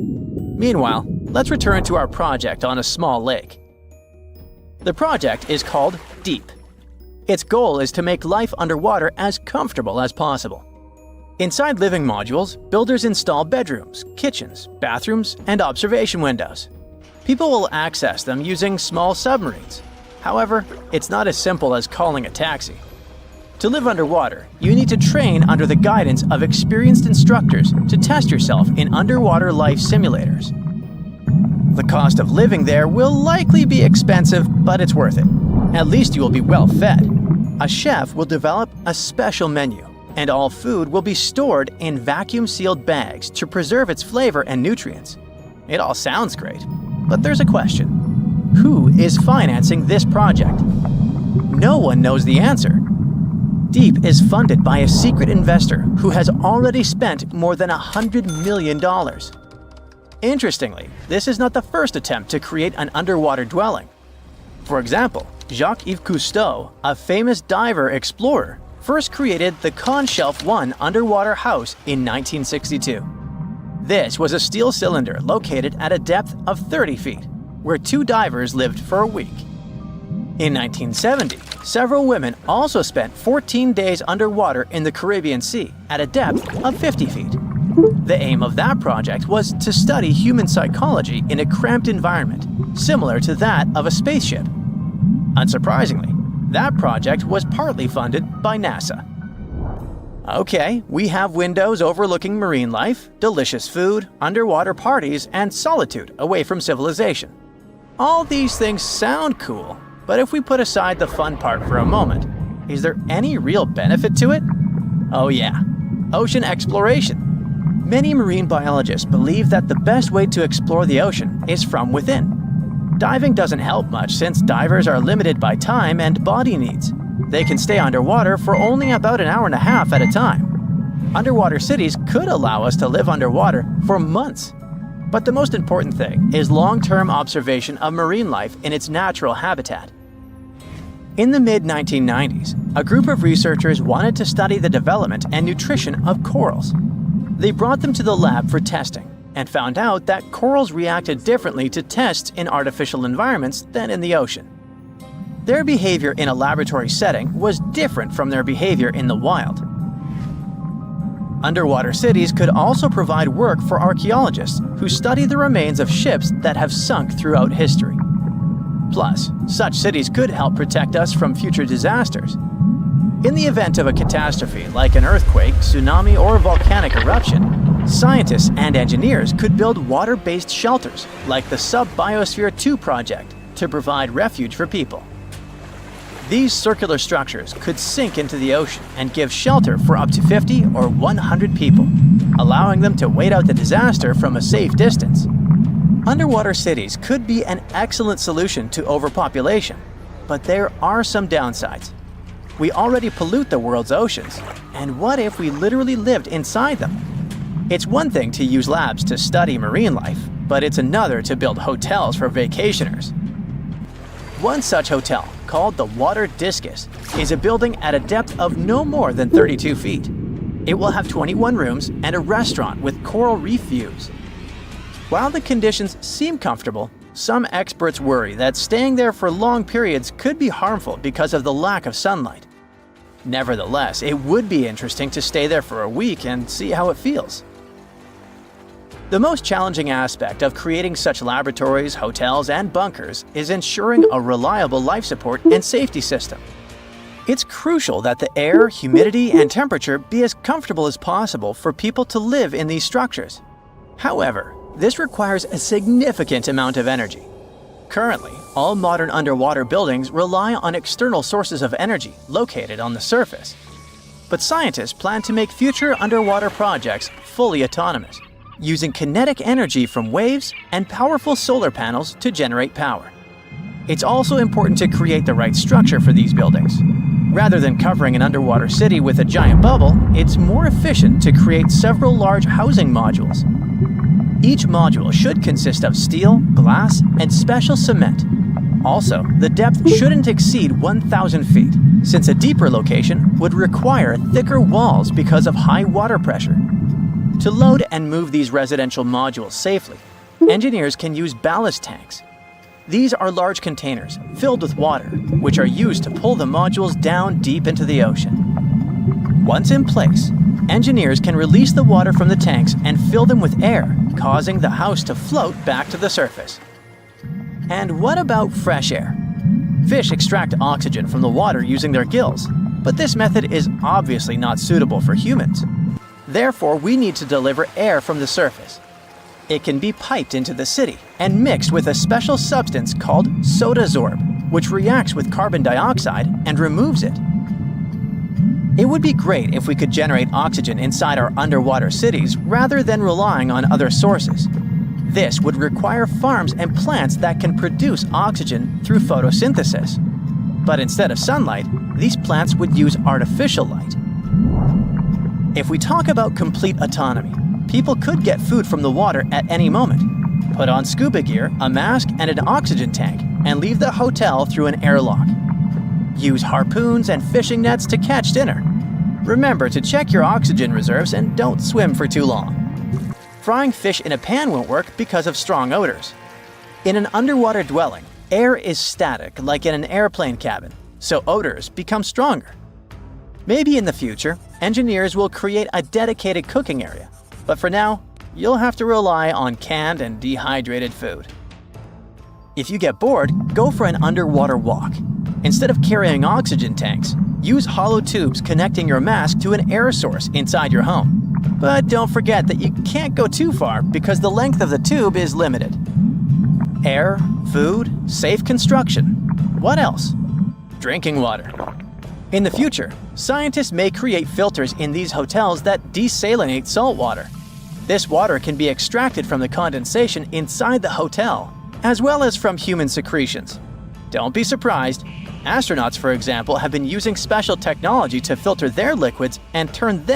Meanwhile, let's return to our project on a small lake. The project is called Deep. Its goal is to make life underwater as comfortable as possible. Inside living modules, builders install bedrooms, kitchens, bathrooms, and observation windows. People will access them using small submarines. However, it's not as simple as calling a taxi. To live underwater, you need to train under the guidance of experienced instructors to test yourself in underwater life simulators. The cost of living there will likely be expensive, but it's worth it. At least you will be well fed. A chef will develop a special menu, and all food will be stored in vacuum-sealed bags to preserve its flavor and nutrients. It all sounds great, but there's a question. Who is financing this project? No one knows the answer. Deep is funded by a secret investor who has already spent more than $100 million. Interestingly, this is not the first attempt to create an underwater dwelling. For example, Jacques-Yves Cousteau, a famous diver explorer, first created the Conshelf 1 underwater house in 1962. This was a steel cylinder located at a depth of 30 feet, where 2 divers lived for a week. In 1970, several women also spent 14 days underwater in the Caribbean Sea at a depth of 50 feet. The aim of that project was to study human psychology in a cramped environment, similar to that of a spaceship. Unsurprisingly, that project was partly funded by NASA. Okay, we have windows overlooking marine life, delicious food, underwater parties, and solitude away from civilization. All these things sound cool, but if we put aside the fun part for a moment, is there any real benefit to it? Oh yeah, ocean exploration. Many marine biologists believe that the best way to explore the ocean is from within. Diving doesn't help much since divers are limited by time and body needs. They can stay underwater for only about an hour and a half at a time. Underwater cities could allow us to live underwater for months. But the most important thing is long-term observation of marine life in its natural habitat. In the mid-1990s, a group of researchers wanted to study the development and nutrition of corals. They brought them to the lab for testing and found out that corals reacted differently to tests in artificial environments than in the ocean. Their behavior in a laboratory setting was different from their behavior in the wild. Underwater cities could also provide work for archaeologists who study the remains of ships that have sunk throughout history. Plus, such cities could help protect us from future disasters. In the event of a catastrophe like an earthquake, tsunami, or volcanic eruption, scientists and engineers could build water-based shelters like the Sub-Biosphere 2 project to provide refuge for people. These circular structures could sink into the ocean and give shelter for up to 50 or 100 people, allowing them to wait out the disaster from a safe distance. Underwater cities could be an excellent solution to overpopulation, but there are some downsides. We already pollute the world's oceans, and what if we literally lived inside them? It's one thing to use labs to study marine life, but it's another to build hotels for vacationers. One such hotel, called the Water Discus, is a building at a depth of no more than 32 feet. It will have 21 rooms and a restaurant with coral reef views. While the conditions seem comfortable, some experts worry that staying there for long periods could be harmful because of the lack of sunlight. Nevertheless, it would be interesting to stay there for a week and see how it feels. The most challenging aspect of creating such laboratories, hotels, and bunkers is ensuring a reliable life support and safety system. It's crucial that the air, humidity, and temperature be as comfortable as possible for people to live in these structures. However, this requires a significant amount of energy. Currently, all modern underwater buildings rely on external sources of energy located on the surface. But scientists plan to make future underwater projects fully autonomous, using kinetic energy from waves and powerful solar panels to generate power. It's also important to create the right structure for these buildings. Rather than covering an underwater city with a giant bubble, it's more efficient to create several large housing modules. Each module should consist of steel, glass, and special cement. Also, the depth shouldn't exceed 1,000 feet, since a deeper location would require thicker walls because of high water pressure. To load and move these residential modules safely, engineers can use ballast tanks. These are large containers filled with water, which are used to pull the modules down deep into the ocean. Once in place, engineers can release the water from the tanks and fill them with air, causing the house to float back to the surface. And what about fresh air? Fish extract oxygen from the water using their gills, but this method is obviously not suitable for humans. Therefore, we need to deliver air from the surface. It can be piped into the city and mixed with a special substance called sodasorb, which reacts with carbon dioxide and removes it. It would be great if we could generate oxygen inside our underwater cities rather than relying on other sources. This would require farms and plants that can produce oxygen through photosynthesis. But instead of sunlight, these plants would use artificial light. If we talk about complete autonomy, people could get food from the water at any moment, put on scuba gear, a mask, and an oxygen tank, and leave the hotel through an airlock. Use harpoons and fishing nets to catch dinner. Remember to check your oxygen reserves and don't swim for too long. Frying fish in a pan won't work because of strong odors. In an underwater dwelling, air is static like in an airplane cabin, so odors become stronger. Maybe in the future, engineers will create a dedicated cooking area, but for now, you'll have to rely on canned and dehydrated food. If you get bored, go for an underwater walk. Instead of carrying oxygen tanks, use hollow tubes connecting your mask to an air source inside your home. But don't forget that you can't go too far because the length of the tube is limited. Air, food, safe construction. What else? Drinking water. In the future, scientists may create filters in these hotels that desalinate salt water. This water can be extracted from the condensation inside the hotel, as well as from human secretions. Don't be surprised. Astronauts, for example, have been using special technology to filter their liquids and turn them